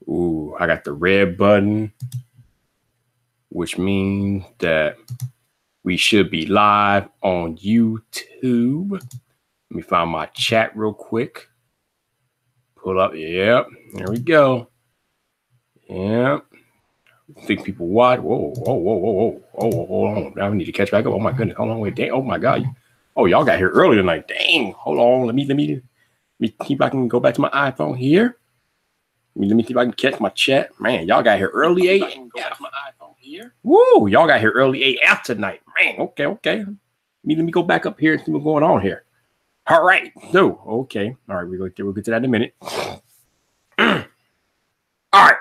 Ooh, I got the red button, which means that we should be live on YouTube. Let me find my chat real quick. Pull up. Yep. There we go. Yep. I think people watch. Whoa. Oh, hold on. Now we need to catch back up. Oh my goodness. Hold on. Wait. Dang. Oh my God. Oh, y'all got here early tonight. Dang. Hold on. Let me see if I can go back to my iPhone here. Let me see if I can catch my chat. Man, y'all got here early AF. Woo, y'all got here early AF tonight. Man, okay. Let me go back up here and see what's going on here. All right. So, okay. All right, we'll get to that in a minute. All right.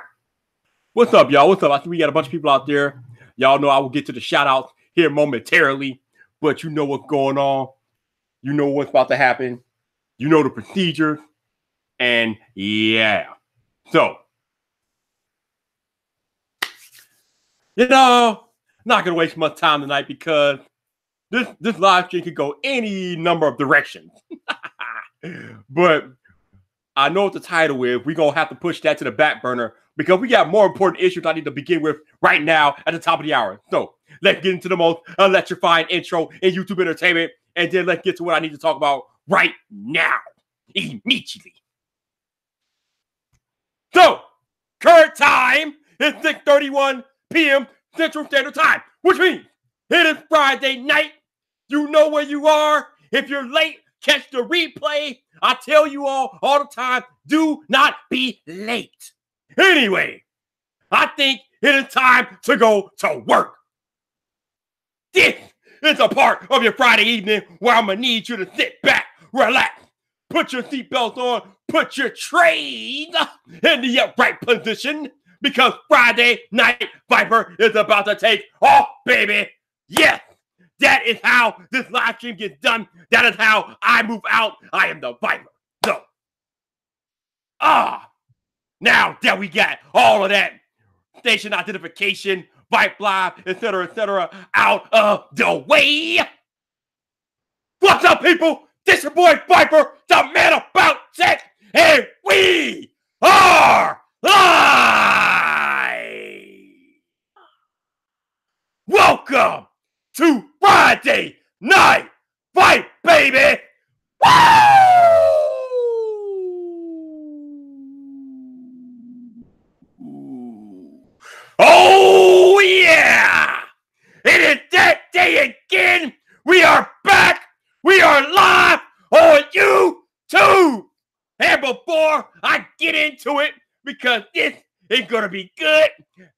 What's up, y'all? What's up? I think we got a bunch of people out there. Y'all know I will get to the shout outs here momentarily, but you know what's going on. You know what's about to happen. You know the procedure. And yeah. So, not going to waste much time tonight because this live stream could go any number of directions. But I know what the title is. We're going to have to push that to the back burner because we got more important issues I need to begin with right now at the top of the hour. So, let's get into the most electrifying intro in YouTube entertainment, and then let's get to what I need to talk about right now, immediately. So, current time is 6:31 p.m. Central Standard Time, which means it is Friday night. You know where you are. If you're late, catch the replay. I tell you all the time, do not be late. Anyway, I think it is time to go to work. This is a part of your Friday evening where I'm going to need you to sit back, relax, put your seatbelts on, put your trays in the upright position because Friday Night Vyper is about to take off, baby. Yes, that is how this live stream gets done. That is how I move out. I am the Vyper. So, now that we got all of that station identification, Vype Live, etc., out of the way. What's up, people? This your boy Vyper, the man about tech, and we are live. Welcome to Friday Night Vyp, baby. Woo! Oh, yeah! It is that day again. We are back. We are live on YouTube. And before I get into it, because this is going to be good,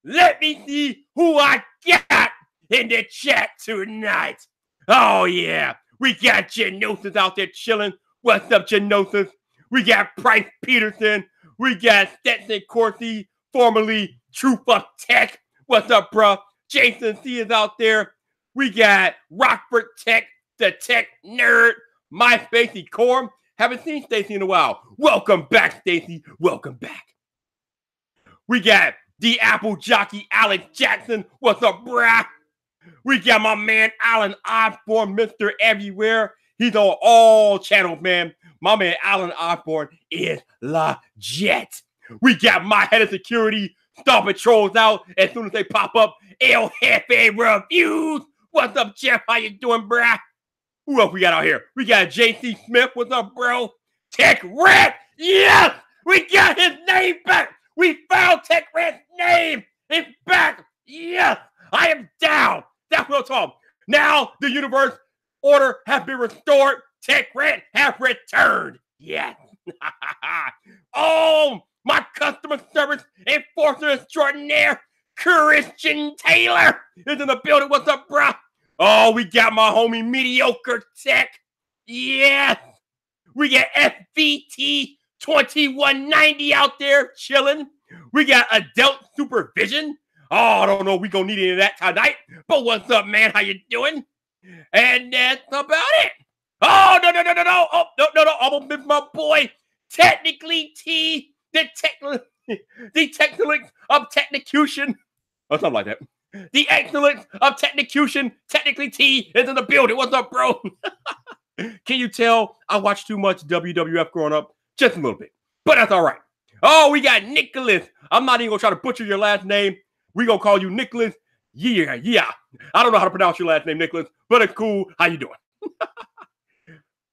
let me see who I got in the chat tonight. Oh, yeah. We got Genosis out there chilling. What's up, Genosis? We got Price Peterson. We got Stetson Corsi, formerly Truth of Tech. What's up, bro? Jason C is out there. We got Rockford Tech, the tech nerd. My Stacy Corm. Haven't seen Stacy in a while. Welcome back, Stacy. Welcome back. We got the Apple jockey, Alex Jackson. What's up, brah? We got my man, Alan Osborne, Mr. Everywhere. He's on all channels, man. My man, Alan Osborne, is legit. We got my head of security stomping trolls out as soon as they pop up. El Jefe Reviews. What's up, Jeff? How you doing, brah? Who else we got out here? We got JC Smith. What's up, bro? Tech Rat. Yes! We got his name back. We found Tech Rat's name. It's back. Yes! I am down. That's what I'm talking. Now the universe order has been restored. Tech Rat has returned. Yes. Oh, my customer service enforcer extraordinaire, Christian Taylor, is in the building. What's up, bro? Oh, we got my homie Mediocre Tech. Yes. We got FVT 2190 out there chilling. We got Adult Supervision. Oh, I don't know. We gonna need any of that tonight. But what's up, man? How you doing? And that's about it. Oh, no. Oh, no. I'm gonna miss my boy. Technically T, the excellence of technicution. Or something like that. The excellence of technicution, technically T, is in the building. What's up, bro? Can you tell I watched too much WWF growing up? Just a little bit. But that's all right. Oh, we got Nicholas I'm not even going to try to butcher your last name. We're going to call you Nicholas. Yeah. I don't know how to pronounce your last name, Nicholas, but it's cool. How you doing?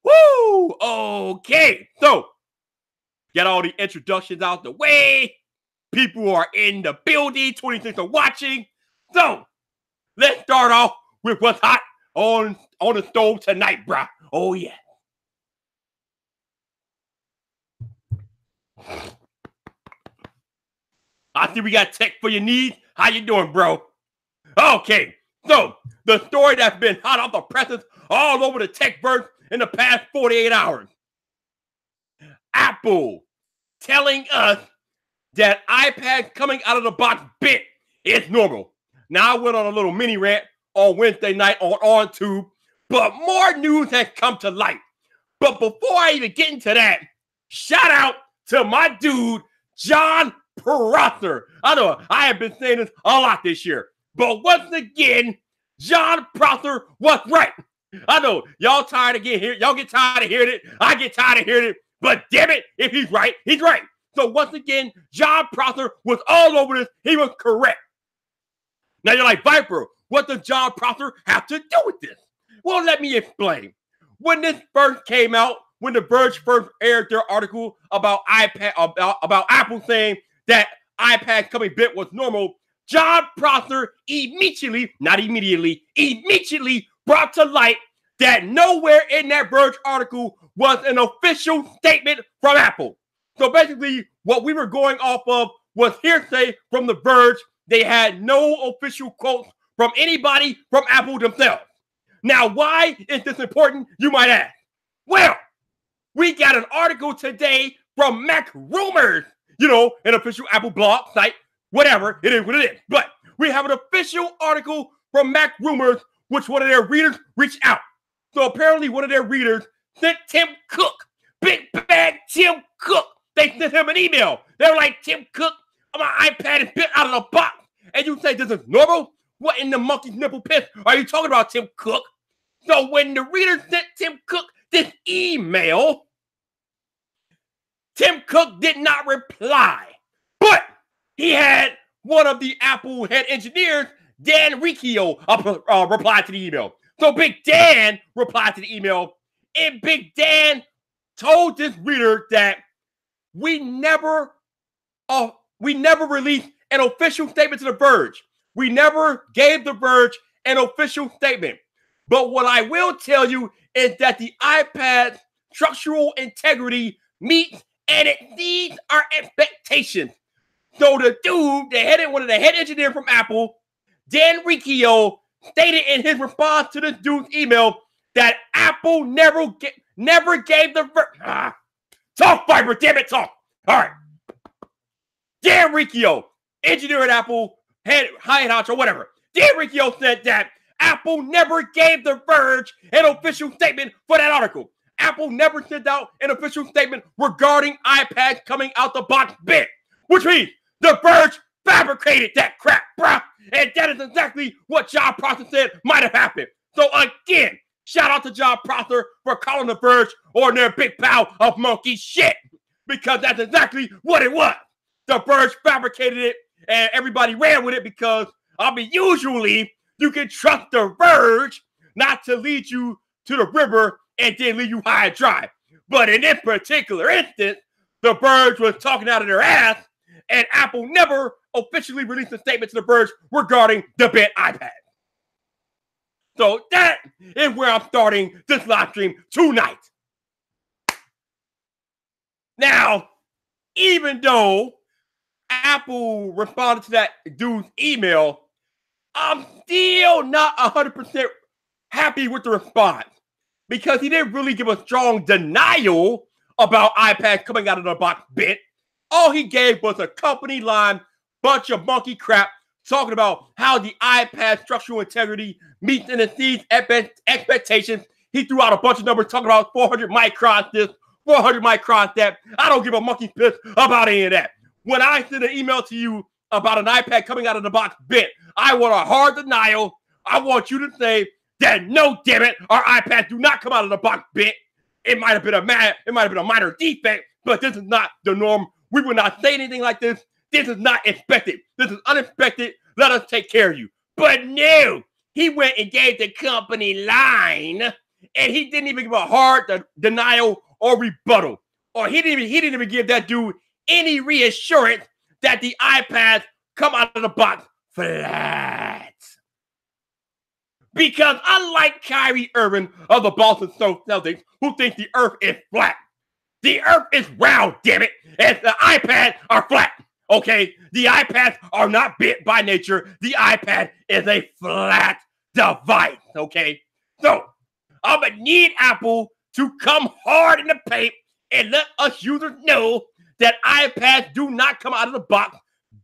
Woo! Okay. So, get all the introductions out the way. People are in the building. 26 are watching. So, let's start off with what's hot on the stove tonight, bruh. Oh, yeah. I see we got tech for your needs. How you doing, bro? Okay, so the story that's been hot off the presses all over the tech verse in the past 48 hours. Apple telling us that iPad coming out of the box bit is normal. Now, I went on a little mini rant on Wednesday night on OnTube, but more news has come to light. But before I even get into that, shout out to my dude, John Prosser. I know I have been saying this a lot this year, but once again, John Prosser was right. I know y'all tired of getting here. Y'all get tired of hearing it. I get tired of hearing it. But damn it, if he's right, he's right. So once again, John Prosser was all over this. He was correct. Now you're like, Viper, what does John Prosser have to do with this? Well, let me explain. When this first came out, when the Verge first aired their article about iPad, about Apple saying that iPad coming bit was normal, John Prosser immediately brought to light that nowhere in that Verge article was an official statement from Apple. So basically, what we were going off of was hearsay from the Verge. They had no official quotes from anybody from Apple themselves. Now, why is this important, you might ask? Well, we got an article today from Mac Rumors, an official Apple blog site, whatever, it is what it is. But we have an official article from Mac Rumors, which one of their readers reached out. So apparently one of their readers sent Tim Cook, big bad Tim Cook. They sent him an email. They were like, Tim Cook, my iPad is bit out of the box. And you say this is normal? What in the monkey's nipple piss are you talking about, Tim Cook? So when the reader sent Tim Cook this email, Tim Cook did not reply. But he had one of the Apple head engineers, Dan Riccio, reply to the email. So Big Dan replied to the email, and Big Dan told this reader that we never released an official statement to The Verge. We never gave The Verge an official statement. But what I will tell you is that the iPad's structural integrity meets and exceeds our expectations. So the dude, one of the head engineers from Apple, Dan Riccio, stated in his response to this dude's email that Apple never gave the Verge. Talk, Viper, damn it, talk. All right. Dan Riccio, engineer at Apple, head honcho, whatever. Dan Riccio said that Apple never gave The Verge an official statement for that article. Apple never sent out an official statement regarding iPad coming out the box bit, which means The Verge fabricated that crap, bruh. And that is exactly what John Prosser said might have happened. So again, shout out to John Prosser for calling The Verge on their big pile of monkey shit, because that's exactly what it was. The Verge fabricated it, and everybody ran with it because, usually you can trust The Verge not to lead you to the river and then leave you high and dry. But in this particular instance, The Verge was talking out of their ass, and Apple never officially released a statement to The Verge regarding the bit iPad. So that is where I'm starting this live stream tonight. Now, even though Apple responded to that dude's email, I'm still not 100% happy with the response, because he didn't really give a strong denial about iPad coming out of the box bit. All he gave was a company line bunch of monkey crap talking about how the iPad structural integrity meets and exceeds expectations. He threw out a bunch of numbers talking about 400 microns this, 400 microns that. I don't give a monkey piss about any of that. When I send an email to you about an iPad coming out of the box bit, I want a hard denial. I want you to say that no, damn it, our iPads do not come out of the box bit. It might have been a minor defect, but this is not the norm. We will not say anything like this. This is not expected. This is unexpected. Let us take care of you. But no, he went and gave the company line, and he didn't even give a hard denial or rebuttal. Or he didn't even give that dude any reassurance that the iPads come out of the box flat. Because unlike Kyrie Irving of the Boston Celtics, who thinks the earth is flat, the earth is round, damn it, and the iPads are flat. Okay, the iPads are not bent by nature. The iPad is a flat device. Okay, so I'm gonna need Apple to come hard in the paint and let us users know that iPads do not come out of the box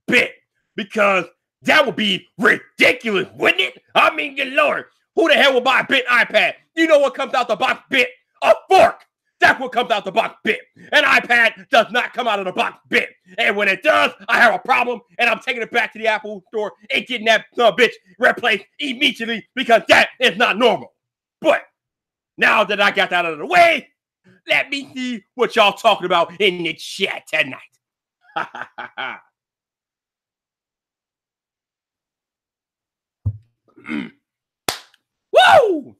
bent, because that would be ridiculous, wouldn't it? I mean, good Lord, who the hell will buy a bent iPad? You know what comes out the box bent? A fork. That's what comes out the box bent. An iPad does not come out of the box bent. And when it does, I have a problem, and I'm taking it back to the Apple store and getting that bitch replaced immediately, because that is not normal. But now that I got that out of the way, let me see what y'all talking about in the chat tonight. Woo!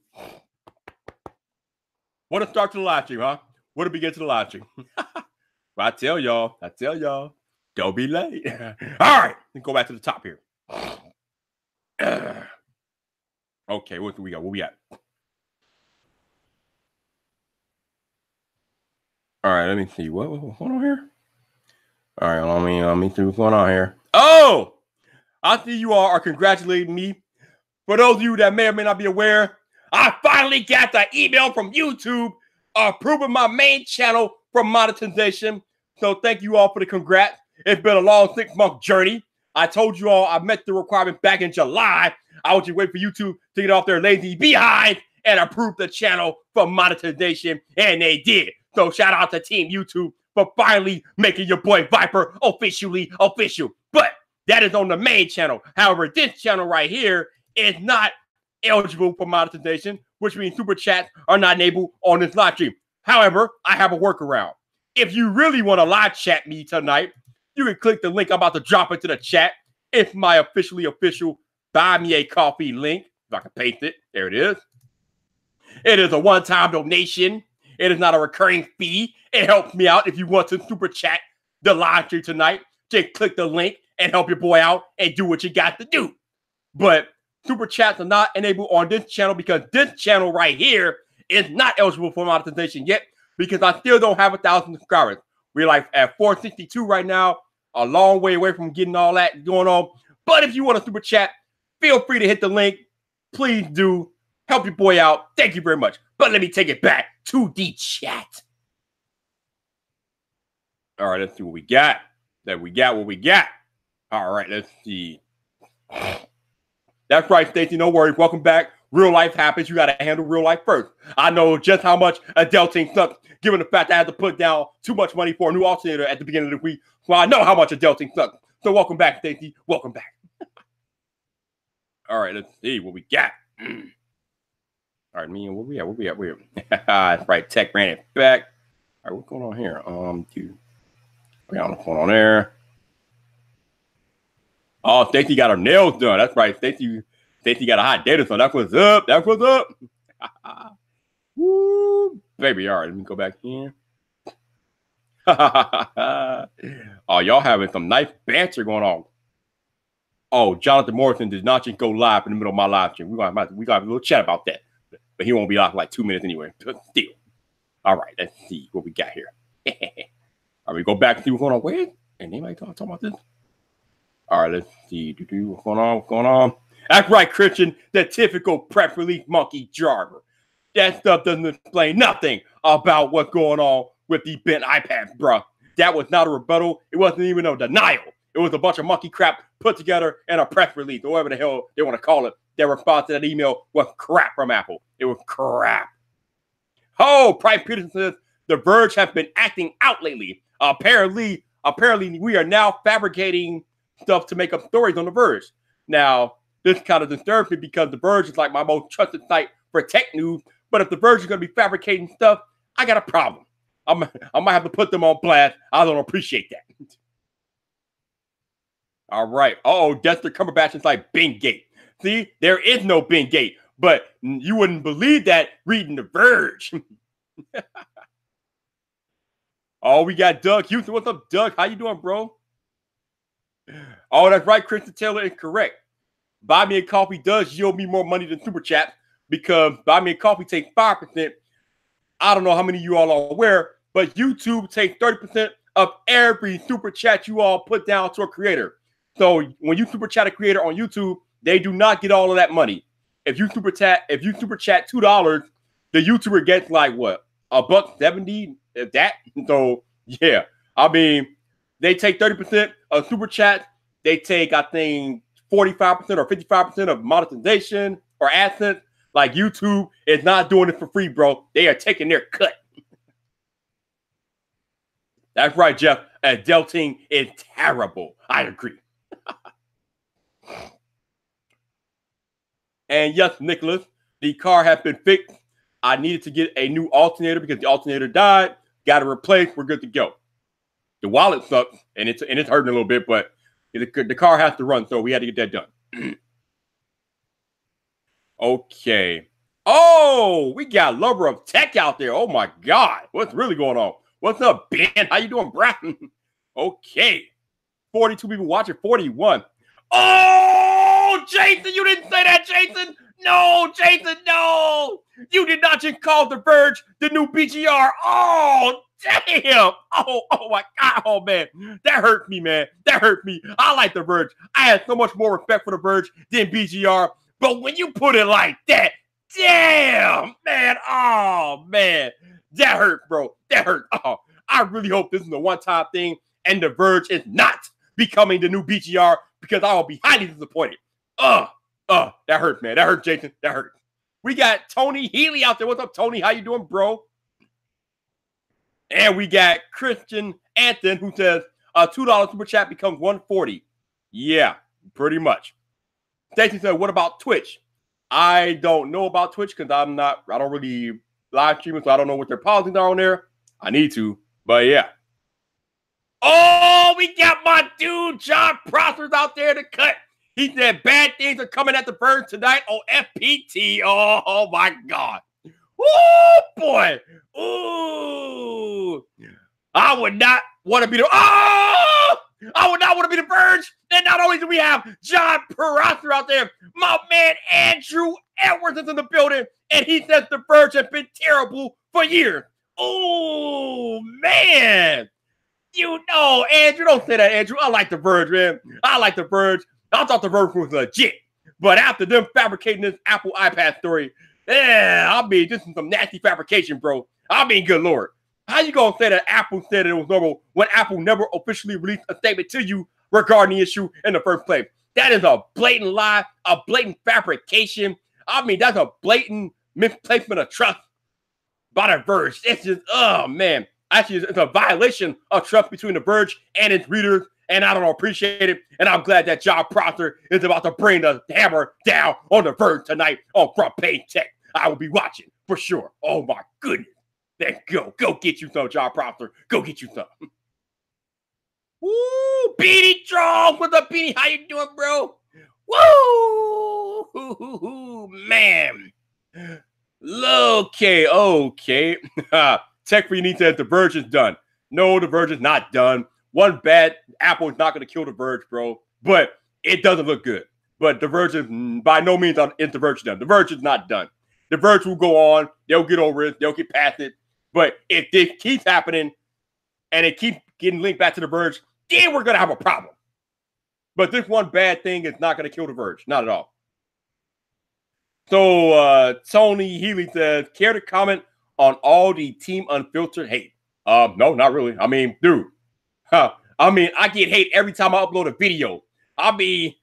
What a start to the live stream, huh? What a begin to the live stream. Well, I tell y'all, don't be late. All right, let's go back to the top here. Okay, what do we got? Where we at? All right, let me see. What's going on here? All right, let me see what's going on here. Oh, I see you all are congratulating me. For those of you that may or may not be aware, I finally got the email from YouTube approving my main channel for monetization. So thank you all for the congrats. It's been a long 6-month journey. I told you all I met the requirement back in July. I was just waiting for YouTube to get off their lazy behind and approve the channel for monetization, and they did. So shout out to Team YouTube for finally making your boy Viper officially official. But that is on the main channel. However, this channel right here is not eligible for monetization, which means super chats are not enabled on this live stream. However, I have a workaround. If you really want to live chat me tonight, you can click the link I'm about to drop into the chat. It's my official buy me a coffee link. If I can paste it, there it is. It is a one-time donation. It is not a recurring fee. It helps me out if you want to super chat the live stream tonight. Just click the link and help your boy out and do what you got to do. But super chats are not enabled on this channel because this channel right here is not eligible for monetization yet, because I still don't have 1,000 subscribers. We're like at 462 right now, a long way away from getting all that going on. But if you want to super chat, feel free to hit the link. Please do. Help your boy out. Thank you very much. But let me take it back to the chat. All right, let's see what we got. What we got. All right, let's see. That's right, Stacey. No worries. Welcome back. Real life happens. You got to handle real life first. I know just how much adulting sucks, given the fact that I had to put down too much money for a new alternator at the beginning of the week. So I know how much adulting sucks. So welcome back, Stacey. Welcome back. All right, let's see what we got. All right, me and where we at? That's right. Tech ran it back. All right, what's going on here? We got on the phone on there. Oh, Stacey got her nails done. That's right. Stacey got a hot data, so that's what's up. That's what's up. Woo, baby. All right, let me go back in. Oh, y'all having some nice banter going on. Oh, Jonathan Morrison did not just go live in the middle of my live stream. We got a little chat about that. But he won't be off for like 2 minutes anyway. But still. All right, let's see what we got here. All right, we go back and see what's going on. Wait, and anybody talking about this? All right, let's see. What's going on? That's right, Christian, the typical press release monkey jargon. That stuff doesn't explain nothing about what's going on with the bent iPads, bro. That was not a rebuttal. It wasn't even a denial. It was a bunch of monkey crap put together in a press release, or whatever the hell they want to call it. Their response to that email was crap from Apple. It was crap. Oh, Prime Peterson says the Verge have been acting out lately. Apparently, we are now fabricating stuff to make up stories on the Verge. Now, this kind of disturbs me because the Verge is like my most trusted site for tech news. But if the Verge is going to be fabricating stuff, I got a problem. I might have to put them on blast. I don't appreciate that. All right. Oh, Dexter Cumberbatch is like Bingate. See, there is no Bingate, but you wouldn't believe that reading The Verge. Oh, we got Doug Houston. What's up, Doug? How you doing, bro? Oh, that's right. Kristen Taylor is correct. Buy Me a Coffee does yield me more money than Super Chat because Buy Me a Coffee takes 5%. I don't know how many of you all are aware, but YouTube takes 30% of every Super Chat you all put down to a creator. So when you Super Chat a creator on YouTube, they do not get all of that money. If you Super Chat $2, the YouTuber gets like what? $1.70, if that. So yeah, I mean, they take 30% of Super Chat. They take, I think, 45% or 55% of monetization or AdSense. Like YouTube is not doing it for free, bro. They are taking their cut. That's right, Jeff. Adulting is terrible. I agree. And yes, Nicholas, the car has been fixed. I needed to get a new alternator because the alternator died. Got to replace. We're good to go. The wallet sucks, and it's hurting a little bit, but the car has to run, so we had to get that done. Okay. Oh, we got Lover of Tech out there. Oh, my God. What's really going on? What's up, Ben? How you doing, bro? Okay. 42 people watching, 41. Oh, Jason, you didn't say that, Jason. No, Jason, no. You did not just call The Verge the new BGR. Oh, damn. Oh, my God. Oh, man. That hurt me, man. That hurt me. I like The Verge. I had so much more respect for The Verge than BGR. But when you put it like that, damn, man. Oh, man. That hurt, bro. That hurt. Oh, I really hope this is a one-time thing and The Verge is not becoming the new BGR because I will be highly disappointed. That hurt, man. That hurt, Jason. That hurt. We got Tony Healy out there. What's up, Tony? How you doing, bro? And we got Christian Anthony who says a $2 super chat becomes $140. Yeah, pretty much. Stacy said, what about Twitch? I don't know about Twitch because I don't really live stream, so I don't know what their policies are on there. I need to, but yeah. Oh, we got my dude, John Prosper's out there to cut. He said bad things are coming at the Verge tonight on FPT. Oh my God. Oh, boy. Ooh. I would not want to be the... Oh! I would not want to be the Verge. And not only do we have John Prosper out there, my man Andrew Edwards is in the building, and he says the Verge has been terrible for years. Oh, man. You know, Andrew, don't say that, Andrew. I like the Verge, man. I like the Verge. I thought the Verge was legit. But after them fabricating this Apple iPad story, I mean, this is some nasty fabrication, bro. I mean, good Lord. How you going to say that Apple said it was normal when Apple never officially released a statement to you regarding the issue in the first place? That is a blatant lie, a blatant fabrication. I mean, that's a blatant misplacement of trust by the Verge. It's just, oh, man. Actually, it's a violation of trust between the Verge and its readers, and I don't appreciate it. And I'm glad that John Prosper is about to bring the hammer down on the Verge tonight on Front Page Tech. I will be watching for sure. Oh, my goodness. Let's go. Go get you some, John Prosper. Go get you some. Woo! Beanie Strong. What's up, Beanie? How you doing, bro? Woo! Man. Okay. Tech for you need to the Verge is done. No, the Verge is not done. One bad apple is not going to kill the Verge, bro. But it doesn't look good. But the Verge is by no means is the Verge done. The Verge is not done. The Verge will go on. They'll get over it. They'll get past it. But if this keeps happening and it keeps getting linked back to the Verge, then we're going to have a problem. But this one bad thing is not going to kill the Verge. Not at all. So Tony Healy says, care to comment on all the Team Unfiltered hate? No, not really. I mean, dude. I get hate every time I upload a video. I mean,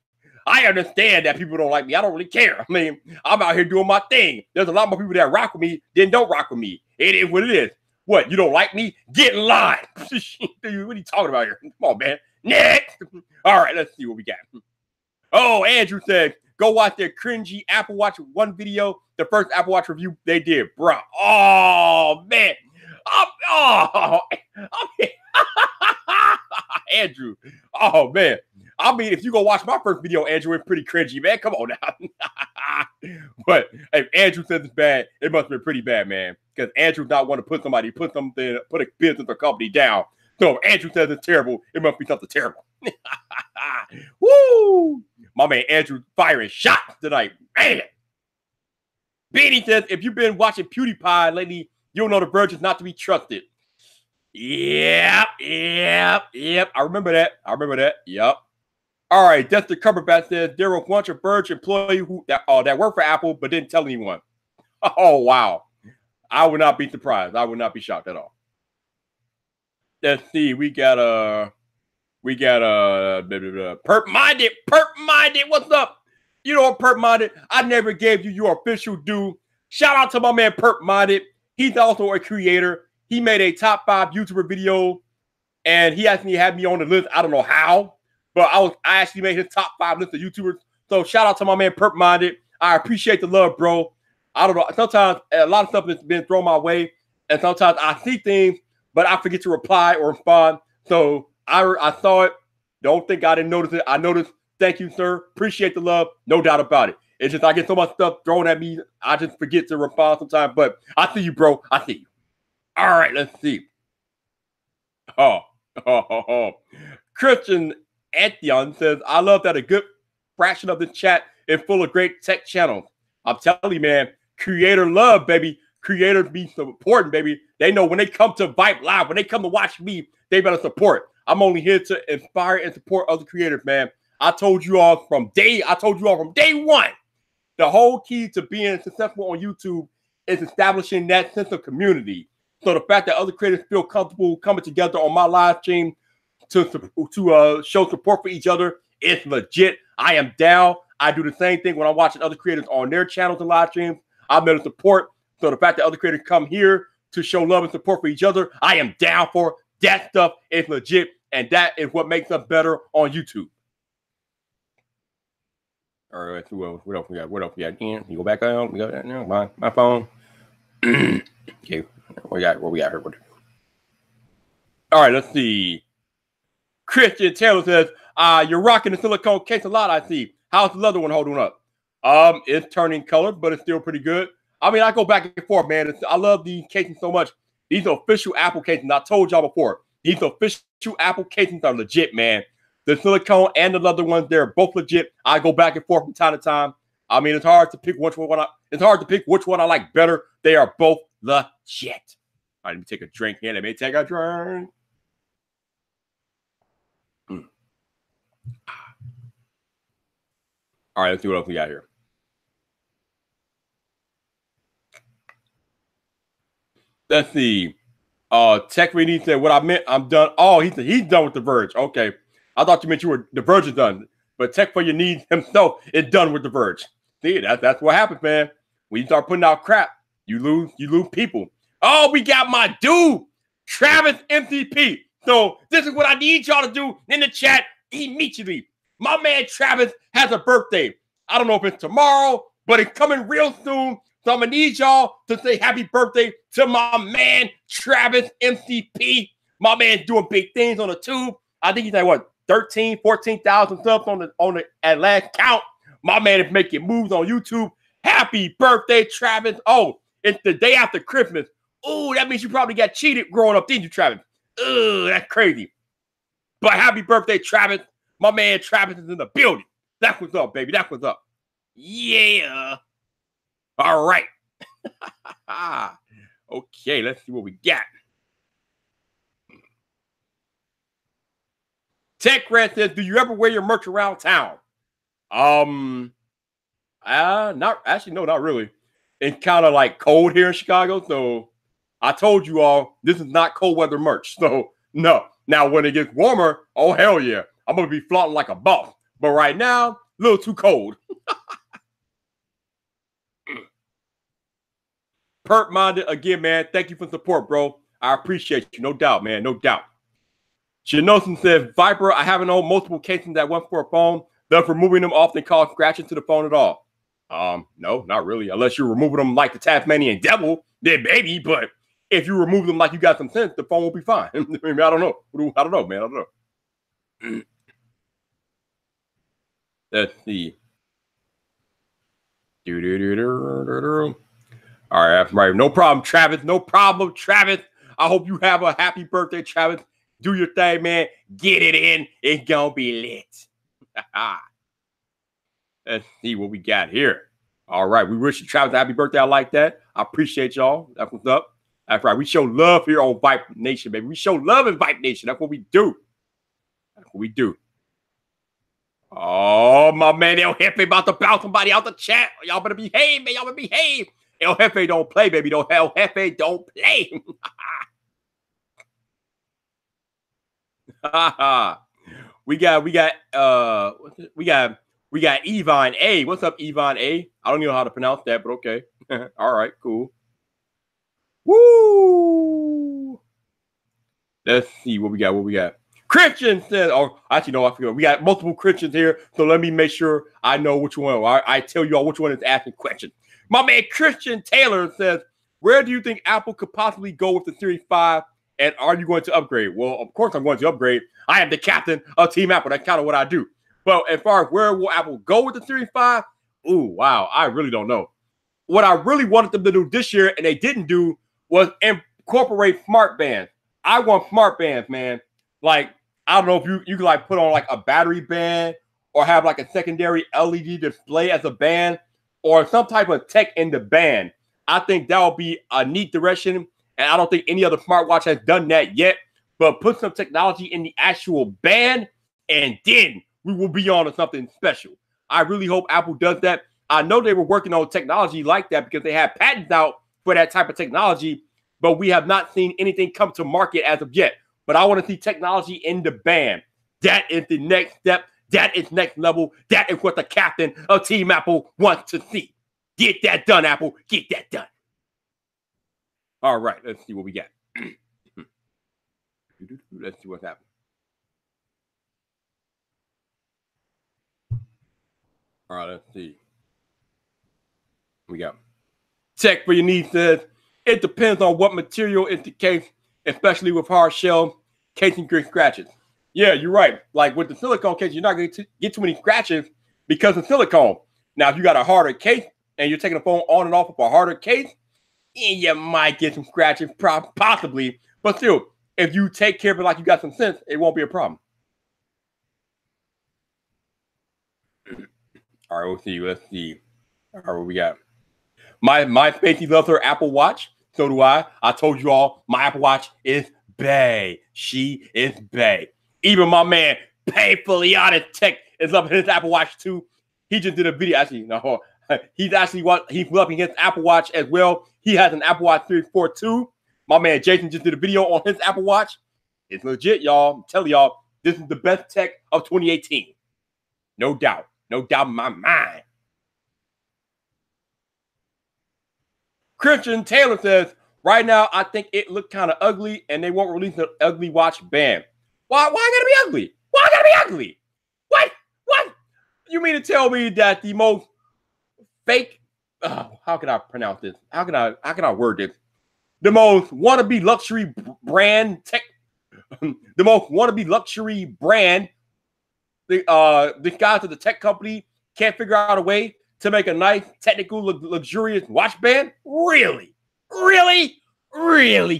I understand that people don't like me. I don't really care. I mean, I'm out here doing my thing. There's a lot more people that rock with me than don't rock with me. It is what it is. What, you don't like me? Get in line. What are you talking about here? Come on, man. Next. All right, let's see what we got. Oh, Andrew said, go watch their cringy Apple Watch 1 video. The first Apple Watch review they did, bro. Oh, man. Andrew. Oh, man. I mean, if you go watch my first video, Andrew, it's pretty cringy, man. Come on now. But if Andrew says it's bad, it must have been pretty bad, man. Because Andrew not want to put a business or company down. So if Andrew says it's terrible, it must be something terrible. Woo! My man Andrew firing shots tonight. Man. Beanie says, if you've been watching PewDiePie lately, you'll know the Verge is not to be trusted. Yep. I remember that. Yep. All right, Dexter Cumberbatch says, there was once a Verge employee that worked for Apple but didn't tell anyone. Oh, wow. I would not be surprised. I would not be shocked at all. Let's see. We got Perp Minded. What's up? You know what, Perp Minded? I never gave you your official due. Shout out to my man Perp Minded. He's also a creator. He made a top 5 YouTuber video, and he actually had me on the list. I don't know how, but I actually made his top 5 list of YouTubers. So shout out to my man Perp Minded. I appreciate the love, bro. I don't know. Sometimes a lot of stuff has been thrown my way, and sometimes I see things, but I forget to reply or respond. So I saw it. Don't think I didn't notice it. I noticed. Thank you, sir. Appreciate the love. No doubt about it. It's just I get so much stuff thrown at me. I just forget to respond sometimes. But I see you, bro. I see you. All right, let's see. Christian Antion says, I love that a good fraction of the chat is full of great tech channels. I'm telling you, man, creator love, baby. Creators be supporting, baby. They know when they come to Vype Live, when they come to watch me, they better support. I'm only here to inspire and support other creators, man. I told you all from day one. The whole key to being successful on YouTube is establishing that sense of community. So the fact that other creators feel comfortable coming together on my live stream to show support for each other is legit. I am down. I do the same thing when I'm watching other creators on their channels and live streams. I'm there to support. So the fact that other creators come here to show love and support for each other, I am down for. That stuff is legit, and that is what makes us better on YouTube. All right, what else we got? What else we got? Again, you go back on. We got that now. My phone. Okay, what we got here? All right, let's see. Christian Taylor says, you're rocking the silicone case a lot, I see. How's the leather one holding up? It's turning color, but it's still pretty good. I mean, I go back and forth, man. I love these casings so much. These are official Apple casings. I told y'all before. These official Apple casings are legit, man. The silicone and the leather ones, they're both legit. I go back and forth from time to time. I mean, it's hard to pick which one I like better. They are both legit. All right, let me take a drink here. Let me take a drink. All right, let's see what else we got here. Let's see. Tech Reedy said, what I meant, I'm done. Oh, he said he's done with the Verge. Okay. I thought you meant the Verge is done. But Tech for Your Needs himself is done with the Verge. See, that's what happens, man. When you start putting out crap, you lose people. Oh, we got my dude, Travis MCP. So this is what I need y'all to do in the chat immediately. My man Travis has a birthday. I don't know if it's tomorrow, but it's coming real soon. So I'm going to need y'all to say happy birthday to my man, Travis MCP. My man doing big things on the tube. I think he's like, 14,000 subs on the at last count. My man is making moves on YouTube. Happy birthday, Travis. Oh, it's the day after Christmas. Oh, that means you probably got cheated growing up, didn't you, Travis? Ugh, that's crazy. But happy birthday, Travis. My man Travis is in the building. That's what's up, baby. That's what's up. Yeah. All right. Okay, let's see what we got. Tech Rat says, do you ever wear your merch around town? Not really. It's kind of like cold here in Chicago, so I told you all this is not cold weather merch. So no. Now when it gets warmer, oh hell yeah, I'm gonna be flaunting like a boss. But right now, a little too cold. Perp Minded again, man. Thank you for the support, bro. I appreciate you, no doubt, man, no doubt. Janosin says, Viper, I haven't owned multiple casings that went for a phone. Thus, removing them often cause scratching to the phone at all. No, not really. Unless you're removing them like the Tasmanian devil, then maybe. But if you remove them like you got some sense, the phone will be fine. I mean, I don't know. I don't know, man. I don't know. Let's see. All right. No problem, Travis. No problem, Travis. I hope you have a happy birthday, Travis. Do your thing, man. Get it in. It's gonna be lit. Let's see what we got here. All right. We wish you, Travis, a happy birthday. I like that. I appreciate y'all. That's what's up. That's right. We show love here on Vyp Nation, baby. We show love in Vyp Nation. That's what we do. That's what we do. Oh, my man, El Jefe about to bounce somebody out the chat. Y'all better behave, man. Y'all better behave. El Jefe don't play, baby. El Jefe don't play. we got Yvonne A. What's up, Yvonne A? I don't know how to pronounce that, but okay. All right, cool. Woo! Let's see what we got. Christian says, oh, actually, no, I forgot. We got multiple Christians here, so let me make sure I know which one. I tell you all which one is asking questions. My man Christian Taylor says, where do you think Apple could possibly go with the Series 5, and are you going to upgrade? Well, of course I'm going to upgrade. I am the captain of Team Apple. That's kind of what I do. But as far as where will Apple go with the Series 5, ooh, wow, I really don't know. What I really wanted them to do this year, and they didn't do, was incorporate smart bands. I want smart bands, man. Like, I don't know if you can like put on like a battery band or have like a secondary LED display as a band or some type of tech in the band. I think that will be a neat direction. And I don't think any other smartwatch has done that yet. But put some technology in the actual band and then we will be on to something special. I really hope Apple does that. I know they were working on technology like that because they have patents out for that type of technology, but we have not seen anything come to market as of yet. But I want to see technology in the band. That is the next step. That is next level. That is what the captain of Team Apple wants to see. Get that done, Apple. Get that done. All right. Let's see what we got. Let's see what's happening. All right. Let's see. We got Tech for Your Needs says, it depends on what material is the case, especially with hard shell casing green scratches. Yeah, you're right. Like with the silicone case, you're not going to get too many scratches because of silicone. Now, if you got a harder case and you're taking the phone on and off of a harder case, you might get some scratches, possibly. But still, if you take care of it like you got some sense, it won't be a problem. All right, we'll see. Let's see. All right, what we got? My Spacey loves her Apple Watch. So do I. I told you all, my Apple Watch is bae. She is bae. Even my man, Pay Tech, is loving his Apple Watch too. He just did a video. Actually, no, he's loving his Apple Watch as well. He has an Apple Watch Series 4 too. My man Jason just did a video on his Apple Watch. It's legit, y'all. I'm telling y'all, this is the best tech of 2018. No doubt. No doubt in my mind. Christian Taylor says, right now, I think it looked kind of ugly, and they won't release an ugly watch band. Why gotta be ugly? Why gotta be ugly? What? You mean to tell me that the most fake, how can I pronounce this? How can I word this? The most wannabe luxury brand tech, the most wannabe luxury brand, the guys at the tech company can't figure out a way to make a nice, technical, luxurious watch band? Really?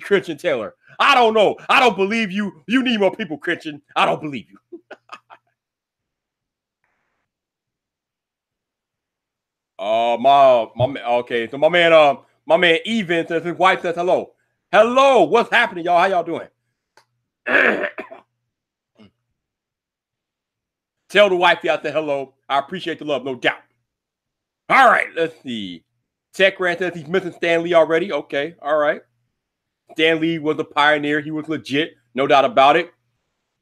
Christian Taylor? I don't know. I don't believe you. You need more people, Christian. I don't believe you. Okay. So my man Even says his wife says hello. Hello, what's happening, y'all? How y'all doing? Tell the wifey I said hello. I appreciate the love, no doubt. All right, let's see. Tech Rant says he's missing Stan Lee already. Okay, all right. Stan Lee was a pioneer. He was legit, no doubt about it.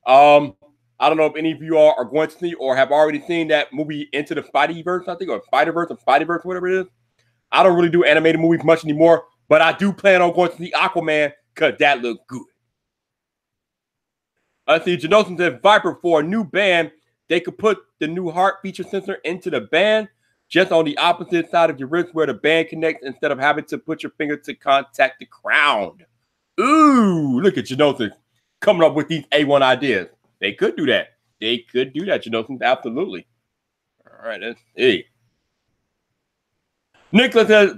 I don't know if any of you all are going to see or have already seen that movie Into the Spideyverse, I think, or Spider-Verse, whatever it is. I don't really do animated movies much anymore, but I do plan on going to see Aquaman because that looks good. Let's see. Janosen said Viper for a new band, they could put the new heart feature sensor into the band just on the opposite side of your wrist where the band connects instead of having to put your finger to contact the ground. Ooh, look at Janosen coming up with these A1 ideas. They could do that. Janosen, absolutely. right, let's see. Nicholas says,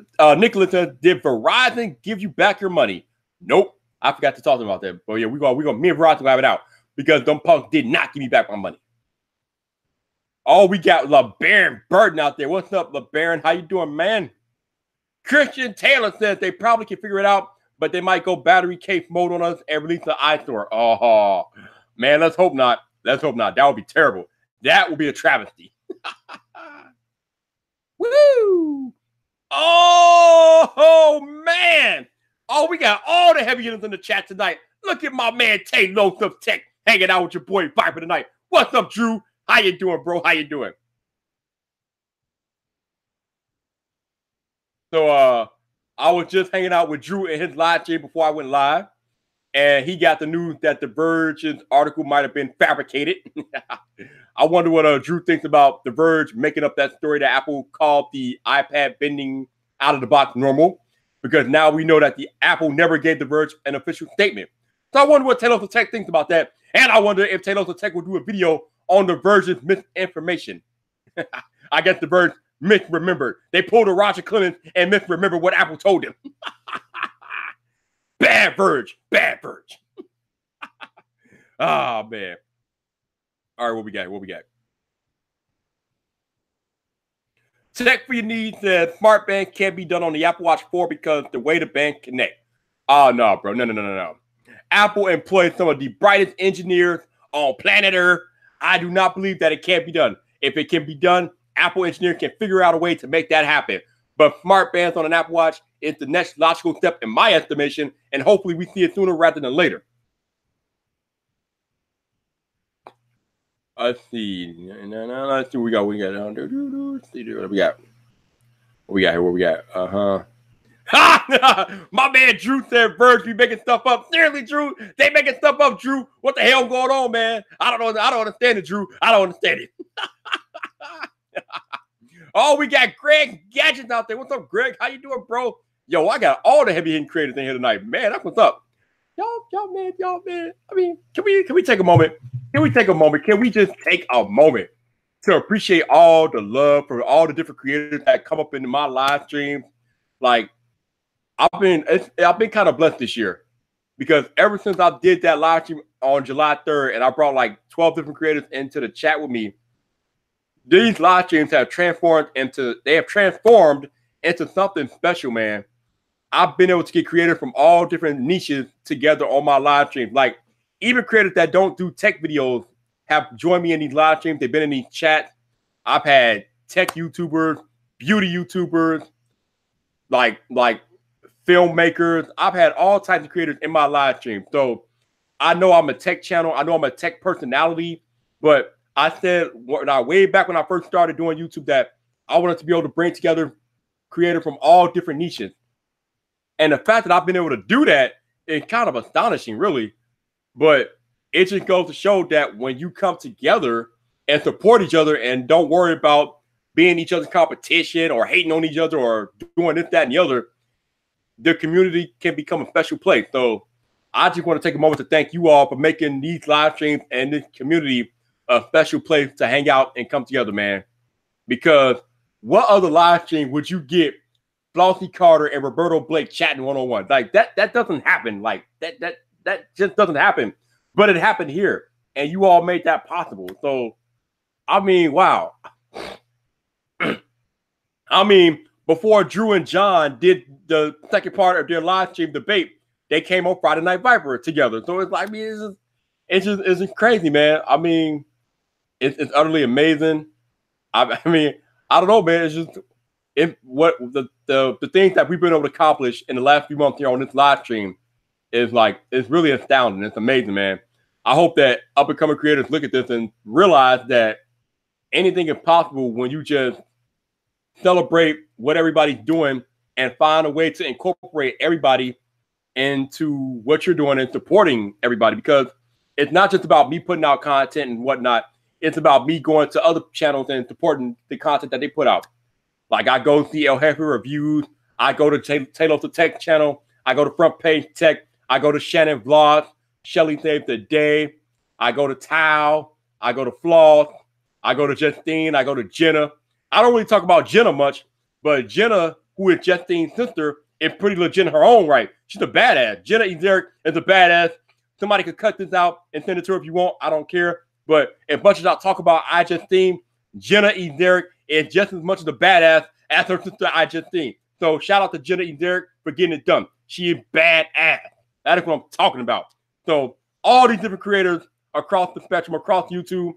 did Verizon give you back your money? Nope. I forgot to talk about that. But yeah, we go, me and Verizon will have it out because them punks did not give me back my money. Oh, we got LeBaron Burton out there. What's up, LeBaron? How you doing, man? Christian Taylor says they probably can figure it out, but they might go battery case mode on us and release the iStore. Oh, man, let's hope not. Let's hope not. That would be terrible. That would be a travesty. Woo! Oh, man. Oh, we got all the heavy hitters in the chat tonight. Look at my man Taylor of Tech hanging out with your boy Vyper tonight. What's up, Drew? How you doing, bro? How you doing? So I was just hanging out with Drew in his live stream before I went live, and he got the news that the Verge's article might have been fabricated. I wonder what Drew thinks about the Verge making up that story that Apple called the iPad bending out of the box normal, because now we know that the Apple never gave the Verge an official statement. So I wonder what Taylor of Tech thinks about that, and I wonder if Taylor of Tech will do a video on the Verge's misinformation. I guess the Verge misremembered. They pulled a Roger Clemens and misremembered what Apple told him. Bad Verge. Bad Verge. Oh, man. All right, what we got? What we got? Tech for your needs says smart band can't be done on the Apple Watch 4 because the way the band connect. Oh, no, bro. No. Apple employs some of the brightest engineers on planet Earth. I do not believe that it can't be done. If it can be done, Apple engineers can figure out a way to make that happen. But smart bands on an Apple Watch is the next logical step in my estimation, and hopefully we see it sooner rather than later. Let's see. Let's see what we got. Let's see what we got. What we got here? What we got? My man Drew said Verge be making stuff up. Seriously, Drew, they making stuff up, Drew. What the hell going on, man? I don't know. I don't understand it, Drew. I don't understand it. Oh, we got Greg Gadgets out there. What's up, Greg? How you doing, bro? Yo, I got all the heavy hitting creators in here tonight. Man, that's what's up. Y'all, man. I mean, can we take a moment? Can we take a moment? Can we just take a moment to appreciate all the love for all the different creators that come up into my live streams? Like, I've been kind of blessed this year because ever since I did that live stream on July 3rd and I brought like 12 different creators into the chat with me, these live streams have transformed into something special, man. I've been able to get creators from all different niches together on my live streams. Like, even creators that don't do tech videos have joined me in these live streams. They've been in these chats. I've had tech YouTubers, beauty YouTubers, like filmmakers. I've had all types of creators in my live stream. So I know I'm a tech channel. I know I'm a tech personality, but I said way back when I first started doing YouTube that I wanted to be able to bring together creators from all different niches. And the fact that I've been able to do that is kind of astonishing, really. But it just goes to show that when you come together and support each other and don't worry about being each other's competition or hating on each other or doing this, that, and the other, the community can become a special place. So I just want to take a moment to thank you all for making these live streams and this community a special place to hang out and come together, man. Because what other live stream would you get Flossie Carter and Roberto Blake chatting one-on-one? Like that doesn't happen. Like that just doesn't happen. But it happened here, and you all made that possible. So, I mean, wow. I mean, before Drew and John did the second part of their live stream debate, they came on Friday Night Vyp together. So it's like, I mean, it's crazy, man. I mean, it's utterly amazing. I mean, I don't know, man. It's just what the things that we've been able to accomplish in the last few months here on this live stream is like, it's really astounding. It's amazing, man. I hope that up and coming creators look at this and realize that anything is possible when you just celebrate what everybody's doing and find a way to incorporate everybody into what you're doing and supporting everybody, because it's not just about me putting out content and whatnot. It's about me going to other channels and supporting the content that they put out. Like, I go see El Jefe Reviews. I go to Taylor the Tech channel. I go to Front Page Tech. I go to Shannon Vlogs. Shelly Saves the Day. I go to Tao. I go to Floss. I go to Justine. I go to Jenna. I don't really talk about Jenna much, but Jenna, who is Justine's sister, is pretty legit in her own right. She's a badass. Jenna Ezeric is a badass. Somebody could cut this out and send it to her if you want. I don't care. But as much as I talk about iJustine, Jenna Ezeric is just as much of a badass as her sister iJustine. So shout out to Jenna Ezeric for getting it done. She is badass. That is what I'm talking about. So all these different creators across the spectrum, across YouTube,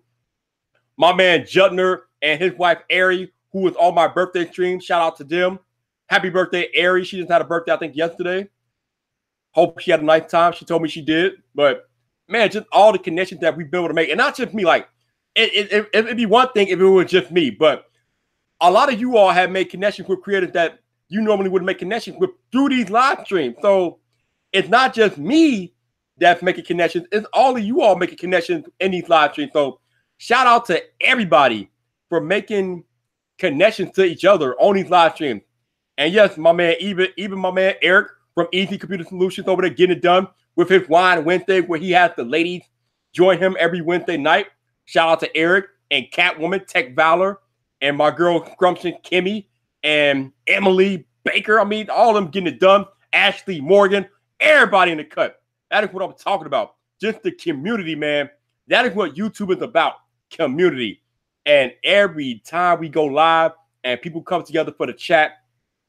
my man Jutner and his wife Ari, who was on my birthday stream, shout out to them. Happy birthday, Ari. She just had a birthday, I think, yesterday. Hope she had a nice time. She told me she did. But, man, just all the connections that we've been able to make. And not just me. Like, it'd be one thing if it was just me. But a lot of you all have made connections with creators that you normally wouldn't make connections with through these live streams. So it's not just me that's making connections. It's all of you all making connections in these live streams. So shout out to everybody for making connections to each other on these live streams. And yes, my man, even my man Eric from Easy Computer Solutions over there getting it done with his Wine Wednesday, where he has the ladies join him every Wednesday night. Shout out to Eric and Catwoman, Tech Valor, and my girl Scrumption Kimmy and Emily Baker. I mean, all of them getting it done. Ashley Morgan, everybody in the cut. That is what I'm talking about. Just the community, man. That is what YouTube is about. Community. And every time we go live and people come together for the chat,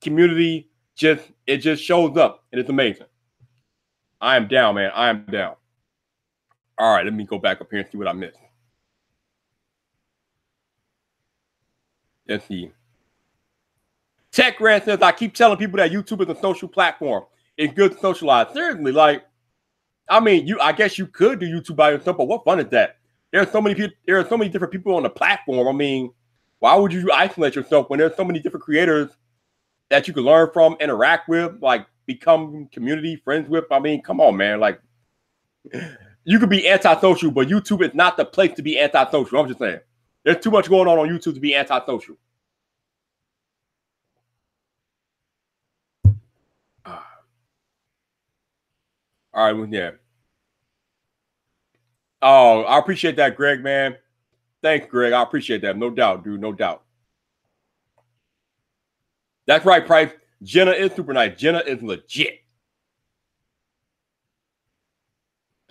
community just shows up, and it's amazing. I am down, man. I am down. All right, let me go back up here and see what I missed. Let's see. Tech Rant says, I keep telling people that YouTube is a social platform. It's good to socialize. Seriously, like, I mean, I guess you could do YouTube by yourself, but what fun is that? There are so many people. There are so many different people on the platform. I mean, why would you isolate yourself when there's so many different creators that you can learn from, interact with, like become community friends with? I mean, come on, man. Like, you could be antisocial, but YouTube is not the place to be antisocial. I'm just saying. There's too much going on YouTube to be antisocial. All right, well, yeah. Oh, I appreciate that, Greg, man. Thanks, Greg. I appreciate that. No doubt, dude. No doubt. That's right, Price. Jenna is super nice. Jenna is legit.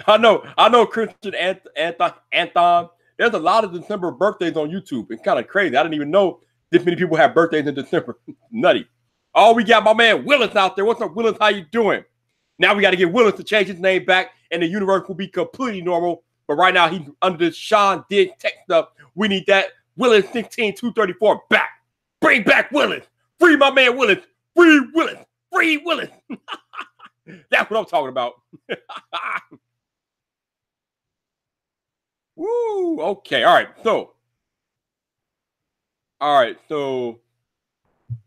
I know, Christian Anton. There's a lot of December birthdays on YouTube. It's kind of crazy. I didn't even know this many people have birthdays in December. Nutty. Oh, we got my man Willis out there. What's up, Willis? How you doing? Now we got to get Willis to change his name back, and the universe will be completely normal. But right now, he's under this Sean Diggs tech stuff. We need that Willis 16234 back. Bring back Willis. Free my man Willis. Free Willis. Free Willis. That's what I'm talking about. Woo. Okay. All right. So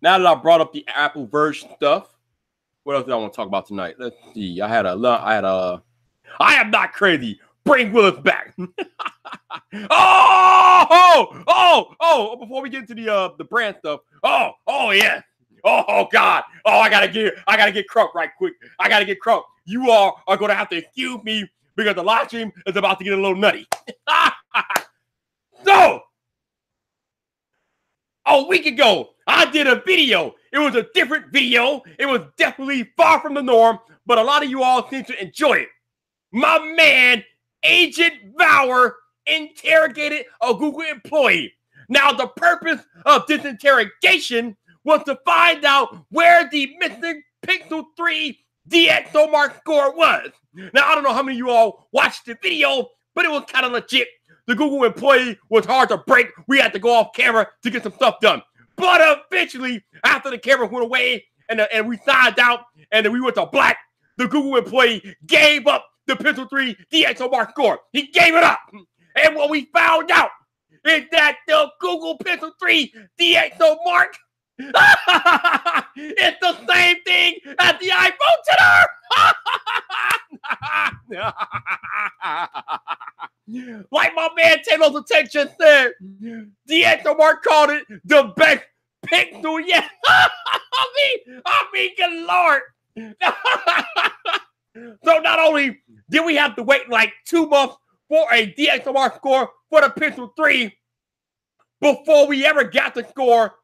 now that I brought up the Apple Verge stuff, what else do I want to talk about tonight? Let's see. I am not crazy. Bring Willis back. Oh! Before we get into the brand stuff. Oh yeah. Oh God. Oh, I gotta get Crunk right quick. I gotta get Crunk. You all are gonna have to excuse me because the live stream is about to get a little nutty. So, a week ago, I did a video. It was a different video. It was definitely far from the norm, but a lot of you all seem to enjoy it. My man, Agent Bauer, interrogated a Google employee. Now, the purpose of this interrogation was to find out where the missing Pixel 3 DXOMark score was. Now, I don't know how many of you all watched the video, but it was kind of legit. The Google employee was hard to break. We had to go off camera to get some stuff done. But eventually, after the camera went away and we signed out and then we went to black, the Google employee gave up the Pixel 3 DXOMark score. He gave it up. And what we found out is that the Google Pixel 3 DXOMark it's the same thing as the iPhone 10. Like my man Taylor's Attention said, DXOMark called it the best Pixel yet. I mean, good Lord. So not only did we have to wait like 2 months for a DXOMark score for the Pixel 3, before we ever got the score.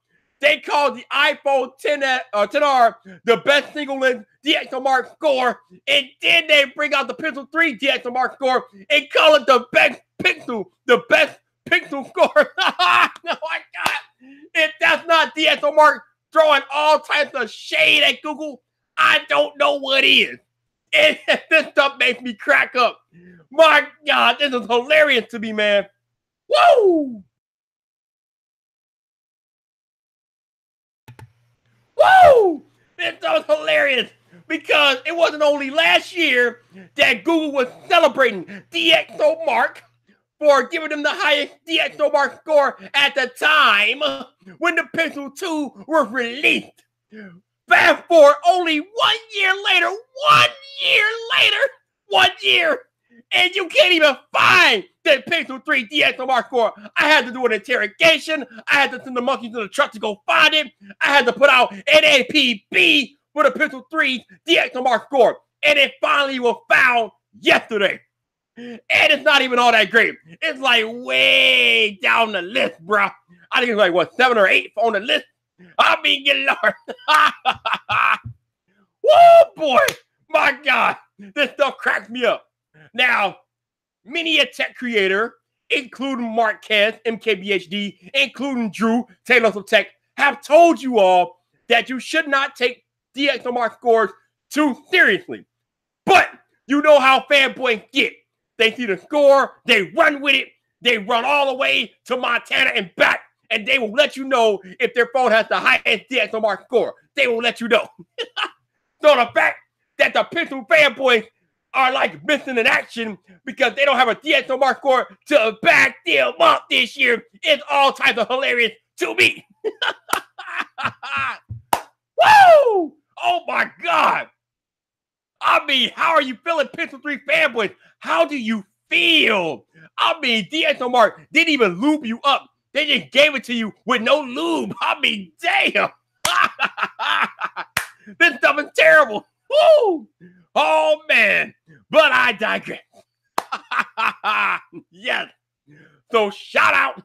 They called the iPhone 10R the best single-length DXOMark score, and then they bring out the Pixel 3 DXOMark score and call it the best pixel score. Oh my God. If that's not DXOMark throwing all types of shade at Google, I don't know what is. And this stuff makes me crack up. My God, this is hilarious to me, man. Woo! Woo! This was hilarious because it wasn't only last year that Google was celebrating DXOMark for giving them the highest DXOMark score at the time when the Pixel 2 was released. Fast forward only 1 year later, 1 year, and you can't even find the Pixel 3 DXOMark score. I had to do an interrogation. I had to send the monkeys to the truck to go find it. I had to put out NAPB for the Pixel 3 DXOMark score, and it finally was found yesterday. And it's not even all that great. It's like way down the list, bro. I think it's like, what, 7 or 8 on the list? I mean, good Lord. Woo, boy. My God. This stuff cracks me up. Now, many a tech creator, including Mark Kent, MKBHD, including Drew, Taylors of Tech, have told you all that you should not take DXOMark scores too seriously. But you know how fanboys get. They see the score, they run with it, they run all the way to Montana and back, and they will let you know if their phone has the highest DXOMark score. They will let you know. So the fact that the Pixel fanboys are like missing in action because they don't have a DXOMark score to back them up this year is all types of hilarious to me. Woo! Oh my God. I mean, how are you feeling, Pixel 3 fanboys? How do you feel? I mean, DXOMark didn't even lube you up. They just gave it to you with no lube. I mean, damn. This stuff is terrible. Woo! Oh, man. But I digress. Yes. So shout out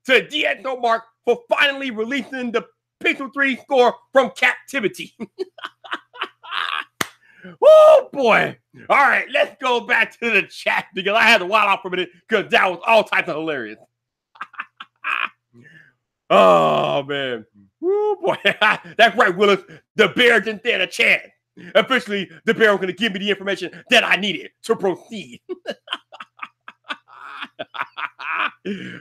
to DXOMark for finally releasing the Pixel 3 score from captivity. Oh, boy. All right, let's go back to the chat because I had to wild out for a minute because that was all types of hilarious. Oh, man. Oh, boy. That's right, Willis. The bear didn't stand a chance. Officially, the bear was going to give me the information that I needed to proceed.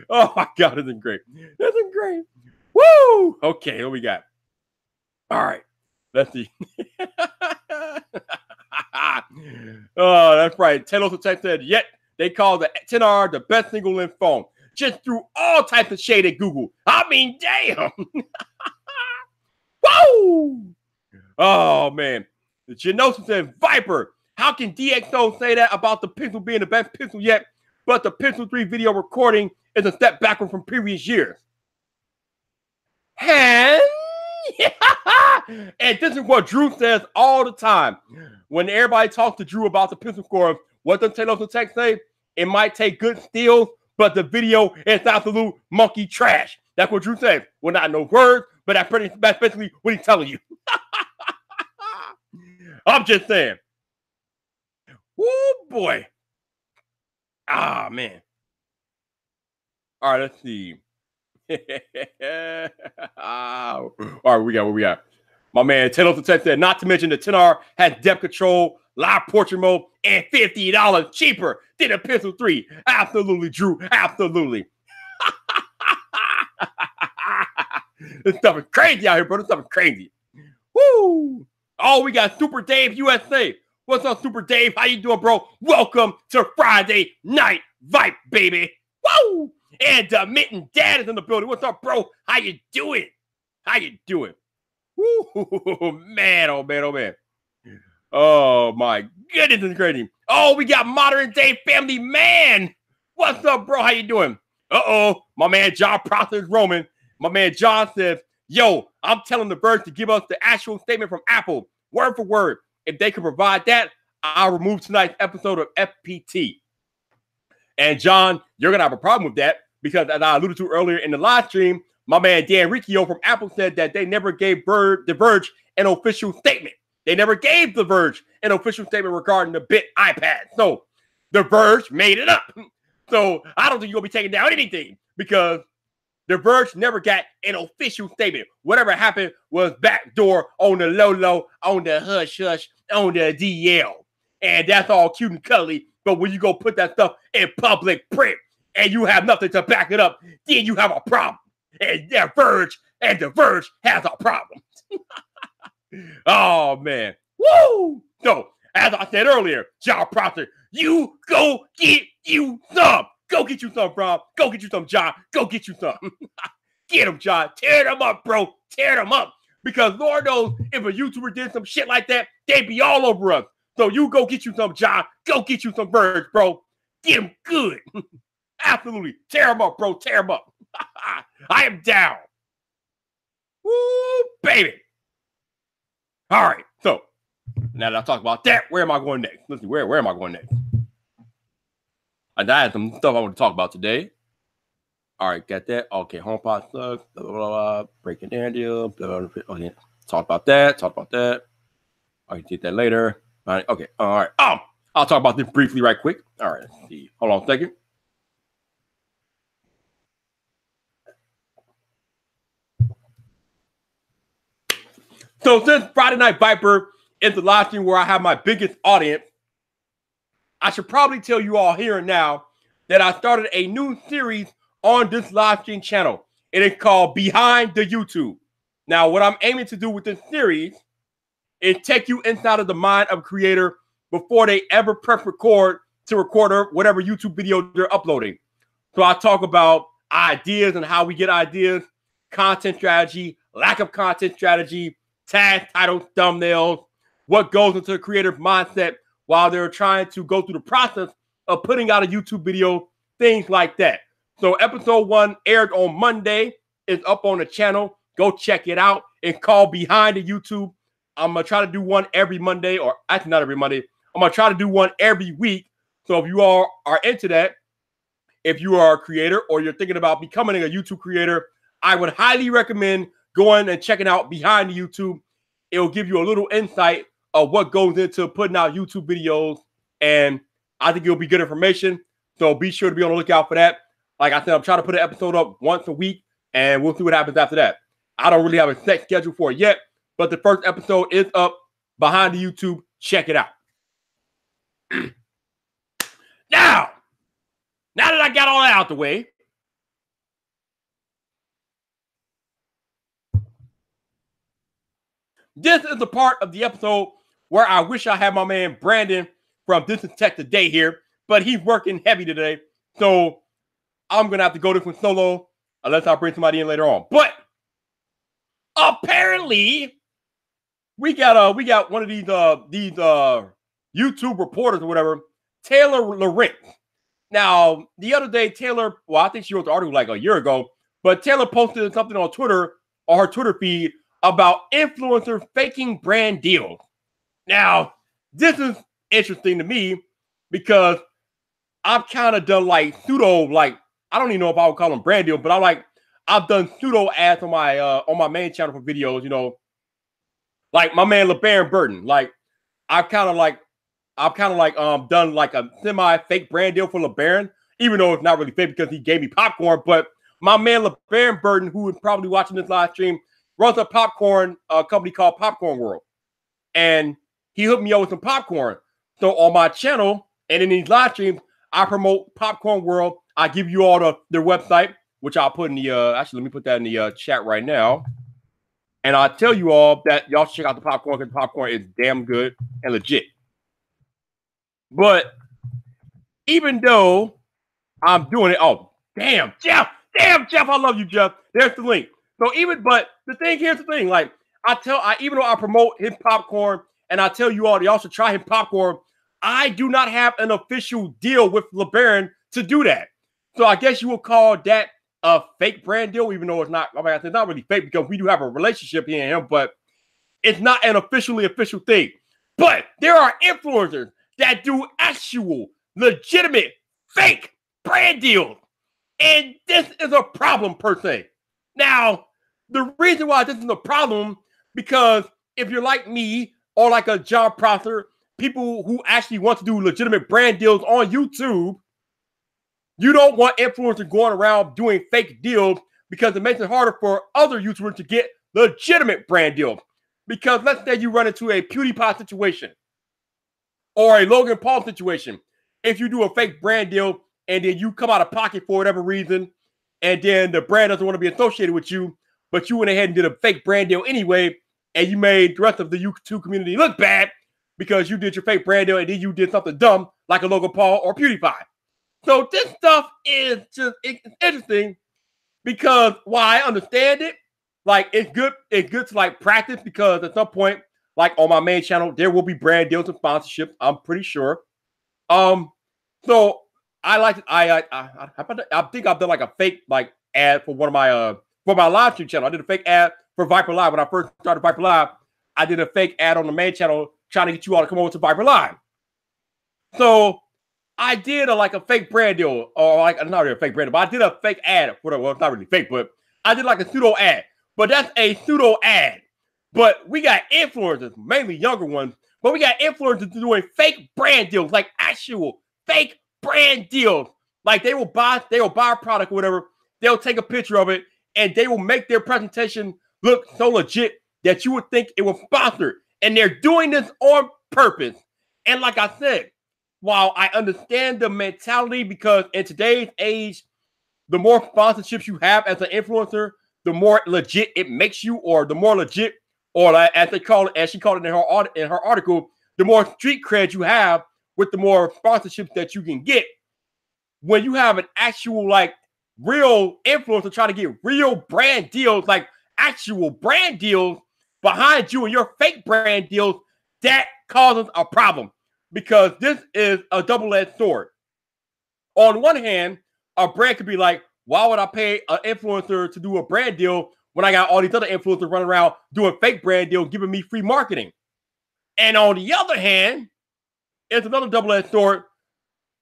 Oh, my God. This is great. This is great. Woo! Okay, what we got? All right. Let's see. Oh, that's right. Taylors of Tech said, yet they call the 10R the best single-length phone. Just threw all types of shade at Google. I mean, damn. Woo! Oh, man. Genosis said, Viper, how can DxO say that about the Pixel being the best Pixel yet, but the Pixel 3 video recording is a step backward from previous years? And this is what Drew says all the time. When everybody talks to Drew about the Pixel score, what does Taylors of Tech say? It might take good stills, but the video is absolute monkey trash. That's what Drew says. Well, not no words, but that's basically what he's telling you. I'm just saying. Oh, boy. Ah, man. All right, let's see. All right, what we got? My man Taylors of Tech said, not to mention the 10R has depth control, live portrait mode, and $50 cheaper than the Pixel 3. Absolutely, Drew. Absolutely. This stuff is crazy out here, bro. This stuff is crazy. Woo! Oh, we got Super Dave USA. What's up, Super Dave? How you doing, bro? Welcome to Friday Night Vyp, baby. Woo! And Mitten Dad is in the building. What's up, bro? How you doing? Woo, man, oh, man, oh, man. Oh, my goodness, it's crazy. Oh, we got Modern Day Family Man. What's up, bro? How you doing? Uh-oh, my man John Prosser is Roman. My man John says, yo, I'm telling the Verge to give us the actual statement from Apple, word for word. If they can provide that, I'll remove tonight's episode of FPT. And John, you're going to have a problem with that because as I alluded to earlier in the live stream, my man Dan Riccio from Apple said that they never gave the Verge an official statement. They never gave the Verge an official statement regarding the Bit iPad. So the Verge made it up. So I don't think you're going to be taking down anything because the Verge never got an official statement. Whatever happened was backdoor on the low, on the hush, on the DL. And that's all cute and cuddly. But when you go put that stuff in public print and you have nothing to back it up, then you have a problem. And the Verge has a problem. Oh, man. Woo! So, as I said earlier, John Prosser, you go get you some. Go get you some, bro. Go get you some, John. Go get you some. Get them, John. Tear them up, bro. Tear them up. Because Lord knows if a YouTuber did some shit like that, they'd be all over us. So you go get you some, John. Go get you some Verge, bro. Get them good. Absolutely. Tear them up, bro. Tear them up. I am down. Woo, baby. All right. So now that I talk about that, where am I going next? Let's see. Where am I going next? I had some stuff I want to talk about today. All right, got that. Okay, HomePod sucks. Blah, blah, blah, blah. Breaking down deal. Blah, blah, blah. Okay, talk about that. I can get that later. All right. Okay. All right. I'll talk about this briefly, right quick. All right. Let's see. Hold on a second. So since Friday Night Vyp is the live stream where I have my biggest audience, I should probably tell you all here and now that I started a new series on this live stream channel. It is called Behind the YouTube. Now, what I'm aiming to do with this series is take you inside of the mind of a creator before they ever press record to record whatever YouTube video they're uploading. So I talk about ideas and how we get ideas, content strategy, lack of content strategy, tag titles, thumbnails, what goes into the creator's mindset while they're trying to go through the process of putting out a YouTube video, things like that. So episode 1 aired on Monday. It's up on the channel. Go check it out. It's called Behind the YouTube. I'm going to try to do one every Monday, or actually not every Monday. I'm going to try to do one every week. So if you all are into that, if you are a creator or you're thinking about becoming a YouTube creator, I would highly recommend going and checking out Behind the YouTube. It will give you a little insight of what goes into putting out YouTube videos, and I think it'll be good information. So be sure to be on the lookout for that. Like I said, I'm trying to put an episode up once a week, and we'll see what happens after that. I don't really have a set schedule for it yet, but the first episode is up Behind the YouTube. Check it out. Now that I got all that out the way, this is the part of the episode where I wish I had my man Brandon from Distance Tech today here, but he's working heavy today. So I'm going to have to go this one solo unless I bring somebody in later on. But apparently we got one of these YouTube reporters or whatever, Taylor Lawrence. Now, the other day, Taylor, well, I think she wrote the article like a year ago, but Taylor posted something on Twitter or her Twitter feed about influencers faking brand deals. Now, this is interesting to me because I've kind of done like pseudo, like, I don't even know if I would call them brand deals, but I've done pseudo ads on my main channel for videos, you know, like my man LeBaron Burton. Like I've kind of done like a semi-fake brand deal for LeBaron, even though it's not really fake because he gave me popcorn. But my man LeBaron Burton, who is probably watching this live stream, runs a popcorn company called Popcorn World. And he hooked me up with some popcorn. So on my channel and in these live streams, I promote Popcorn World. I give you all their website, which I'll put in the, actually, let me put that in the chat right now. And I tell you all that y'all should check out the popcorn because popcorn is damn good and legit. But even though I'm doing it, oh, damn, Jeff, I love you, Jeff. There's the link. So but here's the thing, like even though I promote his popcorn and I tell you all y'all should try his popcorn, I do not have an official deal with LeBaron to do that. So I guess you will call that a fake brand deal, even though it's not, I mean, it's not really fake because we do have a relationship here and him, but it's not an official thing. But there are influencers that do actual, legitimate, fake brand deals. And this is a problem per se. Now, the reason why this is a problem, because if you're like me or like a job processor, people who actually want to do legitimate brand deals on YouTube, you don't want influencers going around doing fake deals because it makes it harder for other YouTubers to get legitimate brand deals. Because let's say you run into a PewDiePie situation or a Logan Paul situation. If you do a fake brand deal and then you come out of pocket for whatever reason, and then the brand doesn't want to be associated with you, but you went ahead and did a fake brand deal anyway, and you made the rest of the YouTube community look bad because you did your fake brand deal and then you did something dumb like a Logan Paul or PewDiePie. So this stuff is just interesting because while I understand it, like it's good to like practice because at some point, like on my main channel, there will be brand deals and sponsorships. I'm pretty sure. So I like it. I think I've done like a fake like ad for one of my for my live stream channel. I did a fake ad for Vyper Live when I first started Vyper Live. I did a fake ad on the main channel trying to get you all to come over to Vyper Live. So I did like a fake brand deal, or like not really a fake brand deal, but I did a fake ad for the, well, it's not really fake, but I did like a pseudo ad. But that's a pseudo ad. But we got influencers, mainly younger ones, but we got influencers doing fake brand deals, like actual fake brand deals. Like they will buy a product or whatever, they'll take a picture of it, and they will make their presentation look so legit that you would think it was sponsored. And they're doing this on purpose. And like I said, while I understand the mentality, because in today's age, the more sponsorships you have as an influencer, the more legit it makes you, or the more legit, or as they call it, as she called it in her article, the more street cred you have with the more sponsorships that you can get. When you have an actual like real influencer trying to get real brand deals, like actual brand deals behind you and your fake brand deals, that causes a problem. Because this is a double-edged sword. On one hand, a brand could be like, why would I pay an influencer to do a brand deal when I got all these other influencers running around doing fake brand deals, giving me free marketing? And on the other hand, it's another double-edged sword,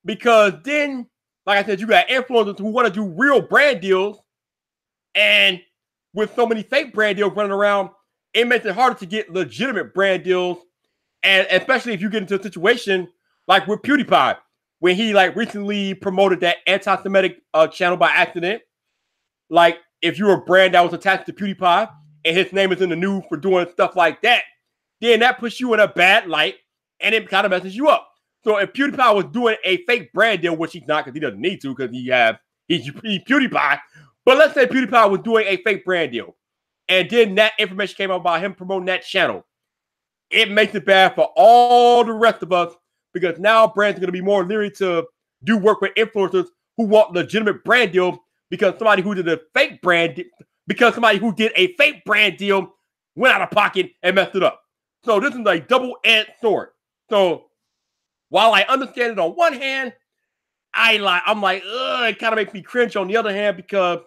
because then, like I said, you got influencers who want to do real brand deals, and with so many fake brand deals running around, it makes it harder to get legitimate brand deals. And especially if you get into a situation like with PewDiePie, when he like recently promoted that anti-Semitic channel by accident. Like if you're a brand that was attached to PewDiePie and his name is in the news for doing stuff like that, then that puts you in a bad light and it kind of messes you up. So if PewDiePie was doing a fake brand deal, which he's not because he doesn't need to because he's PewDiePie. But let's say PewDiePie was doing a fake brand deal and then that information came out about him promoting that channel. It makes it bad for all the rest of us because now brands are going to be more leery to do work with influencers who want legitimate brand deals because somebody who did a fake brand deal went out of pocket and messed it up. So this is a double-edged sword. So while I understand it on one hand, I'm like, ugh, it kind of makes me cringe on the other hand because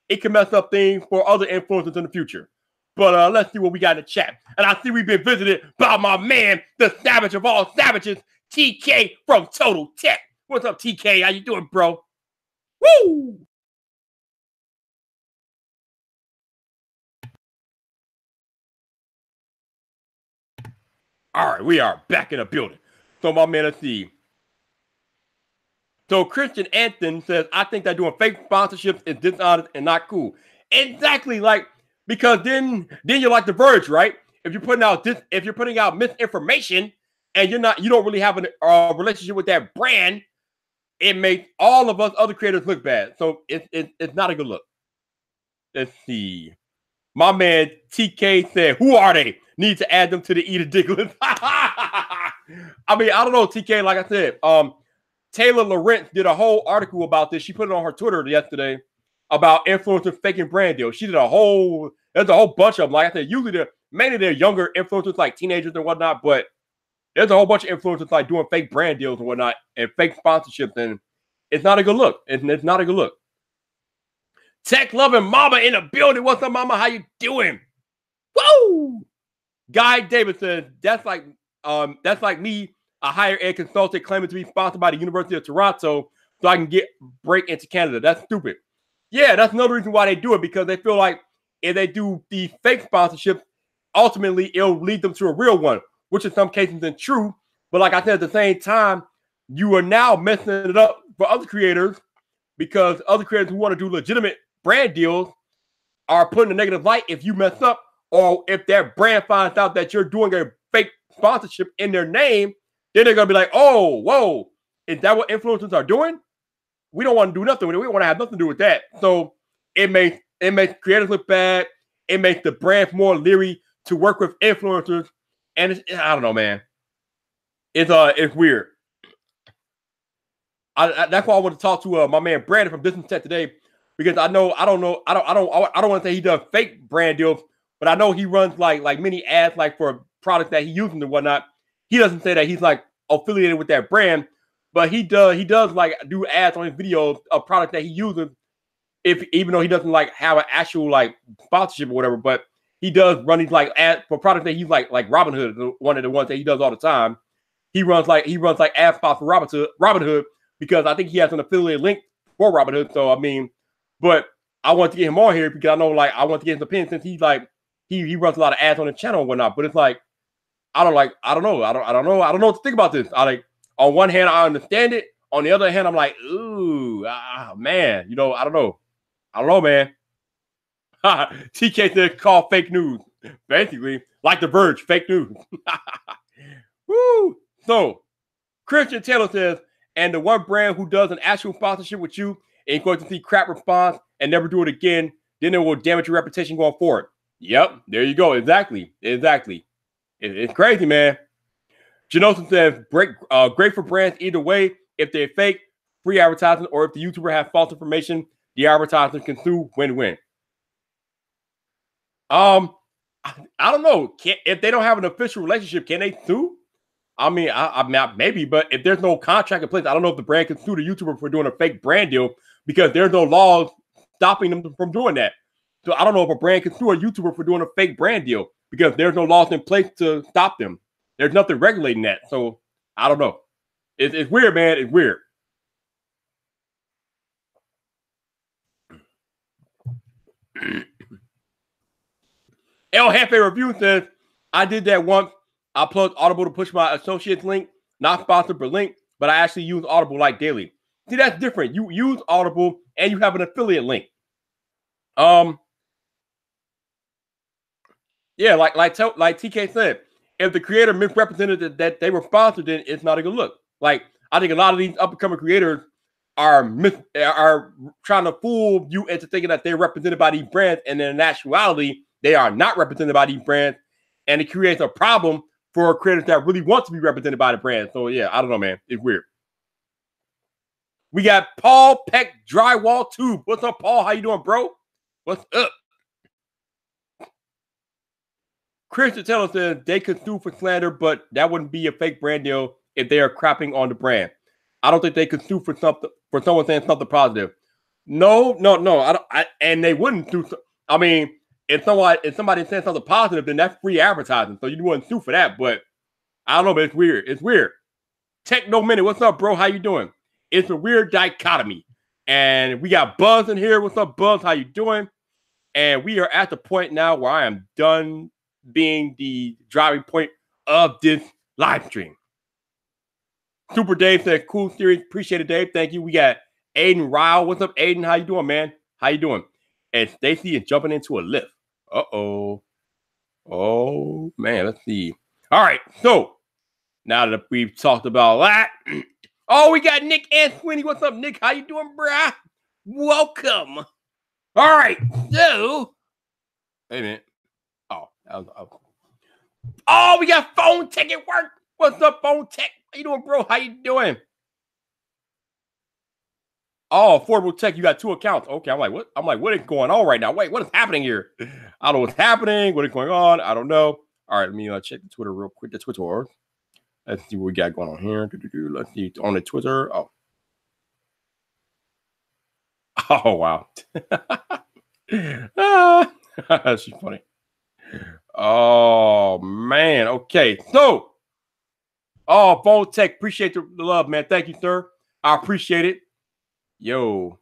it can mess up things for other influencers in the future. But let's see what we got in the chat. And I see we've been visited by my man, the savage of all savages, TK from Total Tech. What's up, TK? How you doing, bro? Woo! All right, we are back in the building. So my man, let's see. So Christian Anthony says, I think that doing fake sponsorships is dishonest and not cool. Exactly, like, because then you're like the Verge, right? If you're putting out misinformation and you don't really have a relationship with that brand, it makes all of us other creators look bad. So it's not a good look. Let's see. My man TK said, "Who are they? Need to add them to the Eat Ridiculous." I mean, I don't know, TK. Like I said, Taylor Lawrence did a whole article about this. She put it on her Twitter yesterday about influencers faking brand deals. She did there's a whole bunch of them. Like I said, usually mainly they're younger influencers, like teenagers and whatnot, but there's a whole bunch of influencers like doing fake brand deals and whatnot and fake sponsorships, and it's not a good look. It's not a good look. Tech loving mama in the building. What's up, mama? How you doing? Woo! Guy Davis says that's like me, a higher ed consultant claiming to be sponsored by the University of Toronto, so I can break into Canada. That's stupid. Yeah, that's another reason why they do it, because they feel like if they do the fake sponsorship, ultimately it'll lead them to a real one, which in some cases isn't true. But like I said, at the same time, you are now messing it up for other creators, because other creators who want to do legitimate brand deals are put in a negative light if you mess up, or if their brand finds out that you're doing a fake sponsorship in their name, then they're going to be like, oh, whoa, is that what influencers are doing? We don't want to do nothing with it. We don't want to have nothing to do with that. So it makes creators look bad. It makes the brand more leery to work with influencers. And I don't know, man. It's weird. That's why I want to talk to my man Brandon from Business Tech today, because I don't want to say he does fake brand deals, but I know he runs like many ads like for products that he uses and whatnot. He doesn't say that he's like affiliated with that brand, but he does like do ads on his videos of product that he uses, even though he doesn't like have an actual like sponsorship or whatever, but he does run these like ads for products that he's like Robinhood, one of the ones that he does all the time. He runs like ad spots for Robinhood, because I think he has an affiliate link for Robinhood. So I mean, but I want to get him on here because I know like I want to get his opinion, since he's like he runs a lot of ads on the channel and whatnot. But it's like I don't know what to think about this. On one hand, I understand it. On the other hand, I'm like, ooh, man, I don't know, man. TK said call fake news, basically like the Verge, fake news. Woo. So Christian Taylor says, and the one brand who does an actual sponsorship with you ain't going to see crap response and never do it again, then it will damage your reputation going forward. Yep, there you go. Exactly. It's crazy, man. Janosen says, great for brands either way. If they're fake, free advertising, or if the YouTuber has false information, the advertiser can sue, win-win. I don't know. If they don't have an official relationship, can they sue? I mean, maybe, but if there's no contract in place, I don't know if the brand can sue the YouTuber for doing a fake brand deal, because there's no laws stopping them from doing that. So I don't know if a brand can sue a YouTuber for doing a fake brand deal, because there's no laws in place to stop them. There's nothing regulating that. So I don't know. It's weird, man. It's weird. El Jefe Review says, I did that once. I plugged Audible to push my associates link, not sponsored per link, but I actually use Audible like daily. See, that's different. You use Audible and you have an affiliate link. Yeah, like TK said, if the creator misrepresented that they were sponsored, then it's not a good look. Like, I think a lot of these up-and-coming creators are trying to fool you into thinking that they're represented by these brands, and in actuality, they are not represented by these brands, and it creates a problem for creators that really want to be represented by the brand. So yeah, I don't know, man. It's weird. We got Paul Peck Drywall Tube. What's up, Paul? How you doing, bro? What's up? Christian Taylor says they could sue for slander, but that wouldn't be a fake brand deal if they are crapping on the brand. I don't think they could sue for someone saying something positive. No. And they wouldn't sue. I mean, if somebody says something positive, then that's free advertising. So you wouldn't sue for that. But I don't know, but it's weird. It's weird. Techno Minute, what's up, bro? How you doing? It's a weird dichotomy. And we got Buzz in here. What's up, Buzz? How you doing? And we are at the point now where I am done being the driving point of this live stream. Super Dave said, cool series. Appreciate it, Dave. Thank you. We got Aiden Ryle. What's up, Aiden? How you doing, man? How you doing? And Stacy is jumping into a lift. Uh-oh. Oh, man. Let's see. All right. So, now that we've talked about that. Oh, we got Nick and Sweeney. What's up, Nick? How you doing, bruh? Welcome. All right. So, wait a minute. Oh, we got Phone Tech at work. What's up, Phone Tech? How you doing, bro? How you doing? Oh, Affordable Tech, you got 2 accounts. Okay, I'm like, what is going on right now? Wait, what is happening here? I don't know what's happening. What is going on? I don't know. All right, let me check the Twitter real quick. The Twitter. Let's see what we got going on here. Let's see on the Twitter. Oh wow. She's funny. Oh man. Okay. So, Phone Tech, appreciate the love, man. Thank you, sir. I appreciate it. Yo.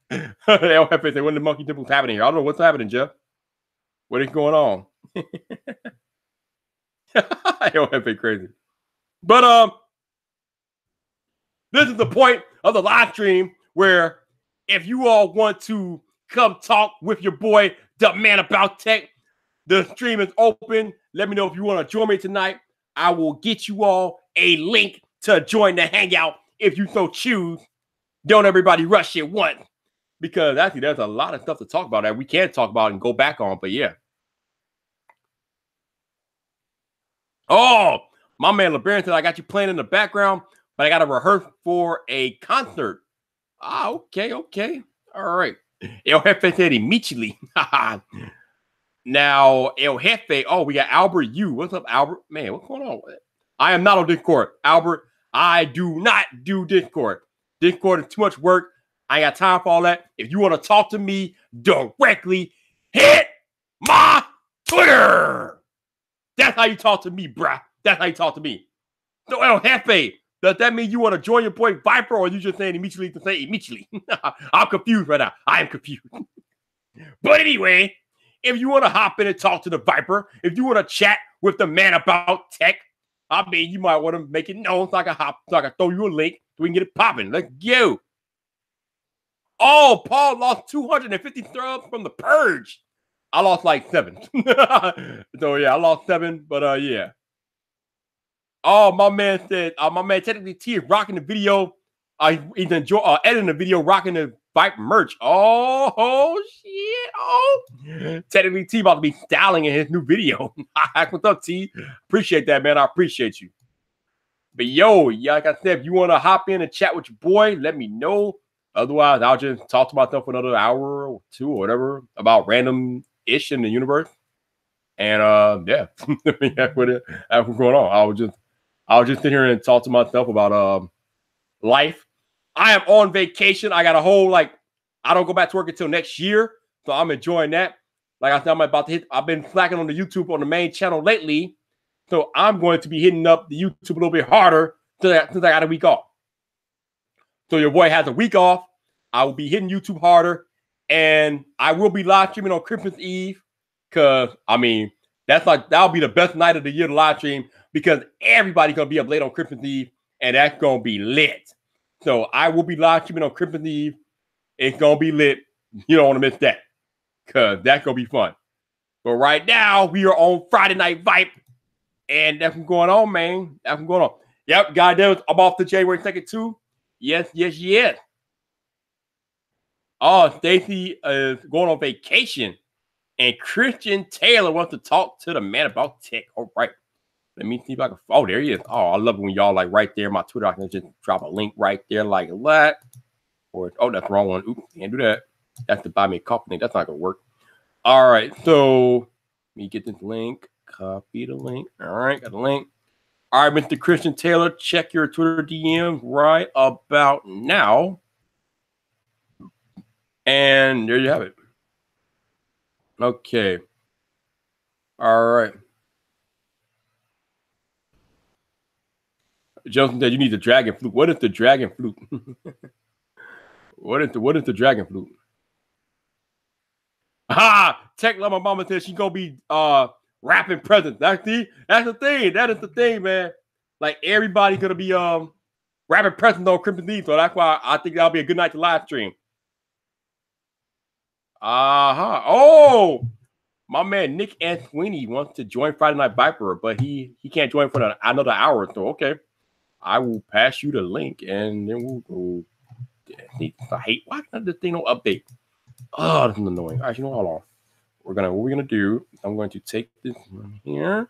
El Jefe say, when the monkey temple's happening here? I don't know what's happening, Jeff. What is going on? El Jefe crazy. But this is the point of the live stream where if you all want to come talk with your boy, the man about tech, the stream is open. Let me know if you want to join me tonight. I will get you all a link to join the hangout if you so choose. Don't everybody rush at once. Because actually, there's a lot of stuff to talk about that we can talk about and go back on. But yeah. Oh, my man LeBaron said, I got you playing in the background, but I got to rehearse for a concert. Ah, okay. All right. El Jefe said immediately. Now, El Jefe, oh, we got Albert U. What's up, Albert? Man, what's going on? I am not on Discord. Albert, I do not do Discord. Discord is too much work. I ain't got time for all that. If you want to talk to me directly, hit my Twitter. That's how you talk to me, bruh. That's how you talk to me. So, El Jefe, does that mean you want to join your boy Viper, or are you just saying immediately to say immediately? I'm confused right now. I am confused. But anyway, if you want to hop in and talk to the Viper, if you want to chat with the man about tech, I mean, you might want to make it known so I can throw you a link so we can get it popping. Let's go. Oh, Paul lost 250 subs from the Purge. I lost like 7. So yeah, I lost 7, but yeah. Oh, my man said, my man technically T is rocking the video. He's editing the video, rocking the Vyp merch. Oh shit. Oh, technically T about to be styling in his new video. What's up, T? Appreciate that, man. I appreciate you. But yo, yeah, like I said, if you want to hop in and chat with your boy, let me know. Otherwise, I'll just talk to myself for another hour or 2 or whatever about random-ish in the universe. And yeah, that's what's going on. I'll just sit here and talk to myself about life. I am on vacation. I got a whole I don't go back to work until next year, so I'm enjoying that. Like I said, I'm about to hit. I've been slacking on the YouTube on the main channel lately, so I'm going to be hitting up the YouTube a little bit harder since I got a week off. So your boy has a week off. I will be hitting YouTube harder, and I will be live streaming on Christmas Eve. Cause I mean, that'll be the best night of the year to live stream because everybody's gonna be up late on Christmas Eve, and that's gonna be lit. So I will be live streaming on Christmas Eve. It's gonna be lit. You don't want to miss that, cause that's gonna be fun. But right now we are on Friday Night Vyp, and that's what's going on, man. That's what's going on. Yep, guys, I'm off to January 2nd too. Yes. Oh, Stacy is going on vacation, and Christian Taylor wants to talk to the man about tech. All right, let me see if I can. Oh, there he is. Oh, I love it when y'all right there. My Twitter, I can just drop a link right there like that. Or that's the wrong one. Oops, can't do that. That's the buy me a coffee link. That's not gonna work. All right, so let me get this link. Copy the link. All right, got the link. All right, Mr. Christian Taylor, check your Twitter DMs right about now. And there you have it. Okay. All right. Justin said you need the dragon flute. What is the dragon flute? What is the dragon flute? Tech Love, my mama said she's gonna be rapping presents. That's the thing. That is the thing, man. Like everybody's gonna be rapping presents on Christmas Eve. So that's why I think that'll be a good night to live stream. Oh, my man Nick Sweeney wants to join Friday Night Vyper, but he can't join for another hour. So okay, I will pass you the link, and then we'll go. I hate why can't this thing no update? Oh, this is annoying. All right, hold on. What we're gonna do? I'm going to take this one here.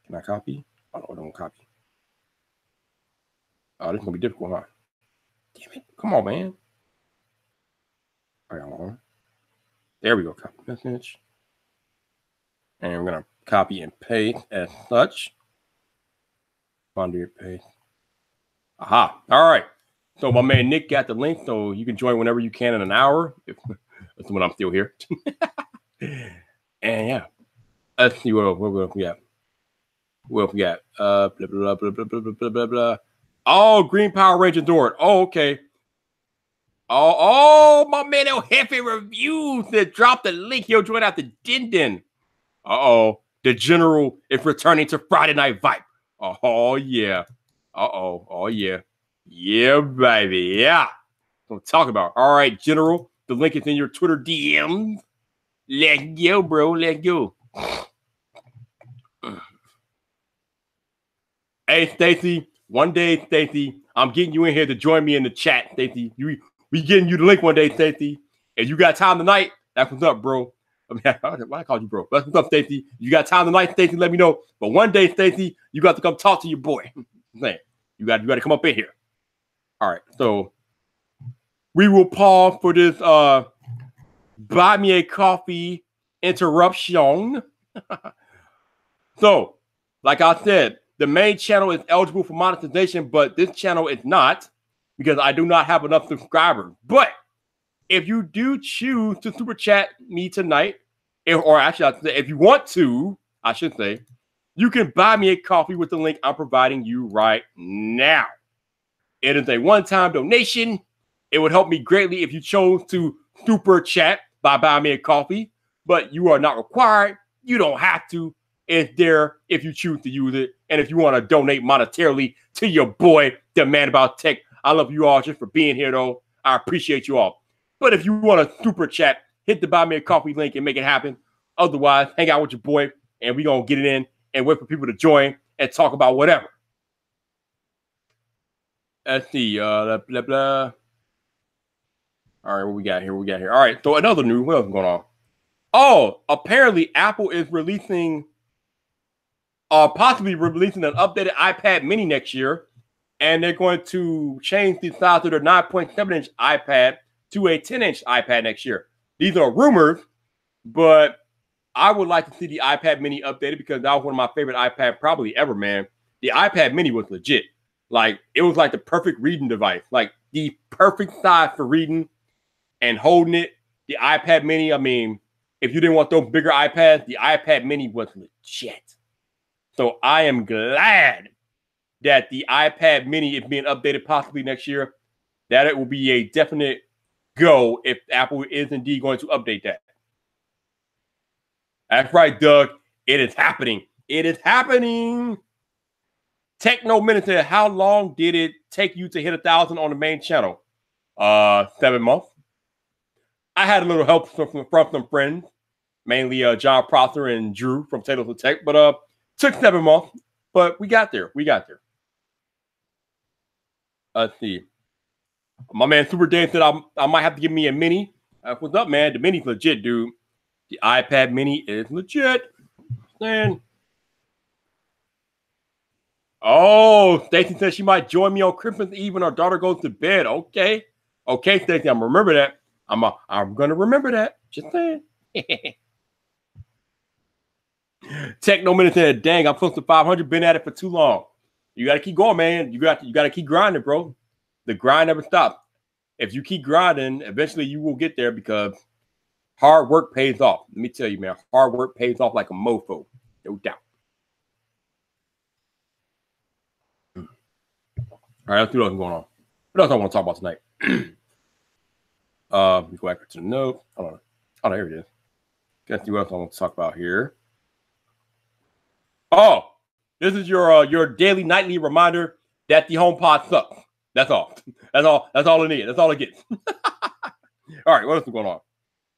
Can I copy? Oh, no, I don't copy. Oh, this is gonna be difficult, huh? Damn it! Come on, man. All right, hold on. There we go. Copy message. And we're going to copy and paste as such. Find your paste. Aha. All right. So my man Nick got the link, so you can join whenever you can in an hour. That's when I'm still here. And yeah. Let's see what we got. What we got? Blah, blah, blah, blah, blah, blah, blah, blah, blah. Oh, Green Power Ranger Dort. Oh, okay. Oh, my man, El Jefe Reviews that dropped the link. He'll join out the Din. Uh-oh. The General is returning to Friday Night Vyp. Oh, yeah. Uh-oh. Oh, yeah. Yeah, baby. Yeah. What I'm talking about. All right, General. The link is in your Twitter DMs. Let's go, bro. Let's go. Hey, Stacy. One day, Stacy, I'm getting you in here to join me in the chat, Stacy. We getting you the link one day, Stacy. If you got time tonight, that's what's up, bro. I mean, why I called you bro? That's what's up, Stacy. You got time tonight, Stacy? Let me know. But one day, Stacy, you got to come talk to your boy. Man, you got to come up in here. All right, so we will pause for this buy me a coffee interruption. So, like I said, the main channel is eligible for monetization, but this channel is not because I do not have enough subscribers. But if you do choose to super chat me tonight, or actually, if you want to, I should say, you can buy me a coffee with the link I'm providing you right now. It is a one-time donation. It would help me greatly if you chose to super chat by buying me a coffee, but you are not required. You don't have to. It's there if you choose to use it. And if you want to donate monetarily to your boy, the man about tech, I love you all just for being here, though. I appreciate you all. But if you want to super chat, hit the buy me a coffee link and make it happen. Otherwise, hang out with your boy, and we're going to get it in and wait for people to join and talk about whatever. Let's see. Blah, blah, blah. All right, what we got here? All right, so another news. What else is going on? Oh, apparently Apple is releasing... possibly releasing an updated iPad mini next year, and they're going to change the size of their 9.7-inch iPad to a 10-inch iPad next year. These are rumors, but I would like to see the iPad mini updated because that was one of my favorite iPad probably ever, man. The iPad mini was legit. Like, it was like the perfect reading device, like the perfect size for reading and holding it. The iPad mini, I mean, if you didn't want those bigger iPads, the iPad mini was legit. So I am glad that the iPad mini is being updated possibly next year, that it will be a definite go if Apple is indeed going to update that. That's right, Doug. It is happening. It is happening. Techno Minute said, how long did it take you to hit 1,000 on the main channel? 7 months. I had a little help from some friends, mainly John Prosser and Drew from Taylor for Tech, but took 7 months, but we got there. Let's see. My man Super Dan said I might have to give me a mini. What's up, man? The mini's legit, dude. The iPad mini is legit. Man. Oh, Stacy said she might join me on Christmas Eve when our daughter goes to bed. Okay, Stacy, I'm gonna remember that. I'm gonna remember that. Just saying. Techno Minute said, dang, I'm close to 500. Been at it for too long. You got to keep going, man. You got to keep grinding, bro. The grind never stops. If you keep grinding, eventually you will get there because hard work pays off. Let me tell you, man, hard work pays off like a mofo. No doubt. All right, let's see what's going on. What else I want to talk about tonight? Let me go back to the note. Oh, here it is. Let's see what else I want to talk about here. Oh, this is your daily, nightly reminder that the HomePod sucks. That's all. That's all it needs. That's all it gets. All right, what else is going on?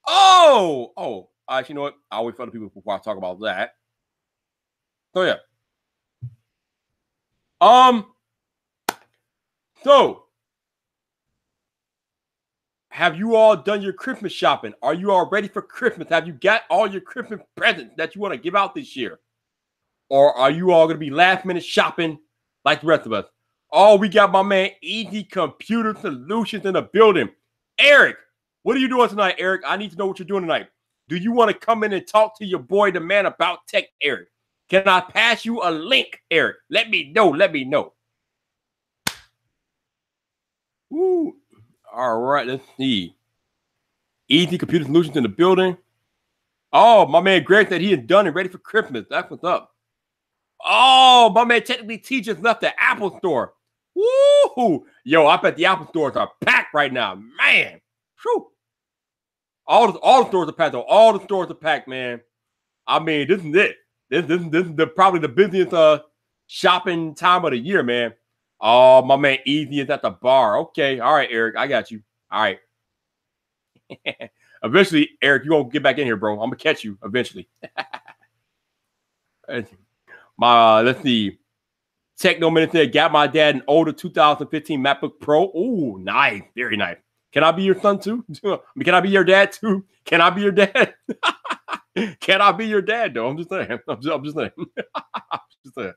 Oh, actually, you know what? I always follow people before I talk about that. So yeah. So have you all done your Christmas shopping? Are you all ready for Christmas? Have you got all your Christmas presents that you want to give out this year? Or are you all going to be last minute shopping like the rest of us? Oh, we got my man Easy Computer Solutions in the building. Eric, what are you doing tonight, Eric? I need to know what you're doing tonight. Do you want to come in and talk to your boy, the man about tech, Eric? Can I pass you a link, Eric? Let me know. Ooh. All right, let's see. Easy Computer Solutions in the building. Oh, my man Greg said he is done and ready for Christmas. That's what's up. Oh, my man technically teaches left the Apple store. Woo! Woo! Yo, I bet the Apple stores are packed right now, man. Whew. All the stores are packed, though. All the stores are packed, man. I mean, this is it. This is probably the busiest shopping time of the year, man. Oh, my man Easy is at the bar. Okay, all right, Eric, I got you. All right. Eventually, Eric, you won't get back in here, bro. I'm gonna catch you eventually. Let's see. Techno Minute said, got my dad an older 2015 MacBook Pro. Ooh, nice, very nice. Can I be your son too? Can I be your dad too? Can I be your dad? Can I be your dad though? I'm just saying. I'm just saying. Just saying.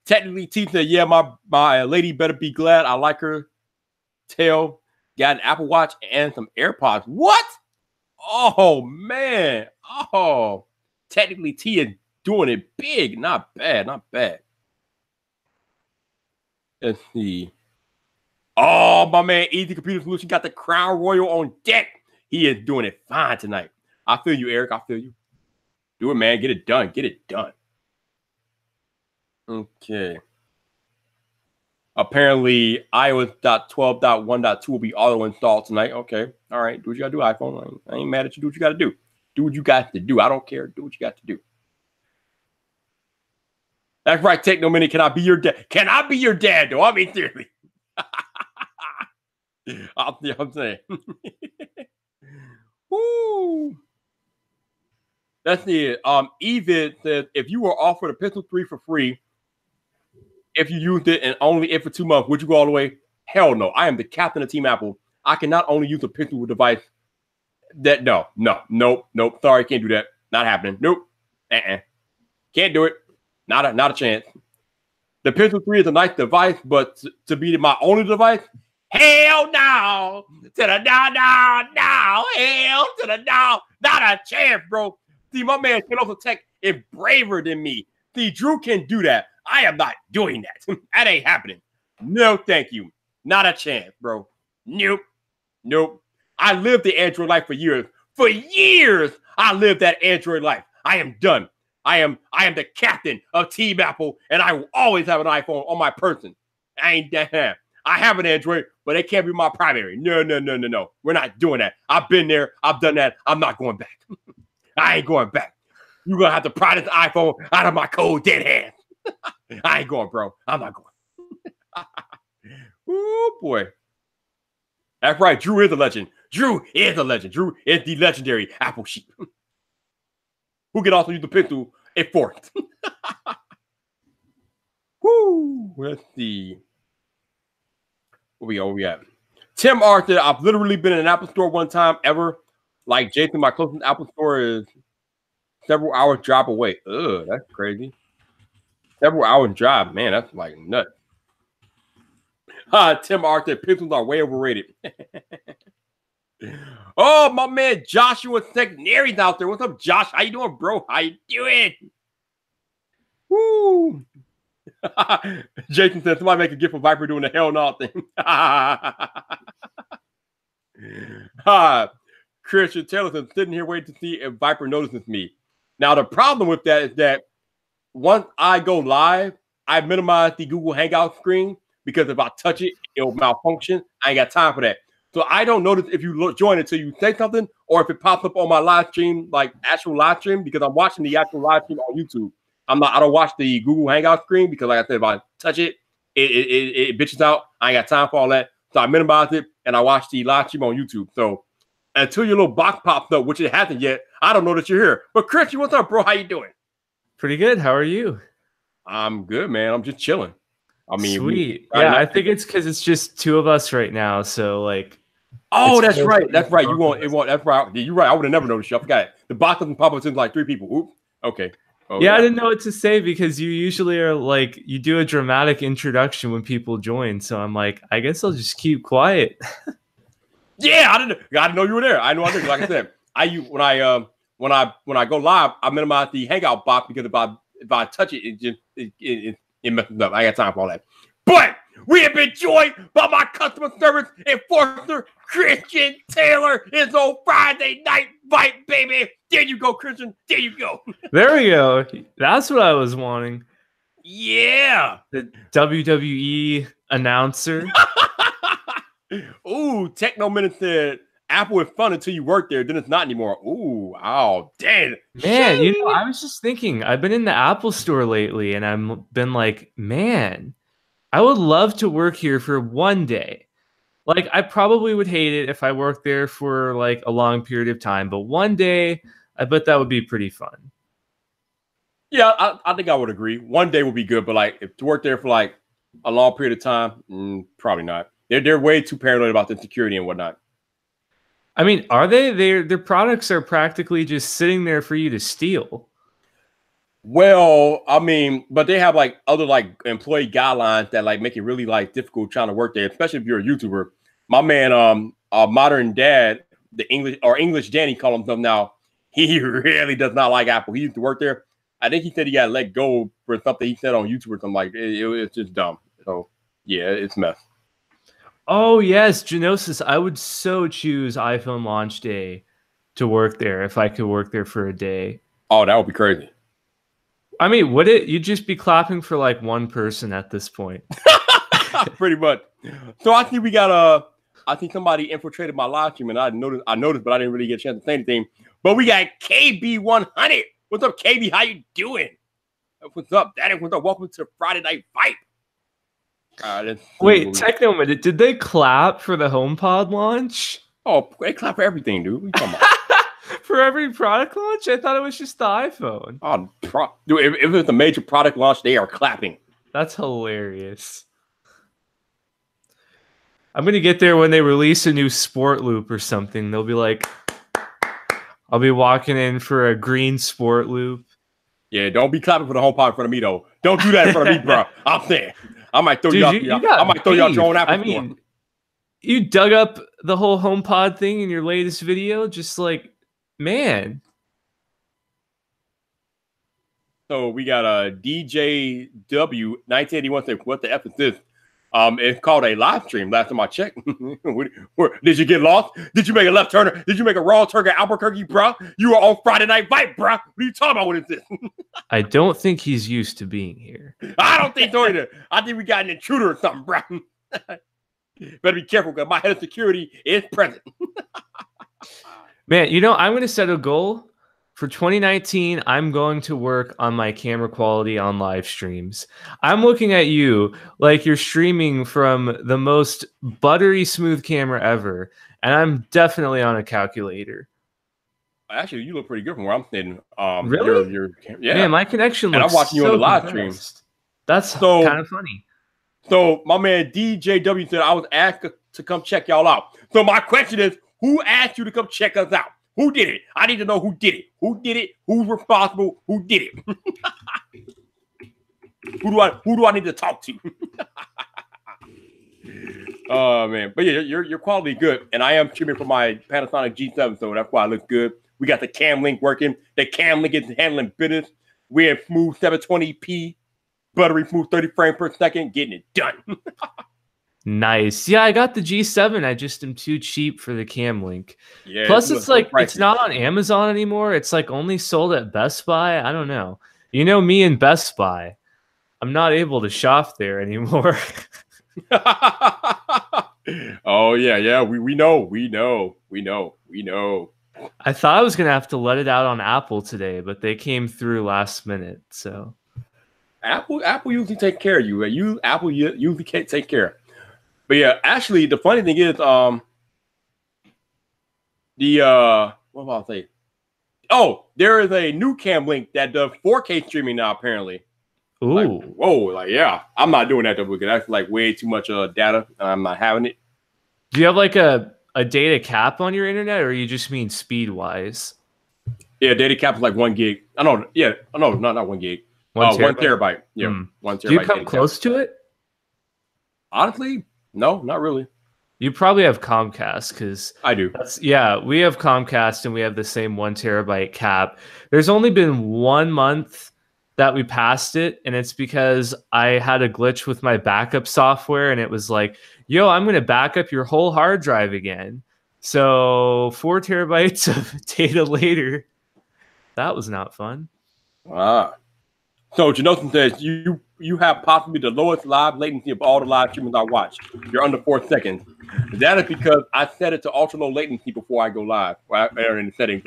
Technically, T said, yeah, my lady better be glad. I like her. Tail got an Apple Watch and some AirPods. What? Oh man. Oh, technically T is doing it big. Not bad. Not bad. Let's see. Oh, my man, Easy Computer Solution got the Crown Royal on deck. He is doing it fine tonight. I feel you, Eric. I feel you. Do it, man. Get it done. Get it done. Okay. Apparently, iOS 12.1.2 will be auto-installed tonight. Okay. All right. Do what you got to do, iPhone. I ain't mad at you. Do what you got to do. Do what you got to do. I don't care. Do what you got to do. That's right, Techno Mini. Can I be your dad? Can I be your dad, though? I mean, seriously. I'm saying. Woo. That's the Evid says, if you were offered a Pixel 3 for free, if you used it and only it for 2 months, would you go all the way? Hell no. I am the captain of Team Apple. I can not only use a Pixel device nope. Sorry, can't do that. Not happening. Nope. Can't do it. Not a chance. The Pixel 3 is a nice device, but to be my only device, hell no. To the no. Hell to the no. Not a chance, bro. See, my man Kenofa Tech is braver than me. See, Drew can do that. I am not doing that. That ain't happening. No, thank you. Not a chance, bro. Nope. I lived the Android life for years. For years, I lived that Android life. I am done. I am the captain of Team Apple, and I will always have an iPhone on my person. I have an Android, but it can't be my primary. No. We're not doing that. I've been there. I've done that. I'm not going back. I ain't going back. You're going to have to pry this iPhone out of my cold dead hands. I ain't going, bro. I'm not going. Oh, boy. That's right. Drew is a legend. Drew is the legendary Apple sheep. Who can also use the Pixel at fourth. Woo! Let's see. What we at? Tim Arthur, I've literally been in an Apple store one time ever. Like Jason, my closest Apple store is several hours drive away. Ugh, that's crazy. Several hours drive, man, that's like nuts. Tim Arthur, Pixels are way overrated. Oh, my man Joshua Secnary's out there. What's up, Josh? How you doing, bro? How you doing? Woo! Jason said somebody make a gift of Viper doing the hell no thing. Christian Taylor says, sitting here waiting to see if Viper notices me. Now, the problem with that is that once I go live, I minimize the Google Hangout screen because if I touch it, it'll malfunction. I ain't got time for that. So I don't notice if you join until you say something or if it pops up on my live stream, like actual live stream, because I'm watching the actual live stream on YouTube. I don't watch the Google Hangout screen because, like I said, if I touch it, it bitches out. I ain't got time for all that. So I minimize it and I watch the live stream on YouTube. So until your little box pops up, which it hasn't yet, I don't know that you're here. But Christian, what's up, bro? How you doing? Pretty good. How are you? I'm good, man. I'm just chilling. I mean, sweet. Yeah, I think it's because it's just two of us right now. So like, oh, that's right. That's right. You want it? That's right. You're right. I would have never noticed you. I forgot. The box doesn't pop up since like 3 people. Oops. Okay. Oh, yeah, I didn't know what to say because you usually are like you do a dramatic introduction when people join. So I'm like, I guess I'll just keep quiet. Yeah, I didn't know you were there. I know. I think, like I said, when I go live, I minimize the Hangout box because if I touch it, it messes up. I got time for all that. But we have been joined by my customer service enforcer, Christian Taylor. It's on Friday Night Vyp, baby. There you go, Christian. There you go. There we go. That's what I was wanting. Yeah. The WWE announcer. Ooh, Techno Minute said Apple is fun until you work there, then it's not anymore. Ooh, oh, damn. Man, you know, I was just thinking, I've been in the Apple store lately, and I've been like, man, I would love to work here for one day. Like, I probably would hate it if I worked there for like a long period of time, but one day, I bet that would be pretty fun. Yeah, I think I would agree. One day would be good, but like if to work there for like a long period of time, probably not. They're way too paranoid about the security and whatnot. I mean, are they? Their products are practically just sitting there for you to steal. Well, I mean, but they have like other like employee guidelines that like make it really like difficult trying to work there, especially if you're a YouTuber. My man, Modern Dad, the English Danny call himself now. He really does not like Apple. He used to work there. I think he said he got let go for something he said on YouTube or something like it's just dumb. So yeah, it's mess. Oh yes, Genosis. I would so choose iPhone launch day to work there if I could work there for a day. Oh, that would be crazy. I mean, would it? You'd just be clapping for like one person at this point. Pretty much. So I think we got I think somebody infiltrated my live stream and I noticed, but I didn't really get a chance to say anything. But we got KB100. What's up, KB? How you doing? What's up, Daddy? What's up? Welcome to Friday Night Vyp. Wait, Techno Minute, did they clap for the HomePod launch? Oh, they clap for everything, dude. What are you talking about? For every product launch? I thought it was just the iPhone. Oh, dude, if it's a major product launch, they are clapping. That's hilarious. I'm going to get there when they release a new Sport Loop or something. They'll be like, I'll be walking in for a green Sport Loop. Yeah, don't be clapping for the HomePod in front of me, though. Don't do that in front of me, bro. I'm saying. I might throw you out your own Apple store. Mean, you dug up the whole HomePod thing in your latest video. Just like, man. So we got a DJW 1981 saying, what the F is this? It's called a live stream. Last time I checked. Did you get lost? Did you make a left turner? Did you make a wrong turn at Albuquerque, bro? You were on Friday Night Vyp, bro. What are you talking about? What is this? I don't think he's used to being here. I don't think so either. I think we got an intruder or something, bro. Better be careful because my head of security is present. Man, you know, I'm going to set a goal. For 2019, I'm going to work on my camera quality on live streams. I'm looking at you like you're streaming from the most buttery smooth camera ever, and I'm definitely on a calculator. Actually, you look pretty good from where I'm sitting. Really? Yeah. Man, my connection looks and I'm watching you on the live streams. That's kind of funny. So my man DJW said I was asked to come check y'all out. So my question is, who asked you to come check us out? Who did it? I need to know who did it. Who did it? Who's responsible? Who did it? Who do I need to talk to? Oh man, but yeah, your quality good, and I am streaming from my Panasonic G7, so that's why I look good. We got the cam link working. The cam link is handling business. We have smooth 720p, buttery smooth 30 frames per second, getting it done. Nice. Yeah, I got the G7. I just am too cheap for the cam link. Yeah. Plus, it's like it's not on Amazon anymore. It's like only sold at Best Buy. I don't know. You know me and Best Buy. I'm not able to shop there anymore. Oh yeah. We know. I thought I was gonna have to let it out on Apple today, but they came through last minute. So Apple usually take care of you. Apple usually can't take care. But yeah, actually, the funny thing is, what about I say? Oh, there is a new cam link that does 4K streaming now. Apparently, ooh, yeah. I'm not doing that though because that's like way too much data, and I'm not having it. Do you have like a data cap on your internet, or you just mean speed wise? Yeah, data cap is like 1 gig. Not 1 gig. 1 terabyte. Yeah, 1 terabyte. Do you come close to it? Honestly. No, not really. You probably have Comcast because I do. We have Comcast and we have the same 1 terabyte cap. There's only been 1 month that we passed it, and it's because I had a glitch with my backup software, and it was like, yo, I'm going to back up your whole hard drive again. So 4 terabytes of data later, that was not fun. So Janosen says, you you have possibly the lowest live latency of all the live streamers I watch. You're under 4 seconds. That is because I set it to ultra low latency before I go live. When I enter in the settings.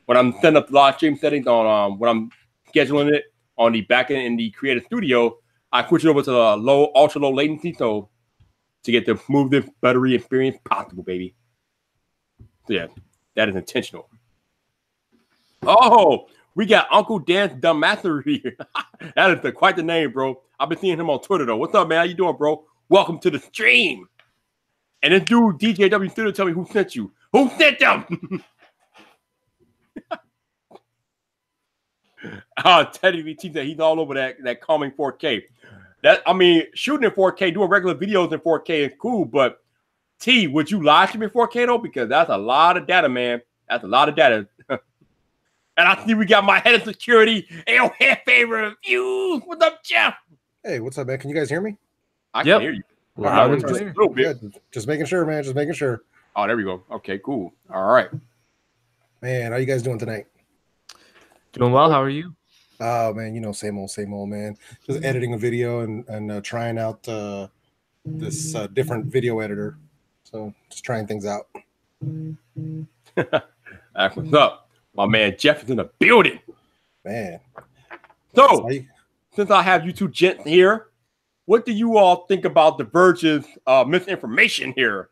When I'm setting up the live stream settings on when I'm scheduling it on the back end in the Creative Studio, I switch it over to the ultra low latency, so to get the smoothest buttery experience possible, baby. So yeah, that is intentional. Oh, we got Uncle Dan's Dumbassery here. That is quite the name, bro. I've been seeing him on Twitter, though. What's up, man? How you doing, bro? Welcome to the stream. And this dude, DJW Studio, tell me who sent you. Who sent them? Teddy VT said he's all over that calming 4K. Shooting in 4K, doing regular videos in 4K is cool, but T, would you live stream in 4K, though? Because that's a lot of data, man. That's a lot of data. And I see we got my head of security, LFA Reviews. What's up, Jeff? Hey, what's up, man? Can you guys hear me? I can hear you. Loud and clear. A little bit. Good. Just making sure, man. Just making sure. Oh, there we go. Okay, cool. All right. Man, how you guys doing tonight? Doing well. How are you? Oh, man, same old, man. Just editing a video and trying out this different video editor. So just trying things out. That's what's up. My man Jeff is in the building. Man. So, since I have you two gents here, what do you all think about the Verge's misinformation here?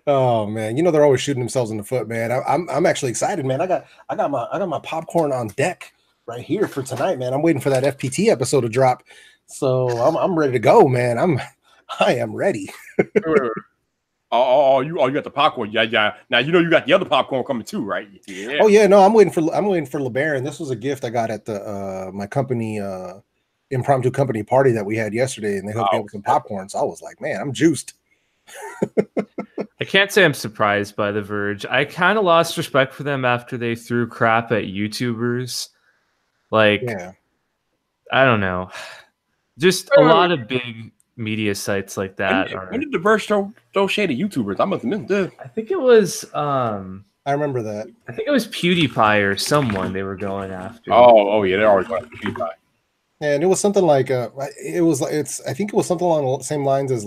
Oh man, they're always shooting themselves in the foot, man. I'm actually excited, man. I got my popcorn on deck right here for tonight, man. I'm waiting for that FPT episode to drop, so I'm ready to go, man. I am ready. Oh, you got the popcorn. Yeah. Now you got the other popcorn coming too, right? Yeah. Oh yeah, no, I'm waiting for LeBaron. This was a gift I got at the my company impromptu company party that we had yesterday, and they hooked me up with some popcorn. So I was like, man, I'm juiced. I can't say I'm surprised by The Verge. I kind of lost respect for them after they threw crap at YouTubers. I don't know. Just a lot of big media sites like that. When did The Verge throw shade at YouTubers? I must have missed this. I think it was I remember that. I think it was PewDiePie or someone they were going after. Oh yeah, they're always going after PewDiePie. Yeah, and it was something like I think it was something along the same lines as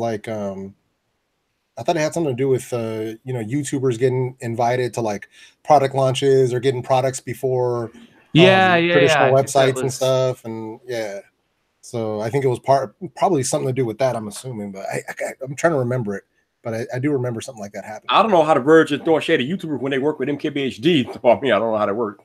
I thought it had something to do with YouTubers getting invited to like product launches or getting products before traditional websites and stuff, and so I think it was probably something to do with that, I'm assuming, but I'm trying to remember it, but I do remember something like that happened. I don't know how The Verge is throwing shade at YouTubers when they work with MKBHD. I don't know how that worked.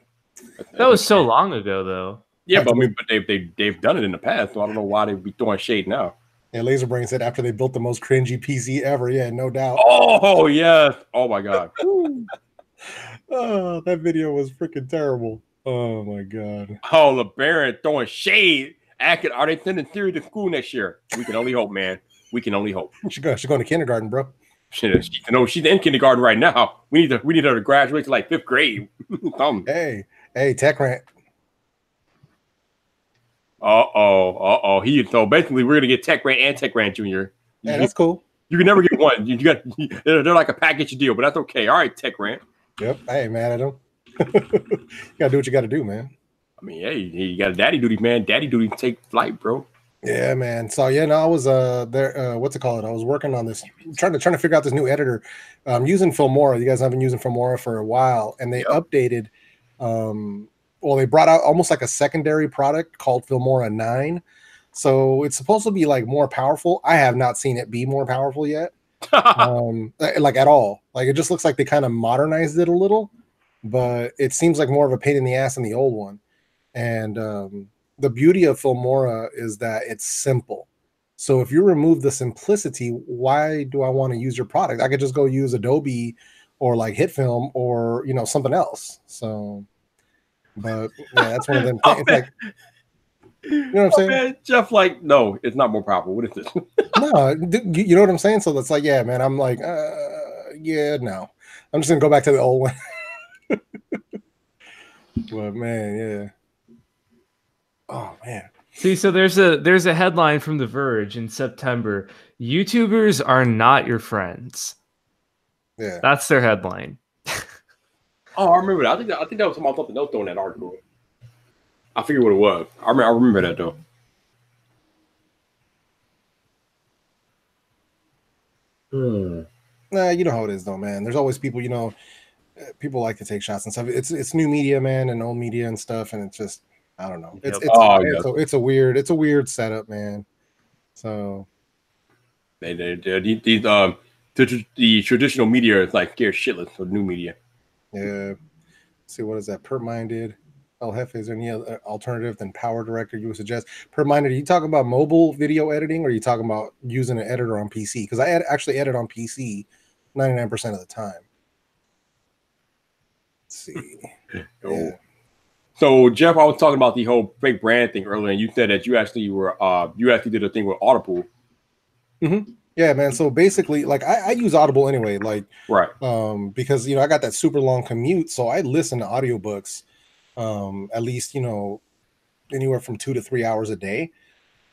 That was so long ago, though. Yeah, but they've done it in the past, so I don't know why they'd be throwing shade now. Yeah, Laserbrain said after they built the most cringy PC ever. Yeah, no doubt. Oh yes. Oh my god. Oh, that video was freaking terrible. Oh my god. Oh, LeBaron throwing shade. Are they sending Theory to school next year? We can only hope, man. We can only hope. She's going to kindergarten, bro. She's in kindergarten right now. We need her to graduate to like 5th grade. Hey, Tech Rant. So basically, we're gonna get Tech Rant and Tech Rant Junior. Yeah, that's cool. You can never get one. They're like a package deal, but that's okay. All right, Tech Rant. Yep. I ain't mad at them. You gotta do what you gotta do, man. I mean, hey, you got a daddy duty, man. Daddy duty take flight, bro. Yeah, man. So I was there. What's it called? I was working on this, trying to figure out this new editor. I'm using Filmora. You guys have been using Filmora for a while, and they updated. They brought out almost like a secondary product called Filmora 9. So it's supposed to be like more powerful. I have not seen it be more powerful yet. Like at all. Like it just looks like they kind of modernized it a little, but it seems like more of a pain in the ass than the old one. And the beauty of Filmora is that it's simple. So if you remove the simplicity, why do I want to use your product? I could just go use Adobe or like HitFilm or something else. So but yeah, that's one of them things. Like, you know what I'm saying? Man, Jeff, like, no, it's not more powerful. What is this? No, you know what I'm saying? So that's like, yeah, man. I'm like, no. I'm just gonna go back to the old one. But man, yeah. Oh man. See, so there's a headline from The Verge in September. YouTubers are not your friends. Yeah, that's their headline. Oh, I remember that. I think that was something else throwing that article. I forget what it was. I remember that though. Nah, you know how it is though, man. There's always people, people like to take shots and stuff. It's new media, man, and old media and stuff, and it's just I don't know. It's a weird setup, man. So the traditional media is like scared shitless of new media. Yeah. Let's see, what is that? Per-minded. El Jefe, is there any other alternative than Power Director you would suggest? Per-minded, are you talking about mobile video editing, or are you talking about using an editor on PC? Because I actually edit on PC 99% of the time. Let's see. Yeah. So Jeff, I was talking about the whole fake brand thing earlier, and you said that you actually did a thing with Audible. Mm-hmm. Yeah, man. So basically, like I use Audible anyway, like right. Because I got that super long commute, so I listen to audiobooks at least anywhere from 2 to 3 hours a day.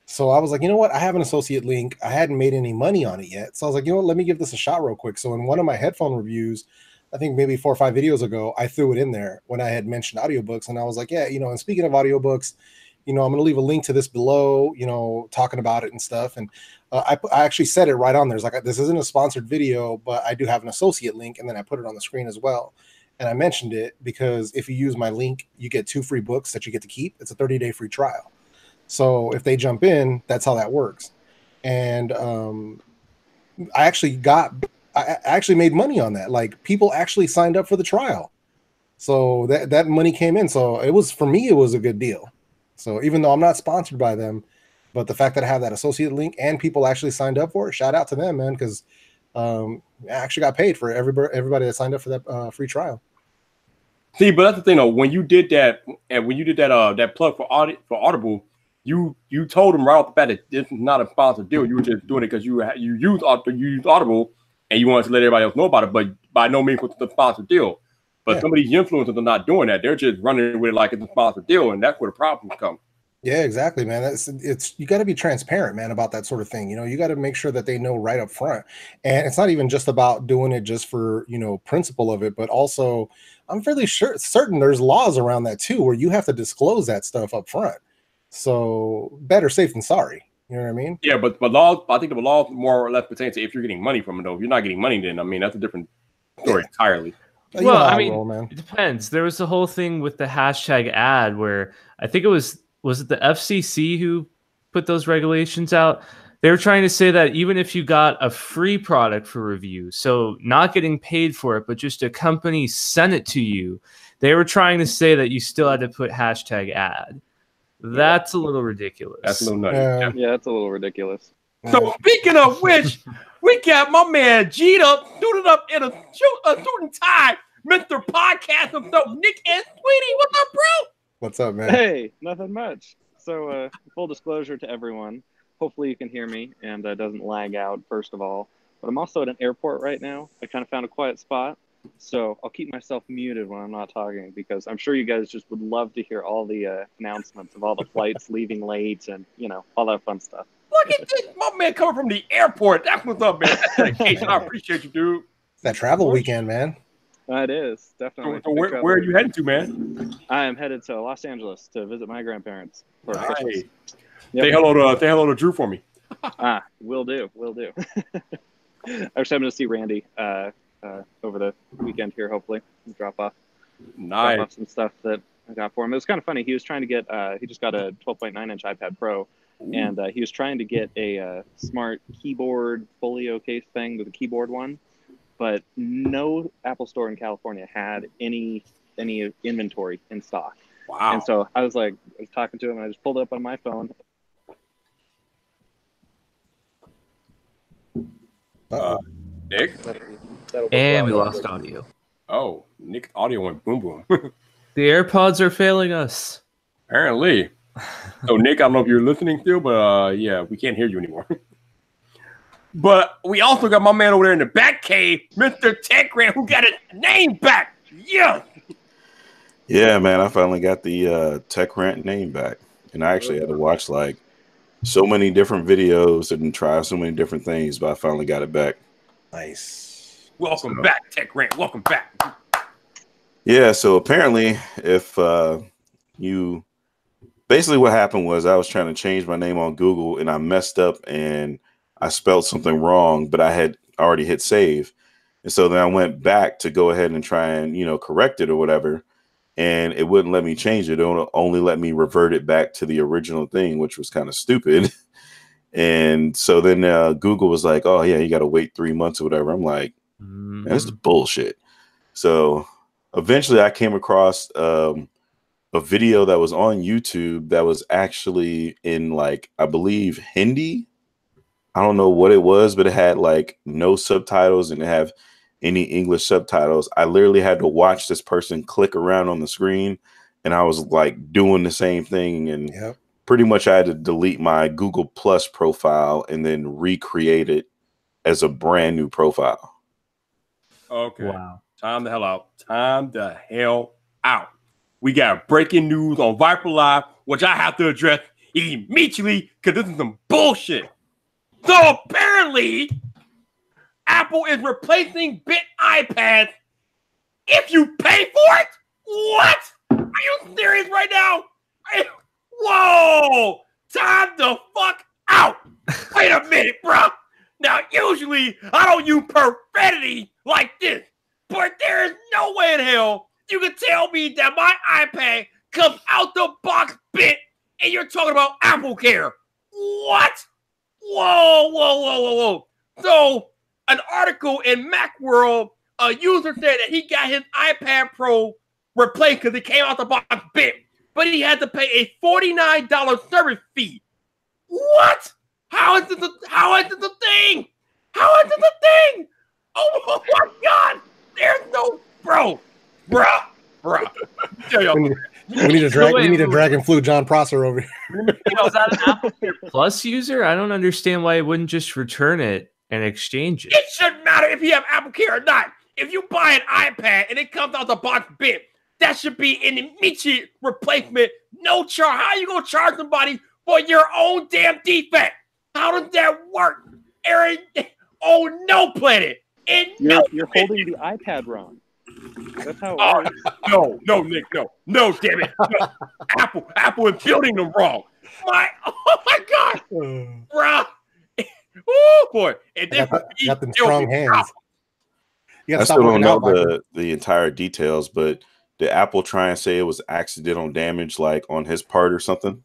So I was like, you know what? I have an affiliate link. I hadn't made any money on it yet. So I was like, you know what? Let me give this a shot real quick. So in one of my headphone reviews, I think maybe 4 or 5 videos ago, I threw it in there when I had mentioned audiobooks. And I was like, yeah, and speaking of audiobooks, I'm going to leave a link to this below, talking about it and stuff. And I actually said it right on there. It's like, this isn't a sponsored video, but I do have an associate link. And then I put it on the screen as well. And I mentioned it because if you use my link, you get 2 free books that you get to keep. It's a 30-day free trial. So if they jump in, that's how that works. And I actually made money on that. Like, people actually signed up for the trial. So that money came in. So it was a good deal. So even though I'm not sponsored by them, but the fact that I have that associate link and people actually signed up for it, shout out to them, man, because I actually got paid for everybody that signed up for that free trial. See, but that's the thing though. When you did that, that plug for Audible, you told them right off the bat that this is not a sponsored deal. You were just doing it because you used Audible and you wanted to let everybody else know about it. But by no means was it a sponsored deal. But some of these influencers are not doing that. They're just running with it like it's a sponsored deal, and that's where the problems come. Yeah, exactly, man. It's you got to be transparent, man, about that sort of thing. You got to make sure that they know right up front. And it's not even just about doing it just for, principle of it, but also I'm fairly certain there's laws around that too, where you have to disclose that stuff up front. So better safe than sorry. You know what I mean? Yeah, but laws, I think the laws more or less pertain to if you're getting money from it, though. If you're not getting money, then that's a different story entirely. Well, I mean, it depends. There was the whole thing with the hashtag ad where I think it was it the FCC who put those regulations out? They were trying to say that even if you got a free product for review, so not getting paid for it, but just a company sent it to you, they were trying to say that you still had to put hashtag ad. That's a little ridiculous. That's a little nutty. Yeah, that's a little ridiculous. So speaking of which, we got my man G'd up, suited up in a suit and tie, Mr. Podcast himself, Nick and Sweetie. What's up, bro? What's up, man? Hey, nothing much. So full disclosure to everyone, hopefully you can hear me and doesn't lag out, first of all. But I'm also at an airport right now. I kind of found a quiet spot. So I'll keep myself muted when I'm not talking because I'm sure you guys just would love to hear all the announcements of all the flights leaving late and, all that fun stuff. Look at this, my man coming from the airport. That's what's up, man. I appreciate you, dude. It's that travel weekend, man. It is, definitely. So where are you heading to, man? I am headed to Los Angeles to visit my grandparents for Christmas. Yep. Say hello to Drew for me. Will do. I was having to see Randy over the weekend here, hopefully. Drop off some stuff that I got for him. It was kind of funny. He was trying to get, he just got a 12.9-inch iPad Pro, and he was trying to get a smart keyboard folio case thing with a keyboard one, but no Apple store in California had any inventory in stock. Wow. And so I was talking to him, and I just pulled it up on my phone. Nick? And we lost audio. Oh, Nick's audio went boom boom. The AirPods are failing us. Apparently. So, Nick, I don't know if you're listening still, but yeah, we can't hear you anymore. But we also got my man over there in the back cave, Mr. Tech Grant, who got his name back. Yeah. Yeah, man, I finally got the Tech Rant name back. And I actually had to watch so many different videos and try so many different things, but I finally got it back. Nice. Welcome back, Tech Grant. Welcome back. Yeah, so apparently if you basically what happened was I was trying to change my name on Google and I messed up and I spelled something wrong, but I had already hit save. And so then I went back to go ahead and try and, correct it or whatever. And it wouldn't let me change it. It only let me revert it back to the original thing, which was kind of stupid. And so then Google was like, oh, yeah, you got to wait 3 months or whatever. I'm like, that's bullshit. So eventually I came across a video that was on YouTube that was actually in like, I believe Hindi. I don't know what it was, but it had like no subtitles and it have any English subtitles. I literally had to watch this person click around on the screen and I was like doing the same thing. And pretty much I had to delete my Google Plus profile and then recreate it as a brand new profile. Okay. Wow. Time the hell out. Time the hell out. We got breaking news on Viper Live, which I have to address immediately because this is some bullshit. So apparently, Apple is replacing bit iPads if you pay for it? What? Are you serious right now? Whoa! Time the fuck out! Wait a minute, bro. Now, usually, I don't use profanity like this, but there is no way in hell you can tell me that my iPad comes out the box bit and you're talking about Apple Care. What? Whoa. So, an article in Macworld, a user said that he got his iPad Pro replaced because it came out the box bit, but he had to pay a $49 service fee. What? How is it the thing? How is it the thing? Oh my God! There's no bruh. We need a Dragon Flu John Prosser over here. Is that an Apple Care Plus user? I don't understand why it wouldn't just return it and exchange it. It shouldn't matter if you have Apple Care or not. If you buy an iPad and it comes out the box bit, that should be an immediate replacement. No charge. How are you gonna charge somebody for your own damn defect? How does that work, Aaron? Oh no, planet. You're holding the iPad wrong. That's how it works. No, Nick, no, damn it. No. Apple is building them wrong. Oh my God, bro. Oh boy, and got them strong hands. I still don't know the entire details, but did Apple try and say it was accidental damage, like on his part or something?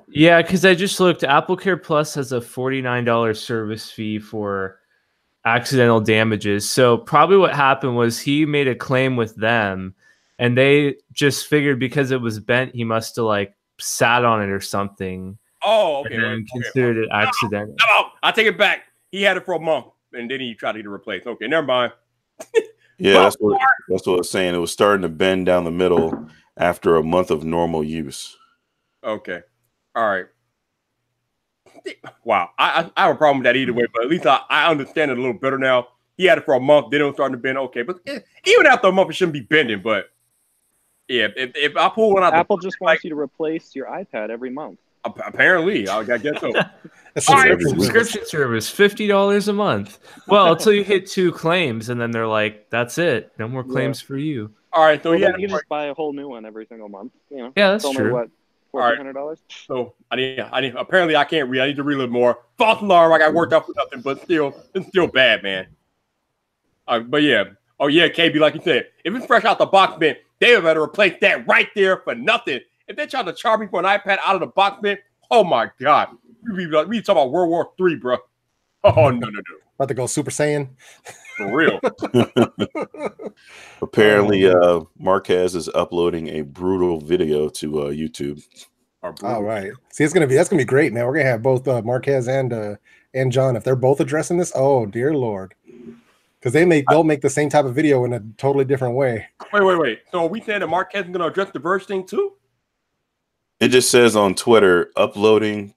Yeah, because I just looked. Apple Care Plus has a $49 service fee for accidental damages. So probably what happened was he made a claim with them, and they just figured because it was bent, he must have like sat on it or something. Oh, okay. And considered it accidental. I take it back. He had it for a month, and then he tried to get it replaced. Okay, never mind. Yeah, that's what I was saying. It was starting to bend down the middle after a month of normal use. Okay. All right. Wow. I have a problem with that either way, but at least I understand it a little better now. He had it for a month, then it was starting to bend. Okay, but even after a month, it shouldn't be bending. But yeah, if I pull one out, Apple just wants you to replace your iPad every month. Apparently, I guess so. Subscription service, $50 a month. Well, until you hit 2 claims, and then they're like, "That's it, no more claims for you." All right, so you can just buy a whole new one every single month. Yeah, that's only, true. What, $1,400? So I need. Apparently, I can't read. I need to read a little more. False alarm. I got worked out for nothing, but it's still bad, man. But yeah. Oh yeah, KB, like you said, if it's fresh out the box bin, they better replace that right there for nothing. If they're trying to charge me for an iPad out of the box bin, oh my God, we talking about World War III, bro. Oh no. About to go Super Saiyan. For real. Apparently, Marquez is uploading a brutal video to YouTube. All right. See, that's gonna be great, man. We're gonna have both Marquez and John. If they're both addressing this, oh dear Lord, because they'll make the same type of video in a totally different way. Wait. So are we saying that Marquez is gonna address the Verge thing too? It just says on Twitter, uploading ...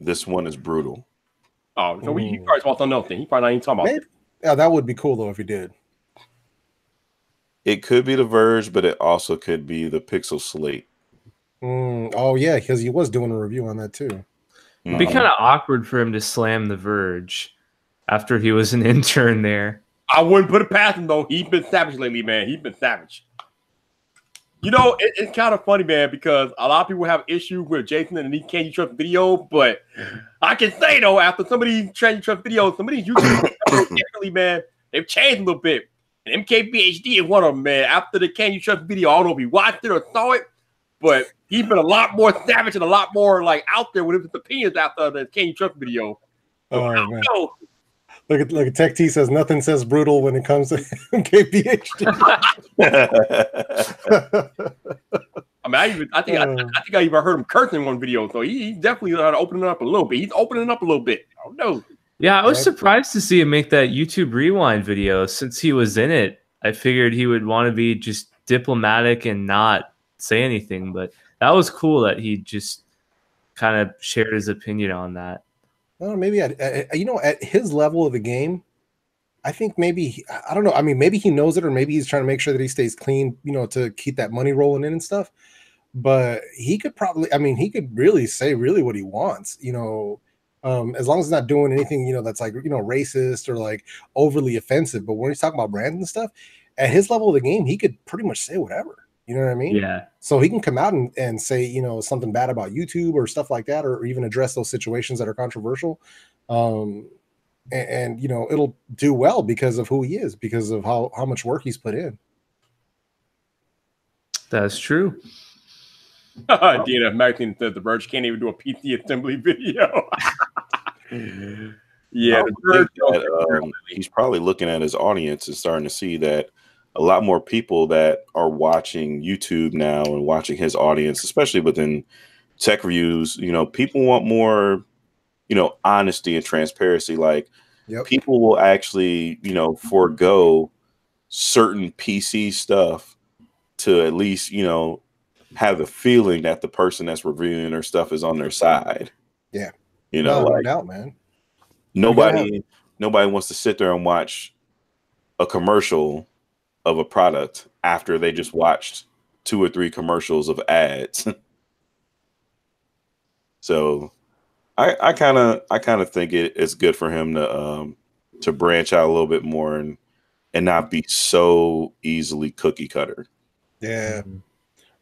This one is brutal. Oh, so he probably saw something else. He probably not even talking about it. Yeah, that would be cool though if he did. It could be the Verge, but it also could be the Pixel Slate. Oh yeah, because he was doing a review on that too. It'd be kind of awkward for him to slam the Verge after he was an intern there. I wouldn't put it past him though. He's been savage lately, man. He's been savage. You know, it's kind of funny, man, because a lot of people have issues with Jason and the Can You Trust video, but I can say, though, after some of these Can You Trust videos, some of these YouTubers definitely, man, they've changed a little bit. And MKBHD is one of them, man. After the Can You Trust video, I don't know if he watched it or saw it, but he's been a lot more savage and a lot more, like, out there with his opinions after the Can You Trust video. So, oh, man. Look at Tech T says nothing says brutal when it comes to MKBHD. I think I even heard him cursing in one video, so he's definitely opening up a little bit. He's opening up a little bit. I don't know. Yeah, I was surprised to see him make that YouTube Rewind video. Since he was in it, I figured he would want to be just diplomatic and not say anything. But that was cool that he just kind of shared his opinion on that. Well, maybe at his level of the game, I think maybe I don't know. I mean, maybe he knows it, or maybe he's trying to make sure that he stays clean, to keep that money rolling in and stuff. But he could probably, he could really say what he wants, as long as he's not doing anything, that's like racist or like overly offensive. But when he's talking about brands and stuff, at his level of the game, he could pretty much say whatever. You know what I mean? Yeah. So he can come out and say, something bad about YouTube or stuff like that, or even address those situations that are controversial. And it'll do well because of who he is, because of how much work he's put in. That's true. DNF Magazine says the Verge can't even do a PC assembly video. Yeah, the Verge, he's probably looking at his audience and starting to see that a lot more people that are watching YouTube now and watching his audience, especially within tech reviews, people want more, honesty and transparency. Like people will actually, forego certain PC stuff to at least, have the feeling that the person that's reviewing their stuff is on their side. Yeah. No doubt, man. Nobody wants to sit there and watch a commercial of a product after they just watched 2 or 3 commercials of ads. So I kind of think it's good for him to branch out a little bit more and not be so easily cookie cutter. Yeah.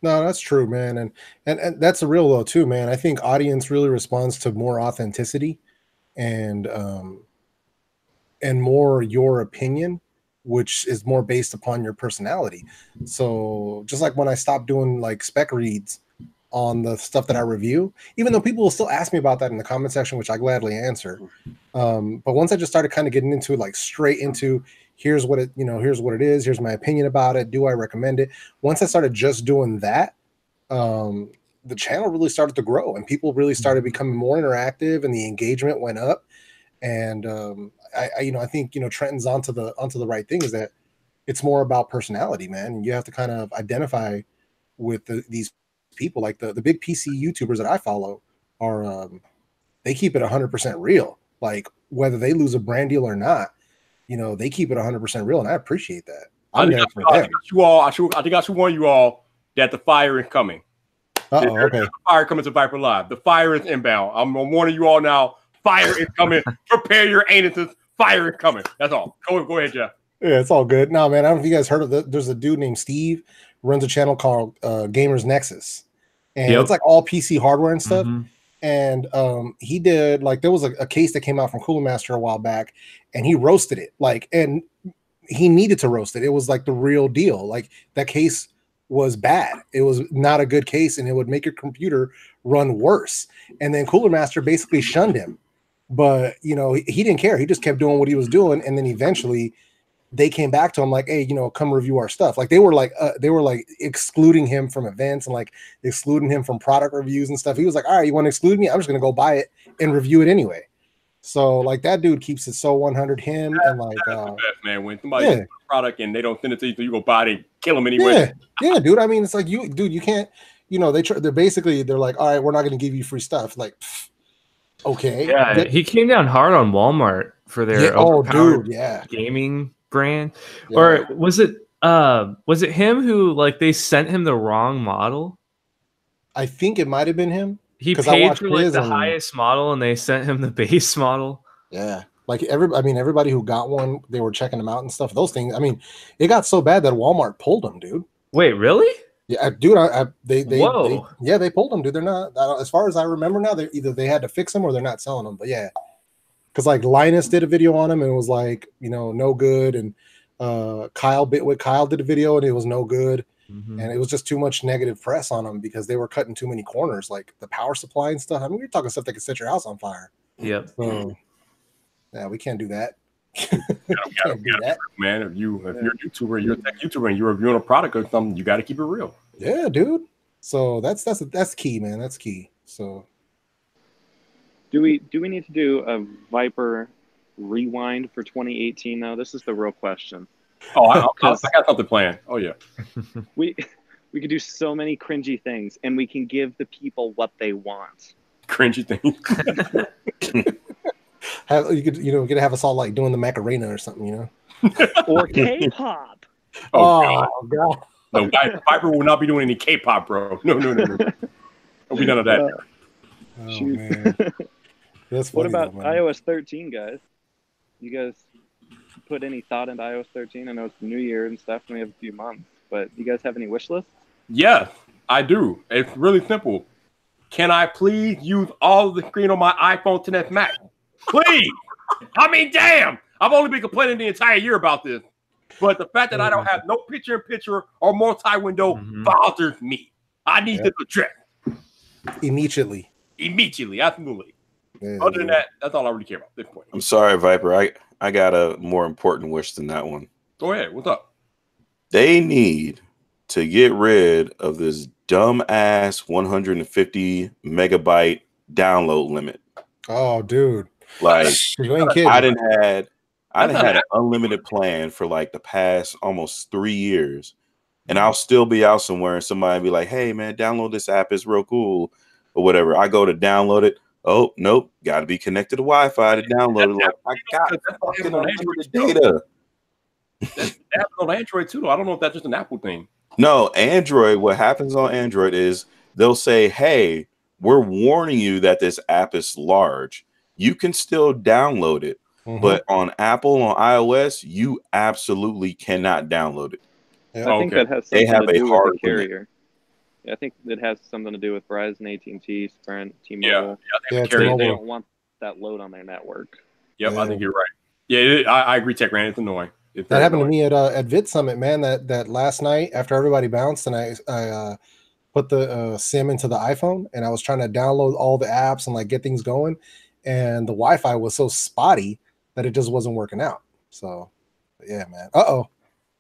No, that's true, man. And that's the real though too, man. I think audience really responds to more authenticity and more your opinion, which is more based upon your personality. So just like when I stopped doing like spec reads on the stuff that I review, even though people will still ask me about that in the comment section, which I gladly answer. But once I just started kind of getting into like straight into here's what it is, here's my opinion about it, do I recommend it? Once I started just doing that, the channel really started to grow and people really started becoming more interactive and the engagement went up. And I think Trenton's onto the right thing, is that it's more about personality, man. You have to kind of identify with these people. Like the big PC YouTubers that I follow are they keep it 100% real. Like whether they lose a brand deal or not, they keep it 100% real, and I appreciate that. I think I should warn you all that the fire is coming. Okay. The fire coming to Viper Live. The fire is inbound. I'm warning you all now. Fire is coming. Prepare your anuses. Fire is coming. That's all. Go ahead, Jeff. Yeah, it's all good. No, man, I don't know if you guys heard of there's a dude named Steve who runs a channel called Gamers Nexus. And it's like all PC hardware and stuff. Mm-hmm. And he did, like, there was a case that came out from Cooler Master a while back, and he roasted it. Like, and he needed to roast it. It was like the real deal. Like, that case was bad. It was not a good case, and it would make your computer run worse. And then Cooler Master basically shunned him. But, he didn't care. He just kept doing what he was doing. And then eventually they came back to him like, hey, come review our stuff. Like they were like excluding him from events and like excluding him from product reviews and stuff. He was like, all right, you want to exclude me? I'm just going to go buy it and review it anyway. So like that dude keeps it so 100 him. And like, that's the best, man. When somebody gets a product and they don't send it to you, so you go buy it and kill them anyway. Yeah, dude. I mean, it's like you can't, they're like, all right, we're not going to give you free stuff. Like, okay. Yeah, he came down hard on Walmart for their gaming brand. Yeah. Or was it him who, like, they sent him the wrong model? I think it might have been him. He paid for like the highest model and they sent him the base model. Yeah. Like everybody who got one, they were checking them out and stuff. Those things, I mean, it got so bad that Walmart pulled them, dude. Wait, really? Yeah, dude. They Whoa. they pulled them, dude. They're not, as far as I remember now. They either they had to fix them or they're not selling them. But yeah, because like Linus did a video on them and it was like, you know, no good, and Kyle did a video and it was no good, and it was just too much negative press on them because they were cutting too many corners, like the power supply and stuff. I mean, you're talking stuff that could set your house on fire. Yep. So yeah, we can't do that. Man, if you're a YouTuber, you're a tech YouTuber, and you're reviewing a product or something, you got to keep it real. Yeah, dude. So that's key, man. That's key. So do we need to do a Viper rewind for 2018 now? This is the real question. Oh, I got something planned. Oh yeah. We could do so many cringy things, and we can give the people what they want. Cringy things. You could, you know, get to have us all like doing the Macarena or something, you know, or K-pop. Oh god. No, Viper will not be doing any K-pop, bro. No. There'll be none of that. Oh man. That's funny. What about though, iOS 13, guys? You guys put any thought into iOS 13? I know it's the new year and stuff, and we have a few months, but do you guys have any wish lists? Yeah, I do. It's really simple. Can I please use all of the screen on my iPhone 10s Max? Please. I mean, damn. I've only been complaining the entire year about this. But the fact that I don't have no picture-in-picture or multi-window bothers me. I need this addressed. Immediately, absolutely. Yeah, Other than that, that's all I really care about at this point. I'm sorry, Viper. I got a more important wish than that one. Go ahead. What's up? They need to get rid of this dumb-ass 150 megabyte download limit. Oh, dude. Like, you ain't kidding. I didn't had an unlimited plan for like the past almost 3 years, and I'll still be out somewhere and somebody be like, "Hey, man, download this app. It's real cool," or whatever. I go to download it. Oh, nope. Got to be connected to Wi-Fi to download it. Like, I got fucking unlimited data. That's on Android too, though. I don't know if that's just an Apple thing. No, Android. What happens on Android is they'll say, "Hey, we're warning you that this app is large. You can still download it, but on Apple, on iOS, you absolutely cannot download it." Yeah. I think that has something to do with the carrier. Yeah, I think it has something to do with Verizon, AT&T, Sprint, T-Mobile. Yeah, they don't want that load on their network. Yep, I think you're right. Yeah, I agree, Tech Rand. It's annoying. That happened to me at Vid Summit, man. That last night after everybody bounced, and I put the SIM into the iPhone, and I was trying to download all the apps and like get things going, and the Wi-Fi was so spotty that it just wasn't working out. So, yeah, man.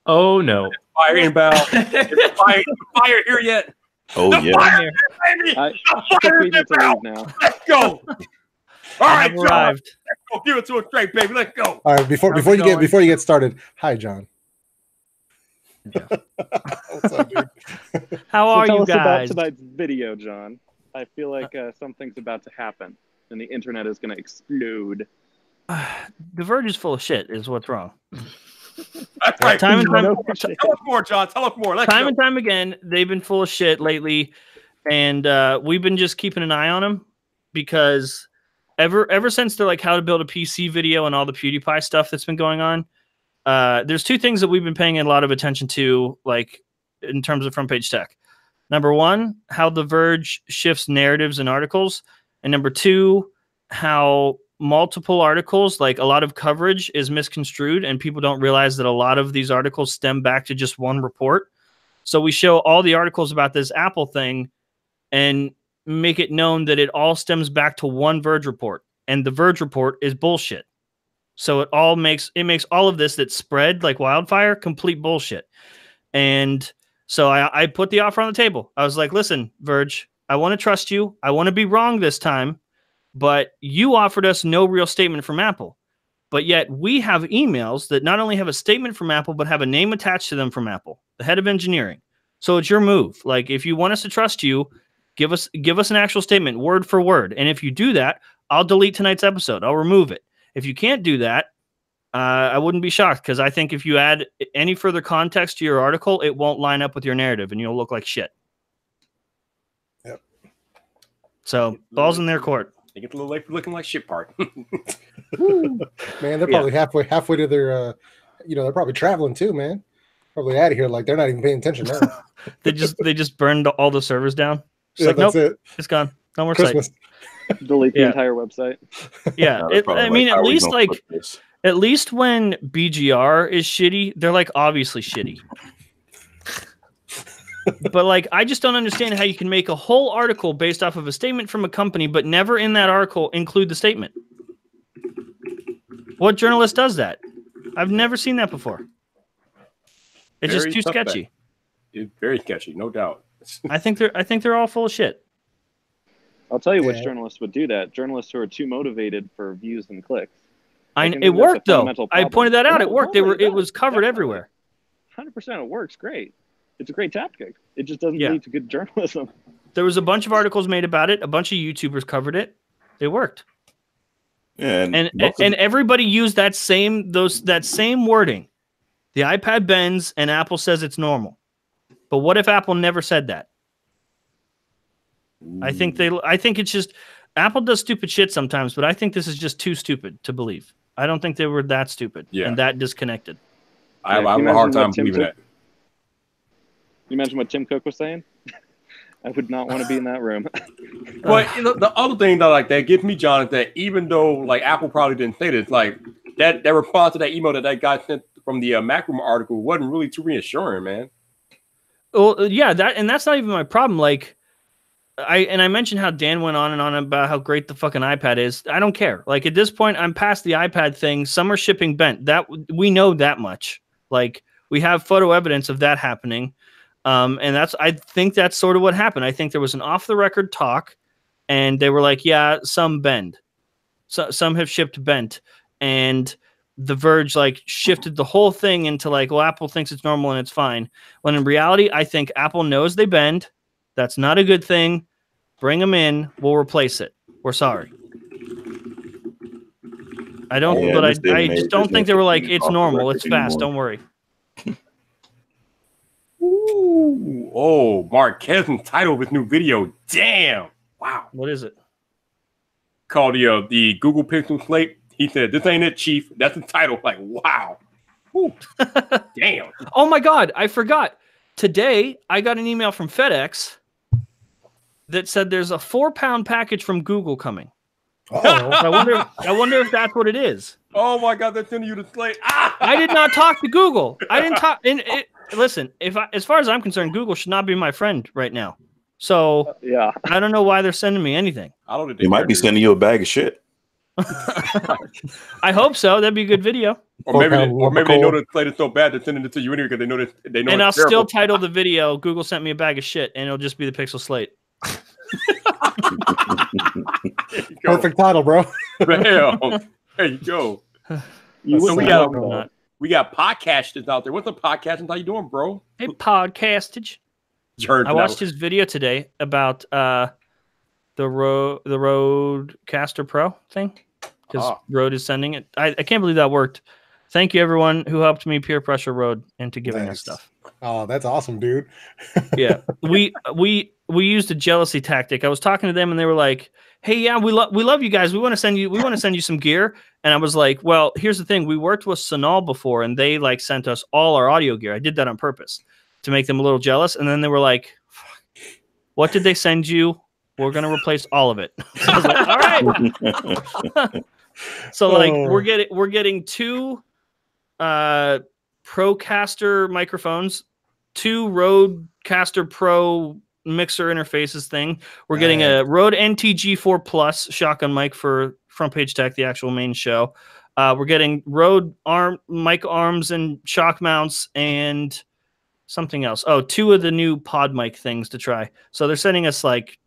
Oh no! Fire inbound. Fire here yet? Oh yeah. Fire, baby. I think we need to leave now. Let's go. All right, John. Arrived. Let's go. Give it to us straight, baby. Let's go. All right, before you get started, hi, John. Yeah. What's up, dude? How are tell you us guys? about tonight's video, John. I feel like something's about to happen, and the internet is going to explode. The Verge is full of shit. Is what's wrong. That's right. Time and time. Tell us more, John. Tell us more. Time and time again, they've been full of shit lately, and we've been just keeping an eye on them because ever since they're like how to build a PC video and all the PewDiePie stuff that's been going on, there's two things that we've been paying a lot of attention to, like in terms of front page tech. Number one, how the Verge shifts narratives and articles, and number two, how multiple articles, like a lot of coverage is misconstrued and people don't realize that a lot of these articles stem back to just one report. So we show all the articles about this Apple thing and make it known that it all stems back to one Verge report, and the Verge report is bullshit. So it makes all of this that spread like wildfire complete bullshit. And so I put the offer on the table. I was like, listen, Verge, I want to trust you. I want to be wrong this time. But you offered us no real statement from Apple. But yet we have emails that not only have a statement from Apple, but have a name attached to them from Apple, the head of engineering. So it's your move. Like, if you want us to trust you, give us an actual statement, word for word. And if you do that, I'll delete tonight's episode. I'll remove it. If you can't do that, I wouldn't be shocked, because I think if you add any further context to your article, it won't line up with your narrative and you'll look like shit. Yep. So ball's in their court. They get a little late for looking like shit part. Man, they're probably halfway to their, they're probably traveling too, man. Probably out of here. Like they're not even paying attention now. They just burned all the servers down. Just Yeah, like, that's nope, it. it's gone. No more Christmas. site. Delete the Yeah. entire website. Yeah, No, they're probably I mean, like, at "How are we least gonna like put this?" at least when BGR is shitty, they're like obviously shitty. But like, I just don't understand how you can make a whole article based off of a statement from a company, but never in that article include the statement. What journalist does that? I've never seen that before. It's just Very too suspect. sketchy. It's very sketchy, no doubt. I think they're all full of shit. I'll tell you which Yeah. journalists would do that. Journalists who are too motivated for views and clicks. It think that's worked a though. fundamental I problem. pointed that out. No, It worked. totally, It was covered definitely. everywhere. 100% it works great. It's a great tactic. It just doesn't Yeah. lead to good journalism. There was a bunch of articles made about it. A bunch of YouTubers covered it. It worked. Yeah, And most of- everybody used that same wording. The iPad bends and Apple says it's normal. But what if Apple never said that? I think it's just Apple does stupid shit sometimes, but I think this is just too stupid to believe. I don't think they were that stupid and that disconnected. I have Yeah, can you a hard imagine what time Tim believing Cook- that. You mentioned what Tim Cook was saying? I would not want to be in that room. But you know, the other thing that gets me, John, is that even though like Apple probably didn't say this, like that response to that email that guy sent from the Macroom article wasn't really too reassuring, man. Well, yeah, that's not even my problem. Like, I mentioned how Dan went on and on about how great the fucking iPad is. I don't care. Like at this point, I'm past the iPad thing. Some are shipping bent. That we know that much. Like we have photo evidence of that happening. And I think that's sort of what happened. I think there was an off the record talk, and they were like, "Yeah, some bend, so some have shipped bent," and the Verge like shifted the whole thing into like, "Well, Apple thinks it's normal and it's fine." When in reality, I think Apple knows they bend. That's not a good thing. Bring them in. We'll replace it. We're sorry. I don't, Yeah, but this day I and age, just don't there's think no they were like, such thing as "It's off the normal. record It's fast. anymore. Don't worry." Ooh, oh, Marquez title of his new video. Damn. Wow. What is it? Called the Google Pixel Slate. He said, "This ain't it, Chief." That's the title. Like, wow. Ooh. Damn. Oh my God, I forgot. Today, I got an email from FedEx that said there's a 4-pound package from Google coming. Uh-oh. I wonder if that's what it is. Oh my God, they're sending you the Slate. Ah! I did not talk to Google. I didn't talk. Listen, as far as I'm concerned, Google should not be my friend right now. So Yeah. I don't know why they're sending me anything. I don't think They might be sending you a bag of shit. I hope so. That'd be a good video. Or maybe they know Cola. the Slate is so bad they're sending it to you anyway because they know And I'll it's still terrible. title the video, "Google sent me a bag of shit," and it'll just be the Pixel Slate. Perfect title, bro. Bam. There you go. You So would we not got know. not. We got podcasters out there. What's up, podcasters? How you doing, bro? Hey, podcastage. You heard I that. watched his video today about the Rodecaster Pro thing because Rode is sending it. I can't believe that worked. Thank you, everyone who helped me peer pressure Rode into giving us Nice. stuff. Oh, that's awesome, dude. Yeah, we used a jealousy tactic. I was talking to them, and they were like, "Hey, yeah, we love you guys. We want to send you some gear." And I was like, "Well, here's the thing. We worked with Sonal before, and they like sent us all our audio gear. I did that on purpose to make them a little jealous." And then they were like, "What did they send you? We're gonna replace all of it." I was like, "All right." So like we're getting 2 Procaster microphones, 2 Rodecaster Pro mixer interfaces thing. We're getting a Rode NTG4 Plus shotgun mic for Front Page Tech, the actual main show. We're getting Rode mic arms and shock mounts and something else. Oh, 2 of the new pod mic things to try. So they're sending us like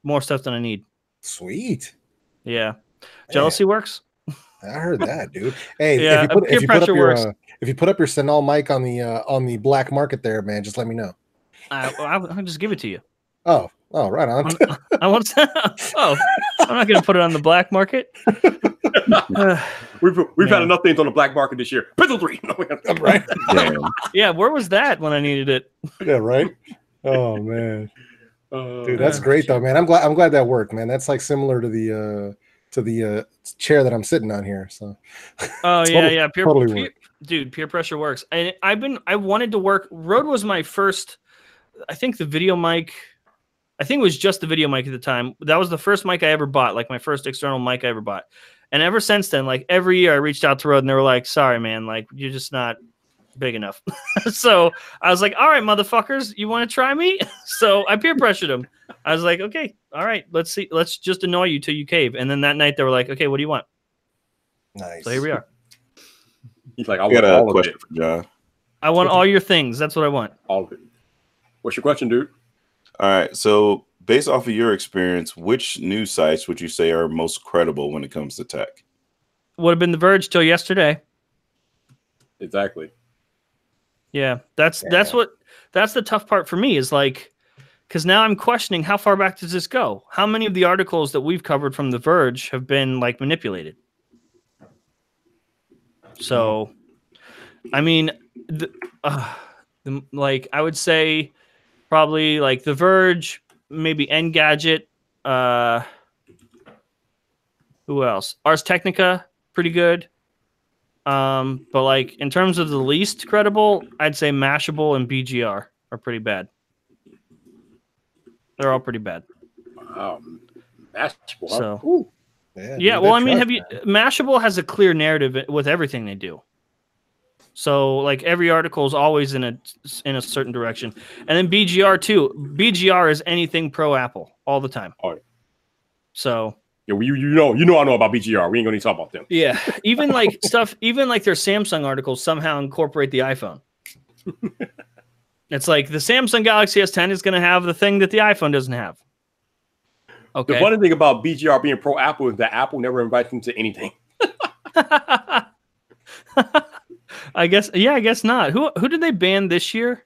more stuff than I need. Sweet. Yeah. Jealousy works. I heard that, dude. Hey, Yeah, if you peer put up pressure your works. if you put up your Sonal mic on the black market there, man, just let me know. I'll just give it to you. Oh, right on. I want. Oh, I'm not going to put it on the black market. We've had enough things on the black market this year. Pistol 3. No, Right? Damn. Yeah, where was that when I needed it? Yeah, right. Oh man, dude, that's yeah. great though, man. I'm glad that worked, man. That's like similar to the chair that I'm sitting on here. So Oh Totally- yeah. totally Dude, peer pressure works. And I wanted to work. Rode was my first, I think the video mic, I think it was just the video mic at the time. That was the first mic I ever bought, like my first external mic I ever bought. And ever since then, like every year I reached out to Rode and they were like, sorry, man, like you're just not big enough. So I was like, all right, motherfuckers, you want to try me? So I peer pressured them. I was like, okay, all right, let's see. Let's just annoy you till you cave. And then that night they were like, okay, what do you want? Nice. So here we are. He's like, I got a question for John. I want all your things. That's what I want. All of it. What's your question, dude? All right. So based off of your experience, which news sites would you say are most credible when it comes to tech? Would have been The Verge till yesterday. Exactly. Yeah, that's the tough part for me is like, because now I'm questioning how far back does this go? How many of the articles that we've covered from The Verge have been like manipulated? So, I mean, like I would say probably like The Verge, maybe Engadget. Who else? Ars Technica, pretty good. But like in terms of the least credible, I'd say Mashable and BGR are pretty bad. They're all pretty bad. Mashable. So, yeah. Well, I mean, Mashable has a clear narrative with everything they do. So like every article is always in a certain direction, and then BGR too. BGR is anything pro Apple all the time. All right. So. Yeah, you know I know about BGR. We ain't gonna need to talk about them. Yeah, even like stuff, even like their Samsung articles somehow incorporate the iPhone. It's like the Samsung Galaxy S10 is going to have the thing that the iPhone doesn't have. Okay. The funny thing about BGR being pro Apple is that Apple never invites them to anything. I guess not. Who did they ban this year?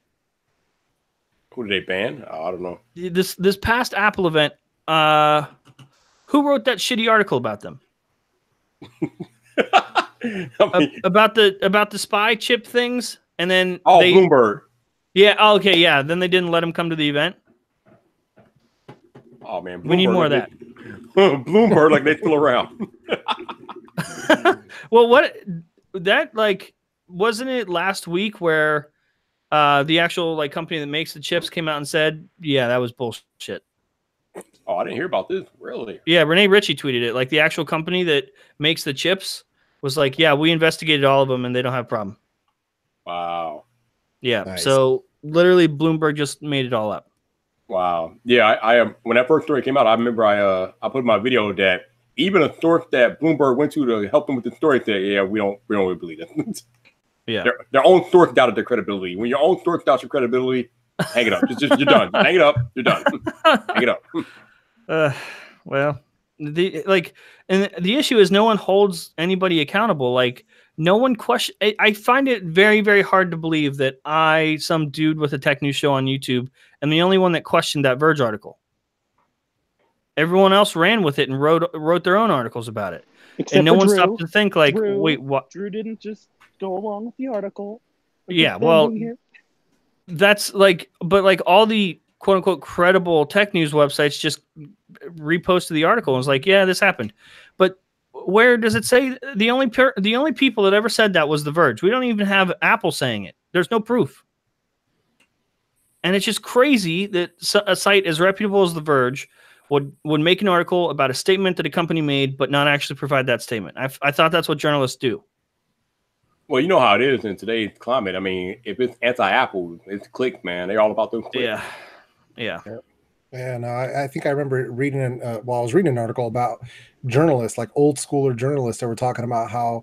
Who did they ban? I don't know. This past Apple event. Who wrote that shitty article about them? About the spy chip things, and then Bloomberg. Yeah. Oh, okay. Yeah. Then they didn't let him come to the event. Oh man, we need more of that. Bloomberg, like they still around. Well, wasn't it last week where the actual like company that makes the chips came out and said, yeah, that was bullshit. Oh, I didn't hear about this. Really? Yeah, Renee Ritchie tweeted it. Like the actual company that makes the chips was like, yeah, we investigated all of them and they don't have a problem. Wow. Yeah. Nice. So literally Bloomberg just made it all up. Wow. Yeah, I when that first story came out, I remember I put in my video that even a source that Bloomberg went to help them with the story said, yeah, we don't really believe it. Yeah. Their own source doubted their credibility. When your own source doubts your credibility, hang it up. Just you're done. Hang it up. You're done. Hang it up. Well, the issue is no one holds anybody accountable. Like no one question. I find it very, very hard to believe that some dude with a tech news show on YouTube, am the only one that questioned that Verge article. Everyone else ran with it and wrote their own articles about it. Except and no one Drew. stopped to think like, Drew, wait, what? Drew didn't just go along with the article. Yeah, well, that's like, but like all the quote unquote credible tech news websites just reposted the article and was like, yeah, this happened. But where does it say the only people that ever said that was The Verge? We don't even have Apple saying it. There's no proof. And it's just crazy that a site as reputable as The Verge would make an article about a statement that a company made, but not actually provide that statement. I thought that's what journalists do. Well, you know how it is in today's climate. I mean, if it's anti-Apple, it's clicks, man. They're all about those clicks. Yeah. Yeah, no, I think I remember reading, I was reading an article about journalists, like old schooler journalists that were talking about how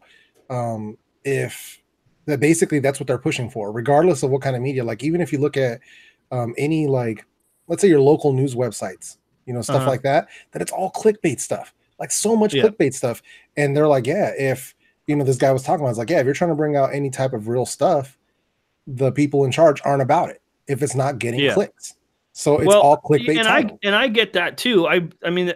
basically that's what they're pushing for, regardless of what kind of media. Like even if you look at any, like, let's say your local news websites, stuff like that it's all clickbait stuff, like so much clickbait stuff. And they're like, yeah, if, this guy was talking about, it's like, yeah, if you're trying to bring out any type of real stuff, the people in charge aren't about it if it's not getting clicks. So it's all clickbait. And I get that too. I mean,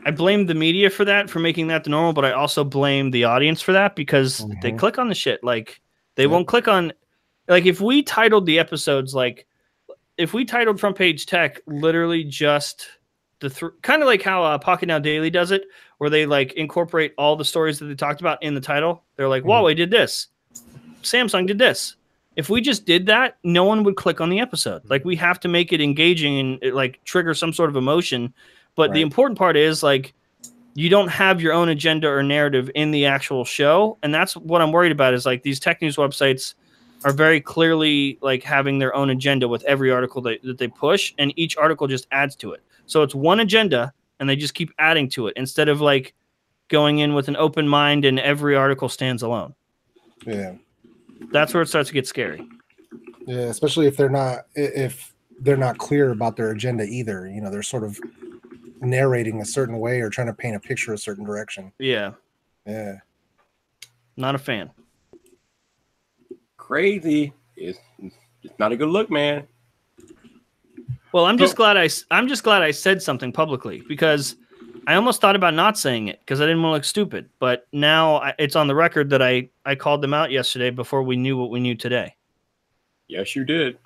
I blame the media for that, for making that the normal, but I also blame the audience for that because they click on the shit. Like they won't click on, like if we titled the episodes, like if we titled Front Page Tech, literally just kind of like how Pocket Now Daily does it, where they like incorporate all the stories that they talked about in the title. They're like, Huawei did this. Samsung did this. If we just did that, no one would click on the episode. Like, we have to make it engaging and like trigger some sort of emotion. But the important part is like, you don't have your own agenda or narrative in the actual show. And that's what I'm worried about is like these tech news websites are very clearly like having their own agenda with every article that they push. And each article just adds to it. So it's one agenda and they just keep adding to it instead of like going in with an open mind and every article stands alone. Yeah. That's where it starts to get scary. Yeah, especially if they're not clear about their agenda either. You know, they're sort of narrating a certain way or trying to paint a picture a certain direction. Yeah. Yeah. Not a fan. Crazy. It's not a good look, man. Well, I'm just glad I said something publicly because I almost thought about not saying it because I didn't want to look stupid. But now it's on the record that I called them out yesterday before we knew what we knew today. Yes, you did.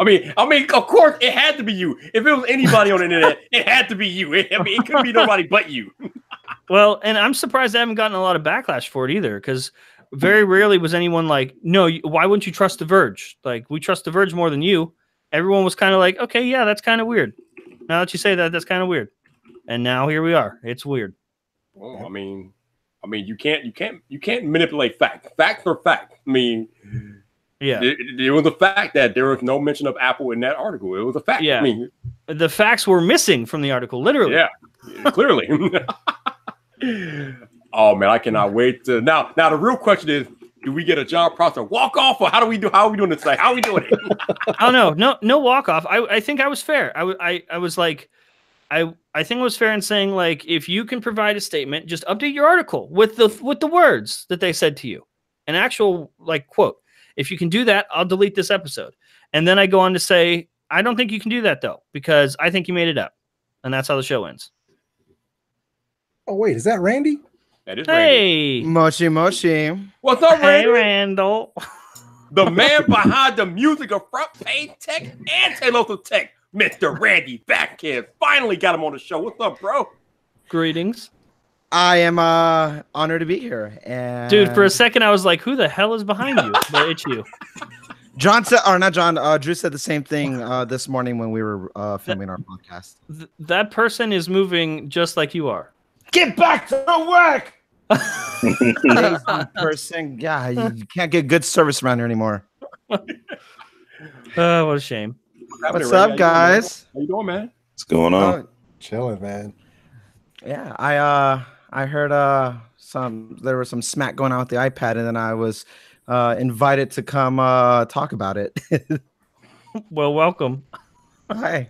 I mean, of course, it had to be you. If it was anybody on the internet, it had to be you. It couldn't be nobody but you. Well, and I'm surprised I haven't gotten a lot of backlash for it either because very rarely was anyone like, no, why wouldn't you trust The Verge? Like, we trust The Verge more than you. Everyone was kind of like, okay, yeah, that's kind of weird. Now that you say that, that's kind of weird. And now here we are. It's weird. Well, I mean, you can't manipulate facts. Facts are facts. I mean, yeah, it was a fact that there was no mention of Apple in that article. It was a fact. Yeah, I mean, the facts were missing from the article, literally. Yeah, clearly. Oh man, I cannot wait to now. Now the real question is, do we get a John Prosser walk off, or how are we doing this? Like, how are we doing it? Oh no walk off. I think I was fair. I was like, I think it was fair in saying like, if you can provide a statement, just update your article with the words that they said to you, an actual like quote. If you can do that, I'll delete this episode. And then I go on to say, I don't think you can do that though, because I think you made it up, and that's how the show ends. Oh wait, is that Randy? That is Randy. Hey, Moshi. What's up, Randy? Hey, Randall. The man behind the music of Front Page Tech and Taylor Tech, Mr. Randy Backhand. Finally got him on the show. What's up, bro? Greetings. I am honored to be here. And Dude, for a second I was like, who the hell is behind you? But it's you. John said, or not John, Drew said the same thing this morning when we were filming our podcast. That person is moving just like you are. Get back to work. Person, yeah, you can't get good service around here anymore. What a shame. What's up, guys? How you doing, man? What's going on? Chilling, man. Yeah, I heard there was some smack going on with the iPad, and then I was invited to come talk about it. Well, welcome. Hi.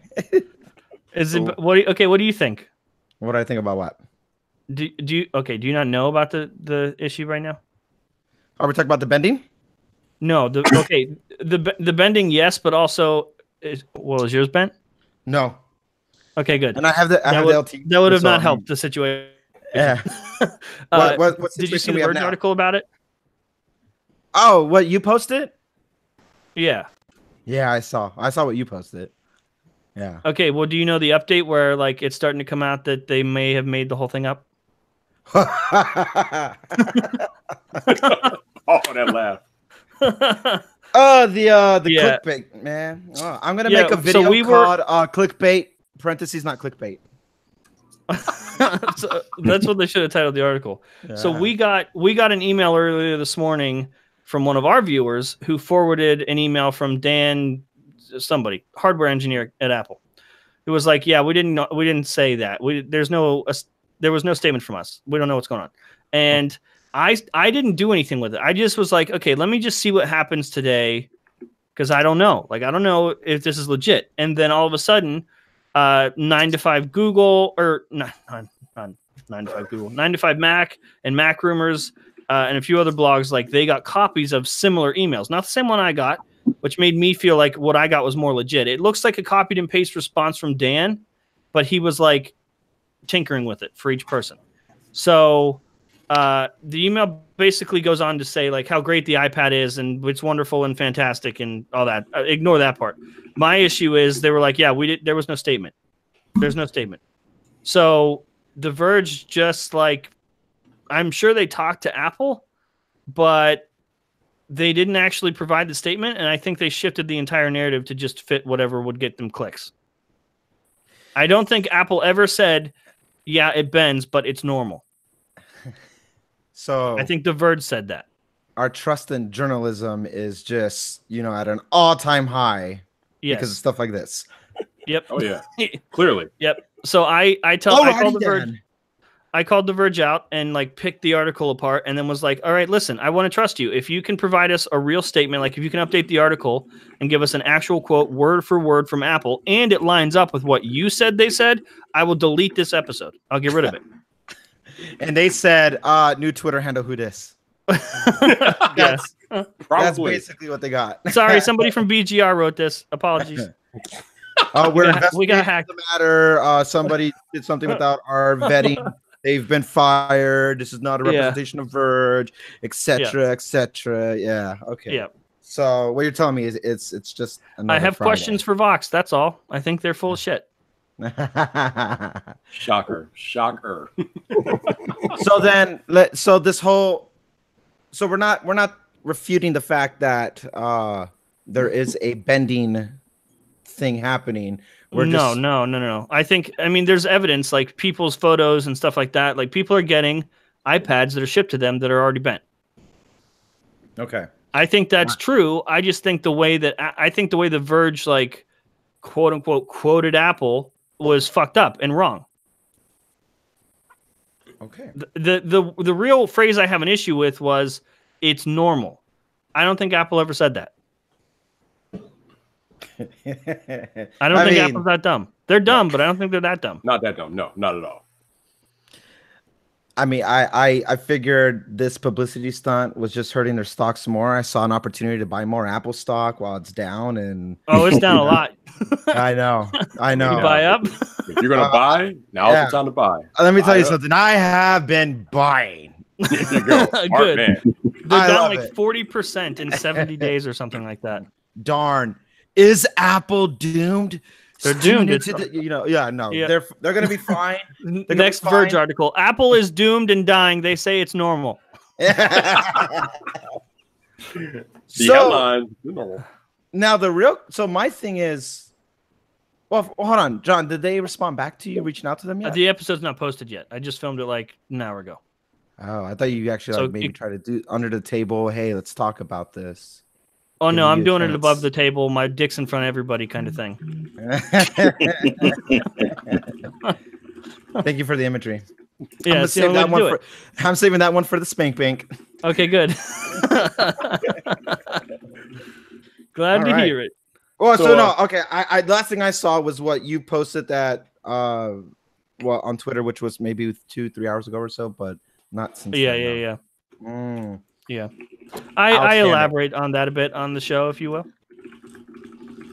Is it what do you think? What do I think about what? Do you not know about the issue right now? Are we talking about the bending? No, the bending, yes, but also is yours bent? No. Okay, good. And I have the LT. That would have not helped the situation. Yeah. What did you see the we have Verge now? article about it? Oh, what you posted? Yeah. Yeah, I saw what you posted. Yeah. Okay, well, do you know the update where like it's starting to come out that they may have made the whole thing up? Oh, that laugh. Oh, the Yeah. clickbait, man. Oh, I'm gonna make a video called clickbait parentheses not clickbait. So that's what they should have titled the article. Yeah. So we got an email earlier this morning from one of our viewers who forwarded an email from Dan, somebody, hardware engineer at Apple. It was like, yeah, we didn't say that. There was no statement from us. We don't know what's going on. And I didn't do anything with it. I just was like, okay, let me just see what happens today, because I don't know. Like, I don't know if this is legit. And then all of a sudden, 9 to 5 Google, or not 9 to 5 Google, 9 to 5 Mac and Mac Rumors, and a few other blogs, like they got copies of similar emails. Not the same one I got, which made me feel like what I got was more legit. It looks like a copied and paste response from Dan, but he was like tinkering with it for each person. So the email basically goes on to say like how great the iPad is and it's wonderful and fantastic and all that. Ignore that part. My issue is they were like, yeah, there was no statement. There's no statement. So The Verge just like, I'm sure they talked to Apple, but they didn't actually provide the statement, and I think they shifted the entire narrative to just fit whatever would get them clicks. I don't think Apple ever said, yeah, it bends, but it's normal. So I think The Verge said that. Our trust in journalism is just, at an all-time high because of stuff like this. Yep. Oh yeah. Clearly. Yep. So I called The Verge. I called The Verge out and picked the article apart and then was like, all right, listen, I want to trust you. If you can provide us a real statement, if you can update the article and give us an actual quote word for word from Apple, and it lines up with what you said they said, I will delete this episode. I'll get rid of it. And they said, new Twitter handle, who dis? That's basically what they got. Sorry, somebody from BGR wrote this. Apologies. We got hacked. The matter. Somebody did something without our vetting. They've been fired. This is not a representation of Verge, etc., etc. Yeah. Okay. Yeah. So what you're telling me is it's just. I have Friday. questions for Vox. That's all. I think they're full of shit. Shocker. So this whole. So we're not refuting the fact that there is a bending thing happening. No. I mean, there's evidence, people's photos and stuff like that. People are getting iPads that are shipped to them that are already bent. Okay. I think that's true. I just think the way the Verge, quote unquote, quoted Apple was fucked up and wrong. Okay. The real phrase I have an issue with was it's normal. I don't think Apple ever said that. I don't think Apple's that dumb. They're dumb, but I don't think they're that dumb. Not that dumb. No, not at all. I mean, I figured this publicity stunt was just hurting their stocks more. I saw an opportunity to buy more Apple stock while it's down, and it's down a lot. I know. You buy up. If you're gonna buy, now's the time to buy. Let me tell you something. I have been buying. There you go. Good. Man. They're down 40% in 70 days or something like that. Darn. Is Apple doomed? They're doomed. They're going to be fine. Next Verge article. Apple is doomed and dying. They say it's normal. So my thing is, well, hold on, John, did they respond back to you reaching out to them yet? The episode's not posted yet. I just filmed it an hour ago. Oh, I thought you actually maybe try to do under the table. Hey, let's talk about this. Oh, no, I'm doing it above the table. My dick's in front of everybody kind of thing. Thank you for the imagery. Yeah, I'm saving that one for the spank bank. Okay, good. Glad to hear it. Well, okay. I last thing I saw was what you posted that on Twitter, which was maybe 2-3 hours ago or so, but not since. Yeah. Yeah. I elaborate on that a bit on the show, if you will.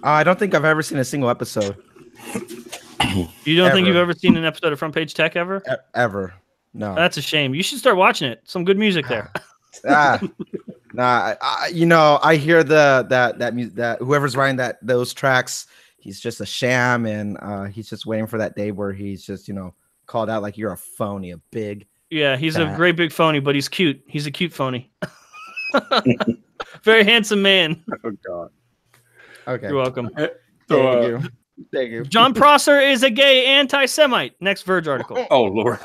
I don't think I've ever seen a single episode. You don't think you've ever seen an episode of Front Page Tech ever? Ever. No. That's a shame. You should start watching it. Some good music there. I hear that whoever's writing those tracks, he's just a sham, and he's just waiting for that day where he's just called out like you're a phony, a big. Yeah, he's a great big phony, but he's cute. He's a cute phony. Very handsome man. Oh God. Okay. You're welcome. Thank you. John Prosser is a gay anti-Semite. Next Verge article. Oh Lord.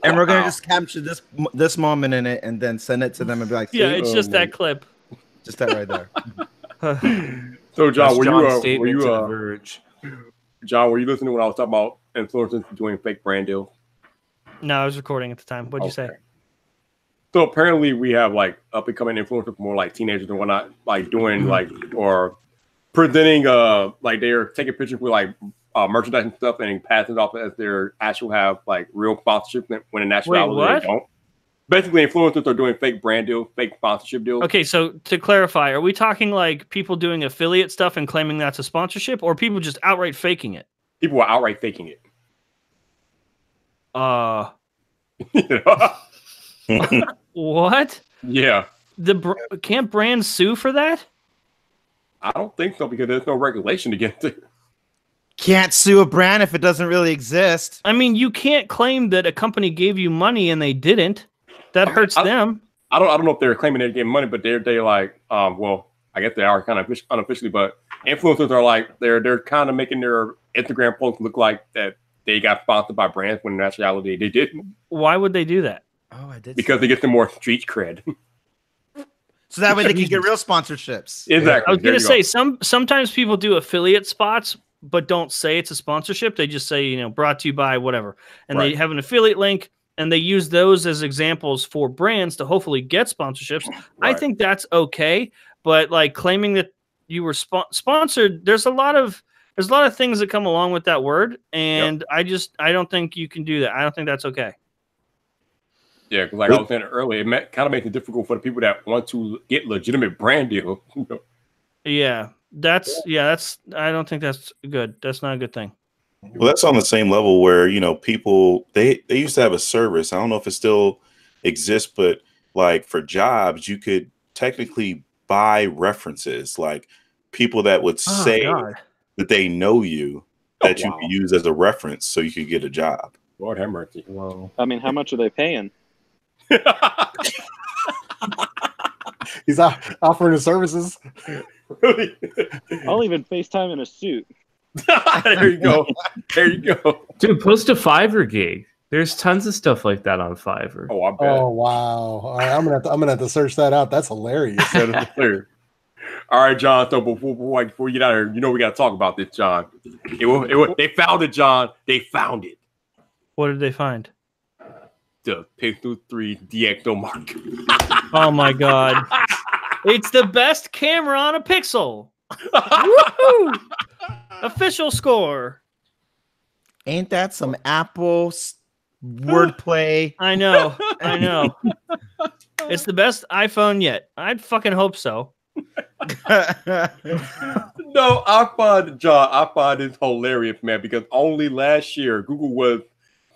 And we're gonna just capture this moment in it and then send it to them and be like, yeah, it's just that clip. Just that right there. So John, were Verge? John, were you listening when I was talking about influencers doing fake brand deals? No, I was recording at the time. What'd you say? So apparently we have up and coming influencers, more teenagers and whatnot, doing or presenting they're taking pictures with merchandise and stuff and passing it off as their actual have real sponsorship when in actuality they don't. Basically, influencers are doing fake brand deals, fake sponsorship deals. Okay, so to clarify, are we talking people doing affiliate stuff and claiming that's a sponsorship, or people just outright faking it? People are outright faking it. What? Yeah. Can't brands sue for that? I don't think so because there's no regulation to get to. Can't sue a brand if it doesn't really exist. I mean, you can't claim that a company gave you money and they didn't. That hurts them. I don't know if they're claiming they're getting money, but they're like, well, I guess they are kind of unofficially, but influencers are like they're kind of making their Instagram posts look like that they got sponsored by brands when in actuality they didn't. Why would they do that? Oh, I did. Because they get some more street cred. So that way they can get real sponsorships. Exactly. I was gonna say sometimes people do affiliate spots, but don't say it's a sponsorship. They just say, you know, brought to you by whatever, and they have an affiliate link, and they use those as examples for brands to hopefully get sponsorships. I think that's okay, but like claiming that you were sponsored, there's a lot of things that come along with that word, and I don't think you can do that. I don't think that's okay. Yeah, because like I was saying earlier, it kind of makes it difficult for the people that want to get legitimate brand deals. Yeah, I don't think that's good. That's not a good thing. Well, that's on the same level where, you know, people, they used to have a service. I don't know if it still exists, but like for jobs, you could technically buy references, like people that would say that they know you, that you could use as a reference so you could get a job. Lord have mercy. Whoa. I mean, how much are they paying? He's offering his services. Really? I'll even FaceTime in a suit. There you go. There you go. Dude, post a Fiverr gig. There's tons of stuff like that on Fiverr. Oh, I bet. Oh wow! All right, I'm gonna have to search that out. That's hilarious. That is clear. All right, John. So before you get out of here, you know we got to talk about this, John. They found it, John. They found it. What did they find? The Pixel 3 DXOMark. Oh my god! It's the best camera on a Pixel. Woohoo! Official score. Ain't that some Apple wordplay? I know. It's the best iPhone yet. I'd fucking hope so. No, I find this hilarious, man, because only last year Google was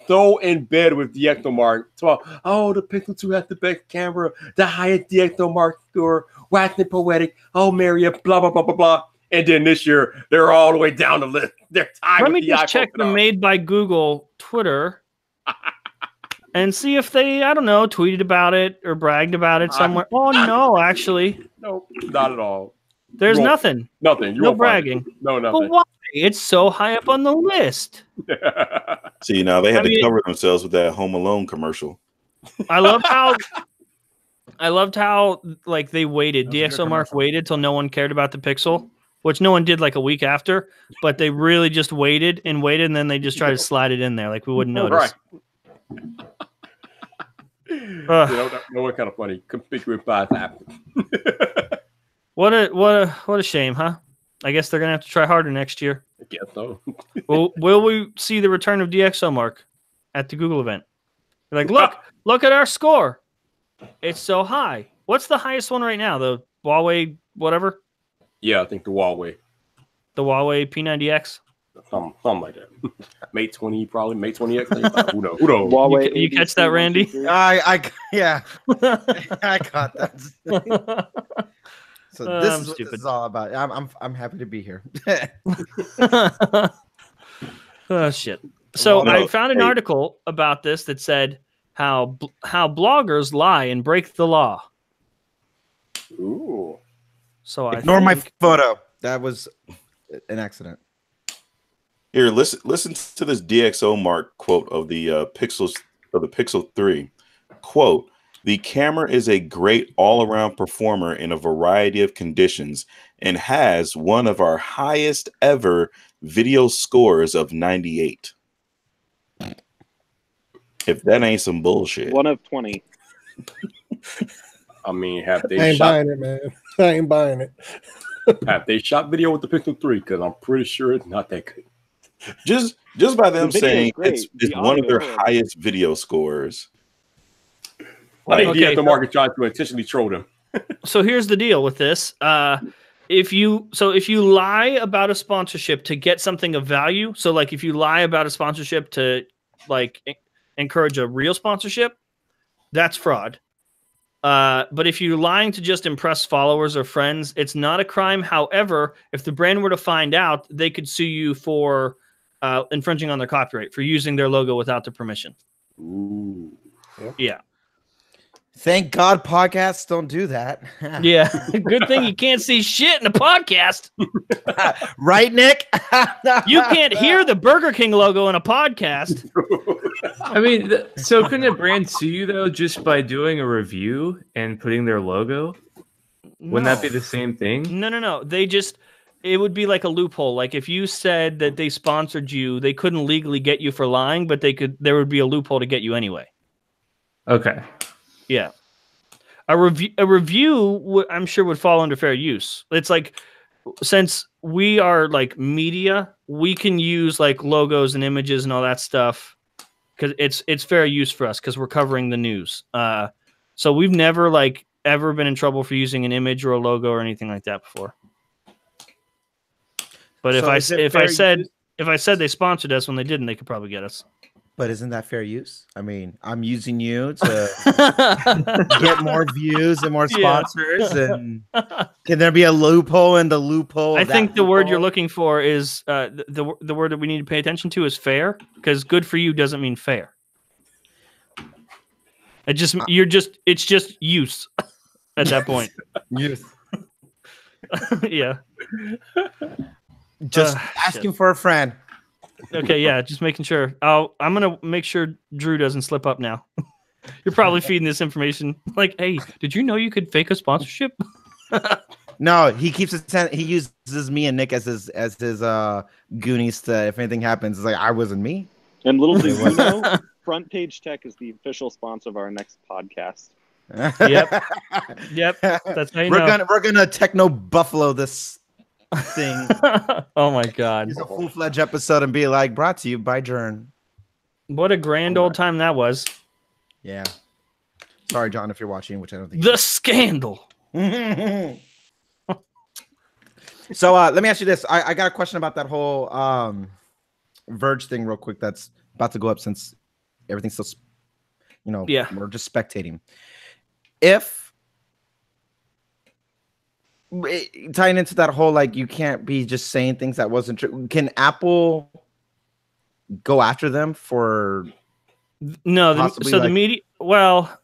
so in bed with DXOMark. So, oh, the Pixel 2 has the best camera, the highest DXOMark score, waxing poetic, oh, Maria, blah, blah, blah, blah, blah. And then this year, they're all the way down the list. They're tied. Let me just check the Made by Google Twitter and see if they, I don't know, tweeted about it or bragged about it somewhere. Oh, no, actually. No, not at all. There's nothing. Nothing. No bragging. No, nothing. But why? It's so high up on the list. See, now they had to cover themselves with that Home Alone commercial. I loved how like they waited. DXOMark waited till no one cared about the Pixel, which no one did like a week after, but they really just waited, and then they just tried to slide it in there like we wouldn't notice. Right. No, what kind of funny conspicuous bias happened. What a shame, huh? I guess they're gonna have to try harder next year. I guess so. Will we see the return of DXOMark at the Google event? They're like, look at our score. It's so high. What's the highest one right now? The Huawei whatever? Yeah, I think the Huawei. The Huawei P90X? Something like that. Mate 20, probably. Mate 20X. Who knows? Huawei you catch that, Randy? Yeah. I caught that. So this is what this is all about. I'm happy to be here. Oh shit. So I found an article about this that said how bloggers lie and break the law. Ooh. So ignore my photo. That was an accident. Here, listen to this DXOMark quote of the Pixel 3. Quote, "The camera is a great all-around performer in a variety of conditions and has one of our highest ever video scores of 98. If that ain't some bullshit. 1 of 20. I mean, have they I ain't buying it, man. I ain't buying it. Have they shot video with the Pixel 3? Because I'm pretty sure it's not that good. Just by them saying it's one of their good. highest video scores. I think DXOMark is trying to intentionally troll them. So here's the deal with this. If you lie about a sponsorship to get something of value, so like if you lie about a sponsorship to like encourage a real sponsorship, that's fraud. But if you're lying to just impress followers or friends, it's not a crime. However, if the brand were to find out, they could sue you for infringing on their copyright for using their logo without their permission. Ooh. Yeah. Thank God podcasts don't do that. Yeah, good thing you can't see shit in a podcast. Right, Nick? You can't hear the Burger King logo in a podcast. I mean, so couldn't a brand sue you though just by doing a review and putting their logo? Wouldn't that be the same thing? No. It would be like a loophole. Like if you said that they sponsored you, they couldn't legally get you for lying, but there would be a loophole to get you anyway. Okay. Yeah. A review I'm sure would fall under fair use. It's like, since we are like media, we can use like logos and images and all that stuff because it's fair use for us because we're covering the news. So we've never like ever been in trouble for using an image or a logo or anything like that before. But if I said they sponsored us when they didn't, they could probably get us. But isn't that fair use? I mean, I'm using you to get more views and more sponsors. Yeah. And can there be a loophole in the loophole? I think the word you're looking for is the word that we need to pay attention to is fair, because good for you doesn't mean fair. It's just use at that point. Use. Yeah. Just asking for a friend. Okay, yeah, just making sure. I'm gonna make sure Drew doesn't slip up now. You're probably feeding this information like, hey, did you know you could fake a sponsorship? No, he keeps it. He uses me and Nick as his Goonies to if anything happens. It's like I wasn't me. And little do you know, Front Page Tech is the official sponsor of our next podcast. Yep. That's how you know. We're gonna techno buffalo this thing. Oh my God! It's a full-fledged episode and be like brought to you by Jern. What a grand old time that was. Yeah. Sorry, John, if you're watching, which I don't think. The scandal. So let me ask you this. I got a question about that whole Verge thing real quick that's about to go up since everything's still, we're just spectating. If tying into that whole, like, you can't be just saying things that wasn't true, can Apple go after them for the media, well,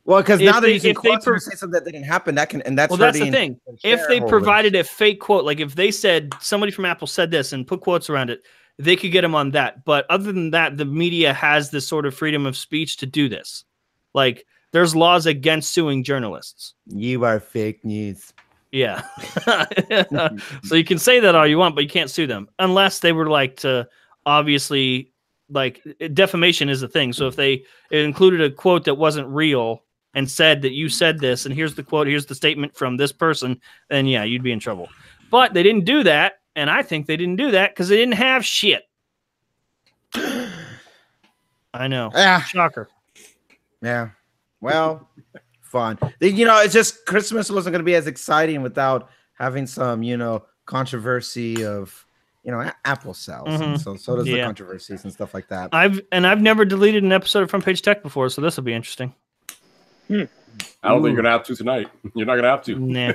because now they're using quotes to say something that didn't happen. That's the thing. If they provided a fake quote, like if they said somebody from Apple said this and put quotes around it, they could get them on that. But other than that, the media has this sort of freedom of speech to do this. Like, there's laws against suing journalists. You are fake news. Yeah. So you can say that all you want, but you can't sue them unless they were like to obviously, like, defamation is a thing. So if they included a quote that wasn't real and said that you said this, and here's the quote, here's the statement from this person, then yeah, you'd be in trouble. But they didn't do that. And I think they didn't do that because they didn't have shit. I know. Yeah. Shocker. Yeah. Well, fun. It's just Christmas wasn't going to be as exciting without having some, controversy of, Apple sells. Mm-hmm. And so does the controversies and stuff like that. I've never deleted an episode of Front Page Tech before, so this will be interesting. I don't think you're gonna have to tonight. You're not gonna have to. Nah.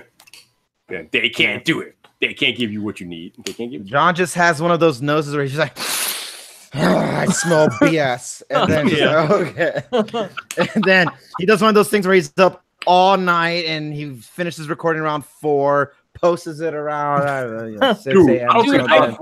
Yeah, they can't do it. They can't give you what you need. They can't give. John just has one of those noses where he's like, I smell BS, and then okay, and then he does one of those things where he's up all night and he finishes recording around 4, posts it around I don't know, 6 a.m.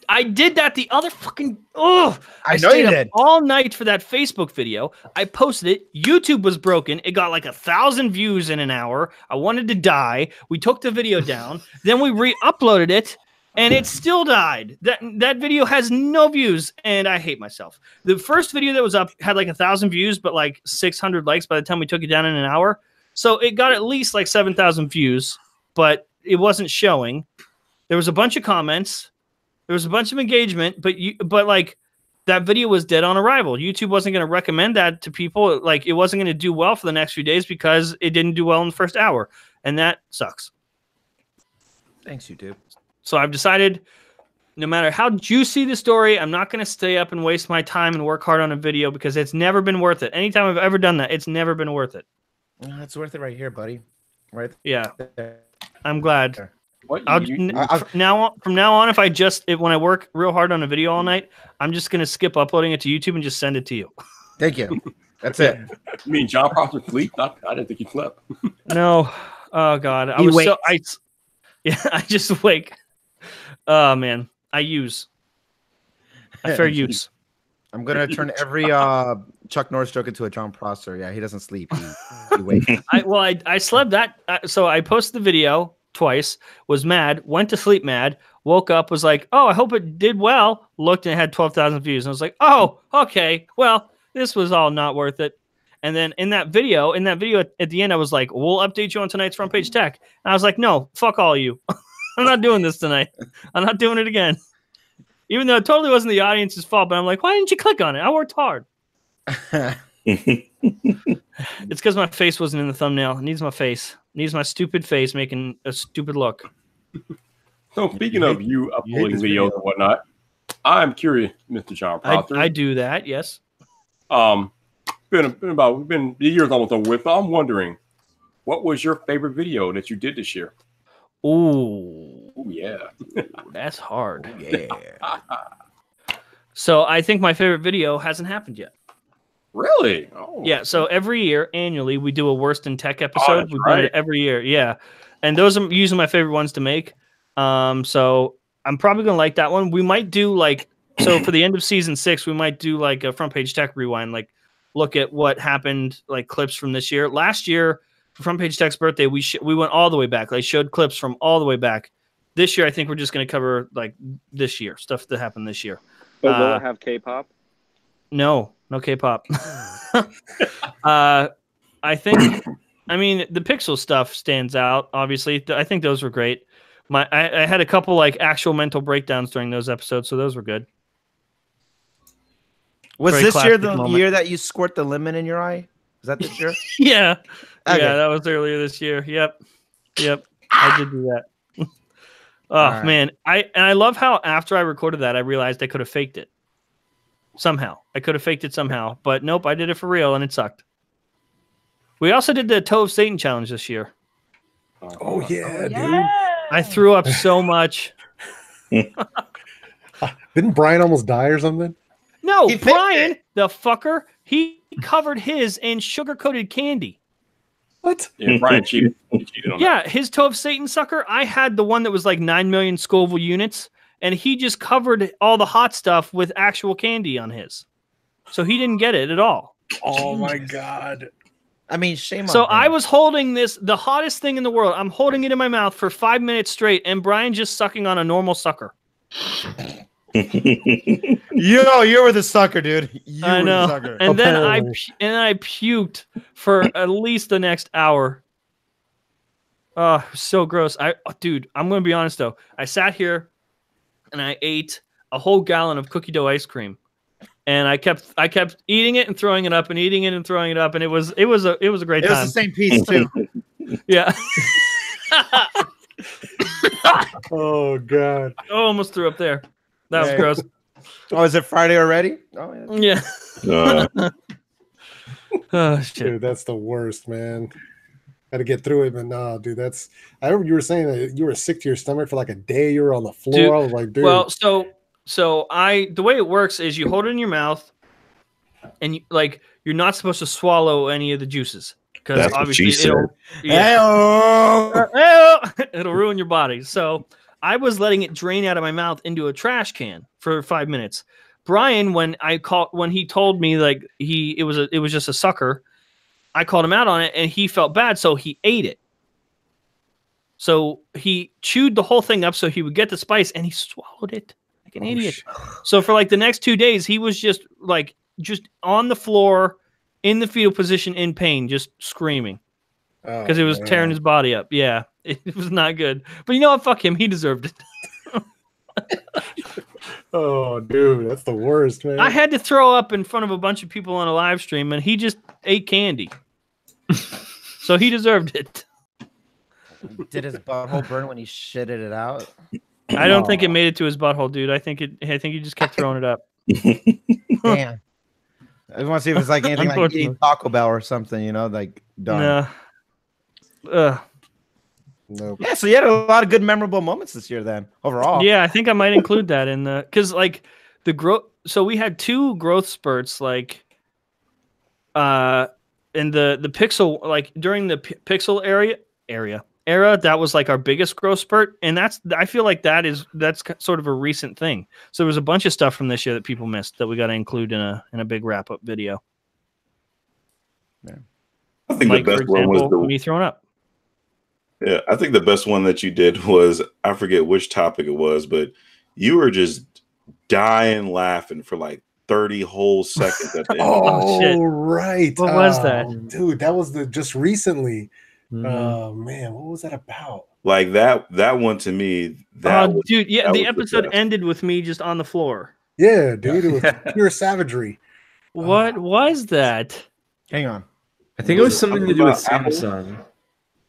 I did that the other fucking. I know you did all night for that Facebook video. I posted it. YouTube was broken. It got like 1,000 views in an hour. I wanted to die. We took the video down. Then we re-uploaded it, and it still died. That video has no views, and I hate myself. The first video that was up had like 1,000 views, but like 600 likes by the time we took it down in an hour. So it got at least like 7,000 views, but it wasn't showing. There was a bunch of comments. There was a bunch of engagement, but like that video was dead on arrival. YouTube wasn't going to recommend that to people. Like, it wasn't going to do well for the next few days because it didn't do well in the first hour, and that sucks. Thanks, YouTube. So I've decided, no matter how juicy the story, I'm not going to stay up and waste my time and work hard on a video because it's never been worth it. Anytime I've ever done that, it's never been worth it. It's worth it right here, buddy. Right? Yeah. I'm glad. What? From now on, when I work real hard on a video all night, I'm just gonna skip uploading it to YouTube and just send it to you. Thank you. That's it. You mean John Prosser sleep? I didn't think he slept. No. Oh God. I just wake. Oh man. I fair use. I'm gonna turn every Chuck Norris joke into a John Prosser. Yeah, he doesn't sleep. He wakes. I slept that. So I posted the video twice. Was mad. Went to sleep mad. Woke up. Was like, oh, I hope it did well. Looked and it had 12,000 views. And I was like, oh, okay. Well, this was all not worth it. And then in that video at the end, I was like, we'll update you on tonight's front page tech. And I was like, no, fuck all of you. I'm not doing this tonight. I'm not doing it again. Even though it totally wasn't the audience's fault, but I'm like, why didn't you click on it? I worked hard. It's because my face wasn't in the thumbnail. It needs my face. It needs my stupid face making a stupid look. So speaking of you uploading videos and whatnot, I'm curious, Mr. John Prosser. I do that, yes. Been the year's almost over with. But I'm wondering, what was your favorite video that you did this year? Ooh, yeah, that's hard. Yeah. So I think my favorite video hasn't happened yet. Really? Oh. Yeah. So every year, annually, we do a worst in tech episode. We do it every year. Yeah, and those are usually my favorite ones to make. So I'm probably gonna like that one. We might do so for the end of season 6, we might do like a front page tech rewind, like look at what happened, like clips from this year. Last year, for Front Page Tech's birthday, we went all the way back. Like showed clips from all the way back. This year, I think we're just going to cover like this year, stuff that happened this year. But will it have K-pop? No K-pop. I think, I mean, the Pixel stuff stands out. Obviously, I think those were great. I had a couple like actual mental breakdowns during those episodes, so those were good. Was this year the year that you squirt the lemon in your eye? Is that this year? Yeah. Okay. Yeah, that was earlier this year. Yep. I did do that. Oh man. I love how after I recorded that, I realized I could have faked it. Somehow. I could have faked it somehow. But nope, I did it for real and it sucked. We also did the Toe of Satan challenge this year. Oh yeah, dude. I threw up so much. Didn't Brian almost die or something? No, Brian, the fucker, he covered his in sugar-coated candy. What? Yeah, Brian cheated on that. His Toe of Satan sucker, I had the one that was like 9 million Scoville units, and he just covered all the hot stuff with actual candy on his. So he didn't get it at all. Oh, my God. I mean, shame on So him. I was holding this, the hottest thing in the world. I'm holding it in my mouth for 5 minutes straight, and Brian just sucking on a normal sucker. You were the sucker, dude. I know. And then I puked for at least the next hour. Oh, it was so gross. Dude, I'm gonna be honest though. I sat here and I ate a whole gallon of cookie dough ice cream, and I kept eating it and throwing it up and eating it and throwing it up, and it was a great time. It was the same piece too. Yeah. Oh God. I almost threw up there. That was gross. Oh, is it Friday already? Oh yeah. Oh shit. Dude, that's the worst, man. Had to get through it, but nah, dude, that's. I remember you were saying that you were sick to your stomach for like a day. You were on the floor. Dude, I was like, dude. Well, so the way it works is you hold it in your mouth, and you're not supposed to swallow any of the juices because obviously it'll ruin your body. So I was letting it drain out of my mouth into a trash can for 5 minutes. Brian, when he told me like it was just a sucker, I called him out on it and he felt bad, so he ate it. So he chewed the whole thing up so he would get the spice, and he swallowed it like an idiot. So for like the next 2 days, he was just on the floor in the fetal position in pain, just screaming because it was tearing his body up. Yeah, it was not good. But you know what? Fuck him. He deserved it. Oh, dude, that's the worst, man. I had to throw up in front of a bunch of people on a live stream, and he just ate candy. So he deserved it. Did his butthole burn when he shitted it out? I don't think it made it to his butthole, dude. I think he just kept throwing it up. Damn. I want to see if it's like anything like eating Taco Bell or something, like done. No. Nope. Yeah, so you had a lot of good memorable moments this year then, overall. Yeah, I think I might include that in because like the growth. So we had 2 growth spurts. Like in the Pixel, like during the Pixel era, that was like our biggest growth spurt, and I feel like that's sort of a recent thing. So there was a bunch of stuff from this year that people missed that we got to include in a big wrap up video. Yeah. I think Mike, the best one was me throwing up. Yeah, I think the best one that you did was, I forget which topic it was, but you were just dying laughing for like 30 whole seconds at the end. Oh, shit. Right. What was that? Dude, that was just recently. Mm-hmm. Oh man, what was that about? Like that one to me. Dude, yeah, the episode ended with me just on the floor. Yeah, dude, it was pure savagery. What was that? Hang on. I think it was something to do with Samsung,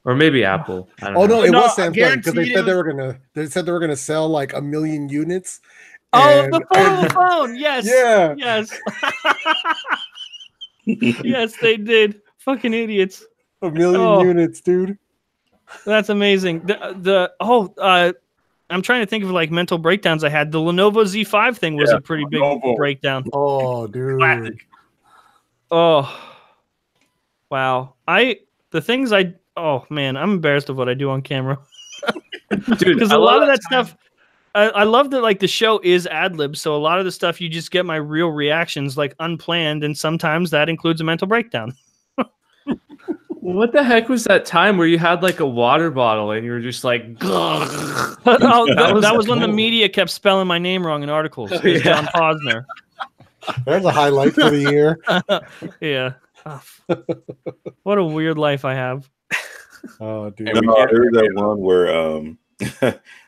or maybe Apple. I don't know. No, it was Samsung because they said they were gonna sell like 1 million units. Oh, the phone. Yes. Yeah. Yes. Yes, they did. Fucking idiots. 1 million units, dude. That's amazing. I'm trying to think of like mental breakdowns I had. The Lenovo Z5 thing was a pretty big breakdown. Oh, dude. Classic. Oh, wow. Oh man, I'm embarrassed of what I do on camera. Dude, because a lot of that stuff, I love that like the show is ad lib, so a lot of the stuff you just get my real reactions like unplanned, and sometimes that includes a mental breakdown. What the heck was that time where you had like a water bottle and you were just like, that was when the media kept spelling my name wrong in articles. John Posner. There's a highlight for the year. Yeah. Oh, what a weird life I have. Oh, dude. No, I heard that one where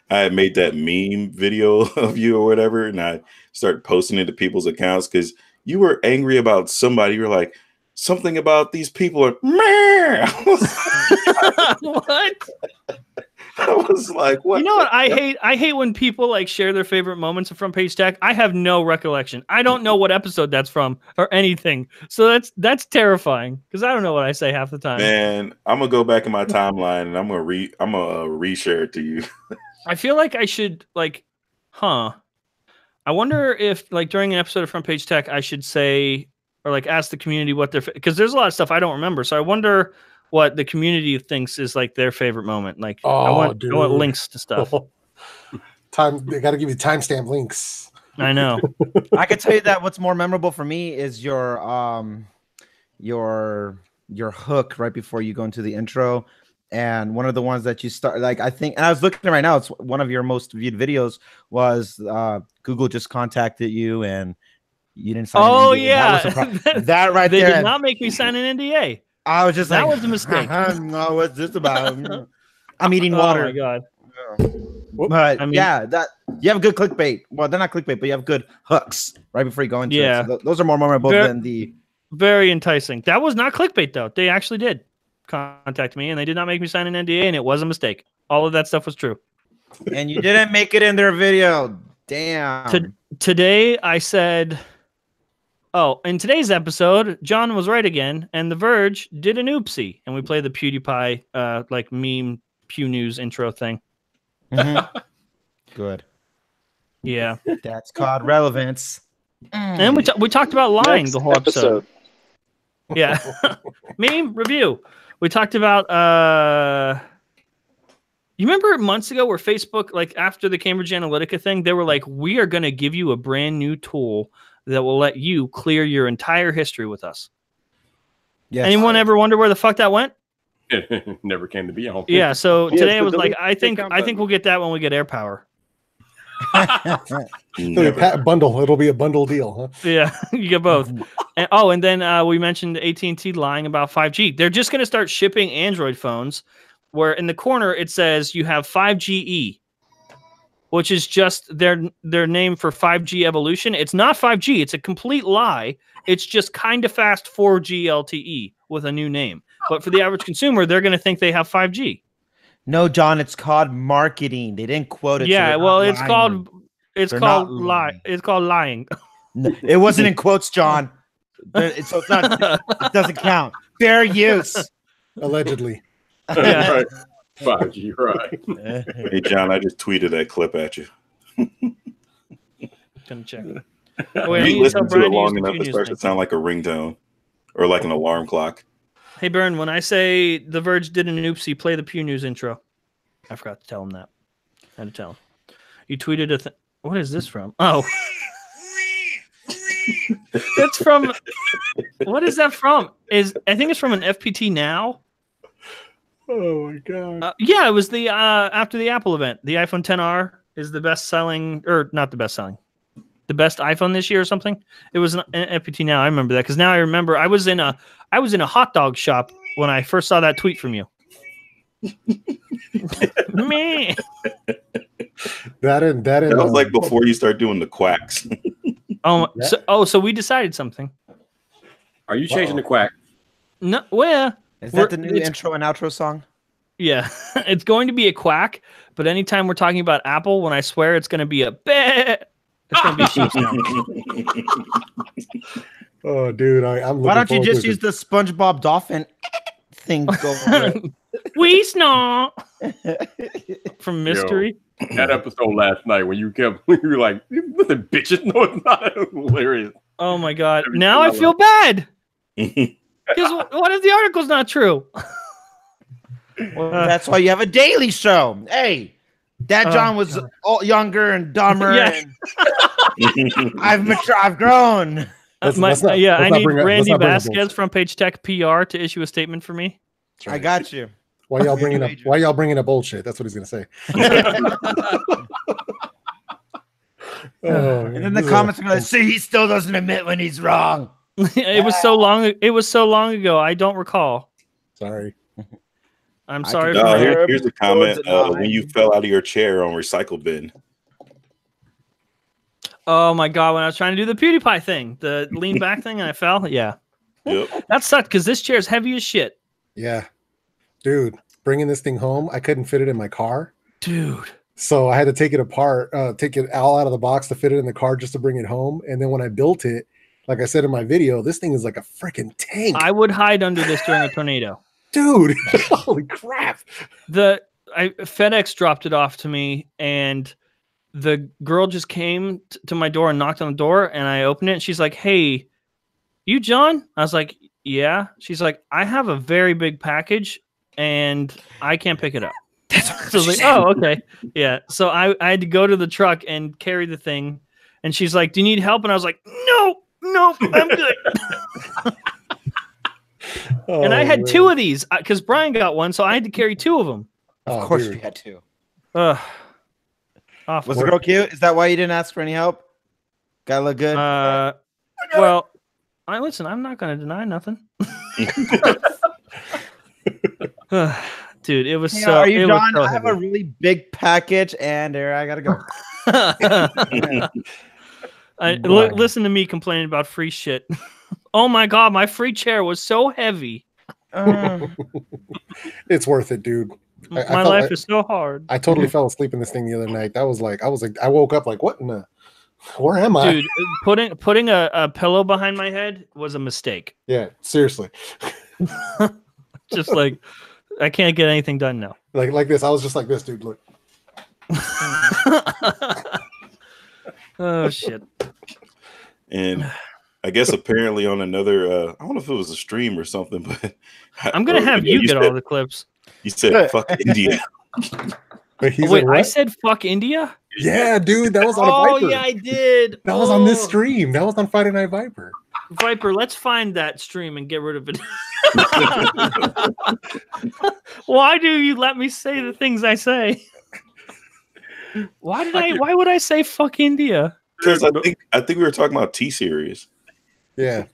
I had made that meme video of you or whatever, and I started posting it to people's accounts because you were angry about somebody. You were like, something about these people are what? I was like, what? You know what I hate? I hate when people like share their favorite moments of Front Page Tech. I have no recollection. I don't know what episode that's from or anything. So that's terrifying because I don't know what I say half the time. Man, I'm gonna go back in my timeline and I'm gonna reshare it to you. I feel like I should I wonder if like during an episode of Front Page Tech I should say or like ask the community what their because there's a lot of stuff I don't remember. So I wonder what the community thinks is like their favorite moment. Like I want links to stuff. They got to give you timestamp links. I know. I can tell you that what's more memorable for me is your hook right before you go into the intro. And one of the ones that you start, like I think, and I was looking right now, it's one of your most viewed videos was Google just contacted you and you didn't sign an NDA. Oh yeah, that right they there. They did not make me sign an NDA. I was just that like, was a mistake. No, what's this about? I'm eating water. Oh my god. But I mean, yeah, that you have good clickbait. Well, they're not clickbait, but you have good hooks right before you go into it. So those are more memorable than the. Very enticing. That was not clickbait though. They actually did contact me and they did not make me sign an NDA, and it was a mistake. All of that stuff was true. And you didn't make it in their video. Damn. Today I said, oh, in today's episode, John was right again, and The Verge did an oopsie, and we played the PewDiePie like meme Pew News intro thing. Mm-hmm. Good. Yeah. That's called relevance. And we talked about lying the whole episode. Yeah. Meme review. We talked about you remember months ago where Facebook, like after the Cambridge Analytica thing, they were like, we are going to give you a brand new tool that will let you clear your entire history with us. Yes. Anyone ever wonder where the fuck that went? It never came to be. Yeah, so today I was like, I think we'll get that when we get AirPower. Bundle. It'll be a bundle deal, huh? Yeah, you get both. And then we mentioned AT&T lying about 5G. They're just going to start shipping Android phones where in the corner it says you have 5GE, which is just their name for 5G evolution. It's not 5G. It's a complete lie. It's just kind of fast 4G LTE with a new name. But for the average consumer, they're going to think they have 5G. No, John, it's called marketing. They didn't quote it. Yeah, so well, it's called lie. It's called lying. No, it wasn't in quotes, John. So it's not. It doesn't count. Fair use. Allegedly. Yeah. Right. 5G, right. Hey, John, I just tweeted that clip at you. Gonna check. You listen to it long enough, it starts to sound like a ringtone or like an alarm clock. Hey, Bern, when I say The Verge did an oopsie, play the Pew News intro. I forgot to tell him that. I had to tell him. You tweeted a thing. What is this from? Oh. It's from. What is that from? I think it's from an FPT Now. Oh my god. Yeah, it was the after the Apple event. The iPhone XR is the best selling, or not the best selling, the best iPhone this year or something. It was an FPT Now. I remember that because now I remember I was in a hot dog shop when I first saw that tweet from you. Man, that was like before you start doing the quacks. So we decided something. Are you changing the quack? No, well, is that the new intro and outro song? Yeah, it's going to be a quack, but anytime we're talking about Apple, when I swear it's going to be a bet, it's going to be a sheep sound. Oh, dude, I'm. Why don't you just use the SpongeBob dolphin thing? We snore from Mystery. Yo, that episode last night when you were like, "Listen, bitches, no, it's not." Hilarious. Oh my god! Now I feel bad. Because what if the article's not true? Well, that's why you have a daily show. Hey, Dad John was younger and dumber. Yeah. And I've grown. I need Randy Vasquez from Page Tech PR to issue a statement for me. Right. I got you. Why y'all bringing up bullshit? That's what he's gonna say. And then the comments are going to say he still doesn't admit when he's wrong. It was so long. It was so long ago. I don't recall. Sorry. I'm sorry. Here's a comment. When you fell out of your chair on recycle bin. Oh my god! When I was trying to do the PewDiePie thing, the lean back thing, and I fell. Yeah. Yep. That sucked because this chair is heavy as shit. Yeah, dude. Bringing this thing home, I couldn't fit it in my car, dude. So I had to take it apart, take it all out of the box to fit it in the car just to bring it home. And then when I built it, like I said in my video, this thing is like a freaking tank. I would hide under this during a tornado. Dude, holy crap. FedEx dropped it off to me, and the girl just came to my door and knocked on the door, and I opened it, and she's like, "Hey, you John?" I was like, "Yeah." She's like, "I have a very big package, and I can't pick it up." So I was like, "Oh, okay." Yeah. So I had to go to the truck and carry the thing, and she's like, "Do you need help?" And I was like, "No, I'm good." And I had two of these because Brian got one, so I had to carry two of them. Of course, you had two. Was the girl cute? Is that why you didn't ask for any help? Gotta look good. Well, listen. I'm not gonna deny nothing. Dude, it was so. Are you done? I have a really big package, and there I gotta go. Listen to me complaining about free shit. Oh my god, my free chair was so heavy. It's worth it, dude. My life is so hard. I totally fell asleep in this thing the other night. That was like, I woke up like, what in the? Where am I? Dude, putting a pillow behind my head was a mistake. Yeah, seriously. Just like, I can't get anything done now. Like this. I was just like this, dude. Look. Oh shit. And I guess apparently on another, I don't know if it was a stream or something, but I'm gonna have you get all the clips. You said "fuck India." Wait, I said "fuck India." Yeah, dude, that was on a Viper. Oh yeah, I did. That was on this stream. That was on Friday Night Vyper. Viper, let's find that stream and get rid of it. Why do you let me say the things I say? Why would I say "fuck India"? Because I think we were talking about T-Series. Yeah.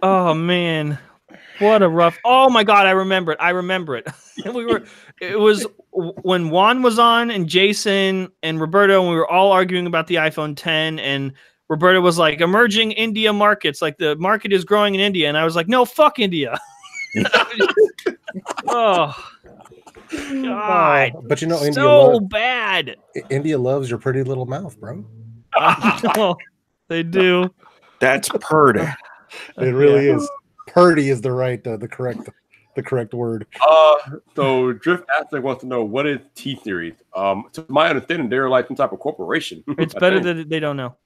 Oh man, what a rough. Oh my god, I remember it. It was when Juan was on and Jason and Roberto, and we were all arguing about the iPhone 10, and Roberto was like, emerging India markets, like the market is growing in India, and I was like, no, fuck India. Oh god. But you know, India bad. India loves your pretty little mouth, bro. Oh, they do. That's purdy. It really is. Purdy is the correct word. So Drift Aztec wants to know, what is T-Series? To my understanding, they're like some type of corporation. It's better that they don't know.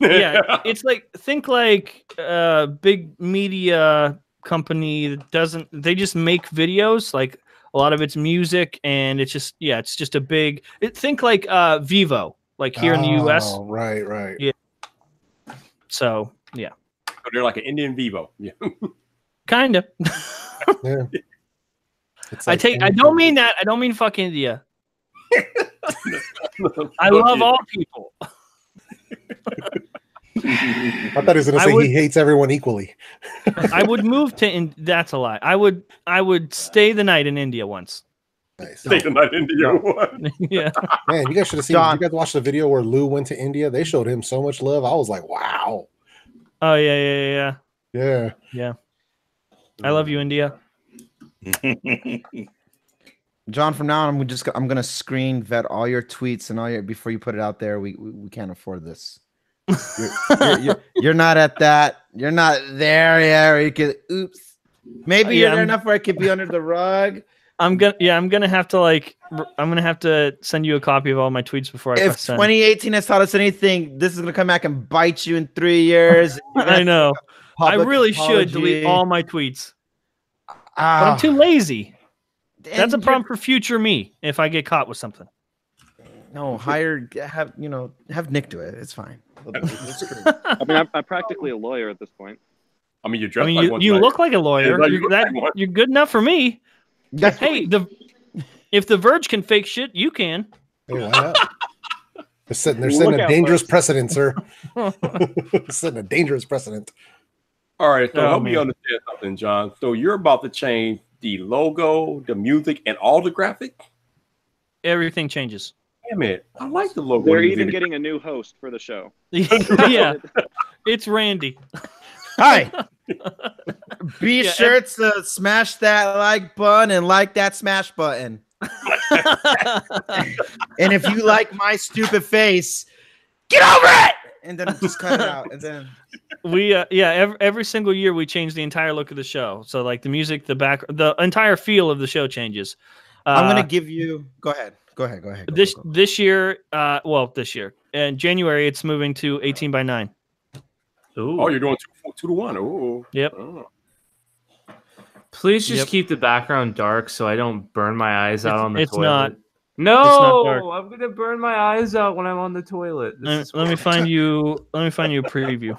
Yeah, it's like think like a big media company that doesn't. They just make videos. Like a lot of it's music, and it's just a big. Think like Vivo, like here in the U.S. Right. Yeah. So yeah. So they're like an Indian Vivo. Yeah. Kind of. Yeah. Like I don't mean that. I don't mean fuck India. I love all people. I thought he was going to say he hates everyone equally. I would move to. That's a lie. I would stay the night in India once. Nice. Stay the night in India once. Yeah. Man, you guys should have seen. You guys watched the video where Lou went to India. They showed him so much love. I was like, wow. Oh yeah. Yeah. I love you, India. John, from now on, I'm gonna screen vet all your tweets and all your before you put it out there. We can't afford this. You're not at that. You're not there yet. Or you could. Oops. Maybe you're there enough where it could be under the rug. I'm gonna have to send you a copy of all my tweets before I. If 2018 has taught us anything, this is gonna come back and bite you in 3 years. I know. I really should delete all my tweets, but I'm too lazy. That's a problem for future me if I get caught with something. No, have Nick do it. It's fine. I mean, I'm practically a lawyer at this point. I mean, you look like a lawyer. You're good enough for me. Hey, if the Verge can fake shit, you can. Hey, why not? They're setting a dangerous precedent, sir. Setting a dangerous precedent. All right, so help me understand something, John. So you're about to change the logo, the music, and all the graphics? Everything changes. Damn it. I like the logo. They're even getting a new host for the show. Yeah. It's Randy. Hi. Be sure to smash that like button and like that smash button. And if you like my stupid face, get over it! And then just cut it out. And then we every single year we change the entire look of the show. So like the music, the entire feel of the show changes. I'm gonna give you. Go ahead. This year, this year in January, it's moving to 18:9. Ooh. Oh, you're doing 2 to 1. Ooh. Yep. Oh. Please just keep the background dark so I don't burn my eyes out on the toilet. No, I'm gonna burn my eyes out when I'm on the toilet. Let me find you a preview.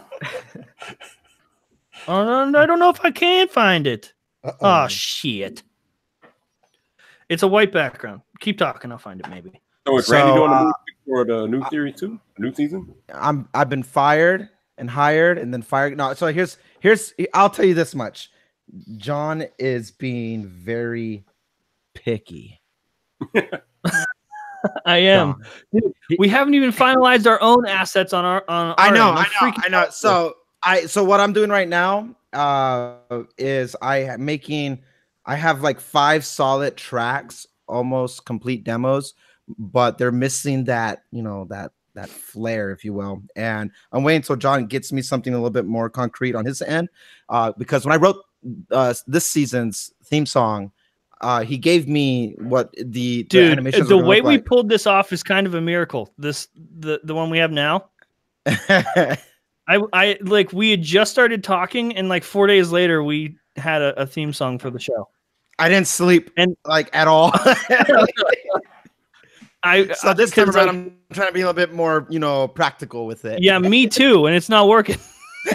Oh, I don't know if I can find it. Oh shit! It's a white background. Keep talking. I'll find it maybe. So is Randy doing the movie for the new series too? New season? I've been fired and hired and then fired. No, so here's. I'll tell you this much. John is being very picky. I am. Dude, we haven't even finalized our own assets on our. I know. So what I'm doing right now is I have like 5 solid tracks, almost complete demos, but they're missing that that flair, if you will. And I'm waiting until John gets me something a little bit more concrete on his end, because when I wrote this season's theme song, he gave me what the animations. The way we pulled this off is kind of a miracle. The one we have now. I like we had just started talking, and like 4 days later, we had a theme song for the show. I didn't sleep at all. So this time around, I'm trying to be a little bit more, practical with it. Yeah, me too, and it's not working.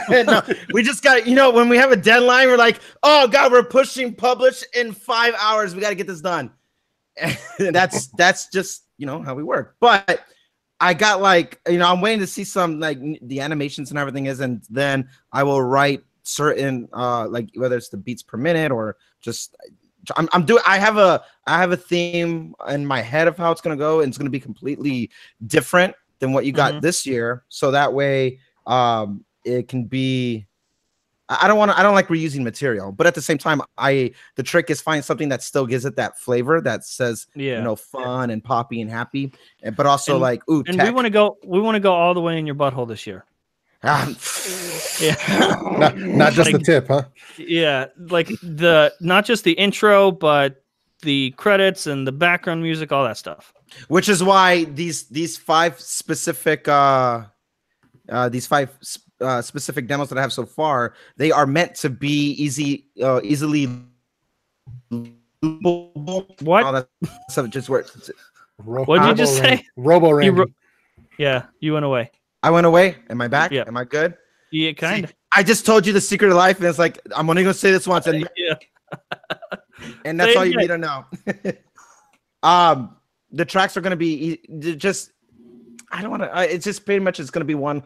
No, we just got, when we have a deadline, we're like, oh God, we're pushing publish in 5 hours. We got to get this done. And that's just, how we work. But I got I'm waiting to see some the animations and everything is, and then I will write certain whether it's the beats per minute or just I have a theme in my head of how it's going to go, and it's going to be completely different than what you got this year. So that way, it can be. I don't like reusing material, but at the same time, the trick is find something that still gives it that flavor that says, fun and poppy and happy, but also And we want to go all the way in your butthole this year. Not just the tip, huh? Yeah, not just the intro, but the credits and the background music, all that stuff. Which is why these 5 specific these 5 specific demos that I have so far, they are meant to be easily. What? All that stuff just works. What did you just say? Robo Randy. Yeah, you went away. I went away. Am I back? Yeah. Am I good? Yeah, kind of. I just told you the secret of life, and it's like I'm only gonna say this once, and and that's all you need to know. The tracks are gonna be just. I don't want to. It's just pretty much. It's gonna be one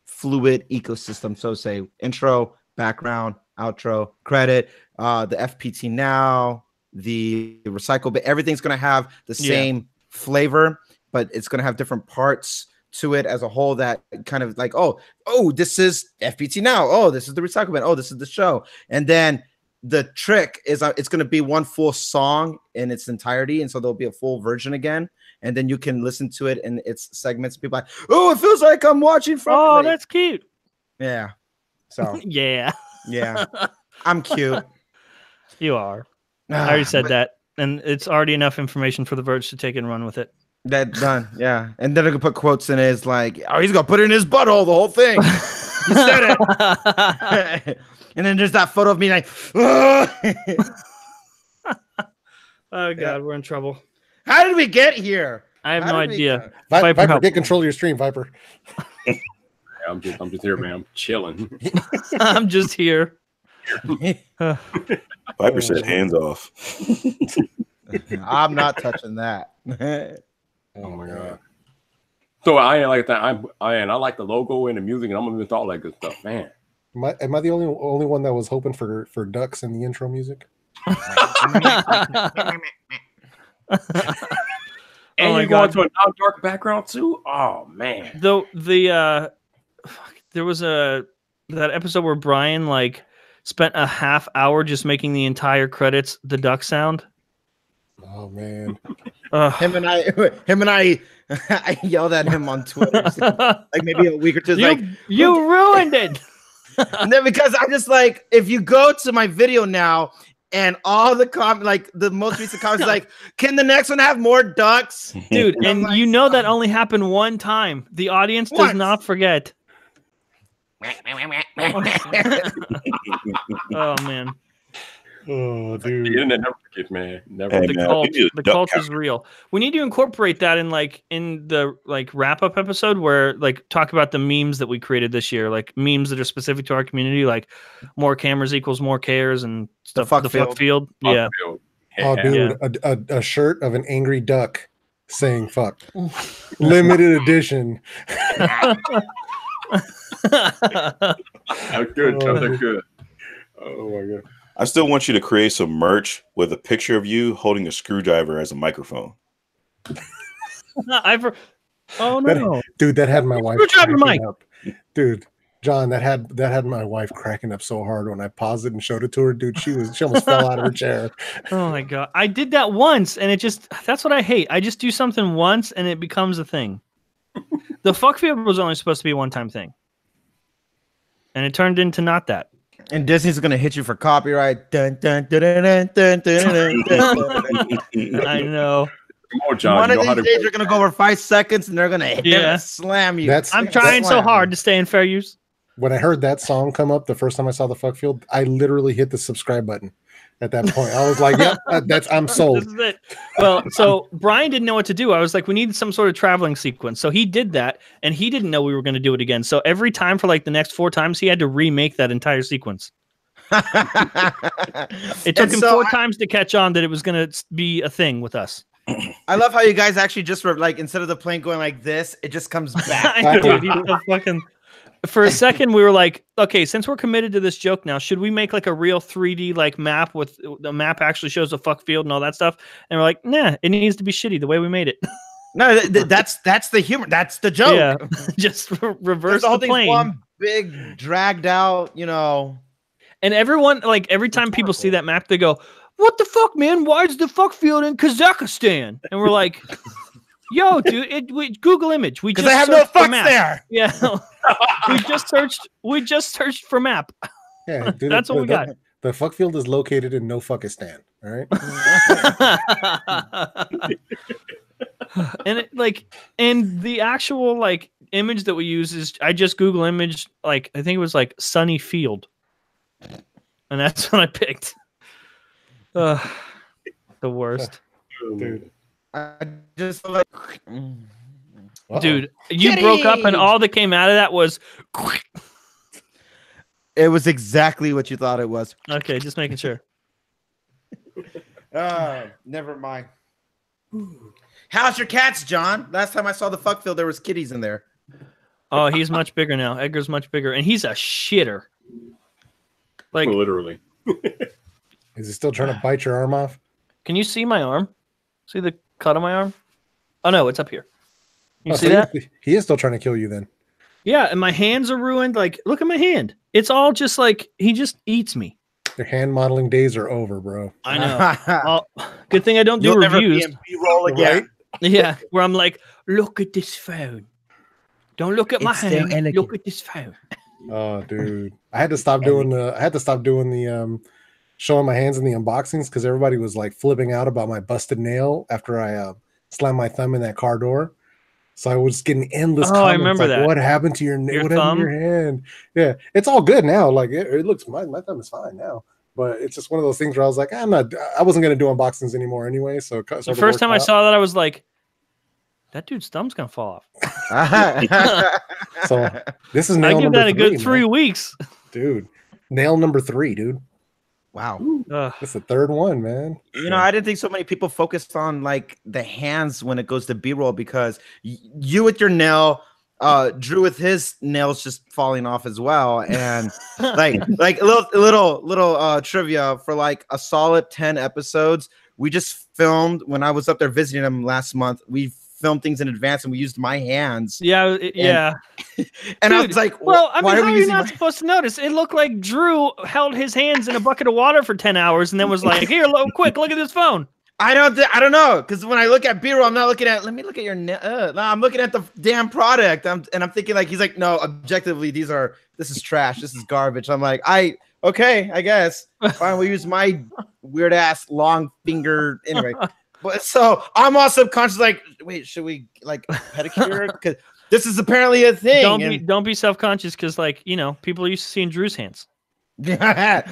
fluid ecosystem. So say intro, background, outro, credit, the FPT now, the recycle bit. Everything's gonna have the same flavor, but it's gonna have different parts to it as a whole that kind of like, oh, this is FPT now. Oh, this is the recycle bin. Oh, this is the show. And then the trick is it's going to be one full song in its entirety. And so there'll be a full version again. And then you can listen to it in its segments. People are like, oh, it feels like I'm watching from. Oh, that's cute. Yeah. So yeah. I'm cute. You are. I already said that. And it's already enough information for the Verge to take and run with it. That done, yeah. And then I can put quotes in it. It's like, oh, he's gonna put it in his butthole, the whole thing. He said it. And then there's that photo of me like, oh God, we're in trouble. How did we get here? I have no idea. Viper, get control of your stream, Viper. I'm just here, man. I'm chilling. I'm just here. Viper said hands off. I'm not touching that. Oh my god! So I ain't like that. I like the logo and the music, and I'm gonna miss all that good stuff, man. Am I the only one that was hoping for ducks in the intro music? And you're going to a dark background too. Oh man! There was that episode where Brian like spent a half hour just making the entire credits the duck sound. Oh man. Him and I I yelled at him on Twitter like maybe a week or two. You ruined it. And then because I'm just like, if you go to my video now and all the the most recent comments like, can the next one have more ducks? Dude, and like, you know that only happened one time. The audience does not forget. Oh man. Oh, dude. The internet never forgets, man. Never. Hey, the cult is real. We need to incorporate that in the wrap up episode where talk about the memes that we created this year, like memes that are specific to our community, like more cameras equals more cares and stuff. The fuck field. Yeah. Oh, dude, a shirt of an angry duck saying "fuck," limited edition. That's good. That's good. Oh my god. I still want you to create some merch with a picture of you holding a screwdriver as a microphone. Oh no, dude, that had my wife. Screwdriver mic. Dude, John, that had my wife cracking up so hard when I paused it and showed it to her. Dude, she almost fell out of her chair. Oh my god, I did that once, and that's what I hate. I just do something once, and it becomes a thing. The fuck field was only supposed to be a one-time thing, and it turned into not that. And Disney's gonna hit you for copyright. Dun, dun, dun, dun, dun, dun, dun, dun. I know. Come on, John. One of these days, you're gonna go over 5 seconds, and they're gonna slam you. I'm trying so hard to stay in fair use. When I heard that song come up the first time I saw the fuck field, I literally hit the subscribe button. At that point, I was like, "Yep, I'm sold." This is it. Well, so Brian didn't know what to do. I was like, "We need some sort of traveling sequence." So he did that, and he didn't know we were going to do it again. So every time for the next 4 times, he had to remake that entire sequence. It took him 4 times to catch on that it was going to be a thing with us. I love how you guys actually just were instead of the plane going like this, it just comes back. Dude, he's so fucking. For a second, we were like, okay, since we're committed to this joke now, should we make a real 3D map with the map actually shows the fuck field and all that stuff? And we're like, nah, it needs to be shitty the way we made it. No, that's the humor. That's the joke. Yeah, just reverse the plane. One big dragged out, And everyone, every time people see that map, they go, "What the fuck, man? Why is the fuck field in Kazakhstan?" And we're like, "Yo, dude, Google image. We just I have no fucks there." Yeah, we just searched for map. Yeah, dude, that's what we got. The fuck field is located in no fuckistan. All right. And and the actual image that we use is I just Google image, like I think it was like sunny field, and that's what I picked. The worst, Dude. I just like, dude. You broke up, and all that came out of that was. it was exactly what you thought it was. Okay, just making sure. Never mind. How's your cats, John? Last time I saw the fuck field, there was kitties in there. Oh, he's much bigger now. Edgar's much bigger, and he's a shitter. Like literally. Is he still trying to bite your arm off? Can you see my arm? See the cut on my arm? Oh no, it's up here. You see so that? He is still trying to kill you then. Yeah, and my hands are ruined. Like, look at my hand. It's all just like he just eats me. Your hand modeling days are over, bro. I know. Good thing I don't do You'll never reviews. be in B-roll again. Right? Yeah, where I'm like, look at this phone. Don't look at my It's still hand. elegant. Look at this phone. Oh, dude, I had to stop doing the showing my hands in the unboxings because everybody was like flipping out about my busted nail after I slammed my thumb in that car door. So I was getting endless comments. I remember like, that. What happened to your Your what happened to your hand? Yeah, it's all good now. Like it looks, my thumb is fine now. But it's just one of those things where I was like, I wasn't gonna do unboxings anymore anyway. So The first time I saw that, I was like, that dude's thumb's gonna fall off. So this is I nail give number that a good 3 man. weeks. Dude. Nail number 3, dude. Wow. That's the third one, man. You know, I didn't think so many people focused on like the hands when it goes to B-roll because you with your nail, Drew with his nails just falling off as well, and like a little trivia for like a solid 10 episodes. We just filmed when I was up there visiting him last month. We filmed things in advance and we used my hands. Yeah, yeah. And Dude, I was like, well, I mean, why how are we are you using not my supposed to notice? It looked like Drew held his hands in a bucket of water for 10 hours and then was like, here, quick, look at this phone. I don't know, because when I look at B-roll, I'm not looking at. Let me look at your. No, I'm looking at the damn product. I'm thinking like he's like, no, objectively, this is trash. This is garbage. I'm like, okay, I guess. Fine, we'll use my weird ass long finger anyway. But so I'm also subconscious like, wait, should we like pedicure? Because this is apparently a thing. Don't be self-conscious because like people are used to seeing Drew's hands. I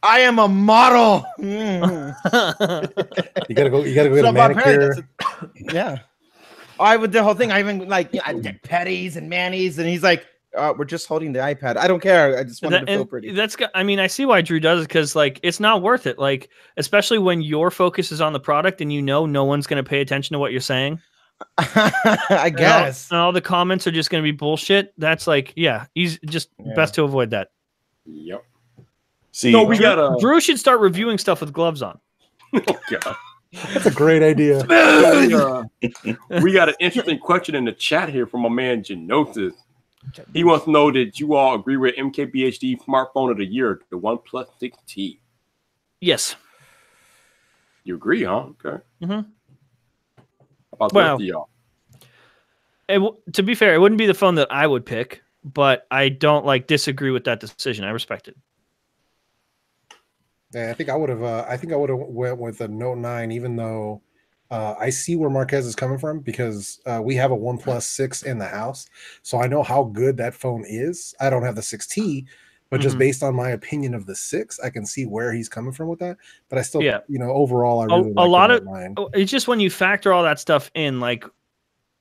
am a model. You gotta go get a manicure. Yeah. I would the whole thing. I even like I did petties and manis, and he's like, we're just holding the iPad. I don't care. I just wanted to feel pretty. I see why Drew does it because like it's not worth it. Like especially when your focus is on the product and no one's gonna pay attention to what you're saying. I guess. And all the comments are just gonna be bullshit. That's like, he's just best to avoid that. Yep. See, so we got Drew should start reviewing stuff with gloves on. Oh, God. That's a great idea. We got an interesting question in the chat here from my man Genosis. He wants to know that you all agree with MKBHD smartphone of the year, the OnePlus 6T. Yes. You agree, huh? Okay. Mm-hmm. How about the rest of y'all? To be fair, it wouldn't be the phone that I would pick, but I don't disagree with that decision. I respect it. Yeah, I think I would have went with a Note 9, even though I see where Marquez is coming from because we have a OnePlus 6 in the house, so I know how good that phone is. I don't have the 6T, but just based on my opinion of the 6, I can see where he's coming from with that. But I still, overall, I really like a lot of. 9. It's just when you factor all that stuff in, like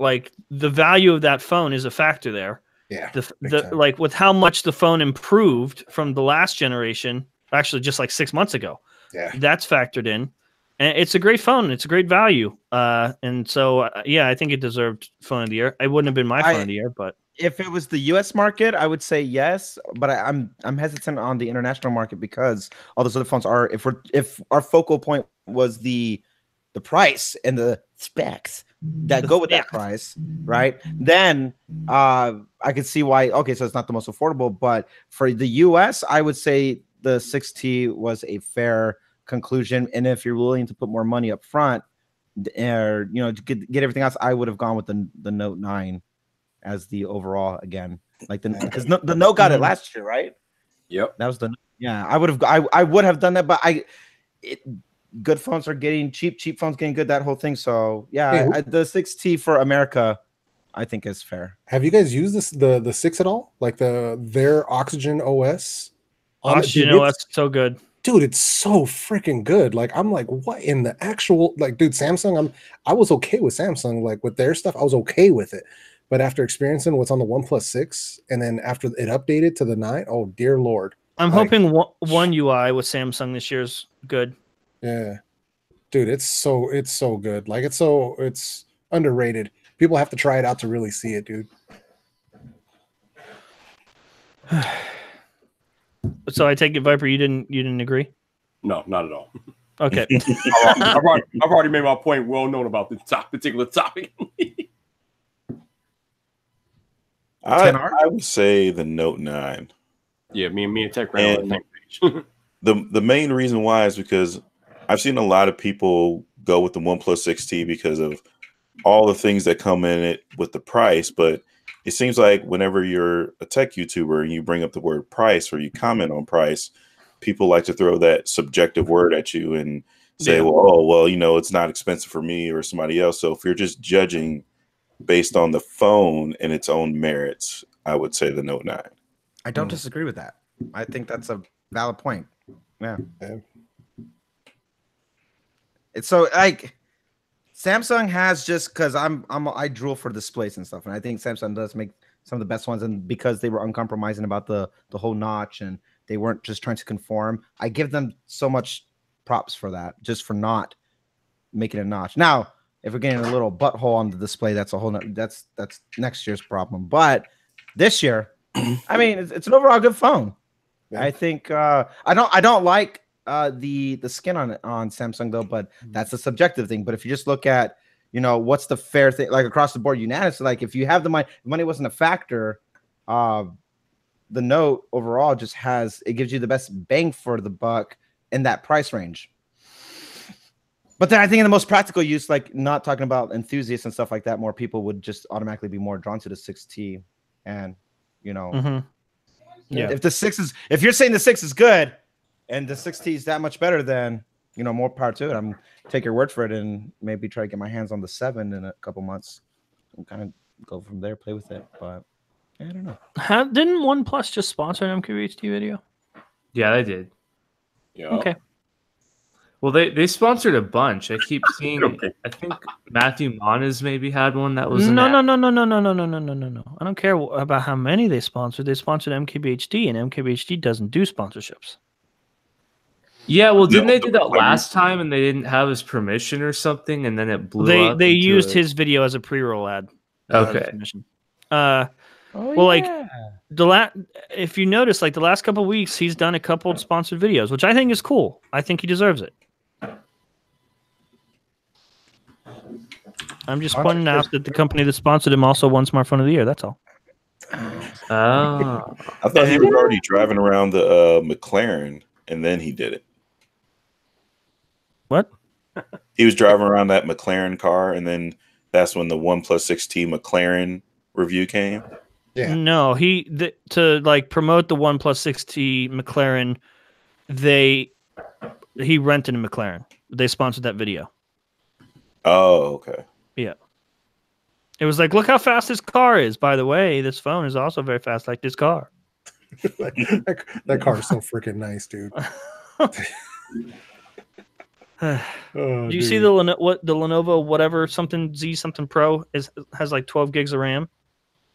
the value of that phone is a factor there. Yeah, like with how much the phone improved from the last generation. Actually, just like 6 months ago. Yeah, that's factored in, and it's a great phone. It's a great value, and so I think it deserved phone of the year. It wouldn't have been my phone of the year, but if it was the U.S. market, I would say yes. But I'm hesitant on the international market because all those other phones are. If our focal point was the price and the specs that go with that price, right? Then I could see why. Okay, so it's not the most affordable, but for the U.S., I would say the 6T was a fair conclusion, and if you're willing to put more money up front, or to get everything else, I would have gone with the Note 9 as the overall again, because the Note got it last year, right? Yep, that was I would have done that, but good phones are getting cheap phones getting good, that whole thing. So the 6T for America I think is fair. Have you guys used the 6 at all? Like their Oxygen OS? Oxygen OS is so good. Dude, it's so freaking good. Like, I'm like, what in the actual, like, dude, Samsung, I was okay with Samsung, like with their stuff, I was okay with it. But after experiencing what's on the OnePlus 6 and then after it updated to the 9, oh dear Lord. I'm hoping one UI with Samsung this year is good. Yeah. Dude, it's so good. Like it's underrated. People have to try it out to really see it, dude. So I take it, Viper, you didn't agree? No, not at all. Okay. I've already made my point well known about this particular topic. I would say the Note 9. Yeah, me and Tech ran on the same page. The main reason why is because I've seen a lot of people go with the OnePlus 6T because of all the things that come in it with the price, but it seems like whenever you're a tech YouTuber and you bring up the word price or you comment on price, people like to throw that subjective word at you and say, well, you know, it's not expensive for me or somebody else. So if you're just judging based on the phone and its own merits, I would say the Note 9. I don't disagree with that. I think that's a valid point. Yeah. It's so like Samsung has just because I drool for displays and stuff, and I think Samsung does make some of the best ones, and because they were uncompromising about the whole notch and they weren't just trying to conform, I give them so much props for that, just for not making a notch. Now, if we're getting a little butthole on the display, that's a whole that's next year's problem. But this year, I mean, it's an overall good phone. Yeah. I think I don't like the skin on Samsung though, but that's a subjective thing. But if you just look at, you know, what's the fair thing, like across the board, unanimous, like if you have the money wasn't a factor, the Note overall just gives you the best bang for the buck in that price range. But then I think in the most practical use, like not talking about enthusiasts and stuff like that, more people would just automatically be more drawn to the 6T. And, you know, if you're saying the 6 is good and the 6T is that much better, then, you know, more power to it. I'm take your word for it and maybe try to get my hands on the 7 in a couple months and kind of go from there, play with it. But I don't know. Didn't OnePlus just sponsor an MKBHD video? Yeah, they did. Yeah. Okay. Well, they sponsored a bunch. I keep seeing. I think Matthew Monas maybe had one that was. No. I don't care about how many they sponsored. They sponsored MKBHD, and MKBHD doesn't do sponsorships. Yeah, well, didn't they do that last time, and they didn't have his permission or something, and then it blew up? They used his video as a pre-roll ad. Okay. If you notice, like the last couple of weeks, he's done a couple of sponsored videos, which I think is cool. I think he deserves it. I'm just pointing out that the company that sponsored him also won Smartphone of the Year. That's all. Oh, I thought he was already driving around the McLaren, and then he did it. What? He was driving around that McLaren car, and then that's when the OnePlus 6T McLaren review came. Yeah. No, to like promote the OnePlus 6T McLaren, he rented a McLaren. They sponsored that video. Oh, okay. Yeah. It was like, look how fast this car is. By the way, this phone is also very fast, like this car. that car is so freaking nice, dude. Do you see the Lenovo whatever something Z something Pro has like 12 gigs of RAM?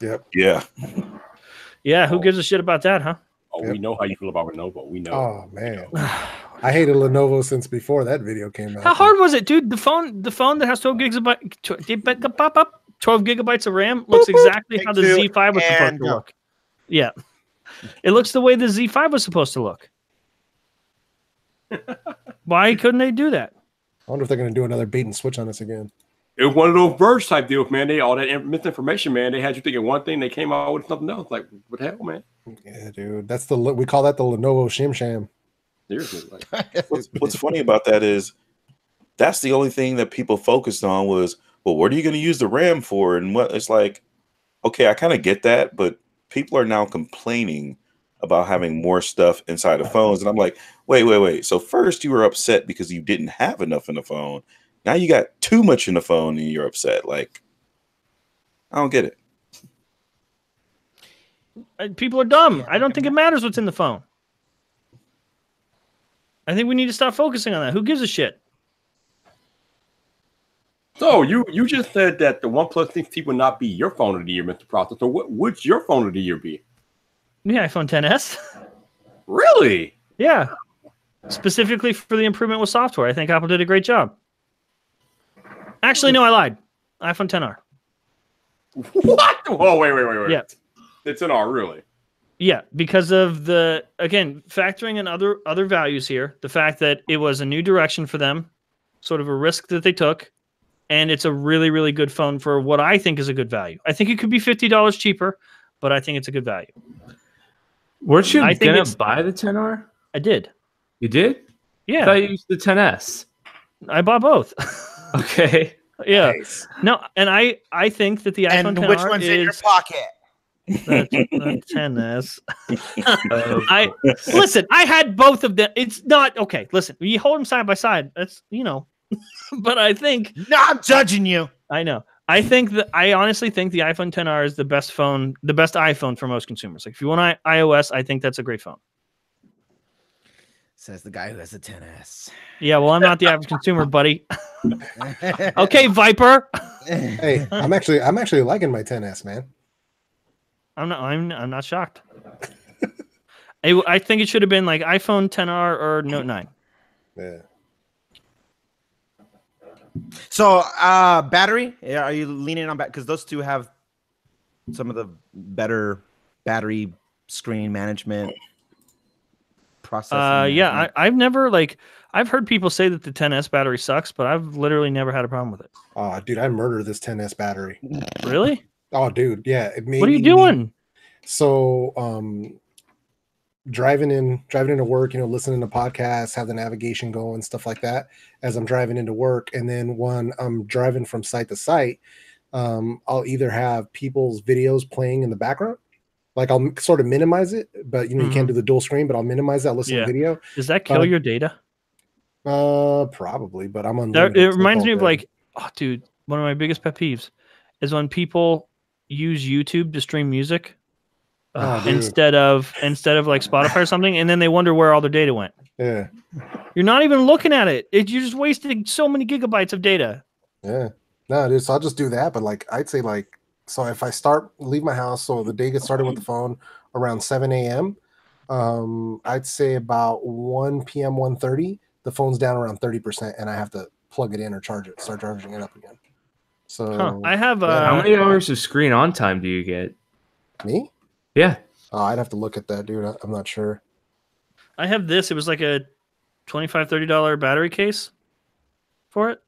Yep. Yeah. Yeah. Who gives a shit about that, huh? Oh, we know how you feel about Lenovo. We know. Oh man, I hated Lenovo since before that video came out. How hard was it, dude? The phone that has 12 gigabytes of RAM looks exactly how the Z5 was supposed to look. Yeah, it looks the way the Z5 was supposed to look. Why couldn't they do that? I wonder if they're going to do another bait and switch on us again. It was one of those Verge type deals, man. They all that misinformation, man. They had you thinking one thing, they came out with something else. Like, what the hell, man? Yeah, dude. We call that the Lenovo Shim Sham. Seriously. Like. What's funny about that is that's the only thing that people focused on was, well, what are you going to use the RAM for? And what it's like, okay, I kind of get that, but people are now complaining about having more stuff inside of phones. And I'm like, wait. So first you were upset because you didn't have enough in the phone. Now you got too much in the phone and you're upset. Like, I don't get it. People are dumb. I don't think it matters what's in the phone. I think we need to stop focusing on that. Who gives a shit? So you just said that the OnePlus 6T would not be your phone of the year, Mr. Proctor. So what would your phone of the year be? The iPhone XS. Really? Yeah. Specifically for the improvement with software. I think Apple did a great job. Actually, no, I lied. iPhone XR. What? Oh, wait. Yeah. It's an R, really? Yeah, because of factoring in other values here, the fact that it was a new direction for them, sort of a risk that they took, and it's a really, really good phone for what I think is a good value. I think it could be $50 cheaper, but I think it's a good value. Weren't you going to buy the XR? I did. You did? Yeah. I thought you used the XS. I bought both. Okay. Yeah. Nice. No, and I think that the iPhone XR which one's in your pocket? The XS. Listen. I had both of them. It's not okay. Listen, when you hold them side by side, that's But I think I'm judging you. I know. I honestly think the iPhone XR is the best iPhone for most consumers. Like if you want iOS, I think that's a great phone. Says the guy who has a XS. Yeah, well, I'm not the average consumer, buddy. Okay, Viper. Hey, I'm actually liking my XS, man. I'm not shocked. I think it should have been like iPhone XR or Note 9. Yeah. So, battery? Are you leaning on because those two have some of the better battery screen management process? Yeah, I've never I've heard people say that the XS battery sucks, but I've literally never had a problem with it. Oh, dude, I murdered this XS battery. Really? Oh, dude, yeah. What are you doing? So, driving into work, listening to podcasts, have the navigation going, stuff like that as I'm driving into work. And then when I'm driving from site to site, I'll either have people's videos playing in the background. Like I'll sort of minimize it, but you can't do the dual screen, but I'll minimize that, listen to video. Does that kill your data? Probably, but I'm on. It reminds me of dude, one of my biggest pet peeves is when people use YouTube to stream music. Instead of like Spotify or something, and then they wonder where all their data went. Yeah, you're not even looking at it. You're just wasting so many gigabytes of data. Yeah, no, dude. So I'll just do that. But I'd say so if I leave my house, so the day gets started with the phone around 7 a.m. I'd say about 1 p.m. 1:30, the phone's down around 30%, and I have to plug it in or start charging it up again. So I have. How many hours of screen on time do you get? Me? Yeah. Oh, I'd have to look at that, dude. I'm not sure. I have this. It was like a $25-$30 battery case for it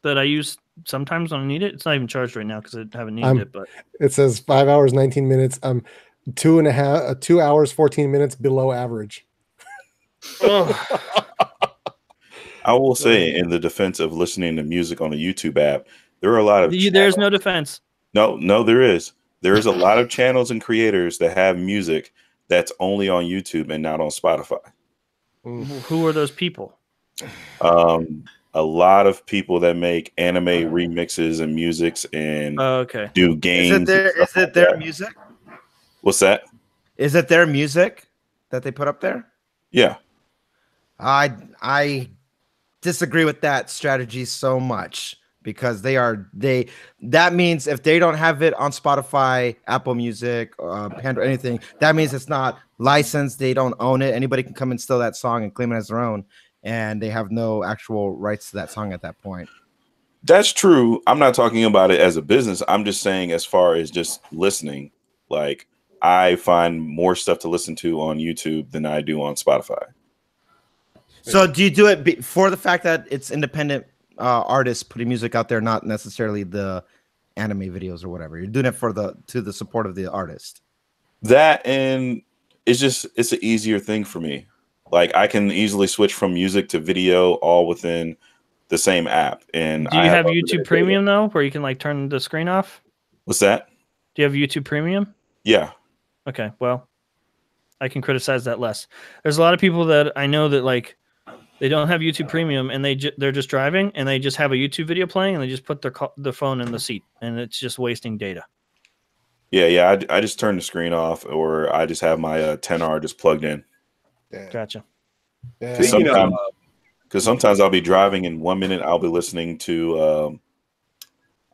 that I use sometimes when I need it. It's not even charged right now because I haven't needed it. But it says 5 hours 19 minutes. 2 hours 14 minutes below average. I will say, in the defense of listening to music on a YouTube app, there are a lot of there's no defense. No, there is. There is a lot of channels and creators that have music that's only on YouTube and not on Spotify. Who are those people? A lot of people that make anime remixes and musics and do games. Is it their music? What's that? Is it their music that they put up there? Yeah. I disagree with that strategy so much. Because that means if they don't have it on Spotify, Apple Music, Pandora, anything, that means it's not licensed. They don't own it. Anybody can come and steal that song and claim it as their own, and they have no actual rights to that song at that point. That's true. I'm not talking about it as a business. I'm just saying, as far as just listening, I find more stuff to listen to on YouTube than I do on Spotify. So do you do it for the fact that it's independent? Artists putting music out there, not necessarily the anime videos or whatever. You're doing it to the support of the artist. That, and it's an easier thing for me. I can easily switch from music to video all within the same app. And do you have YouTube Premium though, where you can turn the screen off? What's that? Do you have YouTube Premium? Yeah. Okay, well, I can criticize that less. There's a lot of people that I know that They don't have YouTube Premium, and they're just driving, and they just have a YouTube video playing, and they just put their phone in the seat, and it's just wasting data. Yeah. I just turn the screen off, or I just have my 10R just plugged in. Yeah. Gotcha. Yeah. Because sometimes I'll be driving, and 1 minute I'll be listening to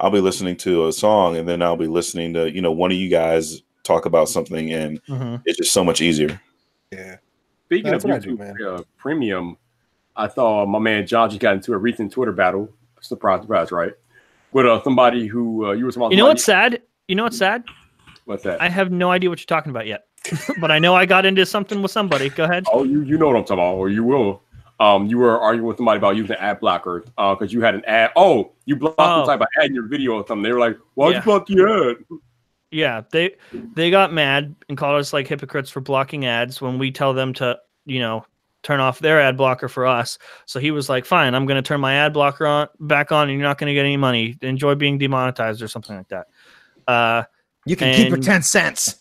a song, and then I'll be listening to one of you guys talk about something, and it's just so much easier. Yeah. Speaking of YouTube Premium, I thought my man John just got into a recent Twitter battle. Surprise, right? With somebody who you were talking about. You know what's sad? What's that? I have no idea what you're talking about yet, but I know I got into something with somebody. Go ahead. Oh, you know what I'm talking about, or you will. You were arguing with somebody about using ad blockers because you had an ad. Oh, you blocked some type of ad in your video or something. They were like, "Why'd you block the ad?" Yeah, they got mad and called us like hypocrites for blocking ads when we tell them to, turn off their ad blocker for us. So he was like, "Fine, I'm going to turn my ad blocker back on, and you're not going to get any money. Enjoy being demonetized," or something like that. You can keep your 10 cents.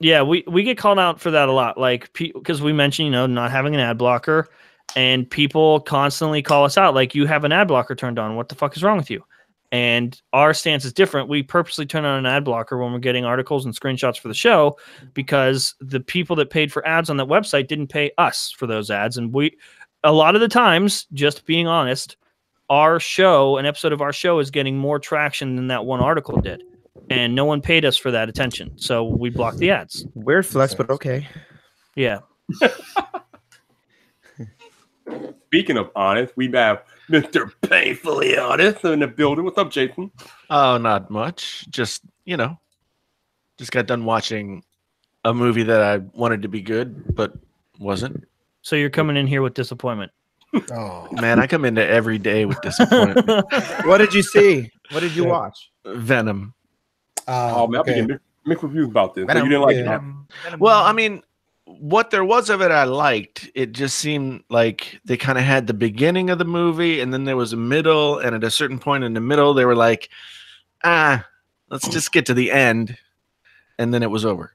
Yeah, we get called out for that a lot, like because we mentioned not having an ad blocker, and people constantly call us out like, "You have an ad blocker turned on. What the fuck is wrong with you?" And our stance is different. We purposely turn on an ad blocker when we're getting articles and screenshots for the show, because the people that paid for ads on that website didn't pay us for those ads. And a lot of the times, just being honest, an episode of our show is getting more traction than that one article did. And no one paid us for that attention. So we blocked the ads. Weird flex, but okay. Yeah. Speaking of honest, we have Mr. Painfully Honest in the building. What's up, Jason? Oh, not much. Just got done watching a movie that I wanted to be good, but wasn't. So you're coming in here with disappointment. Oh man, I come into every day with disappointment. What did you see? What did you watch? Venom. Oh man, okay. I'm getting mixed reviews about this. So you didn't like it? Well, I mean, what there was of it, I liked. It just seemed like they kind of had the beginning of the movie, and then there was a middle, and at a certain point in the middle, they were like, let's just get to the end, and then it was over.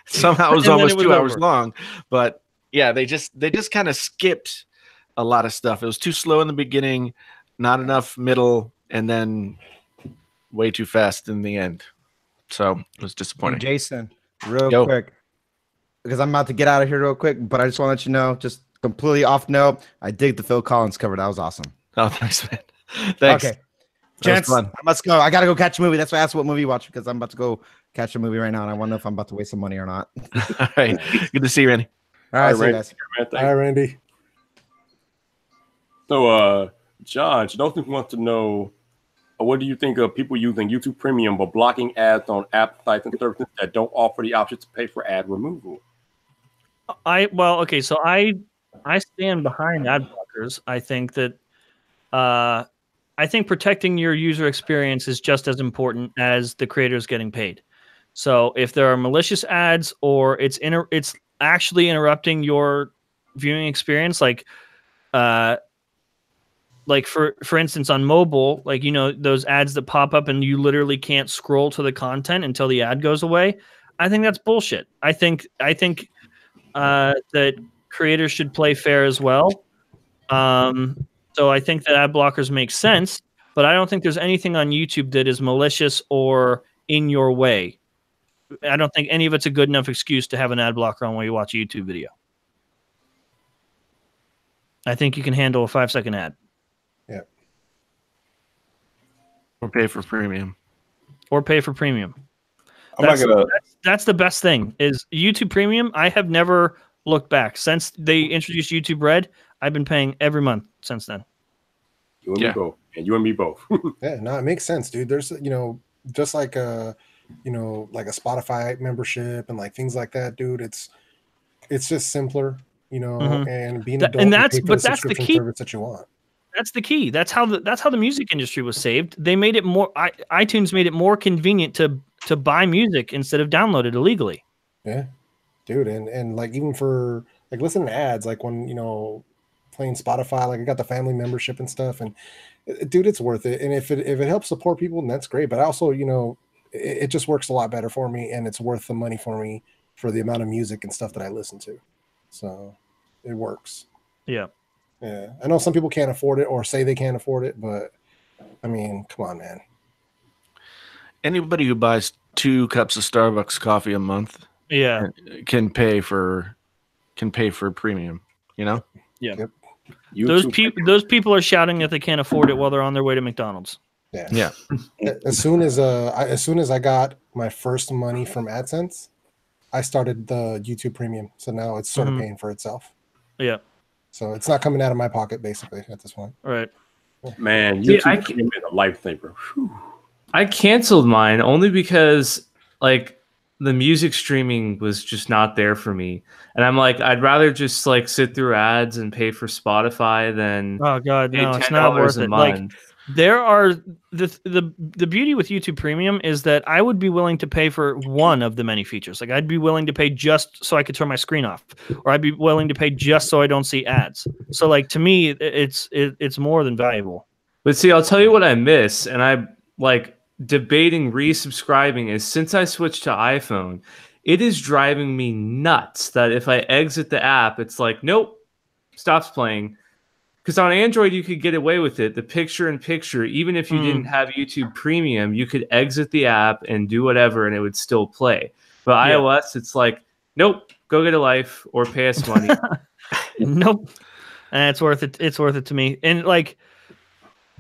Somehow it was almost 2 hours long, but yeah, they just kind of skipped a lot of stuff. It was too slow in the beginning, not enough middle, and then way too fast in the end. So it was disappointing. Jason, real quick, because I'm about to get out of here real quick, but I just want to let you know, just completely off note, I dig the Phil Collins cover. That was awesome. Oh, thanks, man. Thanks. Okay. Gents, let's go. I got to go catch a movie. That's why I asked what movie you watch, because I'm about to go catch a movie right now, and I want to know if I'm about to waste some money or not. All right. Good to see you, Randy. All right, see you guys. All right, Randy. So, John, Jonathan wants to know, what do you think of people using YouTube Premium but blocking ads on app sites and services that don't offer the option to pay for ad removal? So I stand behind ad blockers. I think that I think protecting your user experience is just as important as the creators getting paid. So if there are malicious ads or it's actually interrupting your viewing experience, like for instance on mobile, like those ads that pop up and you literally can't scroll to the content until the ad goes away. I think that's bullshit. I think that creators should play fair as well. So I think that ad blockers make sense, but I don't think there's anything on YouTube that is malicious or in your way. I don't think any of it's a good enough excuse to have an ad blocker on while you watch a YouTube video. I think you can handle a 5-second ad. Yeah. Or pay for premium. That's the best thing is YouTube Premium. I have never looked back since they introduced YouTube Red. I've been paying every month since then. You and me both. And you and me both. Yeah, no, it makes sense, dude. There's, just like like a Spotify membership and like things like that, dude. It's just simpler, and being adult. And that's the key service that you want. That's the key. That's how the music industry was saved. They made it more. iTunes made it more convenient to buy music instead of download it illegally. Yeah, dude, and like even for like listening to ads, like when playing Spotify, like I got the family membership and stuff, and dude, it's worth it. And if it helps support people, then that's great. But also, it just works a lot better for me, and it's worth the money for me for the amount of music and stuff that I listen to. So it works. Yeah. Yeah, I know some people can't afford it or say they can't afford it, but I mean, come on, man. Anybody who buys 2 cups of Starbucks coffee a month, can pay for premium. You know. Yeah. Yep. Those people are shouting that they can't afford it while they're on their way to McDonald's. Yeah. As soon as I got my first money from AdSense, I started the YouTube Premium. So now it's sort of paying for itself. Yeah. So it's not coming out of my pocket basically at this point. Right. Man, YouTube Premium is a lifesaver. I canceled mine only because like the music streaming was just not there for me. And I'm like, I'd rather just like sit through ads and pay for Spotify than oh god, no, it's not worth it. Like there are the beauty with YouTube Premium is that I would be willing to pay for one of the many features. Like I'd be willing to pay just so I could turn my screen off, or I'd be willing to pay just so I don't see ads. So like to me, it's more than valuable. But see, I'll tell you what I miss, and I like debating resubscribing is since I switched to iPhone, it is driving me nuts that if I exit the app, it's like, nope, stops playing. Because on Android, you could get away with it. The picture-in-picture, even if you didn't have YouTube Premium, you could exit the app and do whatever, and it would still play. But iOS, it's like, nope, go get a life or pay us money. Nope. And it's worth it. It's worth it to me. And like,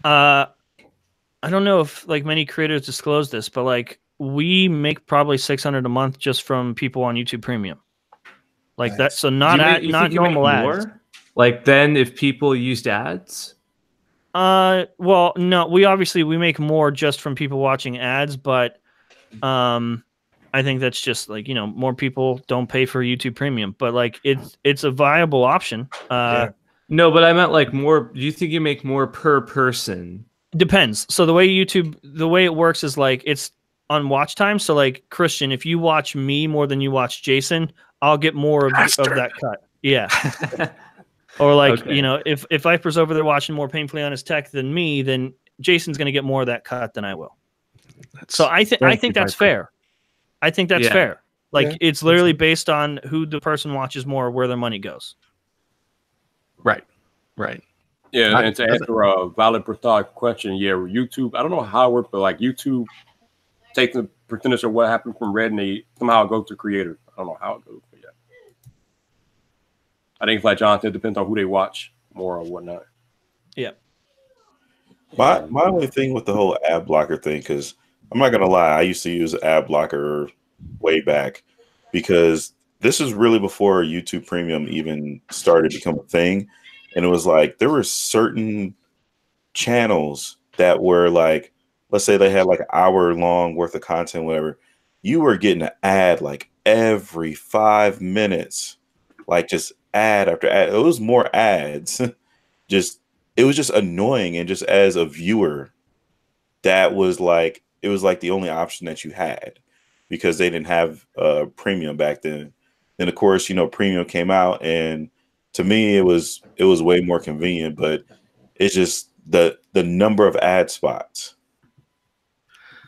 I don't know if like many creators disclose this, but like we make probably $600 a month just from people on YouTube Premium. Like that. So not normal ads. Like then if people used ads? Well, no, we make more just from people watching ads, but I think that's just like, more people don't pay for YouTube Premium, but like it's a viable option. No, but I meant like more. Do you think you make more per person? Depends. So the way it works is like it's on watch time. So like Christian, if you watch me more than you watch Jason, I'll get more of that cut. Yeah. Or like, if Viper's over there watching more painfully on his tech than me, then Jason's going to get more of that cut than I will. So I think that's fair. I think that's fair. Like it's literally based on who the person watches more, where their money goes. Right. Yeah, and to answer a valid thought question, YouTube, I don't know how it works, but like YouTube takes the percentage of what happened from Red and they somehow it goes to creators. I don't know how it goes, but yeah. I think like John said, it depends on who they watch more or whatnot. Yeah. My only thing with the whole ad blocker thing, because I'm not gonna lie, I used to use ad blocker way back because this is really before YouTube Premium even started to become a thing. And it was like there were certain channels that were like, let's say they had like an hour long worth of content, whatever. You were getting an ad like every 5 minutes, like just ad after ad. It was more ads. It was just annoying. And just as a viewer, that was like, it was like the only option that you had because they didn't have premium back then. Then of course, premium came out, and to me, it was way more convenient, but it's just the number of ad spots.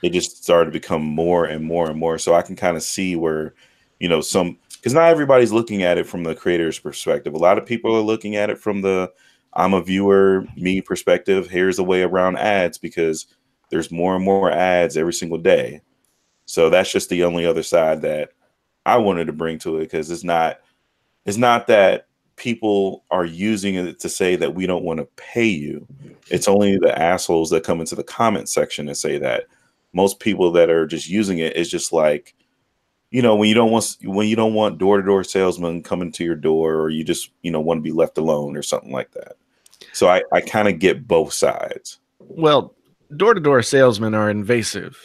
It just started to become more and more and more. So I can kind of see where, because not everybody's looking at it from the creator's perspective. A lot of people are looking at it from the I'm a viewer, me perspective. Here's a way around ads because there's more and more ads every single day. So that's just the only other side that I wanted to bring to it, because it's not that people are using it to say that we don't want to pay you. It's only the assholes that come into the comment section and say that. Most people that are just using it is just like, when you don't want door-to-door salesmen coming to your door, or you just want to be left alone or something like that. So I kind of get both sides. Well, door-to-door salesmen are invasive.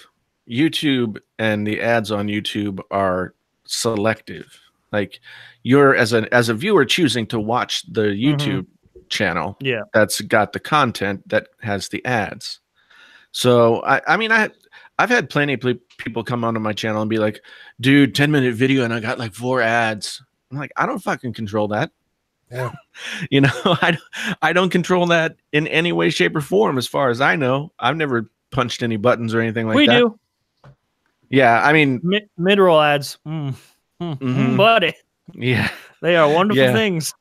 YouTube and the ads on YouTube are selective. Like you're as a viewer choosing to watch the YouTube channel that's got the content that has the ads. So I've had plenty of people come onto my channel and be like, dude, 10-minute video and I got like 4 ads. I'm like, I don't fucking control that. Yeah. I don't control that in any way, shape, or form. As far as I know, I've never punched any buttons or anything like that. We do. Yeah, I mean, mid-roll ads. Buddy. Yeah, they are wonderful things.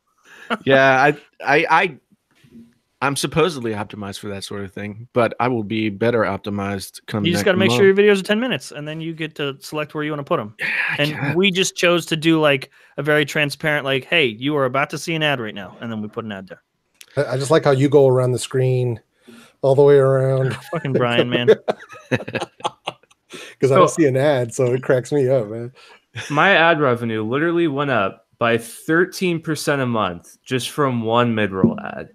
Yeah, I I'm supposedly optimized for that sort of thing, but I will be better optimized. You just got to make sure your videos are 10 minutes, and then you get to select where you want to put them. And we just chose to do like a very transparent, like, hey, you are about to see an ad right now, and then we put an ad there. I just like how you go around the screen all the way around. Fucking Brian, man. Because I don't see an ad, so it cracks me up, man. My ad revenue literally went up by 13% a month just from one mid-roll ad.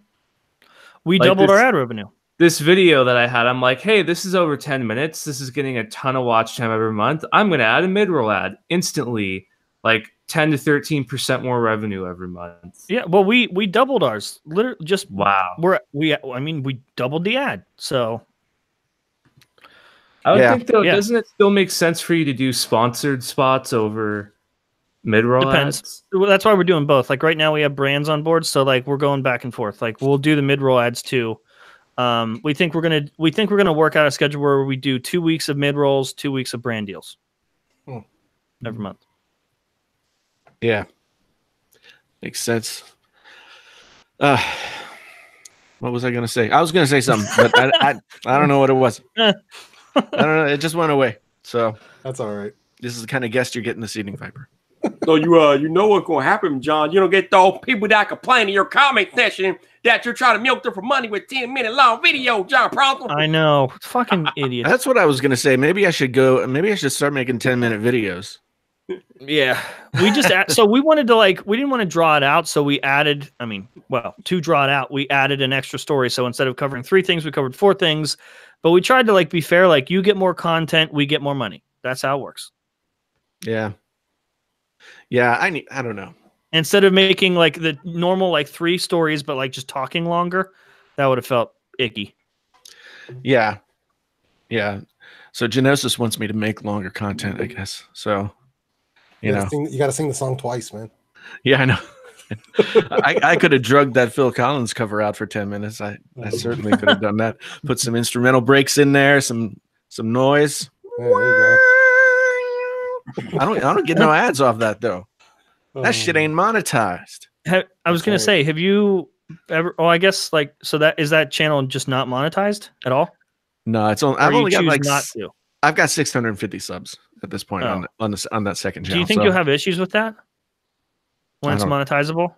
We doubled our ad revenue. This video that I had, I'm like, hey, this is over 10 minutes. This is getting a ton of watch time every month. I'm going to add a mid-roll ad instantly, like 10 to 13% more revenue every month. Yeah, well, we doubled ours. Literally, just wow. We doubled the ad. So I would think though, doesn't it still make sense for you to do sponsored spots over mid-roll ads? Well, that's why we're doing both. Like right now we have brands on board, so like we're going back and forth. Like we'll do the mid-roll ads too. We think we're gonna work out a schedule where we do 2 weeks of mid-rolls, 2 weeks of brand deals every month. Yeah, makes sense. What was I gonna say? I was gonna say something, but I don't know what it was. I don't know. It just went away. So that's all right. This is the kind of guest you're getting this evening, Viper. So you know what's gonna happen, John. You don't get those people that complain in your comment section that you're trying to milk them for money with 10-minute long video, John Problem. I know, fucking idiot. That's what I was gonna say. Maybe I should start making 10-minute videos. Yeah, we just so we wanted to we didn't want to draw it out, so we added. To draw it out, we added an extra story. So instead of covering 3 things, we covered 4 things. But we tried to be fair. Like you get more content, we get more money. That's how it works. Yeah. Yeah, I don't know. Instead of making the normal 3 stories, but just talking longer, that would have felt icky. Yeah. Yeah. So Genosis wants me to make longer content, I guess. So you got to sing the song twice, man. Yeah, I know. I could have drugged that Phil Collins cover out for 10 minutes. I certainly could have done that. Put some instrumental breaks in there, some noise. Yeah, there you I don't get no ads off that though. That shit ain't monetized. I was gonna say, have you ever? Oh, I guess so. That is that channel just not monetized at all? No, it's only. I've only got not to. I've got 650 subs at this point on that second channel. Do you think you'll have issues with that when it's monetizable?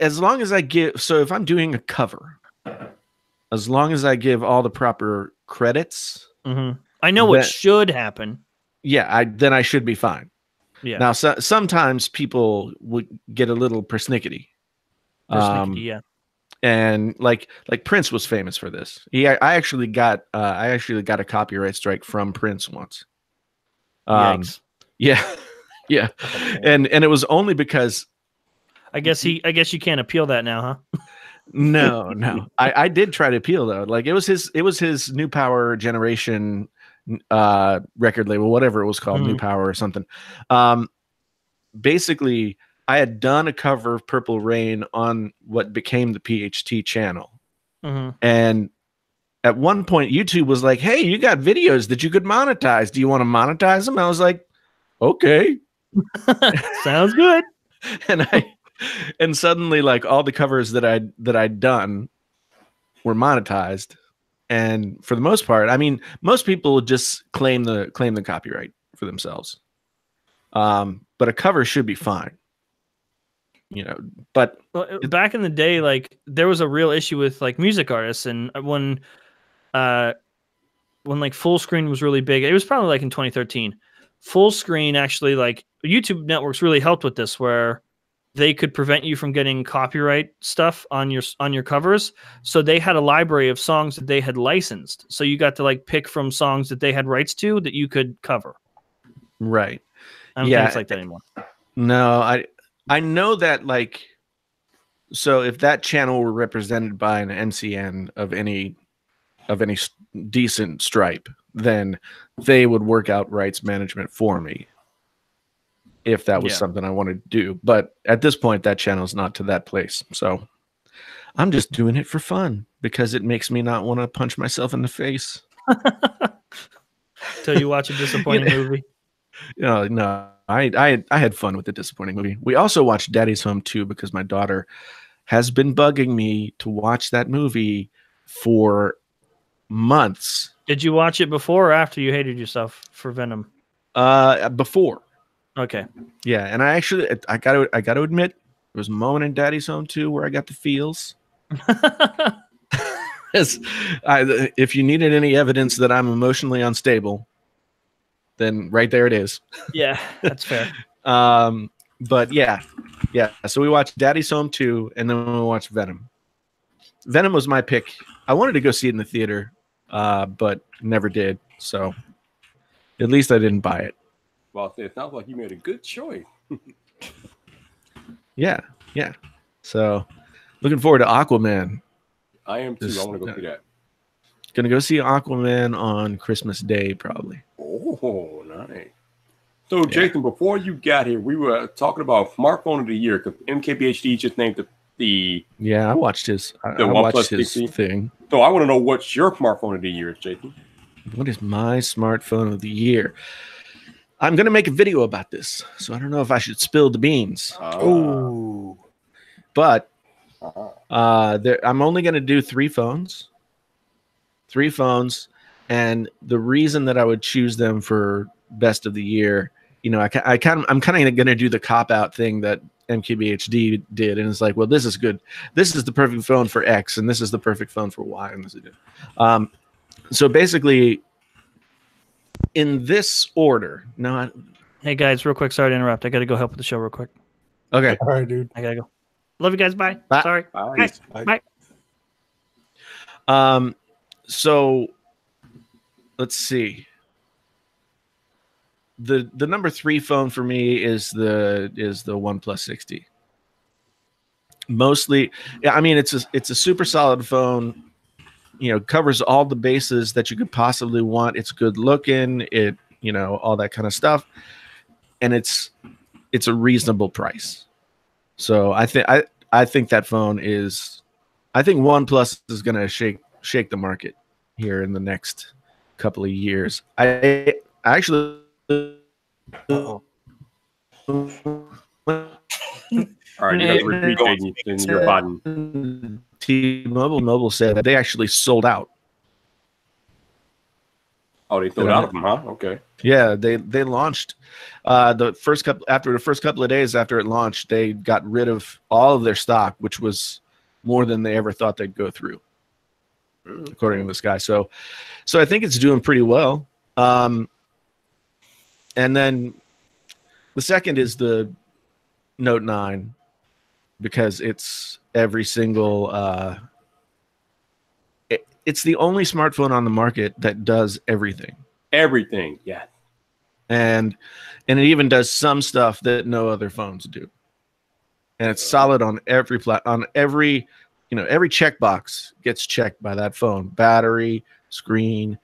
As long as I give. So if I'm doing a cover, as long as I give all the proper credits. Mm-hmm. I know what should happen. Yeah, then I should be fine. Yeah. Now, sometimes people would get a little persnickety. Yeah. And like Prince was famous for this. I actually got a copyright strike from Prince once. Yikes. Yeah, yeah, and it was only because I guess you can't appeal that now, huh? No. I did try to appeal though. It was his New Power Generation record label, whatever it was called, New Power or something. Basically, I had done a cover of Purple Rain on what became the PHT channel, and at one point, YouTube was like, "Hey, you got videos that you could monetize. Do you want to monetize them?" I was like, "Okay, sounds good." And suddenly, all the covers that I'd done were monetized. And for the most part, I mean, most people would just claim the copyright for themselves. But a cover should be fine, But back in the day, there was a real issue with music artists, and when full screen was really big, it was probably in 2013. Full screen actually, YouTube networks really helped with this, where they could prevent you from getting copyright stuff on your covers. So they had a library of songs that they had licensed. So you got to pick from songs that they had rights to that you could cover. Right. I don't think it's like that anymore. No, I know that so if that channel were represented by an MCN of any decent stripe, then they would work out rights management for me. If that was something I wanted to do. But at this point, that channel is not to that place. So I'm just doing it for fun because it makes me not want to punch myself in the face. Till you watch a disappointing movie. No, I had fun with the disappointing movie. We also watched Daddy's Home 2 because my daughter has been bugging me to watch that movie for months. Did you watch it before or after you hated yourself for Venom? Before. Okay. Yeah, and I gotta admit, there was a moment in Daddy's Home 2 where I got the feels. If you needed any evidence that I'm emotionally unstable, then right there it is. Yeah, that's fair. But yeah. So we watched Daddy's Home 2, and then we watched Venom. Venom was my pick. I wanted to go see it in the theater, but never did. So at least I didn't buy it. Well, it sounds like you made a good choice. Yeah. So looking forward to Aquaman. I am too. I want to go see that. Gonna go see Aquaman on Christmas Day, probably. Oh, nice. So, Jason, before you got here, we were talking about smartphone of the year because MKBHD just named the I watched his thing. So I want to know what's your smartphone of the year, Jason. What is my smartphone of the year? I'm gonna make a video about this, so I don't know if I should spill the beans. Oh, but I'm only gonna do 3 phones. 3 phones, and the reason that I would choose them for best of the year, I'm kind of going to do the cop out thing that MKBHD did, and it's like, well, this is good. This is the perfect phone for X, and this is the perfect phone for Y, and this is good. So basically, in this order. Hey guys, real quick, sorry to interrupt. I got to go help with the show real quick. Okay. All right, dude. I gotta go. Love you guys. Bye. Sorry. Bye. So let's see. The number 3 phone for me is the OnePlus 60. Mostly, I mean, it's a super solid phone. Covers all the bases that you could possibly want. It's good looking. It all that kind of stuff, and it's a reasonable price. So I think that phone is. I think OnePlus is going to shake the market here in the next couple of years. I actually. All right, you got to repeat in your button. T-Mobile said that they actually sold out. Oh, they sold out of them, huh? Okay. Yeah, they launched the first couple of days after it launched, they got rid of all of their stock, which was more than they ever thought they'd go through, according to this guy. So I think it's doing pretty well. And then the second is the Note 9, because it's every single it's the only smartphone on the market that does everything. Everything, yeah. And it even does some stuff that no other phones do. And it's solid on every every checkbox gets checked by that phone. Battery, screen,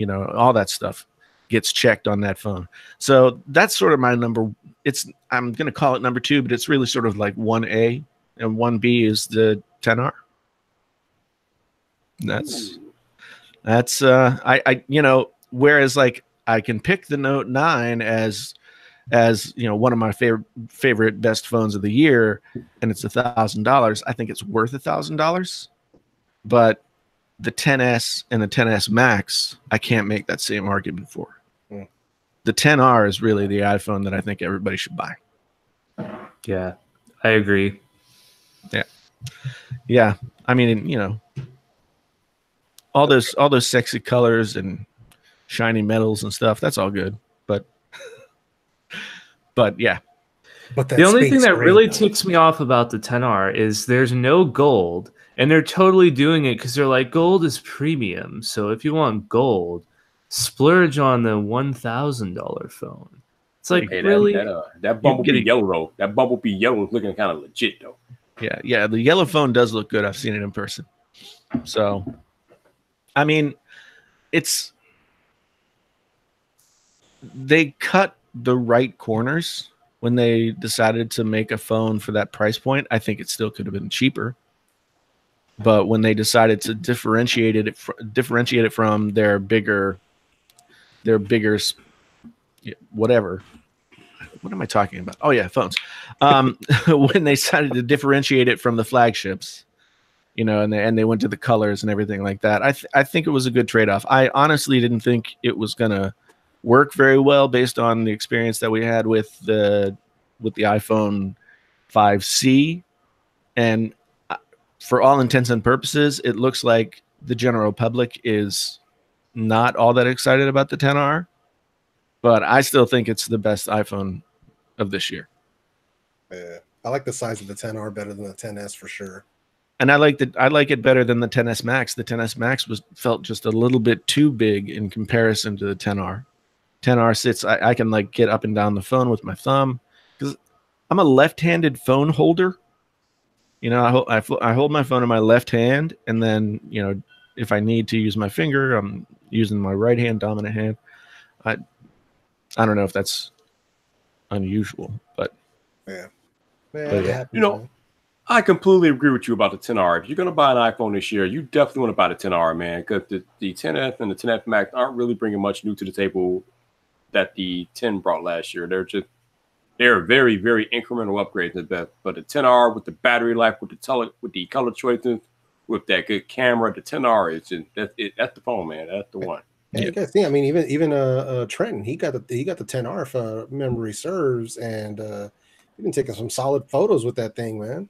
all that stuff gets checked on that phone. So that's sort of my number. I'm going to call it number 2, but it's really sort of like 1A, and 1B is the 10R. That's whereas like I can pick the Note 9 as one of my favorite best phones of the year, and it's $1,000. I think it's worth $1,000, but the 10S and the 10S Max, I can't make that same argument for. The 10R is really the iPhone that I think everybody should buy. Yeah, I agree. Yeah. I mean, all those sexy colors and shiny metals and stuff, that's all good. But yeah. But the only thing that really ticks me off about the 10R is there's no gold, and they're totally doing it because they're like, gold is premium. So if you want gold, splurge on the $1,000 phone. It's like, hey, really? That Bumblebee yellow, though. That Bumblebee yellow is looking kind of legit, though. Yeah. The yellow phone does look good. I've seen it in person. So, I mean, they cut the right corners when they decided to make a phone for that price point. I think it still could have been cheaper. But when they decided to differentiate it from their bigger, whatever, what am I talking about? Oh yeah, phones. When they decided to differentiate it from the flagships, and they went to the colors and everything like that. I think it was a good trade-off. I honestly didn't think it was gonna work very well based on the experience that we had with the iPhone 5C, and for all intents and purposes, it looks like the general public is not all that excited about the 10R, but I still think it's the best iPhone of this year. Yeah, I like the size of the 10R better than the 10S for sure. And I like it better than the 10S Max. The 10S Max felt just a little bit too big in comparison to the 10R. 10R sits, I can like get up and down the phone with my thumb because I'm a left-handed phone holder. I hold my phone in my left hand, and then if I need to use my finger, I'm using my right hand, dominant hand. I don't know if that's unusual, but yeah. I completely agree with you about the 10R. If you're going to buy an iPhone this year, you definitely want to buy the 10R, man, because the 10S and the 10S Max aren't really bringing much new to the table that the 10 brought last year. They're very, very incremental upgrades at best. But the 10R with the battery life, with the color choices, with that good camera, the 10R that's the phone, man. That's the one. Yeah, you guys see, I mean, even Trenton, he got the 10R if memory serves, and he's been taking some solid photos with that thing, man.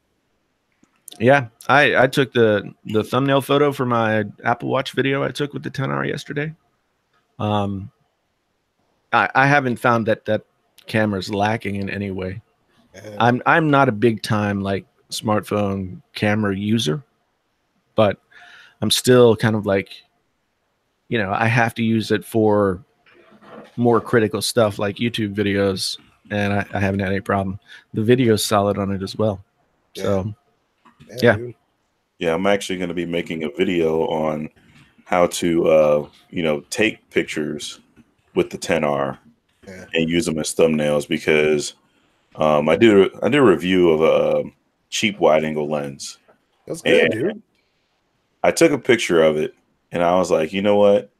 Yeah, I took the thumbnail photo for my Apple Watch video I took with the 10R yesterday. I haven't found that camera's lacking in any way. I'm not a big time like smartphone camera user, but I'm still kind of like, I have to use it for more critical stuff like YouTube videos, and I haven't had any problem. The video's solid on it as well. Yeah. So yeah, I'm actually going to be making a video on how to take pictures with the 10R and use them as thumbnails, because I did a review of a cheap wide angle lens. That's good, dude. I took a picture of it and I was like, you know what?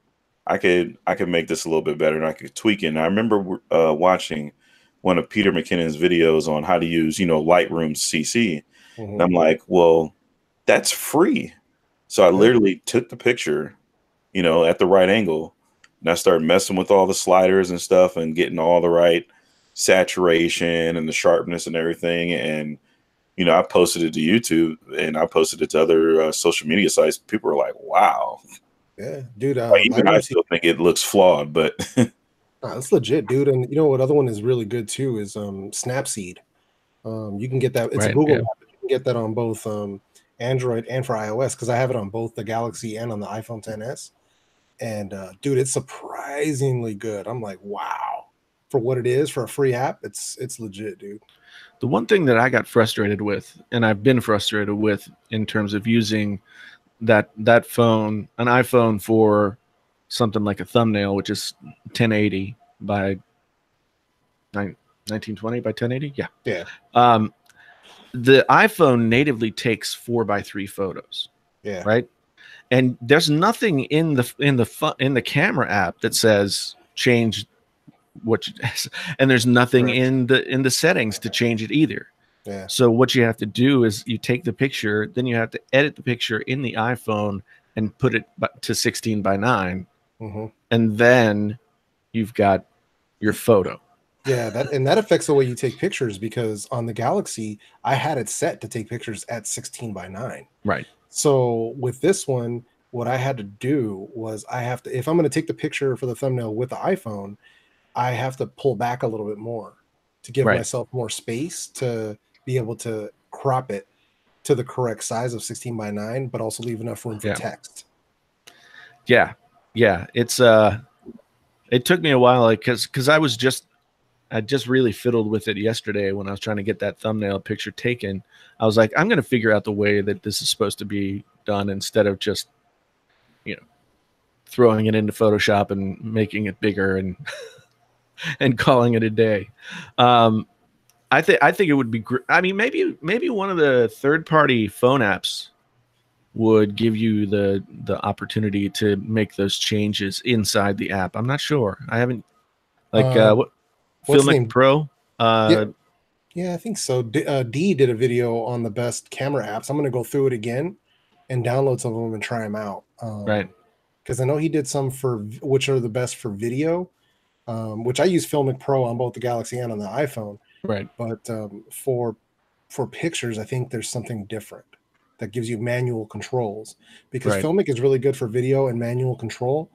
I could make this a little bit better and I could tweak it. And I remember watching one of Peter McKinnon's videos on how to use, Lightroom CC. Mm-hmm. And I'm like, well, that's free. So I literally took the picture, at the right angle, and I started messing with all the sliders and stuff and getting all the right saturation and the sharpness and everything. And, I posted it to YouTube and I posted it to other social media sites. People were like, wow. Yeah, dude. Even I still think it looks flawed, but it's legit, dude. And you know what other one is really good too is Snapseed. You can get that. It's a Google app. You can get that on both Android and for iOS, because I have it on both the Galaxy and on the iPhone XS. And dude, it's surprisingly good. I'm like, wow, for what it is for a free app, it's legit, dude. The one thing that I got frustrated with, and I've been frustrated with in terms of using that phone, an iPhone, for something like a thumbnail, which is 1080 by 1920 by 1080. Yeah. The iPhone natively takes 4:3 photos. Yeah. Right. And there's nothing in the camera app that says change and there's nothing in the settings to change it either. Yeah. So what you have to do is you take the picture, then you have to edit the picture in the iPhone and put it to 16:9, and then you've got your photo. Yeah, that affects the way you take pictures, because on the Galaxy, I had it set to take pictures at 16:9. Right. So with this one, what I had to do was if I'm going to take the picture for the thumbnail with the iPhone, I have to pull back a little bit more to give myself more space to be able to crop it to the correct size of 16:9, but also leave enough room for text. Yeah. It's it took me a while, like, because I just really fiddled with it yesterday when I was trying to get that thumbnail picture taken. I was like, I'm going to figure out the way that this is supposed to be done instead of just, throwing it into Photoshop and making it bigger and and calling it a day. I think it would be great. I mean, maybe one of the third-party phone apps would give you the opportunity to make those changes inside the app. I'm not sure. I haven't, like, what Filmic Pro, Yeah, I think so. D did a video on the best camera apps. I'm going to go through it again and download some of them and try them out. Right. Because I know he did some for which are the best for video, which I use Filmic Pro on both the Galaxy and on the iPhone. Right. But for pictures, I think there's something different that gives you manual controls, because Filmic is really good for video and manual control.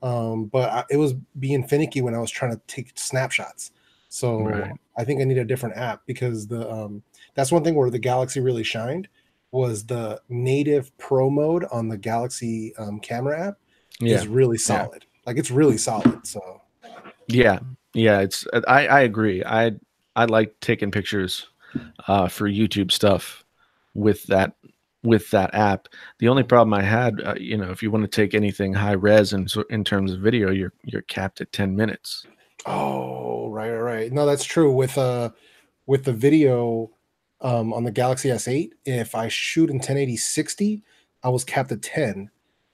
But it was being finicky when I was trying to take snapshots. So I think I need a different app, because that's one thing where the Galaxy really shined was the native Pro mode on the Galaxy camera app is really solid. Like, it's really solid. So it's I agree. I like taking pictures for YouTube stuff with that app. The only problem I had, if you want to take anything high res in terms of video, you're capped at 10 minutes. Oh, right. No, that's true. With the video on the Galaxy S8, if I shoot in 1080 60, I was capped at 10.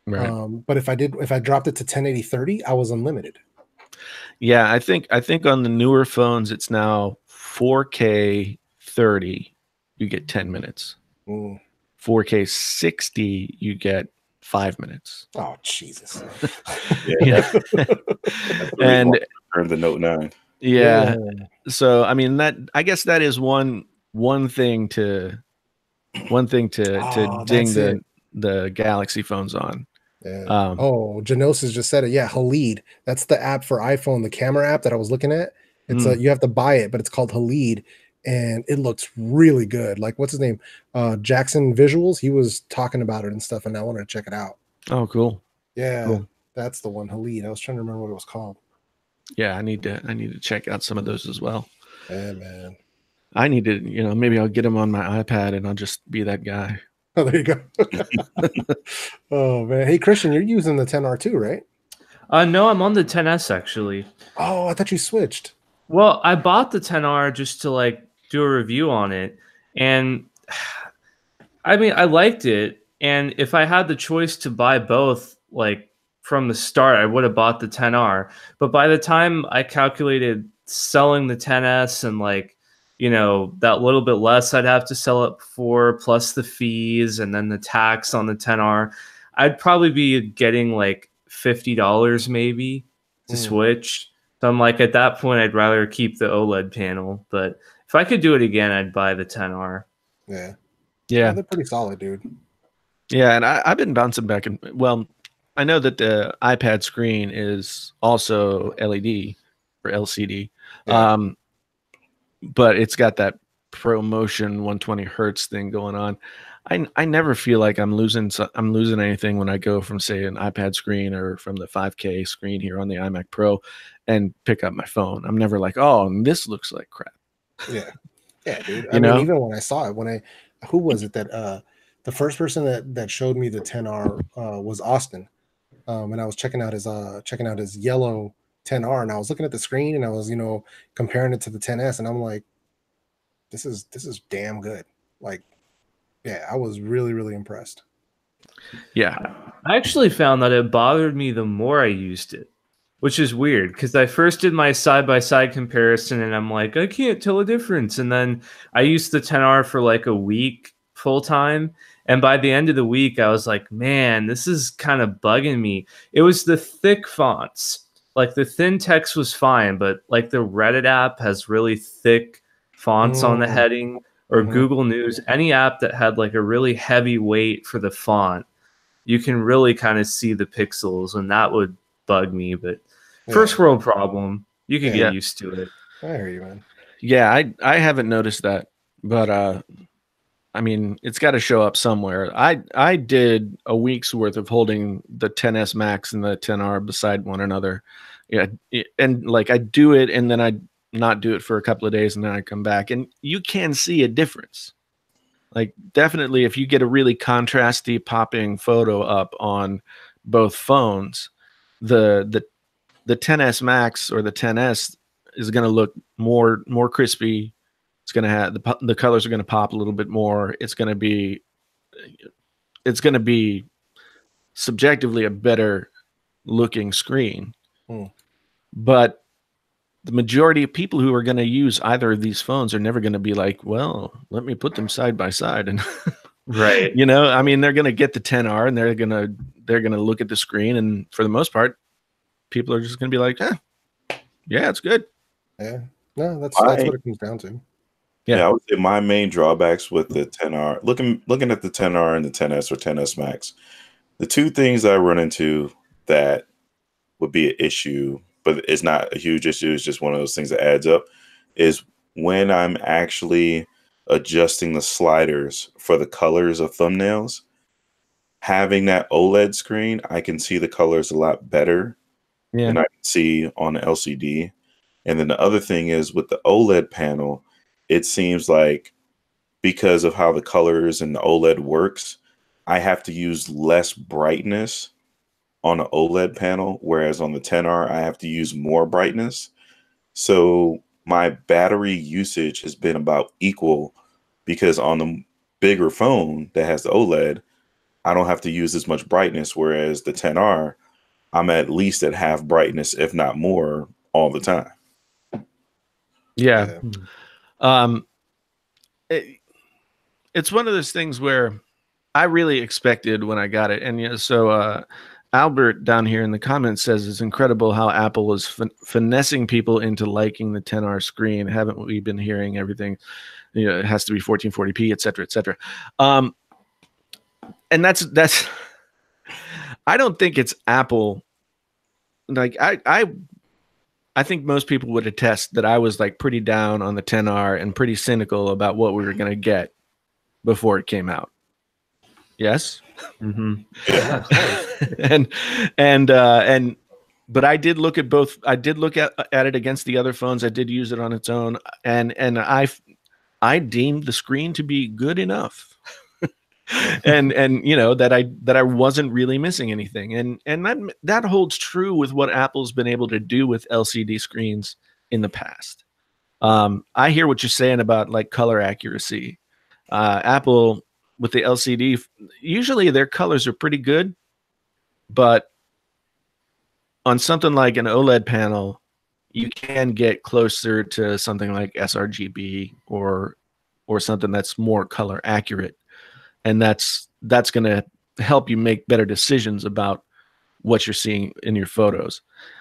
Right. But if I dropped it to 1080 30, I was unlimited. Yeah, I think on the newer phones it's now 4K 30, you get 10 minutes. 4K 60, you get 5 minutes. Oh, Jesus. And the Note 9. Yeah. So I mean, I guess that is one thing to ding the Galaxy phones on. Yeah. Genosis just said it. Yeah, Halid. That's the app for iPhone, the camera app that I was looking at. It's you have to buy it, but it's called Halid, and it looks really good. Like, what's his name? Jackson Visuals. He was talking about it and stuff, and I wanted to check it out. Oh, cool. Yeah, cool. That's the one, Halid. I was trying to remember what it was called. Yeah, I need to check out some of those as well. Yeah, man. I need to, maybe I'll get them on my iPad and I'll just be that guy. Oh, there you go. Oh, man. Hey, Christian, you're using the 10R2, right? No, I'm on the 10S actually. Oh, I thought you switched. Well, I bought the 10R just to do a review on it, and I mean, I liked it. And if I had the choice to buy both, from the start, I would have bought the 10R. But by the time I calculated selling the 10S and that little bit less I'd have to sell it for, plus the fees and then the tax on the 10R, I'd probably be getting $50 maybe to switch. So I'm at that point, I'd rather keep the OLED panel. But if I could do it again, I'd buy the 10R. Yeah. Yeah. They're pretty solid, dude. Yeah, and I've been bouncing back. I know that the iPad screen is also LED or LCD. Yeah. But it's got that ProMotion 120 hertz thing going on. I never feel like I'm losing anything when I go from, say, an iPad screen or from the 5K screen here on the iMac Pro and pick up my phone. I'm never like, oh, this looks like crap. Yeah, dude. I mean, even when I saw it, who was it that the first person that showed me the 10R was Austin, and I was checking out his yellow 10R, and I was looking at the screen and I was comparing it to the 10S, and I'm like, this is damn good. Yeah, I was really, really impressed. Yeah, I actually found that it bothered me the more I used it, which is weird because I first did my side-by-side comparison and I'm like, I can't tell a difference. And then I used the 10R for a week full time. And by the end of the week, I was like, man, this is kind of bugging me. It was the thick fonts. The thin text was fine, but the Reddit app has really thick fonts on the heading, or Google News, any app that had a really heavy weight for the font, you can really kind of see the pixels, and that would bug me. But first world problem, you can get used to it. I hear you, man. Yeah, I haven't noticed that, but I mean, it's got to show up somewhere. I did a week's worth of holding the 10S Max and the 10R beside one another. Yeah, and I do it, and then I not do it for a couple of days, and then I come back, and you can see a difference. Definitely, if you get a really contrasty popping photo up on both phones, the 10S Max or the 10S is going to look more crispy. It's going to have the colors are going to pop a little bit more. It's going to be subjectively a better looking screen. But the majority of people who are going to use either of these phones are never going to be like, well, let me put them side by side. And right. You know, I mean, they're going to get the 10R and they're going to look at the screen. And for the most part, people are just going to be like, yeah, it's good. Yeah. No, that's what it comes down to. Yeah, I would say my main drawbacks with the 10R, looking at the 10R and the 10S or 10S Max, the two things I run into that would be an issue, but it's not a huge issue, it's just one of those things that adds up, is when I'm actually adjusting the sliders for the colors of thumbnails, having that OLED screen, I can see the colors a lot better than I can see on the LCD. And then the other thing is with the OLED panel, it seems like because of how the colors and the OLED works, I have to use less brightness on an OLED panel, whereas on the 10R, I have to use more brightness. So my battery usage has been about equal because on the bigger phone that has the OLED, I don't have to use as much brightness, whereas the 10R, I'm at least at half brightness, if not more, all the time. Yeah. It's one of those things where I really expected when I got it. And so Albert down here in the comments says it's incredible how Apple is finessing people into liking the 10R screen. Haven't we been hearing everything? It has to be 1440p, et cetera, et cetera. And that's I don't think it's Apple. Like I think most people would attest that I was like pretty down on the 10R and pretty cynical about what we were going to get before it came out. Yes. Mm-hmm. But I did look at both. I did look at it against the other phones. I did use it on its own, and I deemed the screen to be good enough. and that I wasn't really missing anything, and that holds true with what Apple's been able to do with LCD screens in the past. I hear what you're saying about like color accuracy. Apple with the LCD, usually their colors are pretty good, but on something like an OLED panel, you can get closer to something like sRGB or something that's more color accurate. And that's going to help you make better decisions about what you're seeing in your photos.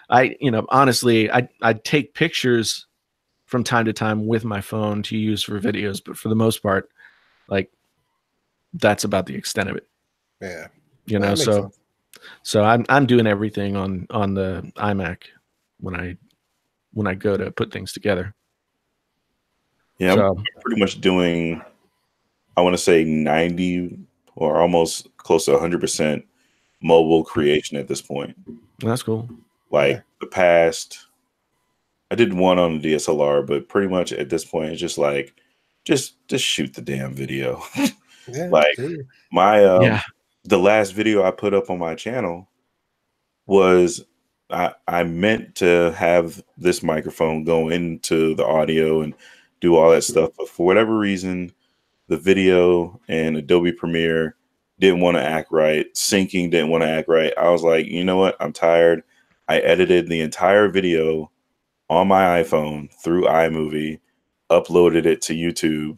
Honestly, I take pictures from time to time with my phone to use for videos, but for the most part, like that's about the extent of it. Yeah. So I'm doing everything on the iMac when I go to put things together. Yeah, so, I'm pretty much doing, I want to say 90 or almost close to 100% mobile creation at this point. That's cool. Like the past, I did one on the DSLR, but pretty much at this point, it's just like, just shoot the damn video. Like my, the last video I put up on my channel was, I meant to have this microphone go into the audio and do all that stuff, but for whatever reason, the video and Adobe Premiere didn't want to act right. Syncing didn't want to act right. I was like, you know what? I'm tired. I edited the entire video on my iPhone through iMovie, uploaded it to YouTube.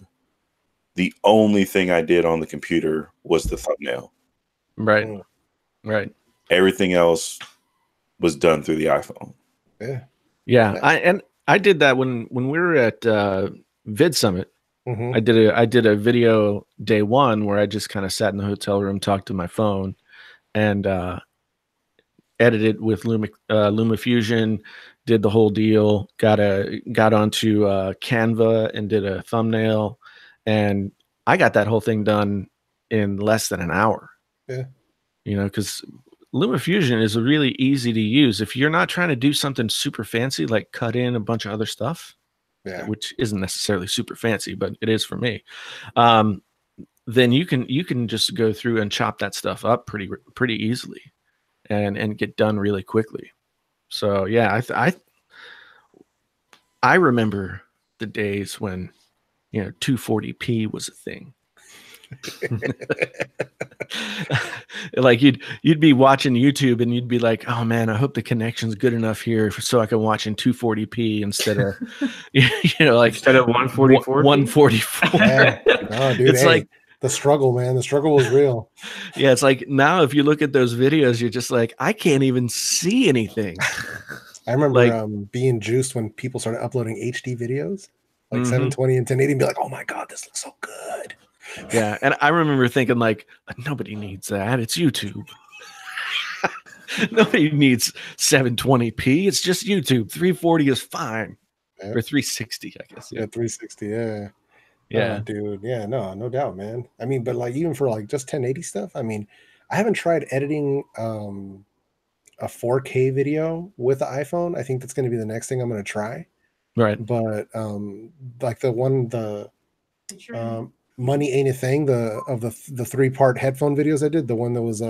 The only thing I did on the computer was the thumbnail. Right. Right. Everything else was done through the iPhone. Yeah. I did that when we were at Vid Summit. Mm-hmm. I did a video day one where I just kind of sat in the hotel room, talked to my phone, and edited with LumaFusion, did the whole deal, got onto Canva and did a thumbnail, and I got that whole thing done in less than an hour. Yeah. Because LumaFusion is really easy to use. If you're not trying to do something super fancy, like cut in a bunch of other stuff, which isn't necessarily super fancy, but it is for me, then you can just go through and chop that stuff up pretty easily and get done really quickly. So yeah, I remember the days when 240p was a thing. Like you'd be watching YouTube and you'd be like, oh man, I hope the connection's good enough here so I can watch in 240p instead of like instead of 144. 144. Yeah. No, dude, It's like the struggle, man. The struggle was real. Yeah, it's like now if you look at those videos, you're just like, I can't even see anything. I remember being juiced when people started uploading HD videos, like 720 and 1080, and be like, oh my God, this looks so good. Yeah, and I remember thinking like, nobody needs that. It's YouTube. Nobody needs 720p. It's just YouTube. 340 is fine. Yeah. Or 360, I guess. Yeah, 360, yeah. Yeah, dude. Yeah, no doubt, man. I mean, but like even for like just 1080 stuff, I mean, I haven't tried editing a 4K video with the iPhone. I think that's going to be the next thing I'm going to try. Right. But like the Money Ain't a Thing, the 3-part headphone videos I did, the one that was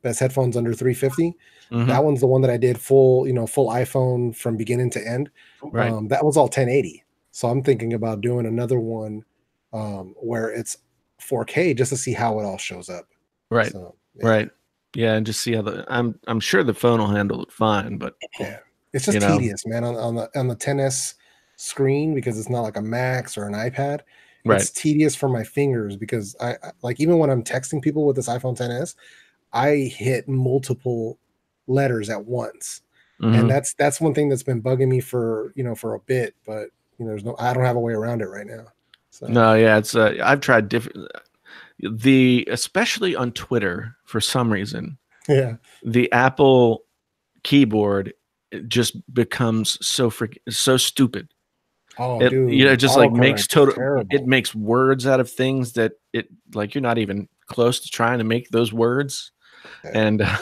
best headphones under 350. That one's the one that I did full iPhone from beginning to end. Right. That was all 1080. So I'm thinking about doing another one where it's 4K just to see how it all shows up. Right. So, Right. Yeah, and just see how I'm sure the phone will handle it fine, but yeah, it's just tedious, man, on the XS screen because it's not like a Max or an iPad. Right. It's tedious for my fingers because I like even when I'm texting people with this iPhone XS, I hit multiple letters at once. And that's one thing that's been bugging me for a bit, but I don't have a way around it right now. So. No, yeah, it's I've tried different especially on Twitter for some reason. Yeah. The Apple keyboard just becomes so stupid. Oh, dude, it just like makes it makes words out of things that it like you're not even close to trying to make those words. Yeah.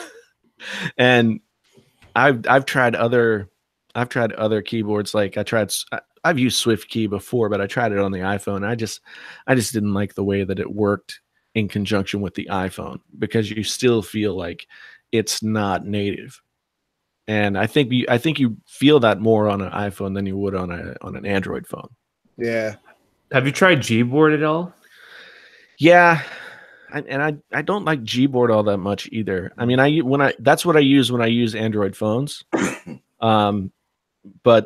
And I've tried other keyboards. Like I've used SwiftKey before, but I tried it on the iPhone. I just didn't like the way that it worked in conjunction with the iPhone because you still feel like it's not native. And I think you feel that more on an iPhone than you would on an Android phone. Yeah. Have you tried Gboard at all? Yeah. And I don't like Gboard all that much either. I mean, that's what I use when I use Android phones. But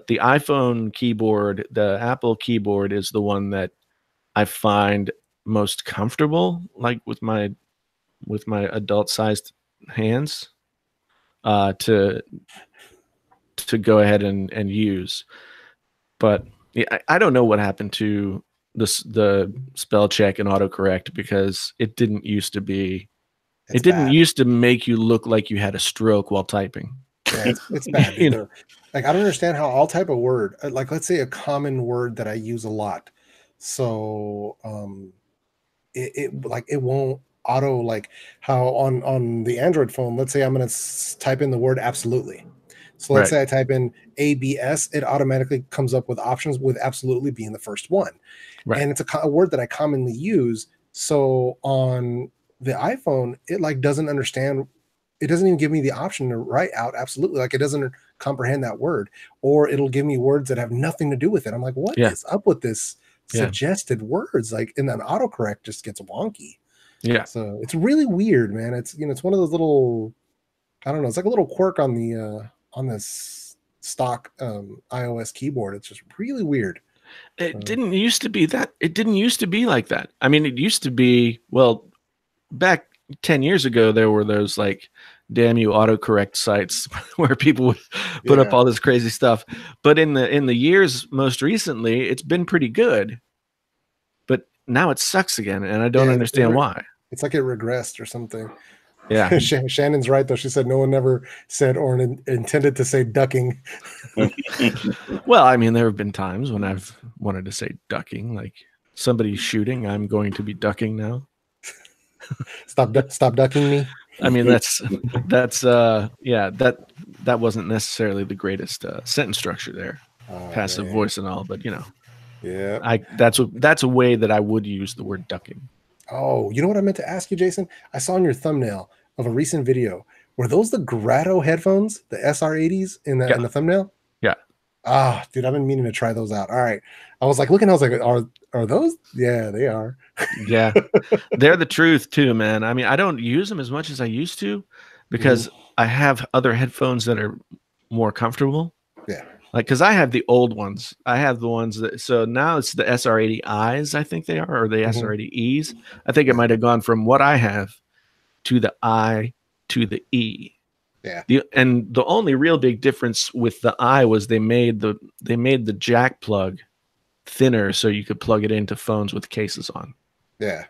the iPhone keyboard, the Apple keyboard is the one that I find most comfortable, like with my adult sized hands, to go ahead and use. But yeah, I don't know what happened to the spell check and autocorrect because it didn't used to be. It didn't used to make you look like you had a stroke while typing. Yeah, it's bad. Like I don't understand how I'll type a word, like let's say a common word that I use a lot. So it won't auto, like how on the Android phone, let's say I'm going to type in the word absolutely. So let's say I type in ABS, it automatically comes up with options with absolutely being the first one. Right. And it's a word that I commonly use. So on the iPhone, it like doesn't understand. It doesn't even give me the option to write out absolutely. Like it doesn't comprehend that word, or it'll give me words that have nothing to do with it. I'm like, what is up with this suggested words? Like, and then autocorrect just gets wonky. Yeah. So it's really weird, man. It's, it's one of those little, I don't know. It's like a little quirk on the, on this stock iOS keyboard. It's just really weird. It didn't used to be that. It didn't used to be like that. I mean, it used to be, well, back 10 years ago, there were those like, damn you autocorrect sites where people would put up all this crazy stuff. But in the years most recently, it's been pretty good. But now it sucks again, and I don't understand why. It's like it regressed or something. Yeah. Shannon's right, though. She said no one ever said or intended to say ducking. Well, I mean, there have been times when I've wanted to say ducking, like somebody's shooting, I'm going to be ducking now. Stop ducking me. I mean, that wasn't necessarily the greatest sentence structure there. Passive voice and all, but yeah, that's a way that I would use the word ducking. Oh, you know what I meant to ask you, Jason? I saw in your thumbnail of a recent video. Were those the Grado headphones, the SR80s in the thumbnail? Yeah. Ah, dude, I've been meaning to try those out. All right. I was like looking, I was like, are those? Yeah, they are. Yeah. They're the truth too, man. I mean, I don't use them as much as I used to because I have other headphones that are more comfortable. Yeah. Like, because I have the old ones. I have the ones that, so now it's the SR80Is, I think they are, or the SR80Es. I think it might have gone from what I have to the I to the E. Yeah. And the only real big difference with the I was they made the jack plug thinner so you could plug it into phones with cases on. Yeah.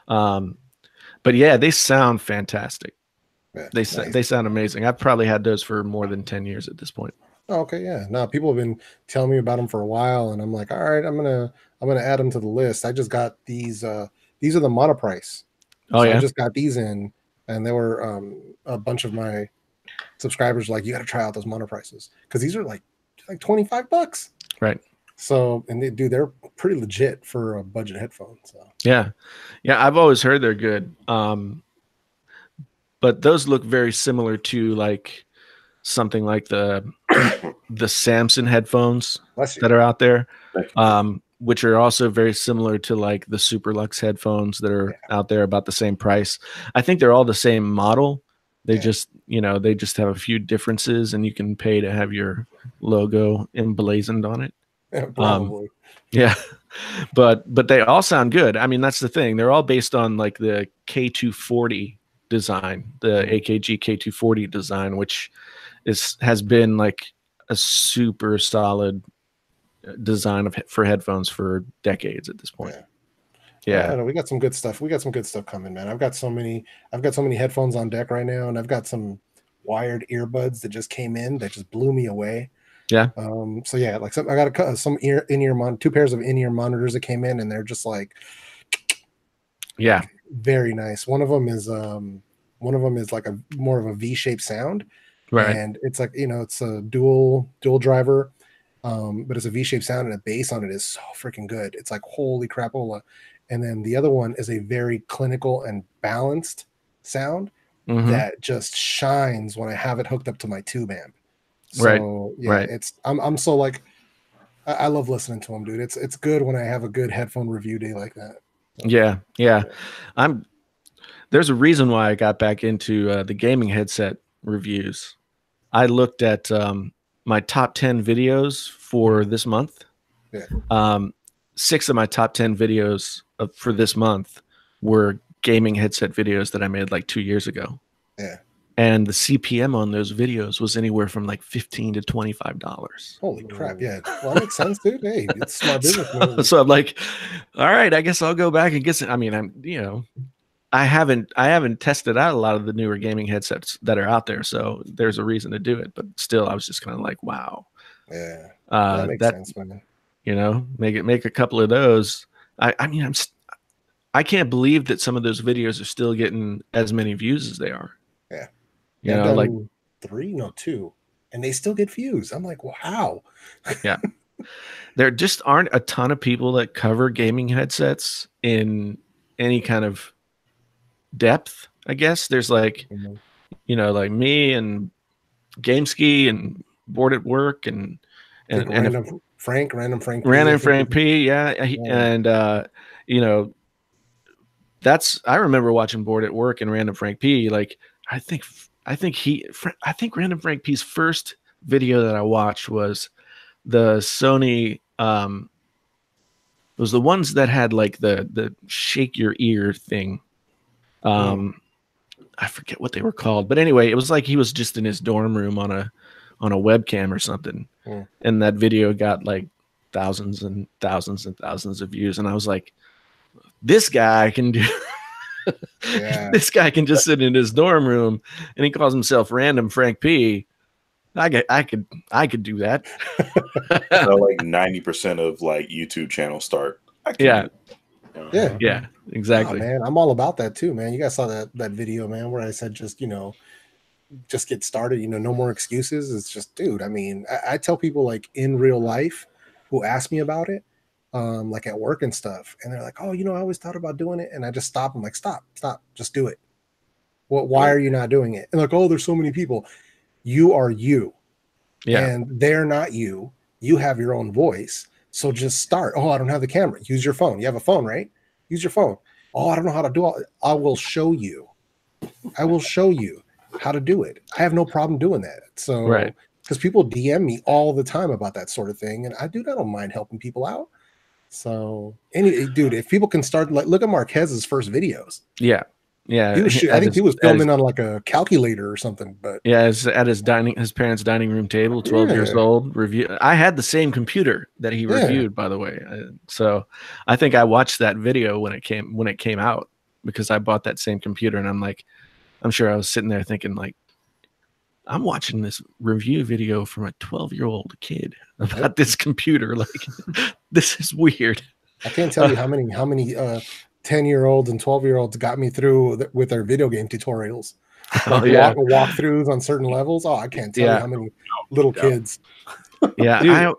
But yeah, they sound fantastic. Yeah, they sound amazing. I've probably had those for more than 10 years at this point. Oh, okay, yeah. No, people have been telling me about them for a while, and I'm like, all right, I'm gonna add them to the list. I just got these. These are the monoprice. Oh, yeah. I just got these in, and there were a bunch of my subscribers like, you got to try out those monoprices because these are like $25. Right. So, and they're pretty legit for a budget headphone. So yeah, I've always heard they're good. But those look very similar to like something like the Samson headphones that are out there, which are also very similar to like the Superlux headphones that are out there about the same price. I think they're all the same model. They just, they just have a few differences, and you can pay to have your logo emblazoned on it. Yeah, probably. Yeah, but they all sound good. I mean, that's the thing. They're all based on like the K240 design, the AKG K240 design, which has been like a super solid design for headphones for decades at this point. Yeah. We got some good stuff. We got some good stuff coming, man. I've got so many headphones on deck right now, and I've got some wired earbuds that just came in that just blew me away. Yeah. So yeah, like I got some in-ear two pairs of in-ear monitors that came in, and they're just like, yeah, very nice. One of them is like a more of a V-shaped sound, right? And it's like, it's a dual driver, but it's a V-shaped sound, and the bass on it is so freaking good. It's like, holy crapola. And then the other one is a very clinical and balanced sound that just shines when I have it hooked up to my tube amp. So I'm so like, I love listening to them, dude. It's good when I have a good headphone review day like that. Yeah. There's a reason why I got back into the gaming headset reviews. I looked at my top 10 videos for this month. Yeah. 6 of my top 10 videos for this month were gaming headset videos that I made like 2 years ago. Yeah. And the CPM on those videos was anywhere from like $15 to $25. Holy crap! Yeah, well, that makes sense, dude. Hey, it's smart business. So I'm like, all right, I guess I'll go back and get some. I mean, I haven't tested out a lot of the newer gaming headsets that are out there, so there's a reason to do it. But still, I was just kind of like, wow. Yeah, that makes sense, man. Make a couple of those. I mean, I can't believe that some of those videos are still getting as many views as they are. Yeah. Like 2, and they still get views. I'm like, wow. Yeah. There just aren't a ton of people that cover gaming headsets in any kind of depth, I guess. There's like, like me and GameSki and Bored at Work and Random Frank P. Yeah. And, I remember watching Bored at Work and Random Frank P. Like, I think Random Frank P's first video that I watched was the Sony. It was the ones that had like the shake your ear thing. I forget what they were called, but anyway, it was like he was just in his dorm room on a webcam or something, and that video got like thousands and thousands and thousands of views, and I was like, this guy can do. This guy can just sit in his dorm room, and he calls himself Random Frank P. I could do that. So like 90% of like YouTube channels start. Yeah, exactly. Oh, man, I'm all about that too, man. You guys saw that video, man, where I said just get started. No more excuses. It's just, dude. I mean, I tell people like in real life who ask me about it. Like at work and stuff, and they're like, "Oh, I always thought about doing it," and I just stop. I'm like, "Stop, just do it." Why are you not doing it? And like, "Oh, there's so many people." You are you, and they're not you, You have your own voice. So just start. Oh, I don't have the camera. Use your phone. You have a phone, right? Use your phone. Oh, I don't know how to do it. I will show you. I will show you how to do it. I have no problem doing that. So, because people DM me all the time about that sort of thing. And I don't mind helping people out. So, dude, if people can start, like, look at Marquez's first videos. Yeah. I think he was filming on like a calculator or something. But yeah, it's at his parents' dining room table, 12 years old. I had the same computer that he reviewed, by the way. So I think I watched that video when it came out because I bought that same computer, and I'm sure I was sitting there thinking, like, I'm watching this review video from a 12-year-old kid about this computer. Like, this is weird. I can't tell you how many 10-year-olds and 12-year-olds got me through with their video game tutorials. Like walkthroughs on certain levels. Oh, I can't tell you how many little kids. Yeah. Dude,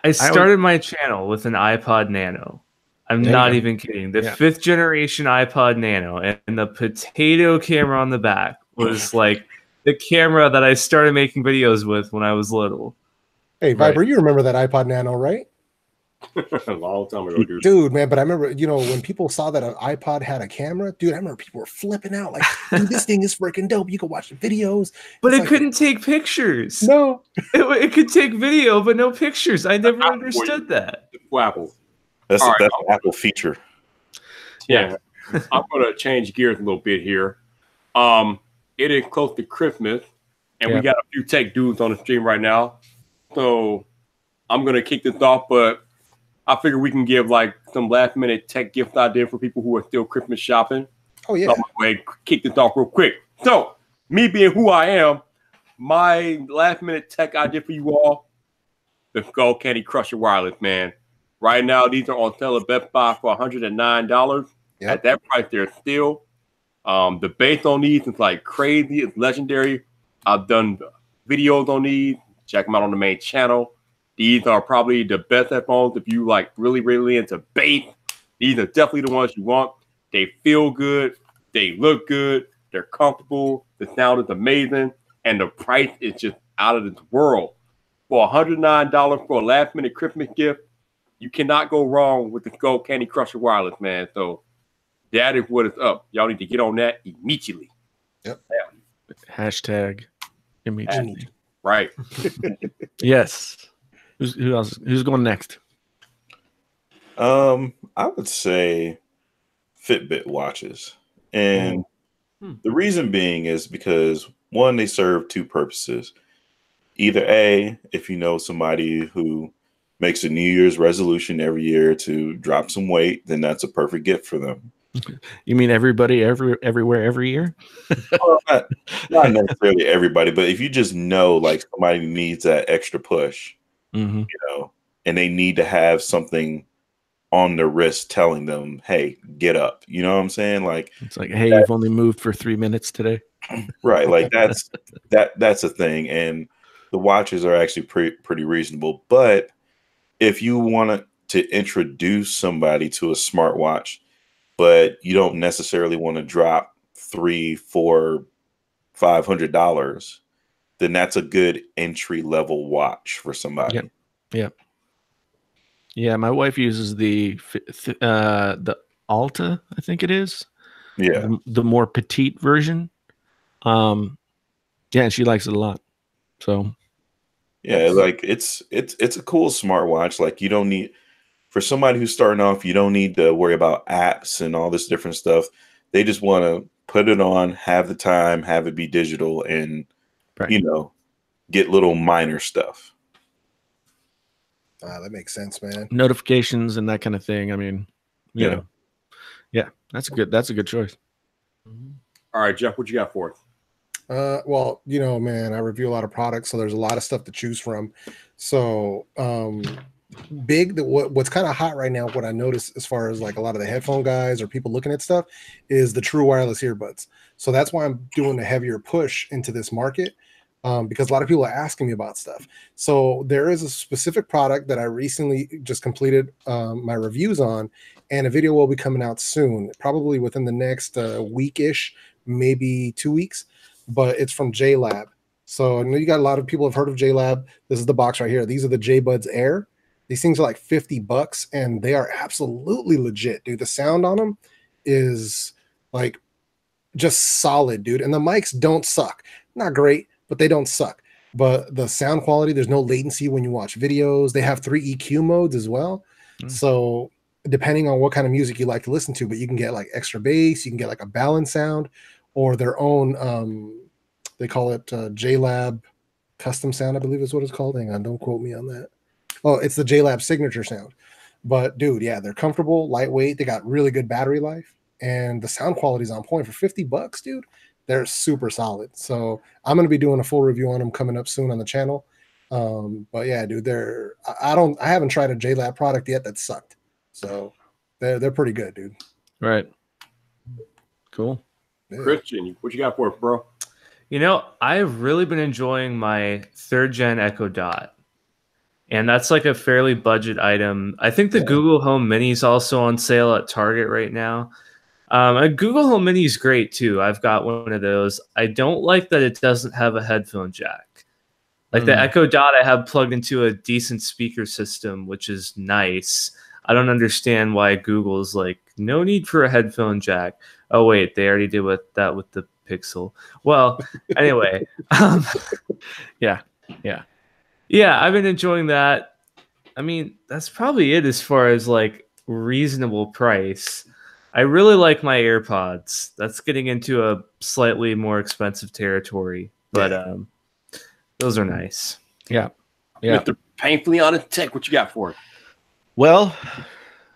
I started my channel with an iPod Nano. I'm not even kidding. The 5th generation iPod Nano, and the potato camera on the back was like the camera that I started making videos with when I was little. Hey, Viper, you remember that iPod Nano, right? A long time ago, dude, man. But I remember, when people saw that an iPod had a camera, dude, I remember people were flipping out, like, dude, this thing is freaking dope. You can watch the videos, but it couldn't take pictures. No, it could take video, but no pictures. I never understood that. Apple. That's an Apple feature. Yeah, I'm gonna change gears a little bit here. It is close to Christmas, and we got a few tech dudes on the stream right now, so I'm gonna kick this off, but I figure we can give like some last minute tech gift idea for people who are still Christmas shopping. Oh yeah. So I'm gonna go ahead and kick this off real quick. So me being who I am, my last minute tech idea for you all, the Skull Candy Crusher Wireless, man. Right now, these are on sale at Best Buy for $109. Yep. At that price, they're still. The base on these is like crazy. It's legendary. I've done videos on these. Check them out on the main channel. These are probably the best headphones if you like really into bass. These are definitely the ones you want. They feel good. They look good. They're comfortable. The sound is amazing. And the price is just out of this world. For $109 for a last minute Christmas gift, you cannot go wrong with the Skull Candy Crusher Wireless, man. So that is what is up. Y'all need to get on that immediately. Yep. Hashtag immediately. Right. Yes. Who else? Who's going next? I would say Fitbit watches. And the reason being is because, one, they serve two purposes. Either A, if you know somebody who makes a New Year's resolution every year to drop some weight, then that's a perfect gift for them. You mean everybody, everywhere, every year? Well, not necessarily everybody, but if you just know like somebody needs that extra push, you know, and they need to have something on their wrist telling them, hey, get up. You know what I'm saying? Like, it's like, hey, you've only moved for 3 minutes today. Right. Like that's a thing. And the watches are actually pretty reasonable. But if you want to introduce somebody to a smartwatch, but you don't necessarily want to drop $300, $400, $500, then that's a good entry level watch for somebody. Yeah. My wife uses the Alta, I think it is. Yeah. The more petite version. And she likes it a lot. So yeah, like it's a cool smartwatch. Like you don't need, for somebody who's starting off, you don't need to worry about apps and all this different stuff. They just want to put it on, have the time, have it be digital, and you know, get little minor stuff. That makes sense, man. Notifications and that kind of thing. I mean, you know, that's a good choice. All right, Jeff, what you got for us? Well, you know, man, I review a lot of products, so there's a lot of stuff to choose from. So, what's kind of hot right now, what I noticed as far as like a lot of the headphone guys or people looking at stuff, is the true wireless earbuds. So that's why I'm doing a heavier push into this market, because a lot of people are asking me about stuff. So there is a specific product that I recently just completed my reviews on, and a video will be coming out soon, probably within the next week-ish, maybe 2 weeks. But it's from JLab, So I know you got a lot of people have heard of JLab. This is the box right here. These are the JBuds Air. These things are like $50 and they are absolutely legit, dude. The sound on them is like just solid, dude. And the mics don't suck. Not great, but they don't suck. But the sound quality, there's no latency when you watch videos. They have 3 EQ modes as well. So depending on what kind of music you like to listen to, but you can get like extra bass, you can get like a balance sound or their own, they call it JLab custom sound, I believe is what it's called. Hang on, don't quote me on that. Oh, it's the JLab signature sound. But dude, yeah, they're comfortable, lightweight. They got really good battery life and the sound quality is on point for $50, dude. They're super solid. So I'm going to be doing a full review on them coming up soon on the channel. But yeah, dude, I haven't tried a JLab product yet that sucked. So they're pretty good, dude. Right. Cool. Yeah. Christian, what you got for us, bro? You know, I've really been enjoying my 3rd gen Echo Dot. And that's like a fairly budget item. I think the Google Home Mini is also on sale at Target right now. A Google Home Mini is great too. I've got one of those. I don't like that it doesn't have a headphone jack. Like the Echo Dot I have plugged into a decent speaker system, which is nice. I don't understand why Google's like, no need for a headphone jack. Oh, wait, they already did that with the Pixel. Well, anyway. Yeah. Yeah, I've been enjoying that. I mean, that's probably it as far as like reasonable price. I really like my AirPods. That's getting into a slightly more expensive territory, but those are nice. Yeah. Mr. Painfully Honest Tech, what you got for it? Well,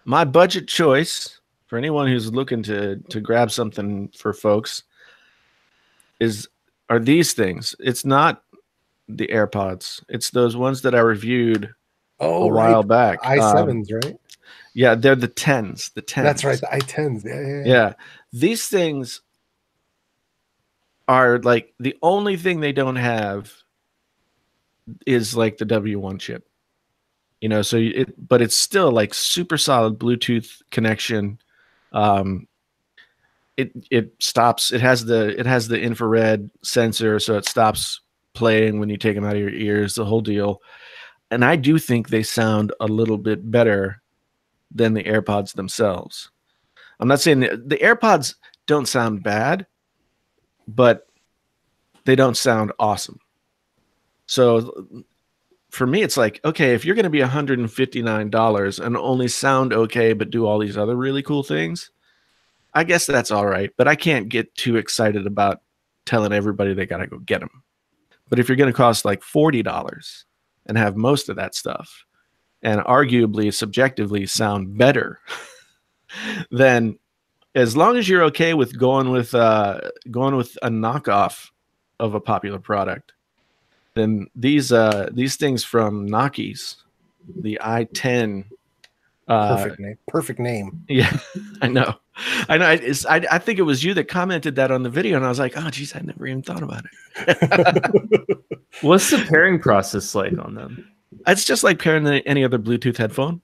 my budget choice for anyone who's looking to grab something for folks are these things. It's not the AirPods. It's those ones that I reviewed a while back. i7s, right? Yeah, they're the 10s. The 10s. That's right, the i10s. Yeah. These things are like the only thing they don't have is like the W1 chip. You know, so but it's still like super solid Bluetooth connection. It stops. It has the infrared sensor, so it stops playing when you take them out of your ears. The whole deal. And I do think they sound a little bit better than the AirPods themselves. I'm not saying the AirPods don't sound bad, but they don't sound awesome. So for me, it's like, okay, if you're going to be $159 and only sound okay, but do all these other really cool things, I guess that's all right. But I can't get too excited about telling everybody they got to go get them. But if you're going to cost like $40 and have most of that stuff and arguably subjectively sound better, then as long as you're okay with going with a knockoff of a popular product, then these things from Nockies, the i10, perfect name. Yeah, I know. I think it was you that commented that on the video, and I was like, oh, geez, I never even thought about it. What's the pairing process like on them? It's just like pairing any other Bluetooth headphone.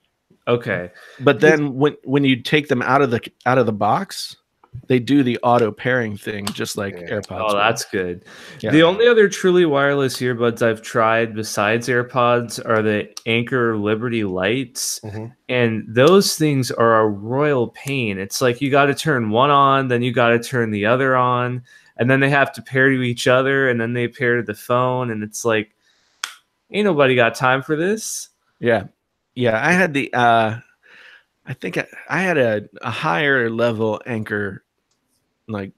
Okay, but then when you take them out of the box, they do the auto pairing thing just like AirPods. Oh, that's good. Yeah. The only other truly wireless earbuds I've tried besides AirPods are the Anker Liberty Lights. And those things are a royal pain. It's like you got to turn one on, then you got to turn the other on, and then they have to pair to each other, and then they pair to the phone, and it's like, ain't nobody got time for this. Yeah. I had the I think I had a higher level Anker like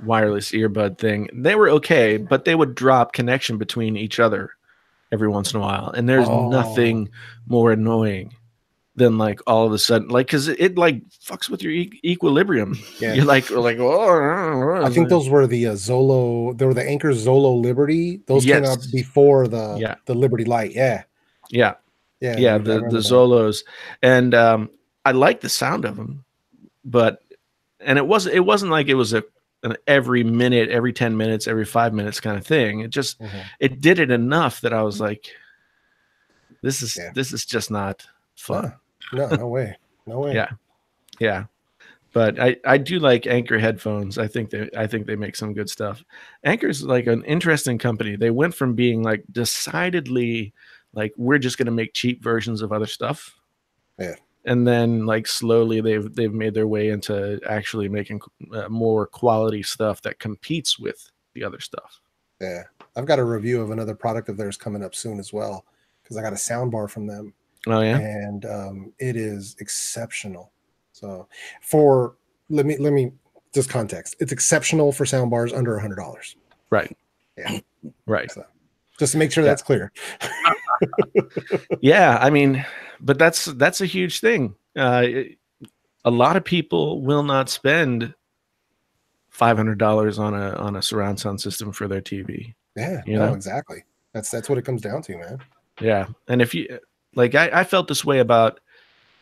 wireless earbud thing. They were okay, but they would drop connection between each other every once in a while. And there's nothing more annoying than like all of a sudden, like, because it like fucks with your equilibrium. Yeah. You're like, oh, I think those were the Zolo. They were the Anker Zolo Liberty. Those came out before the Liberty Light. Yeah. The Zolos, and I like the sound of them, but it wasn't like it was an every minute, every 10 minutes, every 5 minutes kind of thing. It just it did it enough that I was like, this is just not fun. No way. Yeah. But I do like Anker headphones. I think they make some good stuff. Anker's like an interesting company. They went from being like decidedly like we're just going to make cheap versions of other stuff. Yeah. And then like slowly they've made their way into actually making more quality stuff that competes with the other stuff. Yeah. I've got a review of another product of theirs coming up soon as well, because I got a sound bar from them. Oh yeah. And it is exceptional. So let me just context. It's exceptional for sound bars under $100. Right. Yeah. Right. So, just to make sure that's clear. Yeah, I mean, but that's a huge thing. A lot of people will not spend $500 on a surround sound system for their TV. Yeah, you know? Exactly. That's what it comes down to, man. Yeah, and if you like, I felt this way about.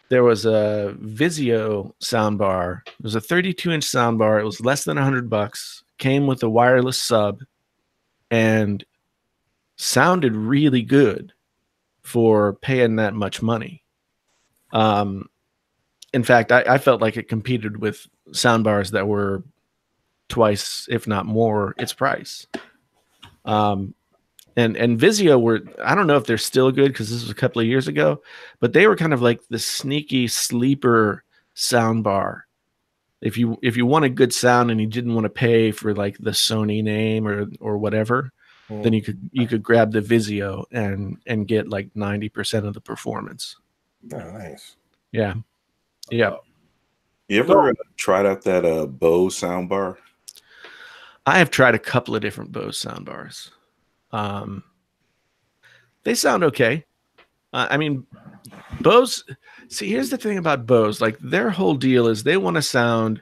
There was a Vizio soundbar. It was a 32-inch soundbar. It was less than $100. Came with a wireless sub, and sounded really good for paying that much money. In fact, I felt like it competed with soundbars that were twice, if not more, its price. And Vizio were, I don't know if they're still good because this was a couple of years ago, but they were kind of like the sneaky sleeper soundbar. If you wanted good sound and you didn't want to pay for like the Sony name or whatever, then you could grab the Vizio and get like 90% of the performance. Oh, nice. Yeah. Yeah. You ever tried out that Bose soundbar? I have tried a couple of different Bose soundbars. They sound okay. I mean, Bose. See, here's the thing about Bose. Like their whole deal is they want to sound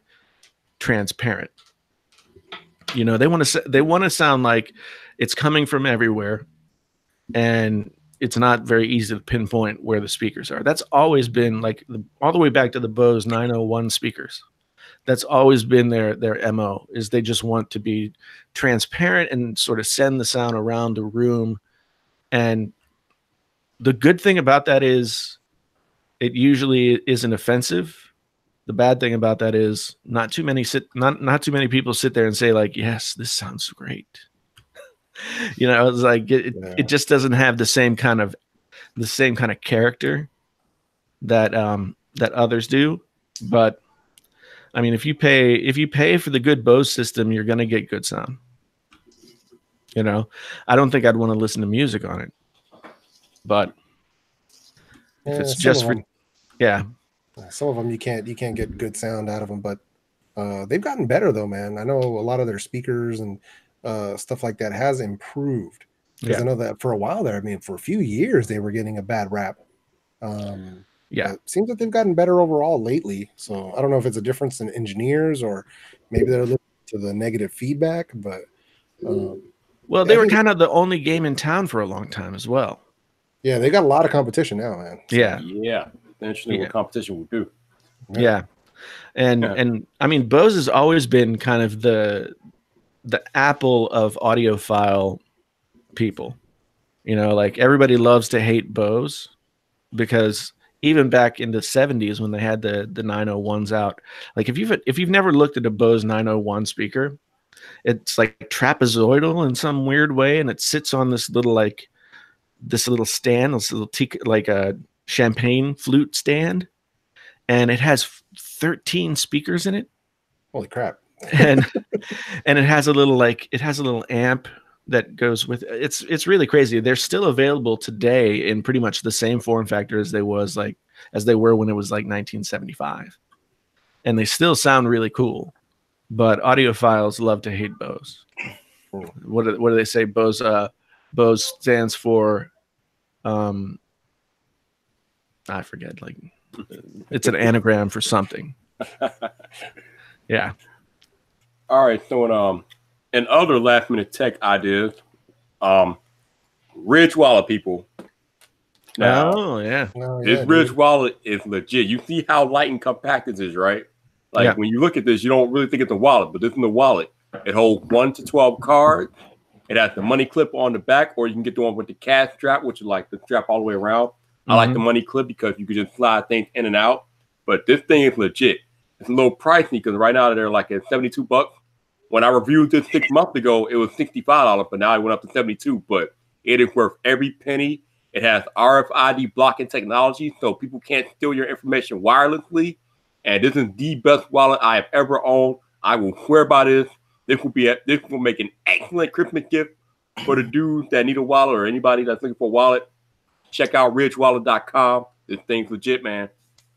transparent. You know, they want to sound like it's coming from everywhere, and it's not very easy to pinpoint where the speakers are. That's always been like all the way back to the Bose 901 speakers. That's always been their MO, is they just want to be transparent and sort of send the sound around the room. And the good thing about that is it usually isn't offensive. The bad thing about that is not too many people sit there and say like, yes, this sounds great. You know, it's like it just doesn't have the same kind of character that that others do. But I mean, if you pay for the good Bose system, you're going to get good sound. You know, I don't think I'd want to listen to music on it, but if it's just for, some of them you can't get good sound out of them, but they've gotten better though, man. I know a lot of their speakers and stuff like that has improved, because I know that for a while there, I mean, for a few years they were getting a bad rap. It seems that they've gotten better overall lately. So I don't know if it's a difference in engineers or maybe they're listening to the negative feedback, but well, they were kind of the only game in town for a long time as well. Yeah, they got a lot of competition now, man. So, yeah. Interesting what competition will do. Yeah. And I mean, Bose has always been kind of the Apple of audiophile people. You know, like everybody loves to hate Bose because even back in the 70s when they had the 901s out, like if you've never looked at a Bose 901 speaker, it's like trapezoidal in some weird way, and it sits on this little stand, this little like a champagne flute stand, and it has 13 speakers in it. Holy crap. and it has a little amp that goes with it. It's really crazy. They're still available today in pretty much the same form factor as they were when it was like 1975, and they still sound really cool. But audiophiles love to hate Bose. What do they say? Bose stands for I forget, like it's an anagram for something. Yeah. All right, so in other last minute tech ideas, Ridge Wallet people. Now, this Ridge Wallet is legit. You see how light and compact this is, right? Like when you look at this, you don't really think it's a wallet, but this is a wallet. It holds 1 to 12 cards. It has the money clip on the back, or you can get the one with the cash strap, which is like the strap all the way around. I like the money clip because you can just slide things in and out. But this thing is legit. it's a little pricey because right now they're like at $72. When I reviewed this 6 months ago, it was $65, but now it went up to $72. But it is worth every penny. It has RFID blocking technology, so people can't steal your information wirelessly. And this is the best wallet I have ever owned. I will swear by this. This will make an excellent Christmas gift for the dudes that need a wallet or anybody that's looking for a wallet. Check out ridgewallet.com. This thing's legit, man.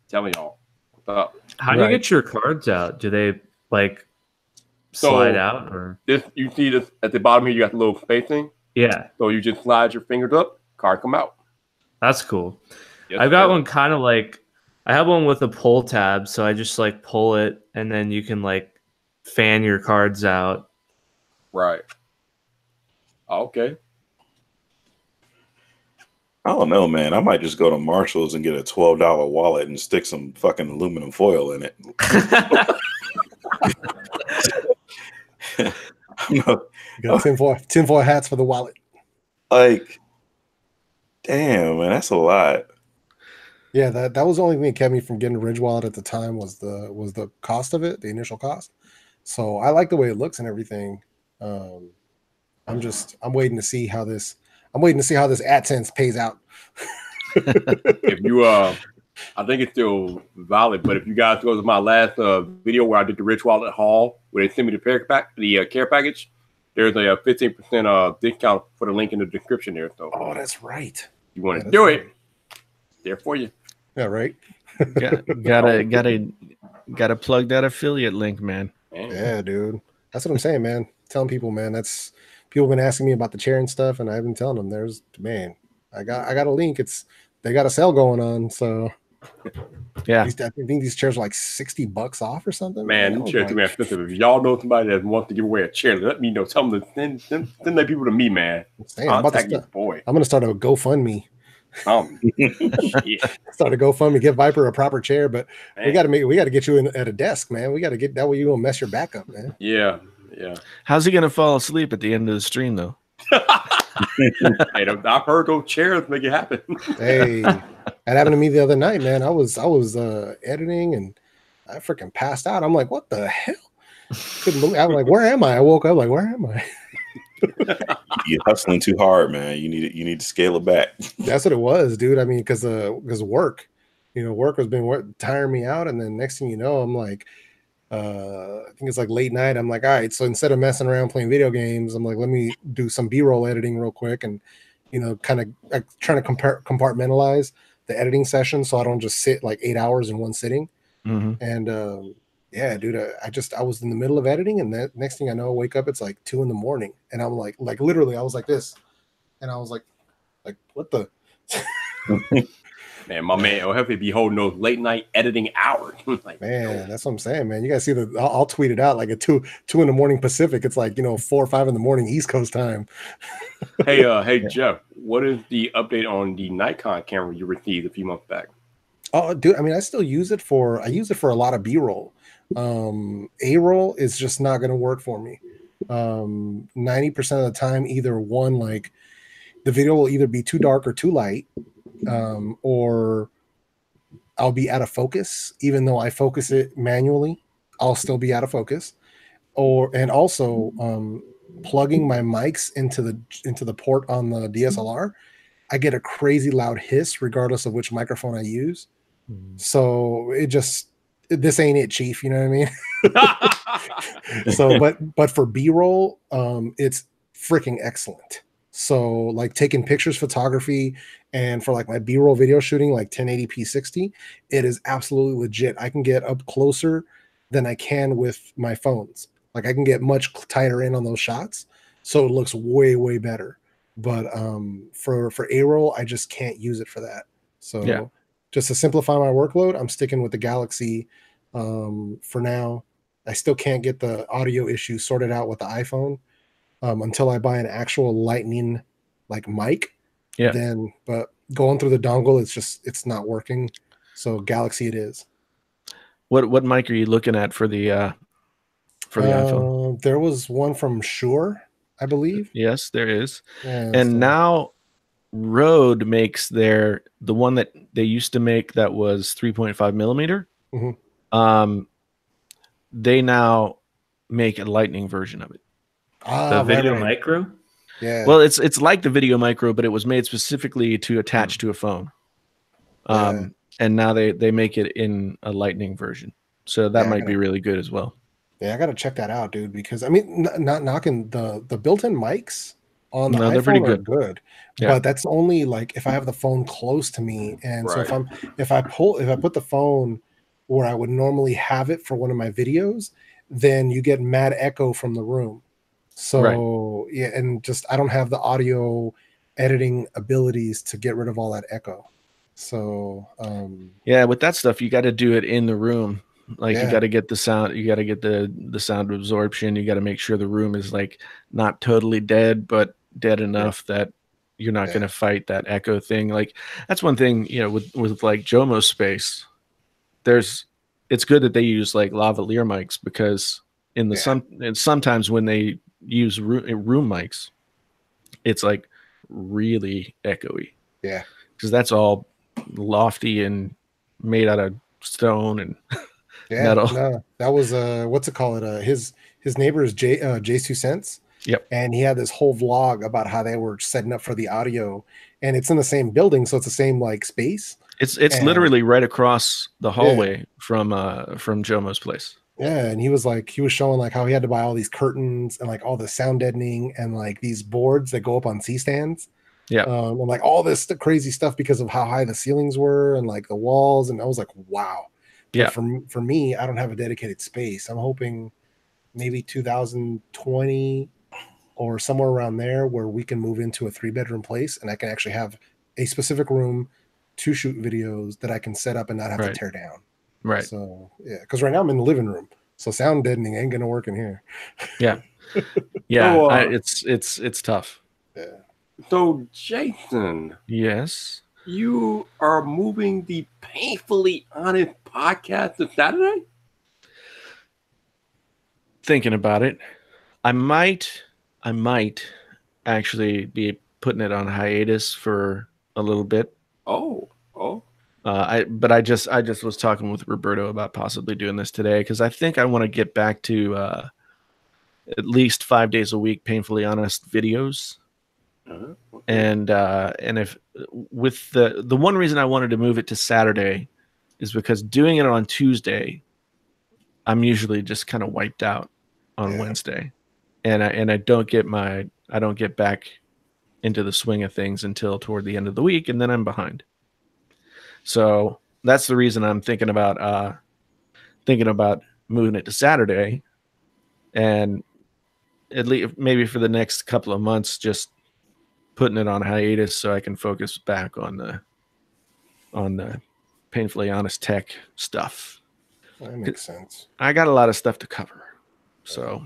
Tell me y'all. What's up? How do you get your cards out? Do they like slide out or this? You see this at the bottom here? You got the little spacing. Yeah. So you just slide your fingers up, card come out. That's cool. Yes, I've got one kind of like I have one with a pull tab, so I just like pull it and then you can like fan your cards out. Right. Okay. I don't know, man. I might just go to Marshall's and get a $12 wallet and stick some fucking aluminum foil in it. No. You got tinfoil hats for the wallet. Like, damn, man, that's a lot. Yeah, that was the only thing that kept me from getting a Ridge wallet at the time was the cost of it, the initial cost. So I like the way it looks and everything. I'm waiting to see how this AdSense pays out. If you I think it's still valid, but if you guys go to my last video where I did the Rich Wallet haul, where they sent me the care package, there's a 15% discount for the link in the description there. So, oh, that's right. You want to do it? There for you. Yeah, right. Gotta plug that affiliate link, man. Yeah, dude. That's what I'm saying, man. Telling people, man. That's people have been asking me about the chair and stuff, and I've been telling them, I got a link. They got a sale going on, so yeah. I think these chairs are like $60 off or something. Man, these chairs are expensive. If y'all know somebody that wants to give away a chair, let me know. Tell them to send that people to me, man. I'm gonna start a GoFundMe. Start a GoFundMe, give Viper a proper chair, but man, we gotta get you in at a desk, man. We gotta get that way you don't mess your back up, man. Yeah. How's he gonna fall asleep at the end of the stream though? I've heard those chairs make it happen. Hey, that happened to me the other night, man. I was editing and I freaking passed out. I'm like, what the hell? Couldn't believe. I'm like, where am I? I woke up like, where am I? You're hustling too hard, man. You need to scale it back. That's what it was, dude. I mean, because work, work has been tiring me out, and then next thing you know, I'm like, I think it's like late night. I'm like, all right, so instead of messing around playing video games, I'm like, let me do some B-roll editing real quick, and kind of trying to compartmentalize the editing session so I don't just sit like 8 hours in one sitting. Mm-hmm. And yeah, dude, I was in the middle of editing, and that next thing I know, I wake up, it's like 2 a.m, and I'm like literally, I was like this, and I was like what the. Man, my man, I'll have to be holding those late night editing hours. Like, man, that's what I'm saying, man. You guys see I'll tweet it out like at 2 a.m. Pacific. It's like 4 or 5 a.m. East Coast time. Hey, yeah. Jeff, what is the update on the Nikon camera you received a few months back? Oh, dude, I mean, I still use it for a lot of B-roll. A-roll is just not going to work for me. 90% of the time, either one, like the video will either be too dark or too light, or I'll be out of focus. Even though I focus it manually, I'll still be out of focus. And also plugging my mics into the port on the DSLR, I get a crazy loud hiss regardless of which microphone I use. So this ain't it, Chief. You know what I mean? So, but for B-roll, it's freaking excellent. So like taking pictures, photography, and for like my B-roll video shooting, like 1080p 60, it is absolutely legit. I can get up closer than I can with my phones. Like I can get much tighter in on those shots. So it looks way, way better. But for A-roll, I just can't use it for that. So yeah. Just to simplify my workload, I'm sticking with the Galaxy for now. I still can't get the audio issue sorted out with the iPhone until I buy an actual Lightning like mic. Yeah. But going through the dongle, it's not working. So Galaxy it is. What mic are you looking at for the iPhone? There was one from Shure, I believe. Yes, there is. Yeah, and now Rode makes the one that they used to make that was 3.5 millimeter. Mm-hmm. they now make a Lightning version of it. The Video Micro? Yeah. Well, it's like the Video Micro, but it was made specifically to attach to a phone. And now they make it in a Lightning version. So that might be really good as well. Yeah, I gotta check that out, dude. Because I mean, not knocking the built-in mics on the they're pretty iPhone good. are good, Yeah. but that's only like if I have the phone close to me, and so if I put the phone where I would normally have it for one of my videos, then you get mad echo from the room. So yeah, and just I don't have the audio editing abilities to get rid of all that echo. So yeah, with that stuff, you got to do it in the room. Like you got to get the sound, you got to get the sound absorption. You got to make sure the room is like not totally dead, but dead enough that you're not going to fight that echo thing. Like that's one thing, you know, with like Jomo's space, it's good that they use like lavalier mics because and sometimes when they use room mics, it's like really echoey. Yeah. Because that's all lofty and made out of stone and metal. No, that was what's it called? His neighbor is J2 Cents. Yep. And he had this whole vlog about how they were setting up for the audio, and it's in the same building, so it's the same like space. It's literally right across the hallway from Jomo's place. Yeah, and he was showing like how he had to buy all these curtains and like all the sound deadening and like these boards that go up on C-stands. Yeah. And like all this crazy stuff because of how high the ceilings were and like the walls. And I was like, wow. But for me, I don't have a dedicated space. I'm hoping maybe 2020 or somewhere around there where we can move into a 3-bedroom place and I can actually have a specific room to shoot videos that I can set up and not have to tear down. Right. So yeah, because right now I'm in the living room, so sound deadening ain't gonna work in here. Yeah. Yeah. So, it's tough. Yeah. So Jason, yes, you are moving the Painfully Honest podcast to Saturday? Thinking about it, I might actually be putting it on hiatus for a little bit. Oh. I just was talking with Roberto about possibly doing this today because I think I want to get back to at least 5 days a week, painfully honest videos. Okay. And if with the one reason I wanted to move it to Saturday is because doing it on Tuesday, I'm usually just kind of wiped out on Wednesday, and I don't get back into the swing of things until toward the end of the week, and then I'm behind. So that's the reason I'm thinking about moving it to Saturday, and at least maybe for the next couple of months, just putting it on hiatus so I can focus back on the painfully honest tech stuff. That makes sense. I got a lot of stuff to cover. So,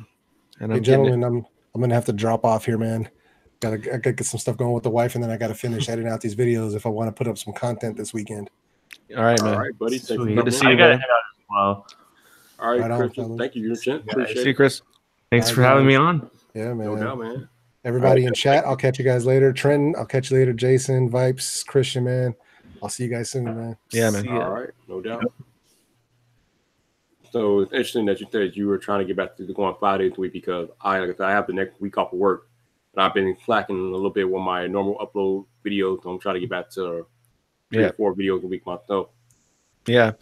and hey, gentlemen, I'm gonna have to drop off here, man. I gotta get some stuff going with the wife, and then I gotta finish editing out these videos if I want to put up some content this weekend. All right, man. All right, buddy. Good to see you, man. man. Well, all right, right Chris. on, thank you, Appreciate See you, Chris. Thanks for having me on. Yeah, man. No doubt, man. Everybody in chat, I'll catch you guys later. Trent, I'll catch you later. Jason, Vipes, Christian, man. I'll see you guys soon, man. Yeah, man. All right, no doubt. So it's interesting that you said you were trying to get back to going 5 days a week because I have the next week off of work, and I've been slacking a little bit with my normal upload videos. So I'm trying to get back to 3 or 4 videos a week myself. Yeah,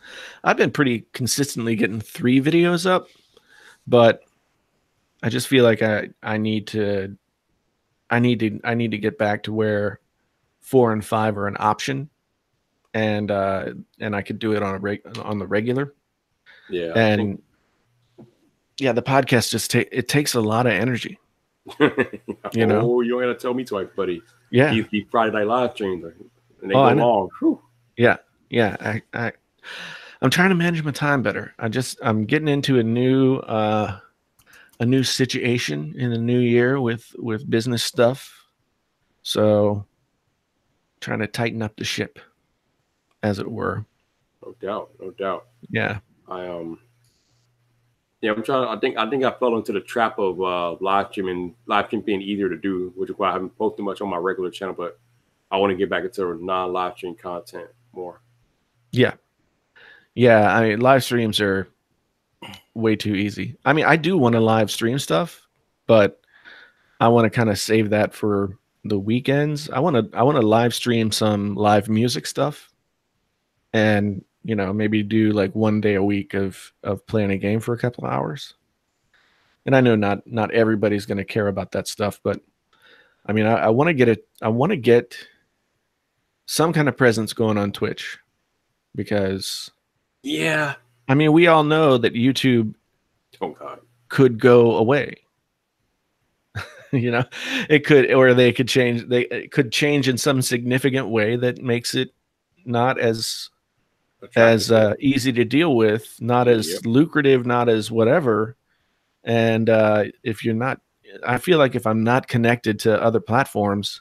I've been pretty consistently getting 3 videos up, but I just feel like I need to get back to where 4 and 5 are an option, and I could do it on the regular. Yeah, and yeah, the podcast just takes a lot of energy. You know, oh, you don't gotta tell me twice, buddy. Yeah, these Friday Night Live streams, and they go long. Whew. Yeah. I'm trying to manage my time better. I'm getting into a new situation in the new year with business stuff. So trying to tighten up the ship, as it were. No doubt. Yeah. I'm trying. I think I fell into the trap of live stream being easier to do, which is why I haven't posted much on my regular channel. But I want to get back into non-live stream content more. Yeah. I mean, live streams are way too easy. I mean, I do want to live stream stuff, but I want to kind of save that for the weekends. I want to live stream some live music stuff, and maybe do like 1 day a week of playing a game for a couple of hours. And I know not everybody's going to care about that stuff, but I mean, I want to get it. I want to get some kind of presence going on Twitch, because yeah, I mean, we all know that YouTube could go away. It could, or they could change. It could change in some significant way that makes it not as easy to deal with, not as lucrative, not as whatever. And if you're not, I feel like if I'm not connected to other platforms,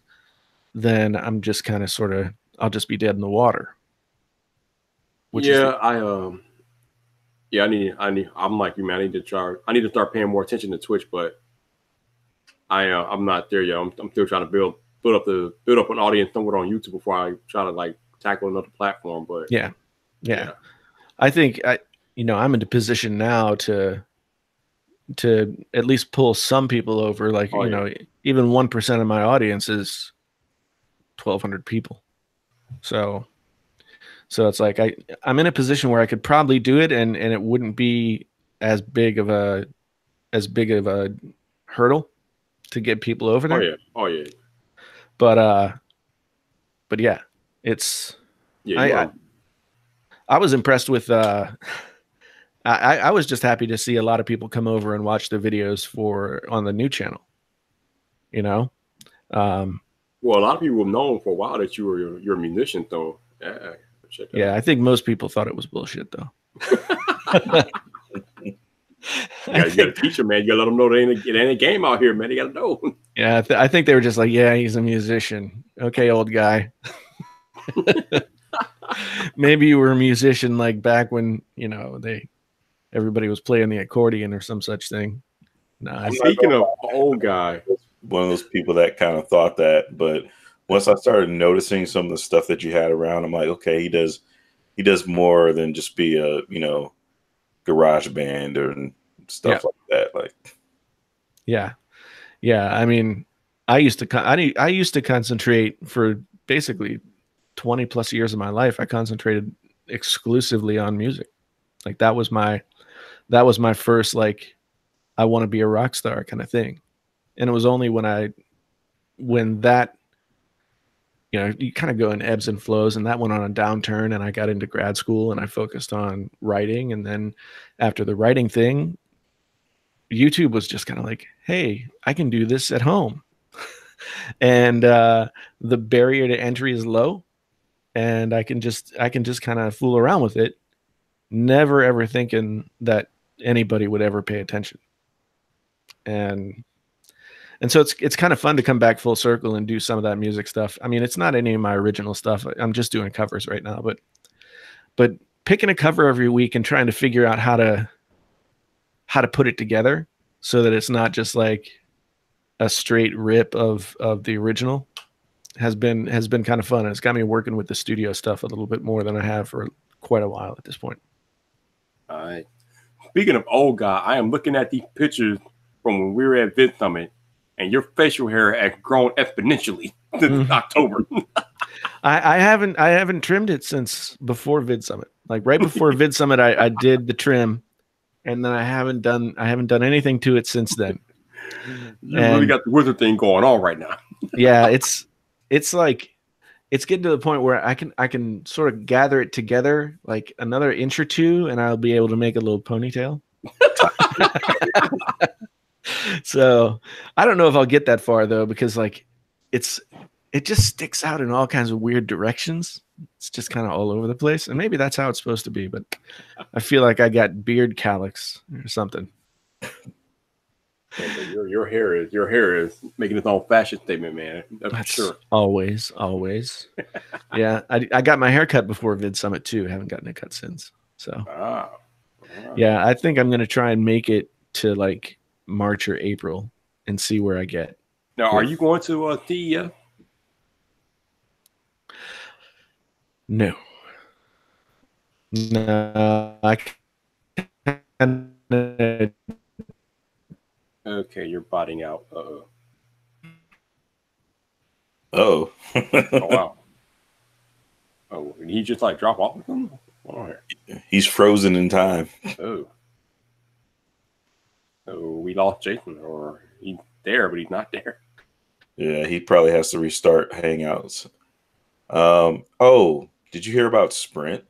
then I'm just kind of I'll just be dead in the water. I'm like you, man. I need to start paying more attention to Twitch, but I'm not there yet. I'm still trying to build up an audience somewhere on YouTube before I try to like tackle another platform. But yeah. I think I'm in a position now to at least pull some people over. Like even 1% of my audience is 1,200 people. So it's like I'm in a position where I could probably do it, and it wouldn't be as big of a hurdle to get people over there. Oh yeah. But yeah, it's I was impressed with I was just happy to see a lot of people come over and watch the videos on the new channel. Well, a lot of people have known for a while that you're a musician, though. Yeah, I think most people thought it was bullshit, though. You gotta teach them, man. You gotta let them know it ain't a game out here, man. They gotta know. Yeah, I think they were just like, yeah, he's a musician. Okay, old guy. Maybe you were a musician like back when everybody was playing the accordion or some such thing. Nah, speaking of old guy, one of those people that kind of thought that, but once I started noticing some of the stuff that you had around, I'm like, okay, he does more than just be a garage band or stuff like that. Like, yeah. I mean, I used to concentrate for basically 20 plus years of my life. I concentrated exclusively on music. Like that was my first, like, I want to be a rock star kind of thing. And it was only when that, you kind of go in ebbs and flows, and that went on a downturn, and I got into grad school and I focused on writing. And then after the writing thing, YouTube was just kind of like, hey, I can do this at home. And the barrier to entry is low, and I can just kind of fool around with it, never ever thinking that anybody would ever pay attention. And so it's kind of fun to come back full circle and do some of that music stuff. I mean, it's not any of my original stuff. I'm just doing covers right now, but picking a cover every week and trying to figure out how to put it together so that it's not just like a straight rip of the original has been kind of fun. And it's got me working with the studio stuff a little bit more than I have for quite a while at this point. All right. Speaking of old guy, I am looking at these pictures from when we were at Vid Summit, and your facial hair has grown exponentially since October. I haven't trimmed it since before Vid Summit. Like right before Vid Summit, I did the trim, and then I haven't done anything to it since then. You really got the wizard thing going on right now. Yeah, it's like it's getting to the point where I can sort of gather it together like another inch or two, and I'll be able to make a little ponytail. So I don't know if I'll get that far though, because like it just sticks out in all kinds of weird directions. It's just kind of all over the place, and maybe that's how it's supposed to be, but I feel like I got beard calyx or something. Your hair is making its own fashion statement, man. That's sure. Always. Yeah, I got my hair cut before Vid Summit too. Haven't gotten it cut since. So yeah, I think I'm gonna try and make it to like March or April and see where I get. Now, are you going to the? No, I Okay, you're botting out. Uh-oh. Oh. Oh, wow. Oh, did he just like drop off or something? Oh, he's frozen in time. Oh. Oh, we lost Jason, or he's there, but he's not there. Yeah, he probably has to restart Hangouts. Oh, did you hear about Sprint?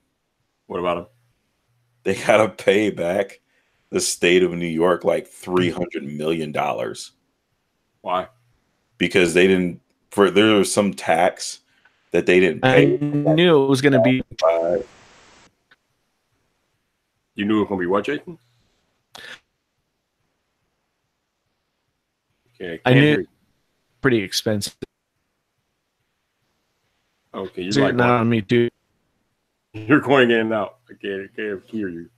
What about him? They gotta pay back the state of New York like $300 million. Why? Because they didn't. There was some tax that they didn't pay. I knew it was going to be. You knew it was going to be what, Jason? Okay, I knew pretty expensive. Okay, you're like not on me too. You're going in and out. I can't hear you.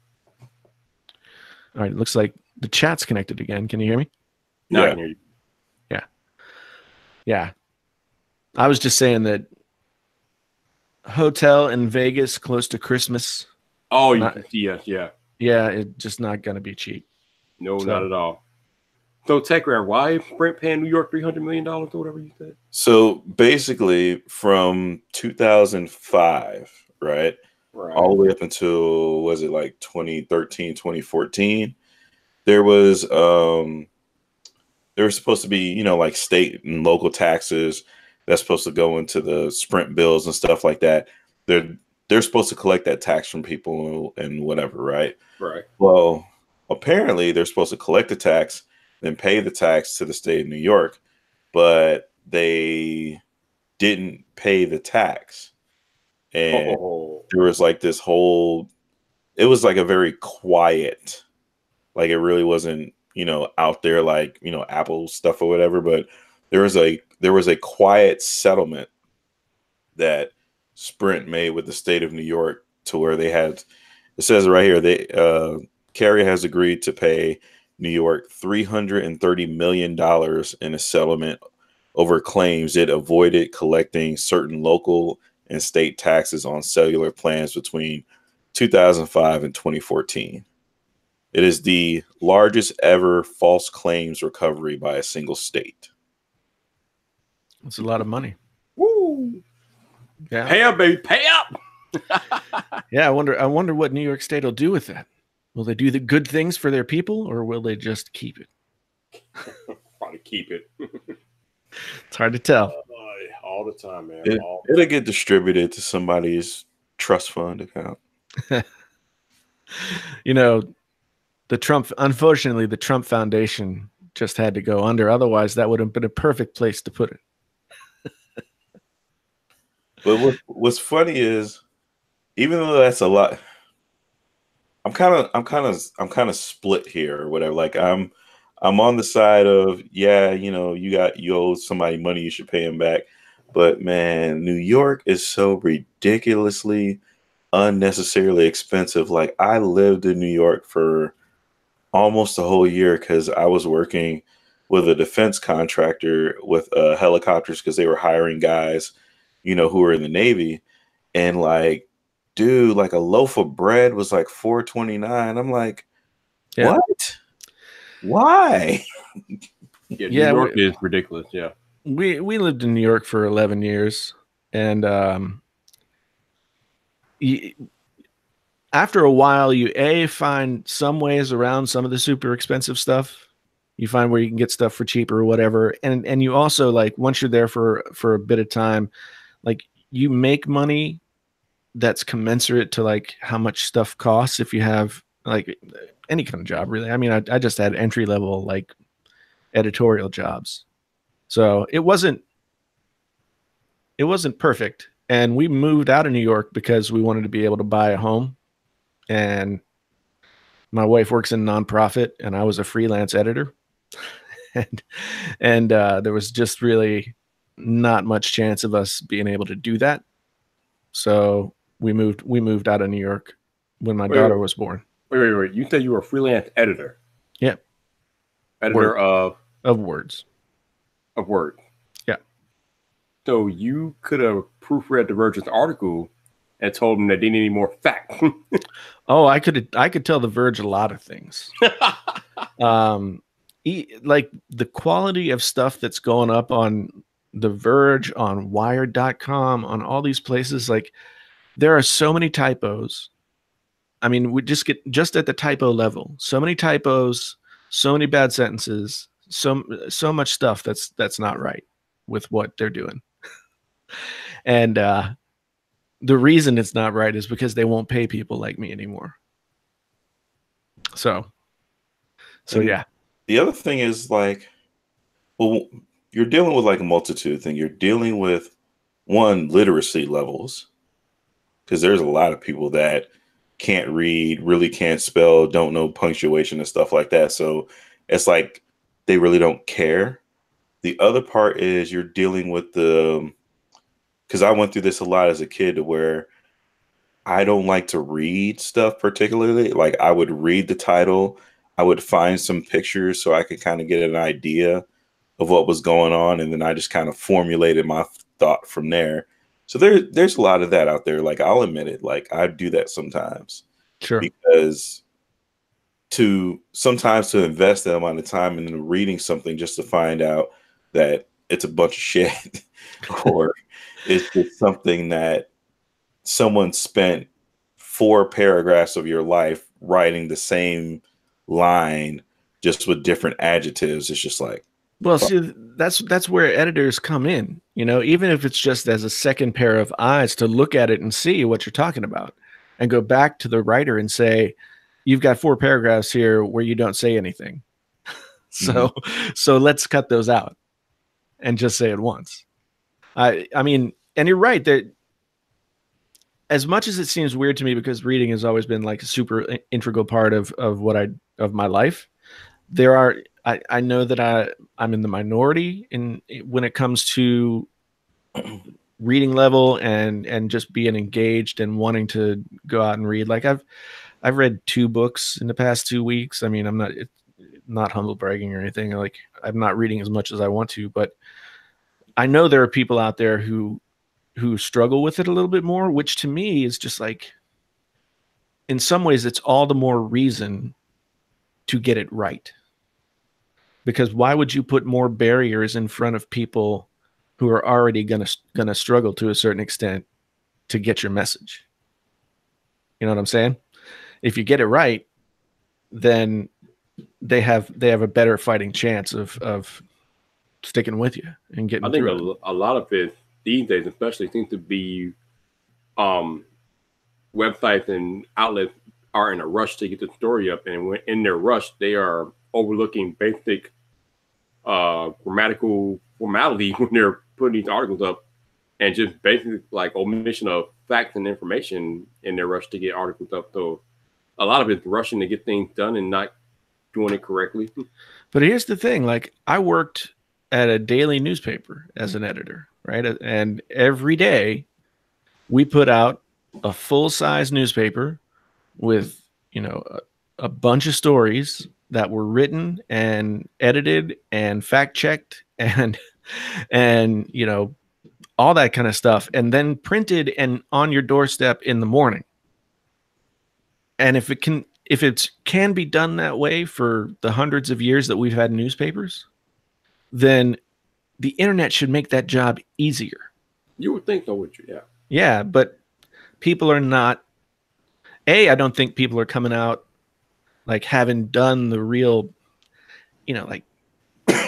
All right, it looks like the chat's connected again. Can you hear me? No, I can hear you. Yeah. I was just saying that hotel in Vegas close to Christmas. Oh, yes. Yeah, it's just not going to be cheap. No, not at all. So, TechRare, why Sprint paying New York $300 million or whatever you said? So basically, from 2005, right, all the way up until, was it like 2013, 2014, there was supposed to be, like state and local taxes that's supposed to go into the Sprint bills and stuff like that. They're supposed to collect that tax from people and whatever, right? Right. Well, apparently they're supposed to collect the tax, then pay the tax to the state of New York, but they didn't pay the tax. And there was like this whole, it was like a very quiet, like it really wasn't, out there like, Apple stuff or whatever, but there was a quiet settlement that Sprint made with the state of New York to where they had, it says right here, carrier has agreed to pay New York $330 million in a settlement over claims it avoided collecting certain local and state taxes on cellular plans between 2005 and 2014. It is the largest ever false claims recovery by a single state. That's a lot of money. Woo! Yeah. Pay up, baby, pay up. Yeah, I wonder what New York State will do with that. Will they do the good things for their people, or will they just keep it? Probably keep it. It's hard to tell. All the time, man. It'll get distributed to somebody's trust fund account. Unfortunately, the Trump Foundation just had to go under. Otherwise, that would have been a perfect place to put it. But what's funny is, even though that's a lot, I'm kind of split here or whatever. Like I'm on the side of, you owe somebody money, you should pay him back. But man, New York is so ridiculously unnecessarily expensive. Like I lived in New York for almost a whole year because I was working with a defense contractor with helicopters because they were hiring guys, who were in the Navy. And like, dude, like a loaf of bread was like $4.29. I'm like, what? Why? New York is ridiculous. Yeah. We lived in New York for 11 years. And after a while, you find some ways around some of the super expensive stuff. You find where you can get stuff for cheaper or whatever. And you also, like, once you're there for a bit of time, like you make money that's commensurate to like how much stuff costs if you have like any kind of job, really. I mean, I just had entry level like editorial jobs. So it wasn't perfect. And we moved out of New York because we wanted to be able to buy a home. And my wife works in nonprofit and I was a freelance editor. and there was just really not much chance of us being able to do that. So we moved out of New York when my daughter was born. Wait. You said you were a freelance editor? Yeah. Editor of words. Of Word. Yeah. So you could have proofread the Verge's article and told them that they needed more fact. Oh, I could tell The Verge a lot of things. Like the quality of stuff that's going up on The Verge, on Wired.com, on all these places, like there are so many typos. I mean, we just at the typo level, so many typos, so many bad sentences, so much stuff that's not right with what they're doing. And the reason it's not right is because they won't pay people like me anymore. So yeah. The other thing is like, well, you're dealing with like a multitude thing. You're dealing with one, literacy levels, because there's a lot of people that can't read, really can't spell, don't know punctuation and stuff like that. So it's like they really don't care. The other part is you're dealing with because I went through this a lot as a kid, where I don't like to read stuff particularly. Like I would read the title, I would find some pictures so I could kind of get an idea of what was going on, and then I just kind of formulated my thought from there. So there's a lot of that out there. Like I'll admit it, like I do that sometimes. Sure. Because sometimes to invest that amount of time into reading something just to find out that it's a bunch of shit or it's just something that someone spent 4 paragraphs of your life writing the same line just with different adjectives. It's just like, well, see, that's where editors come in, you know, even if it's just as a second pair of eyes to look at it and see what you're talking about and go back to the writer and say, you've got 4 paragraphs here where you don't say anything. So let's cut those out and just say it once. I mean, and you're right that as much as it seems weird to me, because reading has always been like a super integral part of my life, I know that I'm in the minority when it comes to reading level and just being engaged and wanting to go out and read. Like I've read 2 books in the past 2 weeks. I mean, I'm not humble bragging or anything. Like I'm not reading as much as I want to, but I know there are people out there who struggle with it a little bit more, which to me is just like, in some ways, it's all the more reason to get it right. Because why would you put more barriers in front of people who are already gonna struggle to a certain extent to get your message? You know what I'm saying? If you get it right, then they have a better fighting chance of sticking with you and getting. I think a lot of it these days, especially, seems to be websites and outlets are in a rush to get the story up, and when in their rush, they are overlooking basic grammatical formality when they're putting these articles up, and just basically like omission of facts and information in their rush to get articles up. So a lot of it's rushing to get things done and not doing it correctly. But here's the thing: like I worked at a daily newspaper as an editor, right? And every day we put out a full-size newspaper with, you know, a bunch of stories that were written and edited and fact-checked and you know, all that kind of stuff, and then printed and on your doorstep in the morning. And if it can be done that way for the hundreds of years that we've had newspapers, then the internet should make that job easier. You would think so, would you? Yeah. Yeah, but people are not. I don't think people are coming out like having done the real, you know, like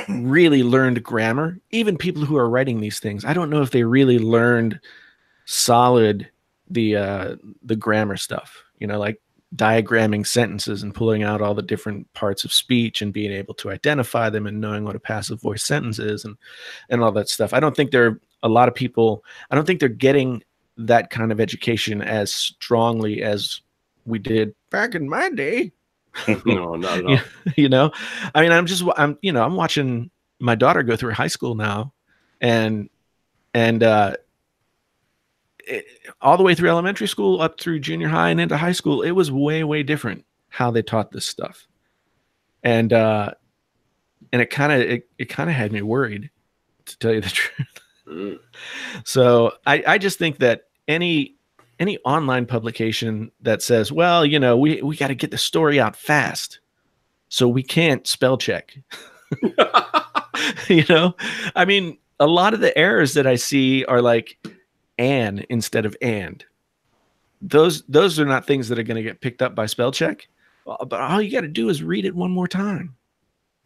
really learned grammar. Even people who are writing these things, I don't know if they really learned solid the grammar stuff. You know, like diagramming sentences and pulling out all the different parts of speech and being able to identify them and knowing what a passive voice sentence is and all that stuff. I don't think there are a lot of people. I don't think they're getting that kind of education as strongly as we did back in my day. No, not at all. You know, I mean, I'm watching my daughter go through high school now, and all the way through elementary school up through junior high and into high school, it was way, way different how they taught this stuff. And it kind of had me worried, to tell you the truth. So I just think that any online publication that says, well, you know, we got to get the story out fast, so we can't spell check. You know, I mean, a lot of the errors that I see are like "an" instead of "and." Those are not things that are going to get picked up by spell check. But all you got to do is read it one more time.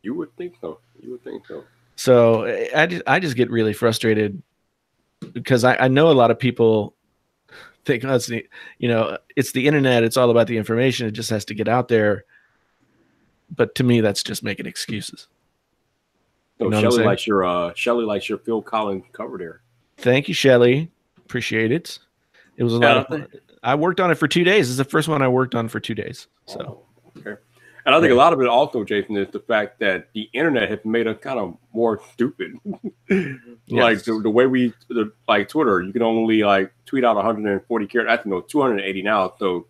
You would think so. You would think so. So I just get really frustrated because I know a lot of people think, oh, it's the internet. It's all about the information. It just has to get out there. But to me, that's just making excuses. So you know Shelly likes your Phil Collins cover there. Thank you, Shelly. Appreciate it. It was a lot of fun. I worked on it for 2 days. It's the first one I worked on for 2 days. So okay. And I think a lot of it also, Jason, is the fact that the internet has made us kind of more stupid. Like the way we like Twitter, you can only like tweet out 140 characters. I think no, 280 now. So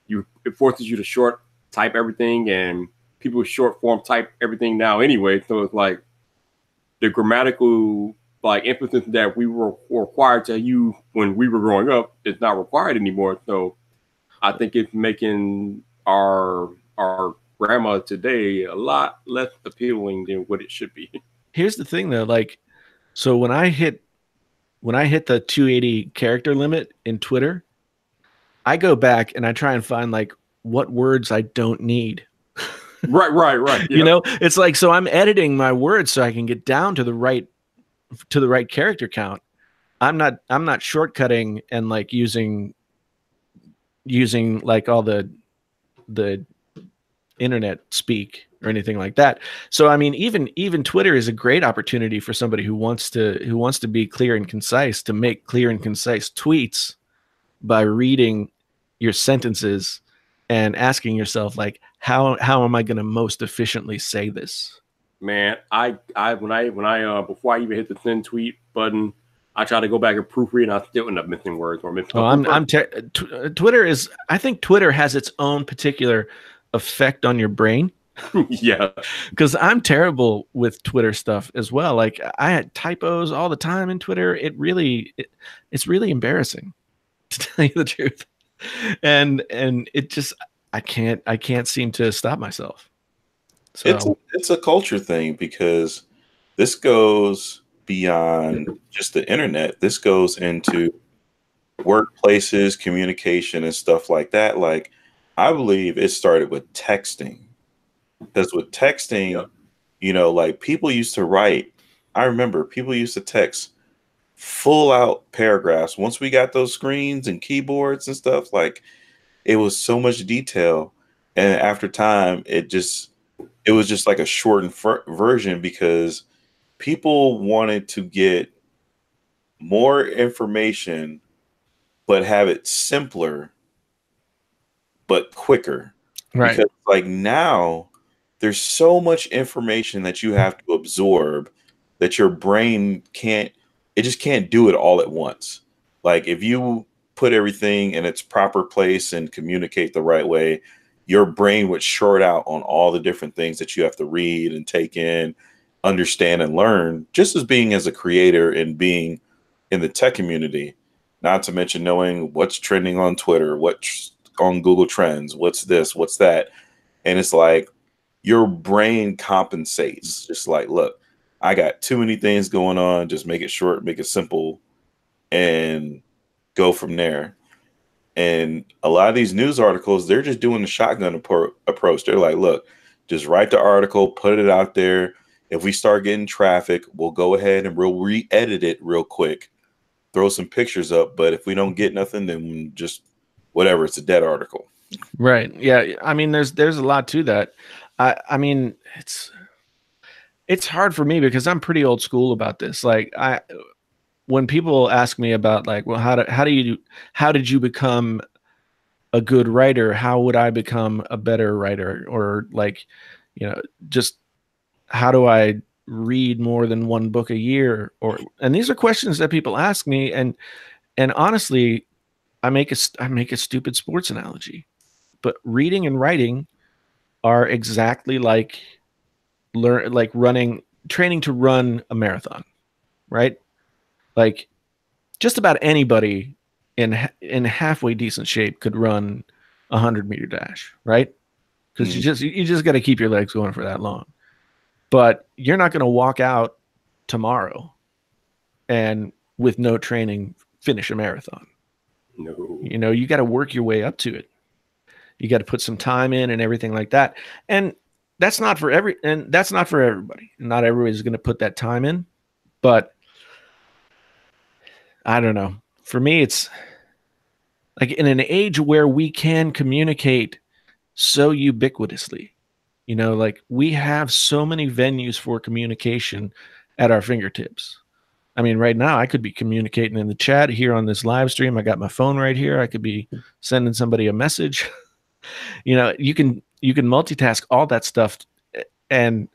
it forces you to short type everything, and people short form type everything now anyway. So it's like the grammatical like emphasis that we were required to use when we were growing up is not required anymore. So I think it's making our grammar today a lot less appealing than what it should be. Here's the thing though, like, so when I hit the 280 character limit in Twitter, I go back and I try and find like what words I don't need. Right. You know, it's like, so I'm editing my words so I can get down to the right character count. I'm not shortcutting and like using like all the internet speak or anything like that. So I mean, even Twitter is a great opportunity for somebody who wants to be clear and concise, to make clear and concise tweets by reading your sentences and asking yourself, like, how am I going to most efficiently say this? Man, I when I before I even hit the send tweet button, I try to go back and proofread, and I still end up missing words or missing. Twitter is. I think Twitter has its own particular effect on your brain. Yeah, because I'm terrible with Twitter stuff as well. Like, I had typos all the time in Twitter. It's really embarrassing, to tell you the truth. And it just, I can't seem to stop myself. So it's a culture thing, because this goes beyond just the internet. This goes into workplaces, communication, and stuff like that. Like, I believe it started with texting, because with texting, you know, like, people used to write. I remember people used to text full out paragraphs. Once we got those screens and keyboards and stuff, like, it was so much detail. And after time, it was just like a shortened version, because people wanted to get more information, but have it simpler, but quicker. Right. Because like now there's so much information that you have to absorb that your brain can't do it all at once. Like, if you put everything in its proper place and communicate the right way, your brain would short out on all the different things that you have to read and take in, understand, and learn, just as being as a creator and being in the tech community, not to mention knowing what's trending on Twitter, what's on Google Trends, what's this, what's that. And it's like your brain compensates. Just like, look, I got too many things going on. Just make it short, make it simple, and go from there. And a lot of these news articles, they're just doing the shotgun approach. They're like, look, just write the article, put it out there. If we start getting traffic, we'll go ahead and we'll re-edit it real quick, throw some pictures up. But if we don't get nothing, then just whatever, it's a dead article. Right. Yeah. I mean, there's a lot to that. I mean, it's hard for me because I'm pretty old school about this. Like, when people ask me about, like, well, how did you become a good writer? How would I become a better writer? Or, like, you know, just how do I read more than one book a year? And these are questions that people ask me. And honestly, I make a stupid sports analogy, but reading and writing are exactly like training to run a marathon, right? Like, just about anybody in halfway decent shape could run a 100-meter dash, right? Because you just got to keep your legs going for that long. But you're not going to walk out tomorrow and with no training finish a marathon. No. You know, you got to work your way up to it. You got to put some time in and everything like that. And that's not for everybody. Not everybody's going to put that time in, but I don't know. For me, it's like in an age where we can communicate so ubiquitously, you know, like we have so many venues for communication at our fingertips. I mean, right now I could be communicating in the chat here on this live stream. I got my phone right here. I could be sending somebody a message. You know, you can multitask all that stuff, and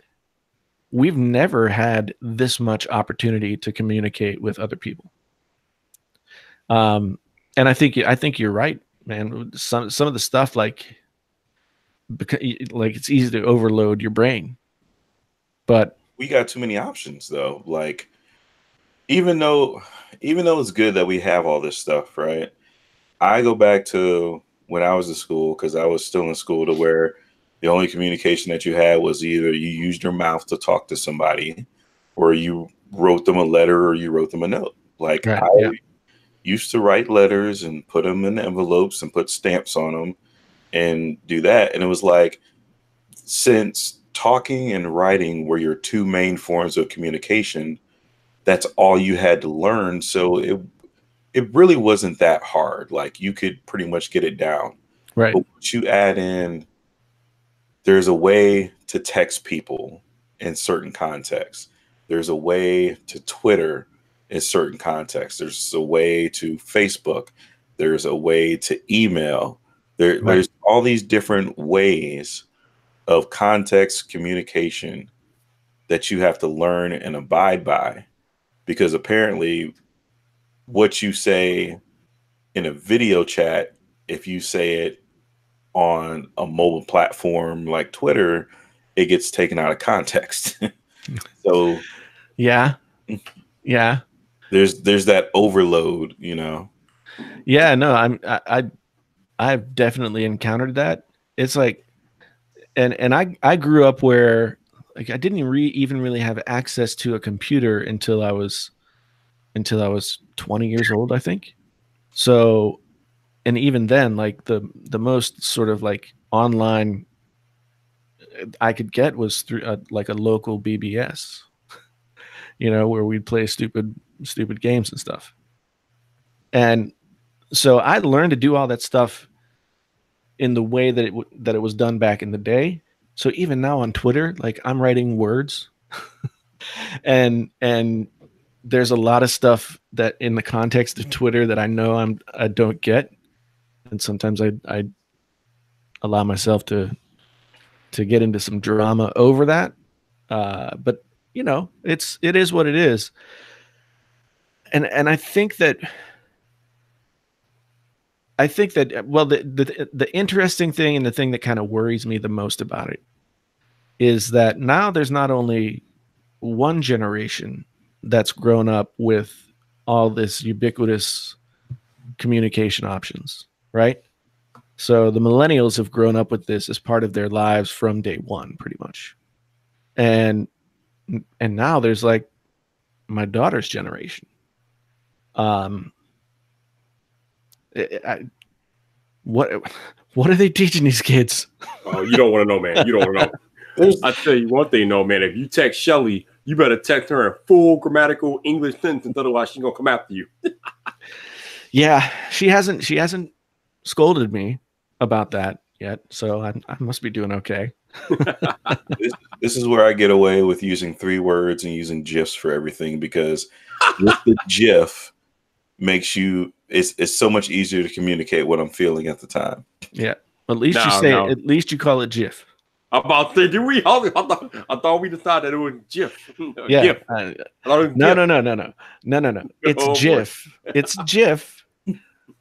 we've never had this much opportunity to communicate with other people. And I think you're right, man. Some of the stuff like it's easy to overload your brain, but we got too many options though. Like even though it's good that we have all this stuff, right? I go back to when I was in school, because I was still in school, to where the only communication that you had was either you used your mouth to talk to somebody, or you wrote them a letter, or you wrote them a note. Like I used to write letters and put them in envelopes and put stamps on them and do that. And it was like, since talking and writing were your two main forms of communication, that's all you had to learn. So it really wasn't that hard. Like you could pretty much get it down. Right. But once you add in, there's a way to text people in certain contexts. There's a way to Twitter in certain contexts. There's a way to Facebook. There's a way to email. There's all these different ways of context communication that you have to learn and abide by, because apparently what you say in a video chat, if you say it on a mobile platform like Twitter, it gets taken out of context. So yeah, there's that overload, you know. Yeah, no, I've definitely encountered that. It's like, and I grew up where like I didn't even really have access to a computer until I was 20 years old, I think. So, and even then, like the most sort of like online I could get was through like a local BBS, you know, where we'd play stupid games and stuff. And so I learned to do all that stuff in the way that it was done back in the day. So even now on Twitter, like I'm writing words and there's a lot of stuff that in the context of Twitter that I know I don't get. And sometimes I allow myself to get into some drama over that. But you know, it is what it is. And I think that well, the interesting thing and the thing that kind of worries me the most about it is that now there's not only one generation that's grown up with all this ubiquitous communication options, right? So the millennials have grown up with this as part of their lives from day one, pretty much. And now there's like my daughter's generation. What are they teaching these kids? Oh, you don't want to know, man. You don't want to know. I tell you one thing, though, man. If you text Shelly, you better text her in full grammatical English sentence, otherwise she's gonna come after you. Yeah, she hasn't scolded me about that yet, so I must be doing okay. This is where I get away with using 3 words and using GIFs for everything, because with the GIF makes you it's so much easier to communicate what I'm feeling at the time. Yeah, at least at least you call it GIF. I'm about to say, did we? I thought we decided that it was GIF. Yeah. GIF. No. It's GIF. It's GIF.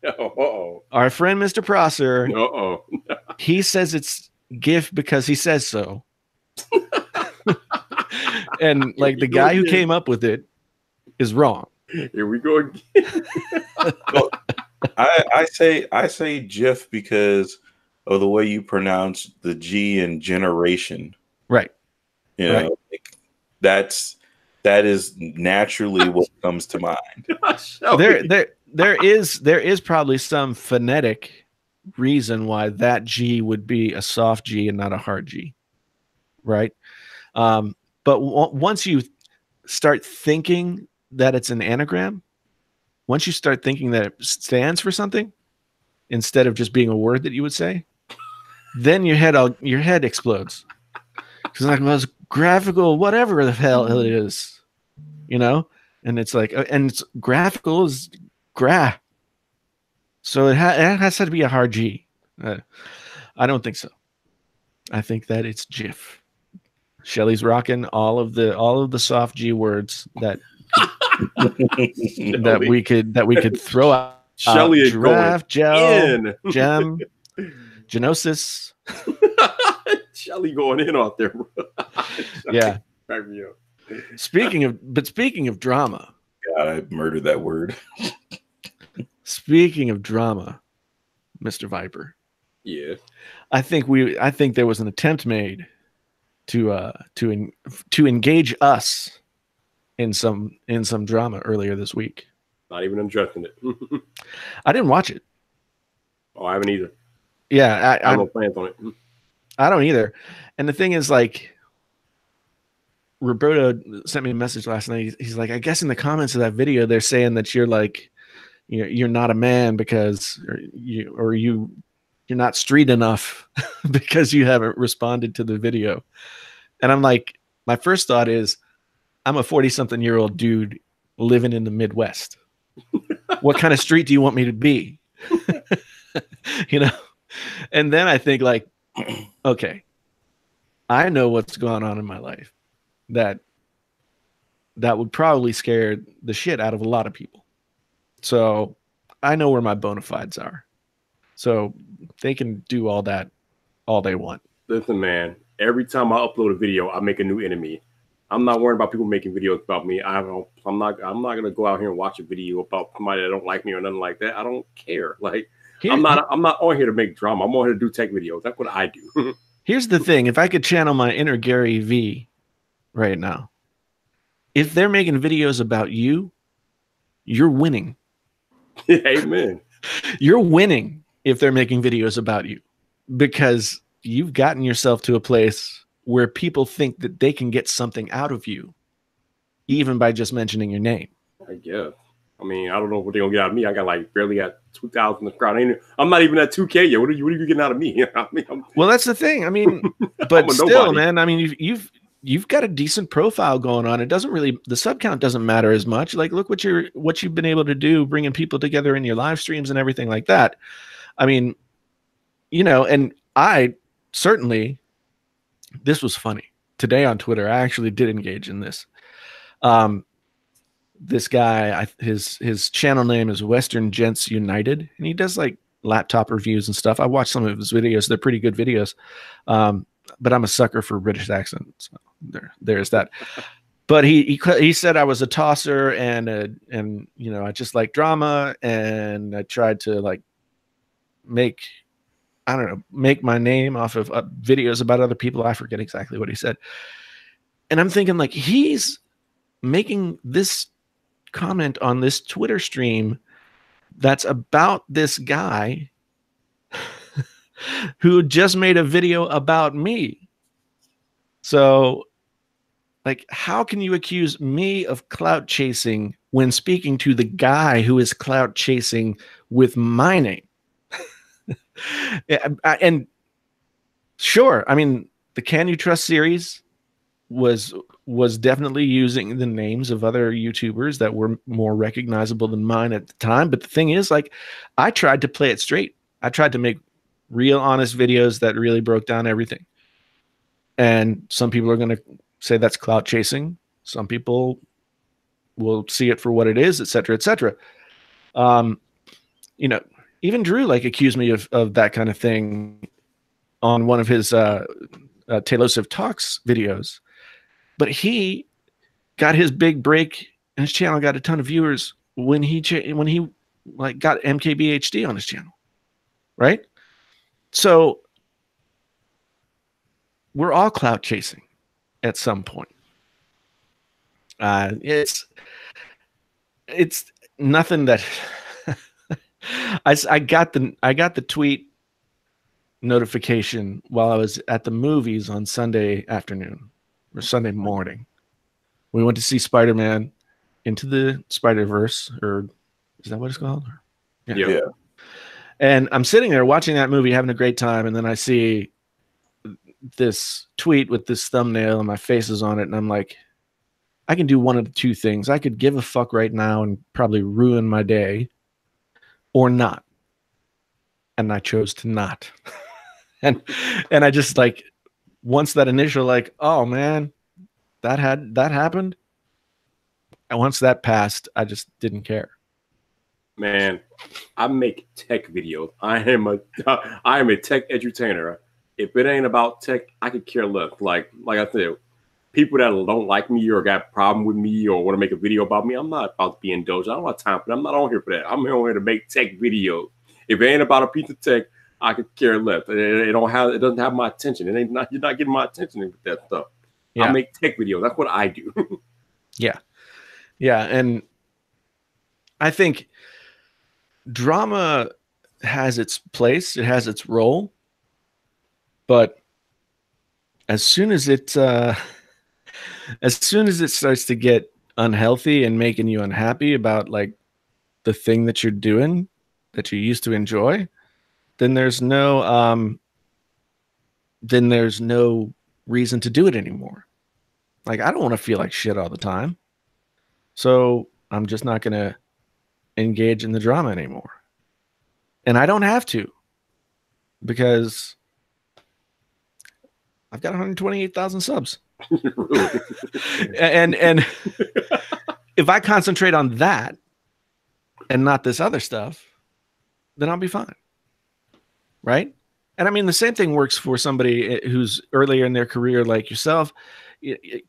Uh-oh. Our friend Mr. Prosser. Uh-oh. He says it's GIF because he says so. And like the guy who came up with it is wrong. Here we go again. I say GIF because of the way you pronounce the G in generation. Right. You know, like, that is naturally what comes to mind. There is probably some phonetic reason why that G would be a soft G and not a hard G, right? But once you start thinking that it's an anagram, once you start thinking that it stands for something instead of just being a word that you would say, then your head explodes. Because like, well, it's graphical, whatever the hell it is, you know? And it's like, and it's graphical is graph. So it has to be a hard G. I don't think so. I think that it's GIF. Shelly's rocking all of the soft G words that that we could throw out. Shelly is giraffe, going gem, genosis. Shelly going in out there, bro. Yeah. Speaking of drama. God, I murdered that word. Speaking of drama, Mr. Viper. Yeah. I think there was an attempt made to engage us in some drama earlier this week. Not even addressing it. I didn't watch it. Oh, I haven't either. Yeah, I have no plans on it. I don't either. And the thing is, like, Roberto sent me a message last night. He's like, I guess in the comments of that video, they're saying that you're like, you're not a man because you're not street enough because you haven't responded to the video. And I'm like, my first thought is, I'm a 40-something-year-old dude living in the Midwest. What kind of street do you want me to be? You know? And then I think, like, okay, I know what's going on in my life that would probably scare the shit out of a lot of people. So I know where my bona fides are. So they can do all that all they want. Listen, man, every time I upload a video, I make a new enemy. I'm not worried about people making videos about me. I'm not gonna go out here and watch a video about somebody that don't like me or nothing like that. I don't care. Like, I'm not on here to make drama. I'm on here to do tech videos. That's what I do. Here's the thing. If I could channel my inner Gary V right now, if they're making videos about you, you're winning. Amen. You're winning if they're making videos about you, because you've gotten yourself to a place where people think that they can get something out of you even by just mentioning your name. I guess. I mean, I don't know what they're gonna get out of me. I got like barely at 2,000 subscribers. I'm not even at 2K yet. What are you getting out of me? I mean, well, that's the thing. I mean, but still, nobody. Man. I mean, you've got a decent profile going on. It doesn't really, the sub count doesn't matter as much. Like, look what you've been able to do, bringing people together in your live streams and everything like that. I mean, you know, and I certainly, this was funny today on Twitter. I actually did engage in this. This guy, his channel name is Western Gents United, and he does like laptop reviews and stuff. I watched some of his videos; they're pretty good videos. But I'm a sucker for British accents. So there's that. But he said I was a tosser, and you know, I just like drama, and I tried to like make my name off of videos about other people. I forget exactly what he said, and I'm thinking, like, he's making this comment on this Twitter stream that's about this guy who just made a video about me. So, like, how can you accuse me of clout chasing when speaking to the guy who is clout chasing with my name? And sure, I mean, the Can You Trust series was definitely using the names of other YouTubers that were more recognizable than mine at the time. But the thing is, like, I tried to play it straight. I tried to make real honest videos that really broke down everything. And some people are going to say that's clout chasing. Some people will see it for what it is, et cetera, et cetera. You know, even Drew like accused me of that kind of thing on one of his Taylosive Talks videos. But he got his big break and his channel got a ton of viewers when he like got MKBHD on his channel, right? So we're all clout chasing at some point. It's nothing that I got the tweet notification while I was at the movies on Sunday afternoon or Sunday morning. We went to see Spider-Man Into the Spider-Verse, or is that what it's called? Yeah. And I'm sitting there watching that movie, having a great time, and then I see this tweet with this thumbnail and my face is on it, and I'm like, I can do one of the two things. I could give a fuck right now and probably ruin my day, or not. And I chose to not. and I just like, once that initial like, oh man, that happened. And once that passed, I just didn't care. Man, I make tech videos. I am a tech edutainer. If it ain't about tech, I could care less. Like I said, people that don't like me or got a problem with me or want to make a video about me, I'm not about to be indulged. I don't have time for that. I'm not on here for that. I'm on here to make tech videos. If it ain't about a piece of tech, I could care less. It doesn't have my attention. You're not getting my attention with that stuff. Yeah. I make tech videos. That's what I do. Yeah. And I think drama has its place. It has its role. But as soon as it starts to get unhealthy and making you unhappy about like the thing that you're doing that you used to enjoy, then there's no reason to do it anymore. Like, I don't want to feel like shit all the time. So I'm just not going to engage in the drama anymore. And I don't have to, because I've got 128,000 subs. and if I concentrate on that and not this other stuff, then I'll be fine. Right? And I mean, the same thing works for somebody who's earlier in their career like yourself.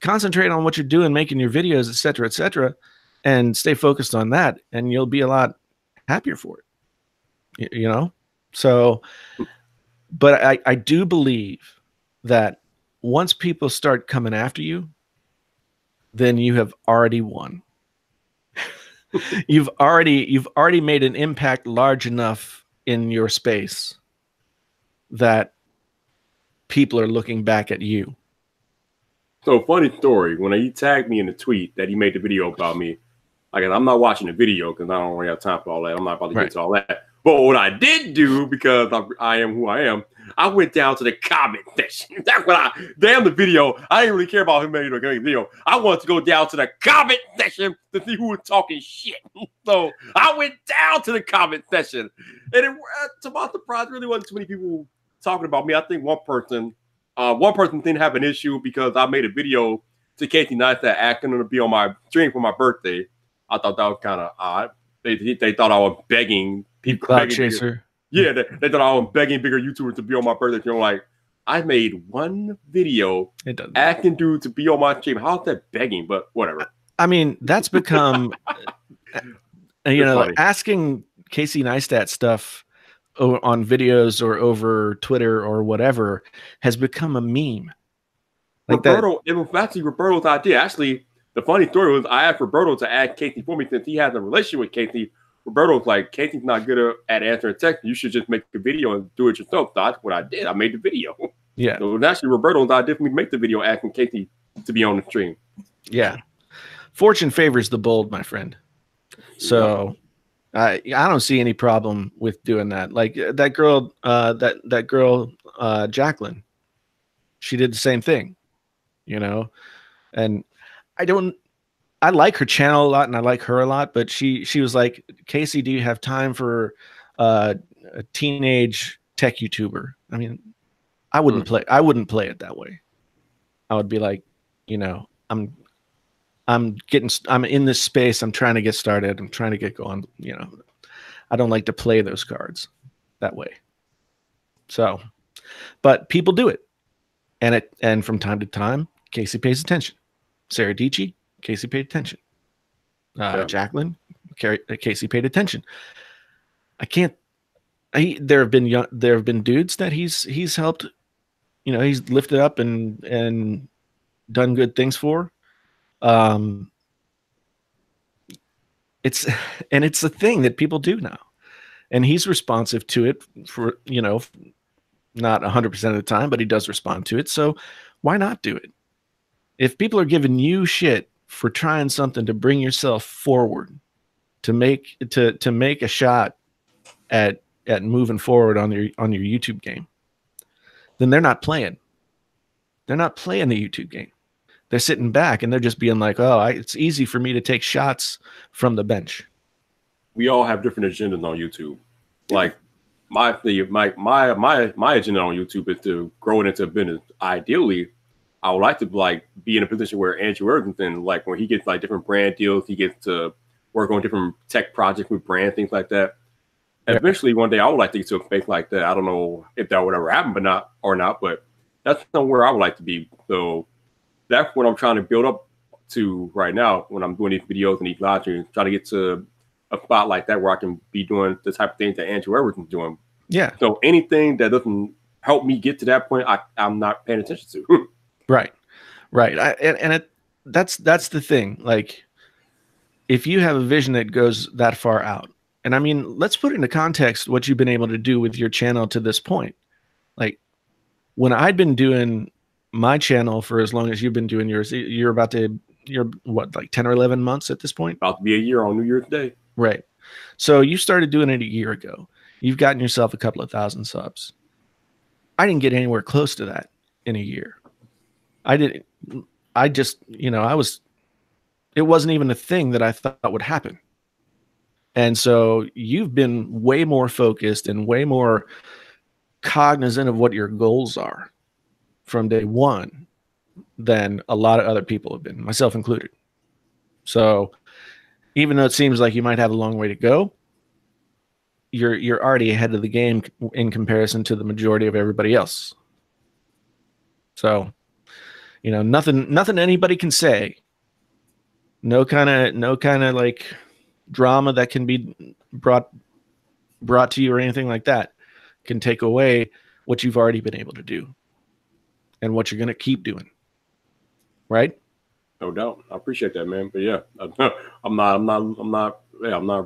Concentrate on what you're doing, making your videos, et cetera, and stay focused on that, and you'll be a lot happier for it. You know? So, but I do believe that once people start coming after you, then you have already won. You've already made an impact large enough in your space that people are looking back at you. So, funny story, when he tagged me in the tweet that he made the video about me, like, I'm not watching the video because I don't really have time for all that. I'm not about to get into all that. But what I did do, because I am who I am, I went down to the comment section. That's what damn the video. I didn't really care about him making a video. I wanted to go down to the comment section to see who was talking shit. So I went down to the comment section. And to my surprise, really wasn't too many people talking about me. I think one person didn't have an issue because I made a video to Casey Neistat asking him to be on my stream for my birthday. I thought that was kind of odd. They thought I was begging people. Cloud chaser. Yeah, they thought I was begging bigger YouTubers to be on my birthday. You know, like, I made one video asking dude to be on my stream. How's that begging? But whatever. I mean, that's become, like asking Casey Neistat stuff on videos or over Twitter or whatever has become a meme. Like Roberto, it was actually Roberto's idea. Actually, the funny story was I asked Roberto to add Casey for me since he has a relationship with Casey. Roberto's like, Casey's not good at answering text. You should just make a video and do it yourself. So that's what I did. I made the video. Yeah. So it was actually Roberto's idea for me to make the video asking Casey to be on the stream. Yeah. Fortune favors the bold, my friend. So I don't see any problem with doing that. Like that girl, Jacqueline, she did the same thing, and I like her channel a lot and I like her a lot, but she was like, Casey, do you have time for a teenage tech YouTuber? I mean, I wouldn't play it that way. I would be like, I'm in this space. I'm trying to get started. I'm trying to get going. I don't like to play those cards that way. So, but people do it. And from time to time, Casey pays attention. Sarah Dici, Casey paid attention. Jacqueline, Casey paid attention. There have been dudes that he's helped, he's lifted up and done good things for. It's a thing that people do now, and he's responsive to it for, not 100% of the time, but he does respond to it. So why not do it? If people are giving you shit for trying something to bring yourself forward, to make a shot at moving forward on your YouTube game, then they're not playing. They're not playing the YouTube game. They're sitting back and they're just being like, oh, it's easy for me to take shots from the bench. We all have different agendas on YouTube. Like my agenda on YouTube is to grow it into a business. Ideally, I would like to be in a position where Andrew Irvington, when he gets different brand deals, he gets to work on different tech projects with brand things like that. And eventually, one day, I would like to get to a space like that. I don't know if that would ever happen, but that's not where I would like to be. So that's what I'm trying to build up to right now when I'm doing these videos and these live streams, trying to get to a spot like that where I can be doing the type of things that Andrew Irvington's doing. Yeah. So anything that doesn't help me get to that point, I'm not paying attention to. Right. That's the thing. Like, if you have a vision that goes that far out, and I mean, let's put into context what you've been able to do with your channel to this point. Like, when I'd been doing my channel for as long as you've been doing yours, you're what, like 10 or 11 months at this point? About to be a year on New Year's Day. Right. So you started doing it a year ago. You've gotten yourself a couple of thousand subs. I didn't get anywhere close to that in a year. It wasn't even a thing that I thought would happen. And so you've been way more focused and way more cognizant of what your goals are from day one than a lot of other people have been, myself included. So even though it seems like you might have a long way to go, you're already ahead of the game in comparison to the majority of everybody else. So, nothing anybody can say. No kind of like drama that can be brought to you or anything like that can take away what you've already been able to do and what you're going to keep doing. Right? No doubt. I appreciate that, man. But yeah, I'm not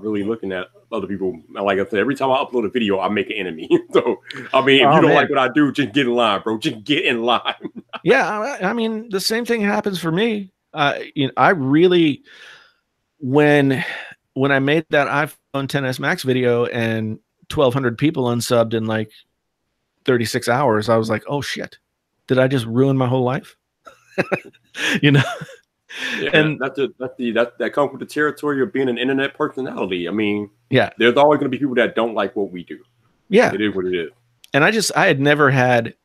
really looking at other people. Like I said, every time I upload a video, I make an enemy. So, I mean, if you don't like what I do, just get in line, bro. Just get in line. Yeah. I mean, the same thing happens for me. I really, when I made that iPhone XS Max video and 1,200 people unsubbed in like 36 hours, I was like, oh shit, did I just ruin my whole life? Yeah, and that comes with the territory of being an internet personality. I mean, yeah, there's always going to be people that don't like what we do. Yeah, it is what it is. And I had never had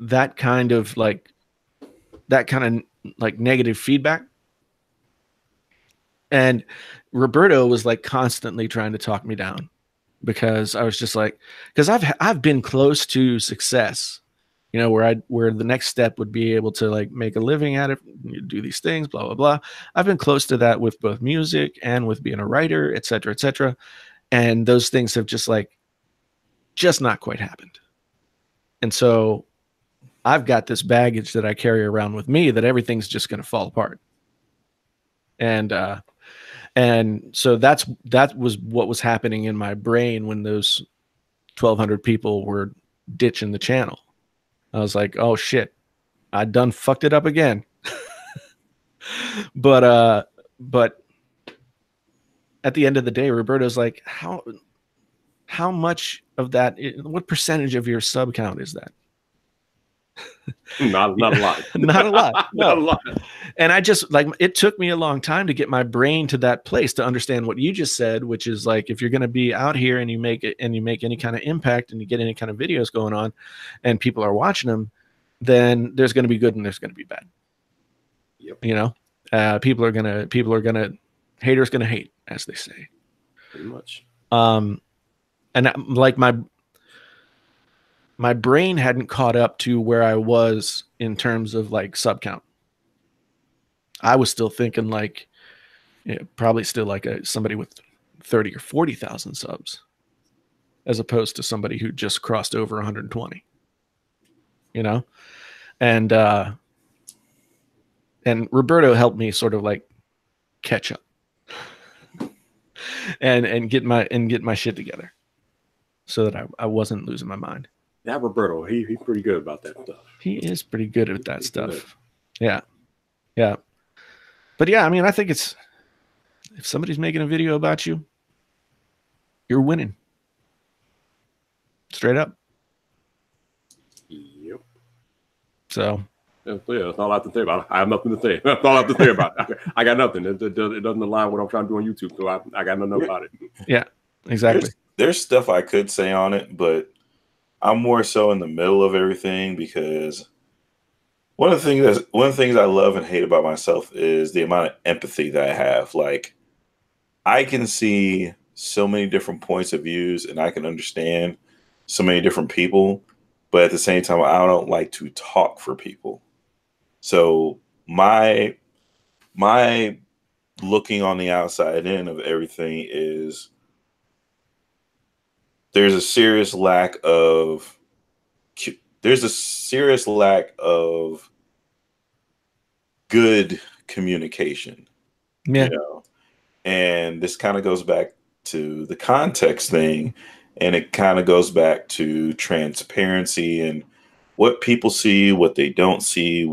that kind of negative feedback. And Roberto was like constantly trying to talk me down because I was just like, because I've been close to success, where the next step would be able to like make a living at it, do these things, blah, blah, blah. I've been close to that with both music and with being a writer, et cetera, et cetera. And those things have just not quite happened. And so I've got this baggage that I carry around with me that everything's just going to fall apart. And so that was what was happening in my brain when those 1,200 people were ditching the channel. I was like, oh shit, I done fucked it up again. But at the end of the day, Roberto's like, how much of that, what percentage of your sub count is that? Not a lot. Not a lot. No. Not a lot. And I just it took me a long time to get my brain to that place to understand what you just said, which is like, if you're going to be out here and you make any kind of impact and you get any kind of videos going on and people are watching them, then there's going to be good and there's going to be bad. Yep. People are going to haters going to hate, as they say. Pretty much. And like my brain hadn't caught up to where I was in terms of like sub count. I was still thinking like, probably still like somebody with 30 or 40,000 subs, as opposed to somebody who just crossed over 120. You know, and Roberto helped me sort of like catch up and get my shit together, so that I wasn't losing my mind. Yeah, Roberto, he's pretty good about that stuff. He is pretty good at that stuff. Good. Yeah. But yeah, I mean, I think if somebody's making a video about you, you're winning. Straight up. Yep. So. Yeah, that's all I have to say about it. I have nothing to say. That's all I have to say about it. I got nothing. It doesn't align with what I'm trying to do on YouTube, so I got nothing about it. Yeah, exactly. There's stuff I could say on it, but I'm more so in the middle of everything, because one of the things I love and hate about myself is the amount of empathy that I have. Like, I can see so many different points of views, and I can understand so many different people, but at the same time, I don't like to talk for people. So my looking on the outside in of everything is there's a serious lack of good communication. Yeah. You know? And this kind of goes back to the context thing, and it kind of goes back to transparency and what people see, what they don't see,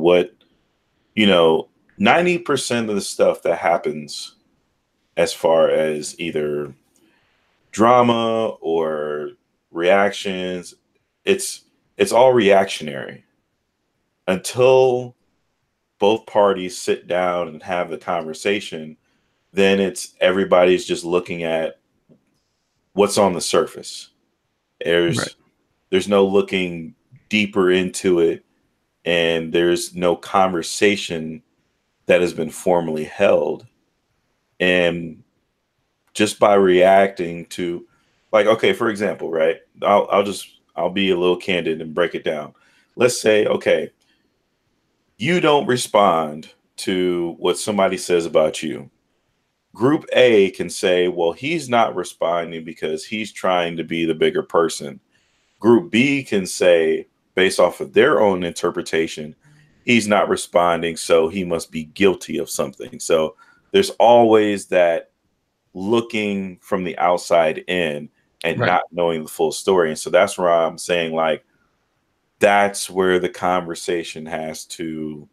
90% of the stuff that happens as far as either drama or reactions, it's all reactionary until both parties sit down and have the conversation. Then everybody's just looking at what's on the surface. There's no looking deeper into it, and there's no conversation that has been formally held. And just by reacting to, like, okay, for example, right? I'll be a little candid and break it down. Let's say, okay, you don't respond to what somebody says about you. Group A can say, well, he's not responding because he's trying to be the bigger person. Group B can say, based off of their own interpretation, he's not responding, so he must be guilty of something. So there's always that looking from the outside in and not knowing the full story. And so that's where I'm saying, like, that's where the conversation has to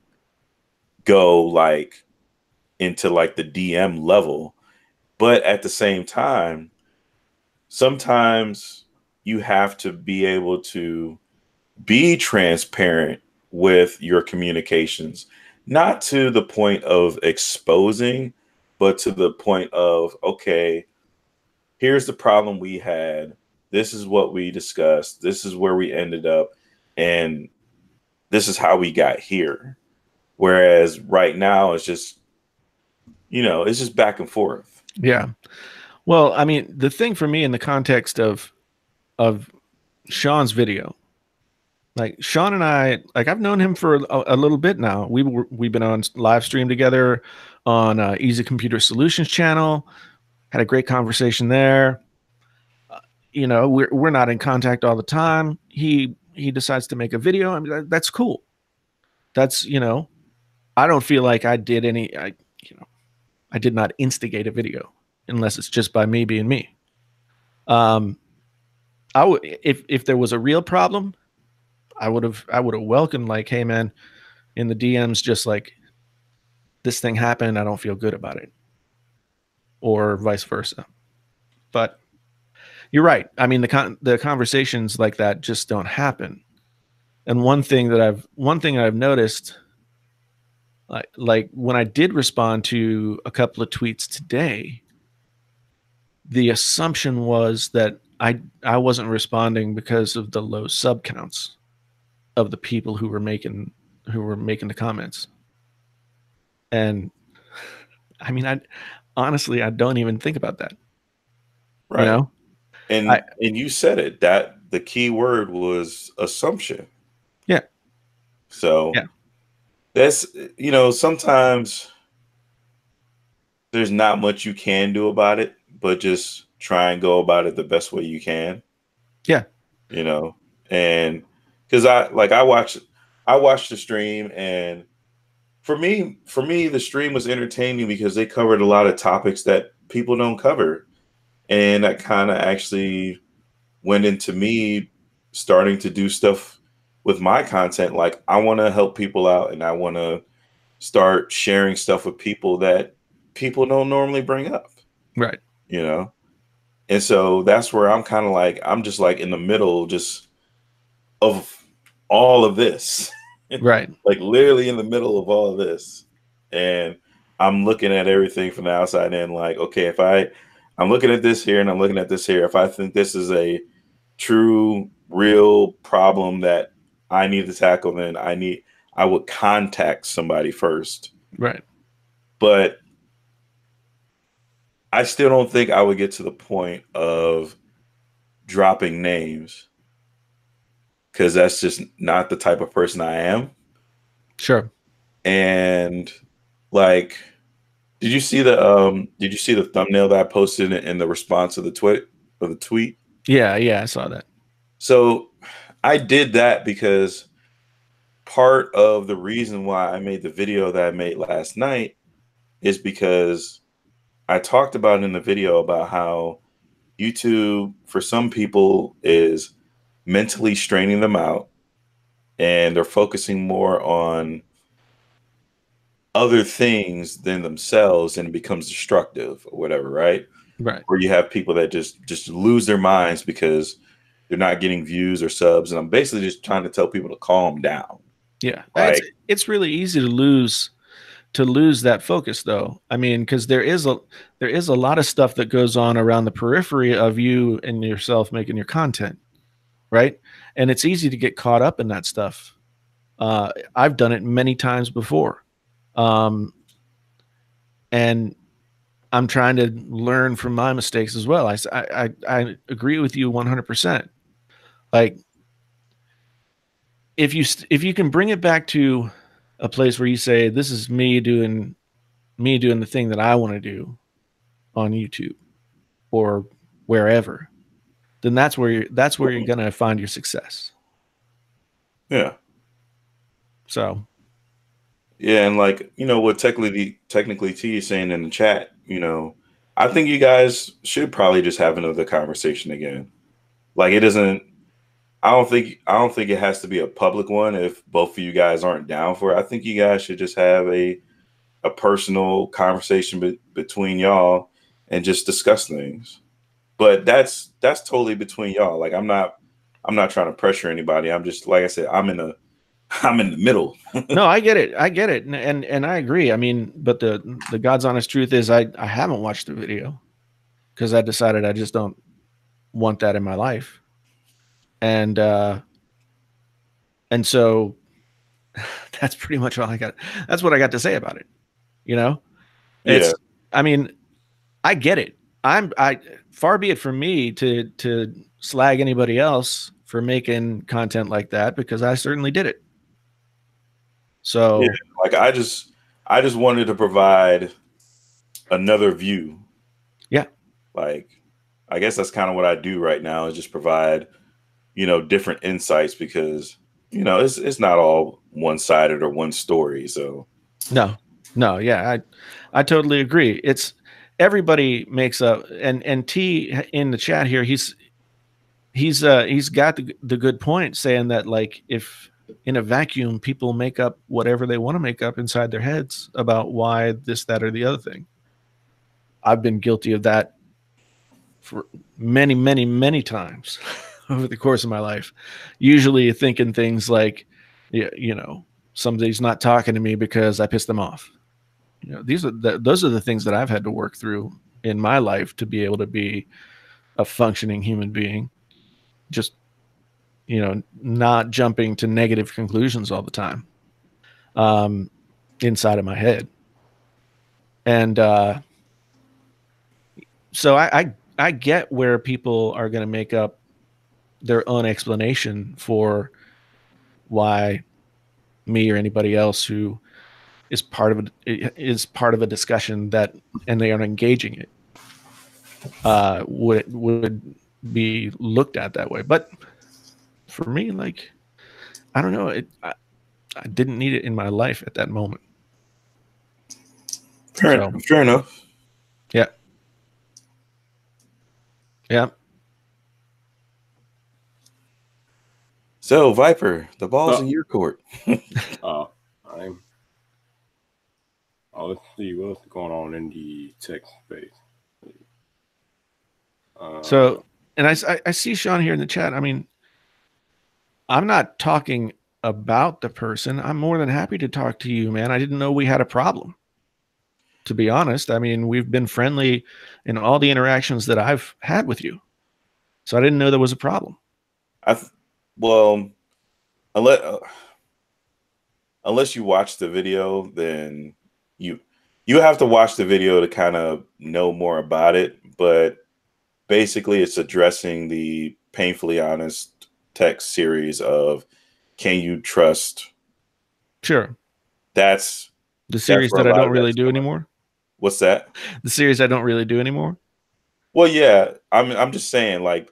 go, like, into like the DM level. But at the same time, sometimes you have to be able to be transparent with your communications, not to the point of exposing, but to the point of, okay, here's the problem we had. This is what we discussed. This is where we ended up. And this is how we got here. Whereas right now it's just, it's just back and forth. Yeah. Well, I mean, the thing for me in the context of Sean's video, like Sean and I, like I've known him for a little bit now. We've been on live stream together on Easy Computer Solutions channel. Had a great conversation there. We're not in contact all the time. He decides to make a video. I mean, that's cool. That's, I don't feel like I did I did not instigate a video unless it's just by me being me. If there was a real problem, I would have welcomed, like, hey man, in the DMs, just like, this thing happened, I don't feel good about it, or vice versa. But you're right. I mean, the conversations like that just don't happen. And one thing I've noticed, like when I did respond to a couple of tweets today, the assumption was that I wasn't responding because of the low sub counts of the people who were making the comments. And I mean, I honestly don't even think about that. Right. And you said it, that the key word was assumption. Yeah. So that's, sometimes there's not much you can do about it, but just try and go about it the best way you can. Yeah. You know, and because I watched the stream, and for me, the stream was entertaining because they covered a lot of topics that people don't cover. And that kind of actually went into me starting to do stuff with my content. Like, I want to help people out, and I want to start sharing stuff with people that people don't normally bring up. Right. You know? And so that's where I'm kind of like, I'm just like in the middle just of all of this. Right. Like literally in the middle of all of this. And I'm looking at everything from the outside in, like, okay, if I'm looking at this here and I'm looking at this here, if I think this is a true, real problem that I need to tackle, then I would contact somebody first. Right. But I still don't think I would get to the point of dropping names, because that's just not the type of person I am. Sure. And like, did you see the thumbnail that I posted in the response of the tweet? Yeah, I saw that. So I did that because part of the reason why I made the video that I made last night is because I talked about in the video about how YouTube, for some people, is mentally straining them out, and they're focusing more on other things than themselves, and it becomes destructive or whatever, right? Right. Or you have people that just lose their minds because they're not getting views or subs, and I'm basically just trying to tell people to calm down. Yeah, like, it's really easy to lose that focus, though. I mean, because there is a lot of stuff that goes on around the periphery of you and yourself making your content, right? And it's easy to get caught up in that stuff. I've done it many times before, and I'm trying to learn from my mistakes as well. I agree with you 100%. Like, if you can bring it back to a place where you say, this is me doing the thing that I want to do on YouTube or wherever, then that's where you're going to find your success. Yeah. So. Yeah. And like, you know, what technically T is saying in the chat, you know, I think you guys should probably just have another conversation again. Like, it doesn't, I don't think it has to be a public one if both of you guys aren't down for it. I think you guys should just have a personal conversation between y'all and just discuss things. But that's totally between y'all. Like, I'm not trying to pressure anybody. I'm just, like I said, I'm in the middle. No, I get it. And I agree. I mean, but the God's honest truth is I haven't watched the video because I decided I just don't want that in my life. And so that's pretty much all I got. That's what I got to say about it. You know, I mean, I get it. Far be it from me to slag anybody else for making content like that, because I certainly did it. So yeah, like, I just wanted to provide another view. Yeah. Like, I guess that's kind of what I do right now, is just provide, you know, different insights, because, you know, it's not all one-sided or one story. So no, yeah, I totally agree. It's everybody makes up, and T in the chat here, he's got the good point, saying that, like, if in a vacuum people make up whatever they want to make up inside their heads about why this, that, or the other thing. I've been guilty of that for many, many, many times over the course of my life, usually thinking things like, you know, somebody's not talking to me because I pissed them off. You know, those are the things that I've had to work through in my life to be able to be a functioning human being. Just, you know, not jumping to negative conclusions all the time, inside of my head. And so I get where people are going to make up their own explanation for why me or anybody else who is part of a discussion that, and they are engaging it. would be looked at that way. But for me, like, I don't know, I didn't need it in my life at that moment. Fair enough. Yeah. Yeah. So, Viper, the ball's in your court. Let's see what's going on in the tech space. So, and I see Sean here in the chat. I mean, I'm not talking about the person. I'm more than happy to talk to you, man. I didn't know we had a problem, to be honest. I mean, we've been friendly in all the interactions that I've had with you. So I didn't know there was a problem. Well, unless you watch the video, then you have to watch the video to kind of know more about it. But basically, it's addressing the painfully honest text series of "Can you trust?" Sure, that's the series that I don't really do anymore. What's that? The series I don't really do anymore. Well, yeah, I'm just saying, like,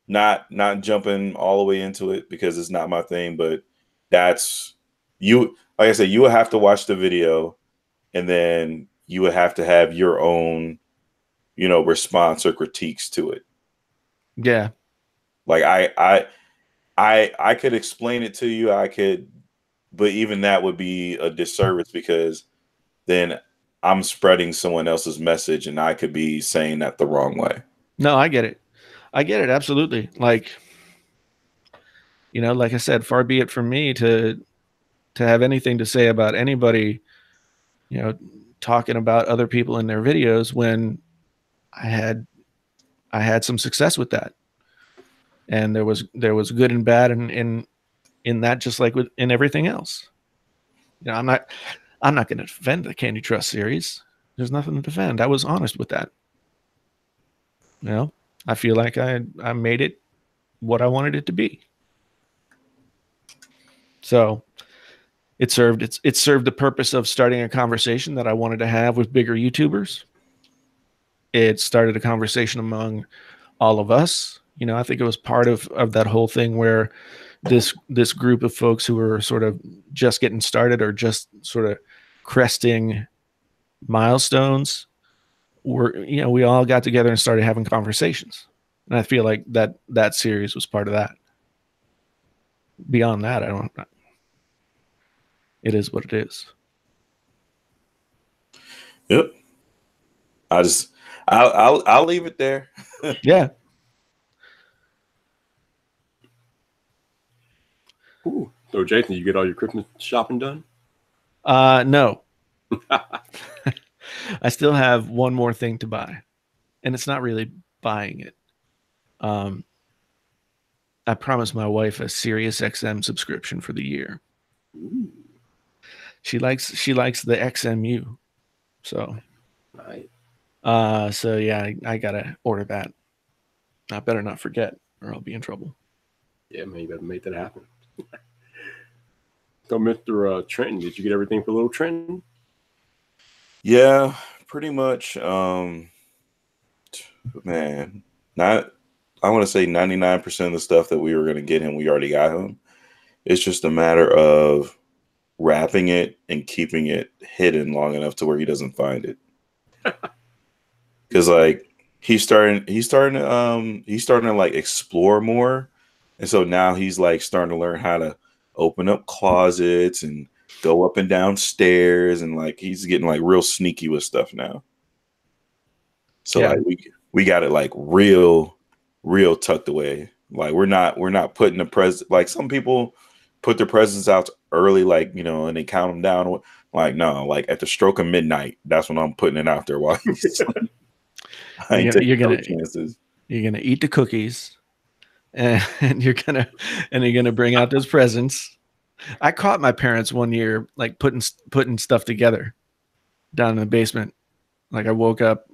not jumping all the way into it because it's not my thing, but that's you. Like I said, you would have to watch the video, and then you would have to have your own, response or critiques to it. Yeah. Like I could explain it to you. But even that would be a disservice because then I'm spreading someone else's message and I could be saying that the wrong way. No, I get it. Absolutely. Like, like I said, far be it from me to have anything to say about anybody, talking about other people in their videos when I had some success with that. And there was good and bad in that, just like in everything else. I'm not going to defend the Can You Trust series. There's nothing to defend. I was honest with that. I feel like I made it what I wanted it to be. So it served the purpose of starting a conversation that I wanted to have with bigger YouTubers. It started a conversation among all of us. I think it was part of that whole thing where this group of folks who were sort of just getting started or just sort of cresting milestones we all got together and started having conversations. And I feel like that series was part of that. Beyond that, it is what it is. Yep. I'll leave it there. Yeah. Ooh. So Jason, you get all your Christmas shopping done? No. I still have one more thing to buy, and it's not really buying it. I promised my wife a Sirius XM subscription for the year. Ooh. She likes the XMU, so. Right. So yeah, I gotta order that. I better not forget, or I'll be in trouble. Yeah, man, you better make that happen. So, Mr. Trenton, did you get everything for little Trenton? Yeah, pretty much. Man, I want to say 99% of the stuff that we were going to get him, we already got him. It's just a matter of wrapping it and keeping it hidden long enough to where he doesn't find it. Because like he's starting to like explore more, and so now he's like starting to learn how to open up closets and go up and down stairs, and like he's getting like real sneaky with stuff now. So yeah. Like we got it like real tucked away. Like we're not putting the present, like some people put their presents out early, like, and they count them down. Like, no, like at the stroke of midnight, that's when I'm putting it out there. While I ain't taking no chances. You're gonna eat the cookies, and you're gonna bring out those presents. I caught my parents one year like putting stuff together down in the basement. Like I woke up,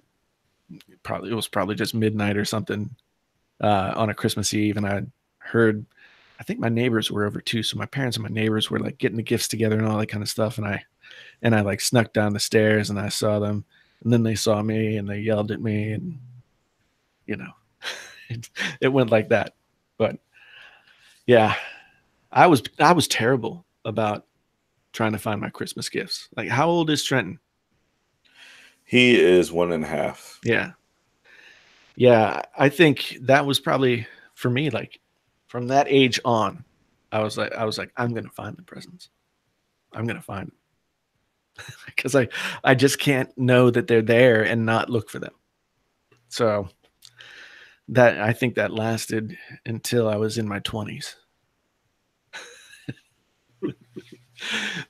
it was probably just midnight or something on a Christmas Eve, and I heard, I think my neighbors were over too, so my parents and my neighbors were like getting the gifts together and all that kind of stuff, and I like snuck down the stairs and I saw them, and then they saw me and they yelled at me, and you know, it went like that. But yeah, I was terrible about trying to find my Christmas gifts. Like, how old is Trenton? He is 1.5. Yeah. Yeah. I think that was probably for me, like from that age on, I was like, I'm going to find the presents. I'm going to find them. Because I just can't know that they're there and not look for them. So that, I think that lasted until I was in my 20s.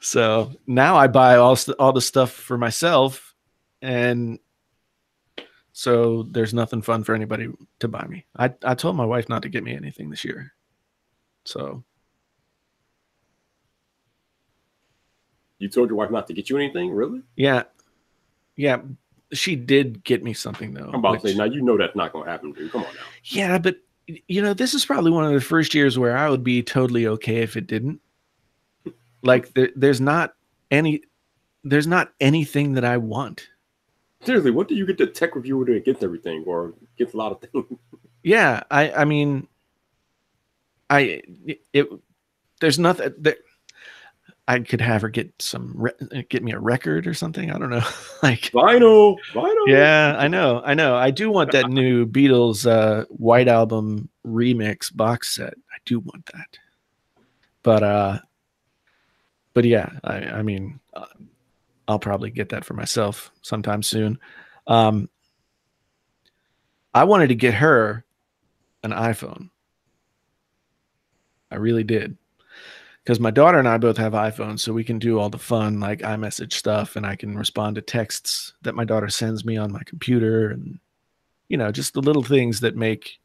So now I buy all the stuff for myself, and so there's nothing fun for anybody to buy me. I told my wife not to get me anything this year. So you told your wife not to get you anything, really? Yeah. She did get me something though. I'm about to say, now you know that's not going to happen, dude. Come on now. Yeah, but you know, this is probably one of the first years where I would be totally okay if it didn't. Like there's not anything that I want. Seriously, what do you get the tech reviewer to get everything or get a lot of things? Yeah, I mean, there's nothing that I could have her get me a record or something. I don't know. Like vinyl. Yeah, I know. I do want that new Beatles White Album remix box set. I do want that. But yeah, I mean, I'll probably get that for myself sometime soon. I wanted to get her an iPhone. I really did. Because my daughter and I both have iPhones, so we can do all the fun, like iMessage stuff, and I can respond to texts that my daughter sends me on my computer, and you know, just the little things that make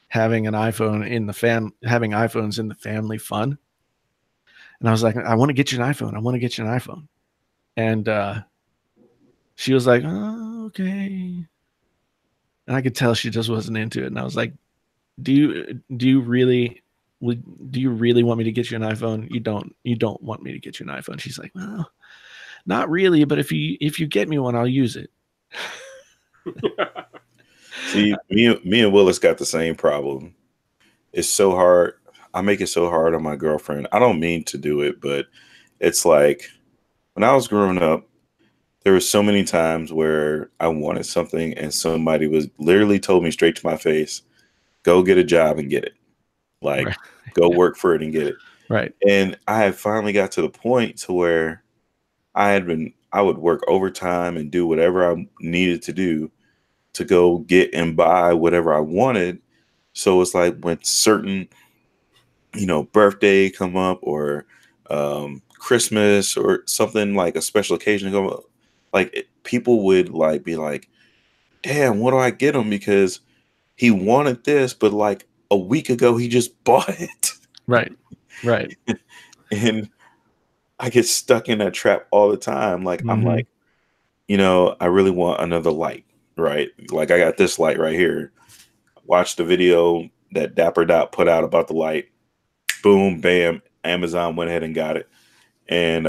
having an iPhone having iPhones in the family fun. And I was like, I want to get you an iPhone. I want to get you an iPhone. And she was like, oh, okay. And I could tell she just wasn't into it. And I was like, do you really want me to get you an iPhone? You don't want me to get you an iPhone. She's like, well, not really, but if you get me one, I'll use it. See, me and Willis got the same problem. It's so hard. I make it so hard on my girlfriend. I don't mean to do it, but it's like when I was growing up, there were so many times where I wanted something and somebody was literally told me straight to my face, go get a job and get it. Like, right. Go work for it and get it. Right. And I had finally got to the point to where I would work overtime and do whatever I needed to do to go get and buy whatever I wanted. So it's like when certain, birthday come up or Christmas or something like a special occasion come up, people would be like, damn, what do I get him? Because he wanted this, but like a week ago, he just bought it. Right. And I get stuck in that trap all the time. Like, I'm like, I really want another light, right? Like, I got this light right here. Watch the video that Dapper Dot put out about the light. Boom, bam, Amazon went ahead and got it. And,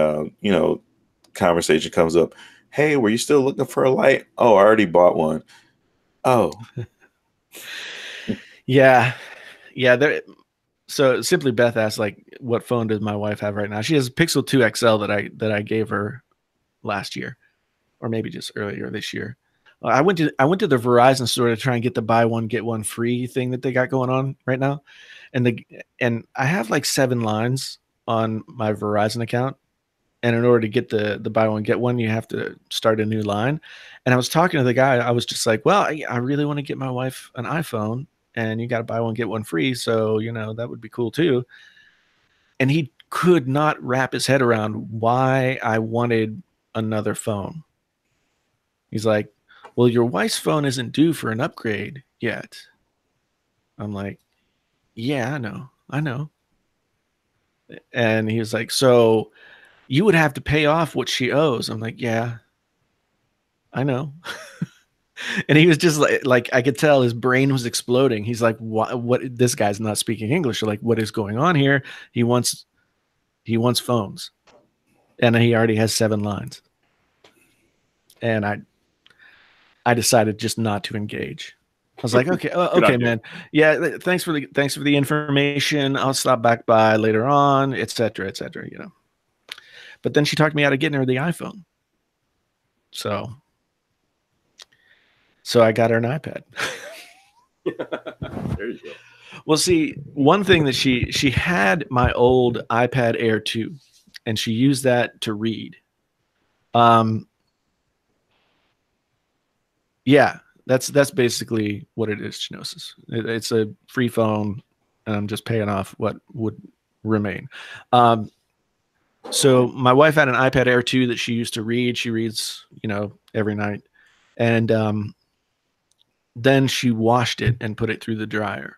conversation comes up. Hey, were you still looking for a light? Oh, I already bought one. Oh. Yeah. So Simply Beth asked, what phone does my wife have right now? She has a Pixel 2 XL that I gave her last year, or maybe just earlier this year. I went to the Verizon store to try and get the buy one get one free thing that they got going on right now, and I have 7 lines on my Verizon account, and in order to get the buy one get one, you have to start a new line. And I was talking to the guy. I was just like, well, I really want to get my wife an iPhone. And you got to buy one, get one free. So, that would be cool too. And he could not wrap his head around why I wanted another phone. He's like, well, your wife's phone isn't due for an upgrade yet. I'm like, yeah, I know. And he was like, so you would have to pay off what she owes. I'm like, yeah, I know. And he was just like I could tell his brain was exploding. He's like, what this guy's not speaking English. Like, what is going on here? He wants phones. And he already has 7 lines. And I decided just not to engage. I was like, okay, okay, man. Yeah, thanks for the information. I'll stop back by later on, etc., etc. But then she talked me out of getting her the iPhone. So I got her an iPad. There you go. Well, see, one thing that she had my old iPad Air 2, and she used that to read. Yeah, that's basically what it is, Genosis. It's a free phone, and I'm just paying off what would remain. So my wife had an iPad Air 2 that she used to read. She reads, every night. And then she washed it and put it through the dryer.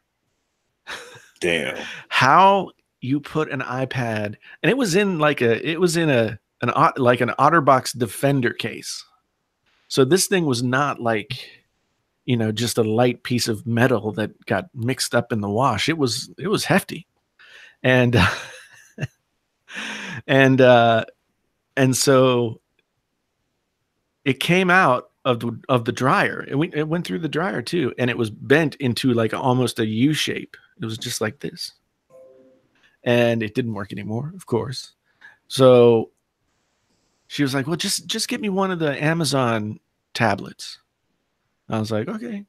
Damn. How you put an iPad, and it was in an OtterBox Defender case. So this thing was not like, just a light piece of metal that got mixed up in the wash. It was hefty. And and so it came out of the dryer. It went through the dryer too, and it was bent into like almost a U shape. It was just like this, and it didn't work anymore, of course. So she was like, "Well, just get me one of the Amazon tablets." I was like, "Okay,"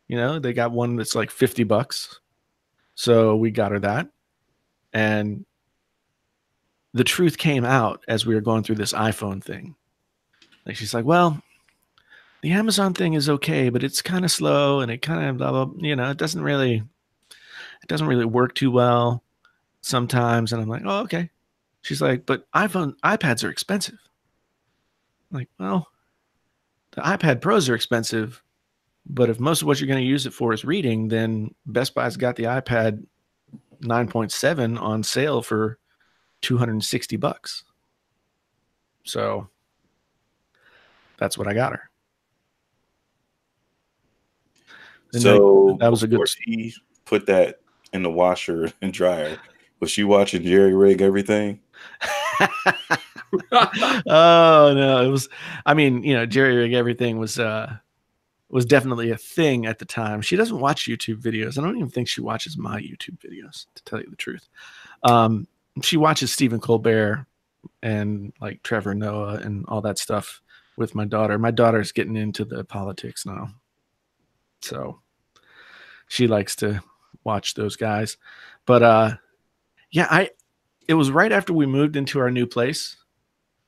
they got one that's like $50, so we got her that, and the truth came out as we were going through this iPhone thing. Like, she's like, "Well, the Amazon thing is okay, but it's kind of slow, and it kind of blah, blah, it doesn't really work too well sometimes." And I'm like, "Oh, okay." She's like, "But iPads are expensive." I'm like, "Well, the iPad Pros are expensive, but if most of what you're going to use it for is reading, then Best Buy's got the iPad 9.7 on sale for $260. So that's what I got her. And so that was a good. She put that in the washer and dryer. Was she watching Jerry Rig everything? Oh no, it was. I mean, Jerry Rig everything was definitely a thing at the time. She doesn't watch YouTube videos. I don't even think she watches my YouTube videos, to tell you the truth. She watches Stephen Colbert and like Trevor Noah and all that stuff with my daughter. My daughter's getting into the politics now, so she likes to watch those guys. But yeah, it was right after we moved into our new place,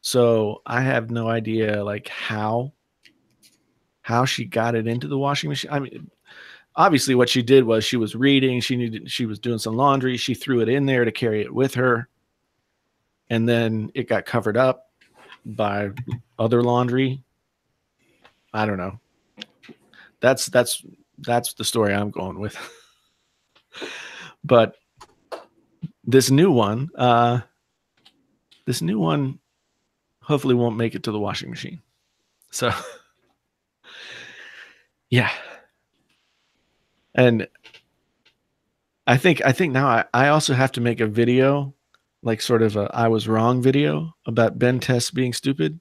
so I have no idea like how she got it into the washing machine. I mean, obviously what she did was she was reading, she was doing some laundry, she threw it in there to carry it with her, and then it got covered up by other laundry. I don't know. That's the story I'm going with. But this new one hopefully won't make it to the washing machine. So yeah. And I think now I also have to make a video, like sort of a I was wrong video about Ben Tess being stupid.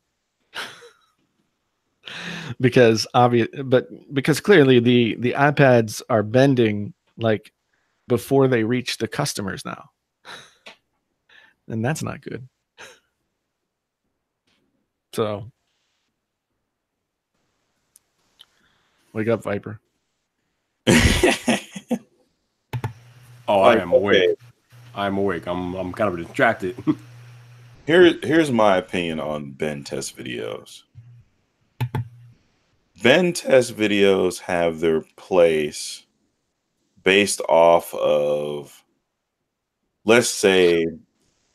because clearly the iPads are bending like before they reach the customers now. And that's not good. So wake up, Viper. Oh, I am awake. I'm awake. I'm kind of distracted. Here's my opinion on Ben Test videos. Ben Test videos have their place based off of, let's say,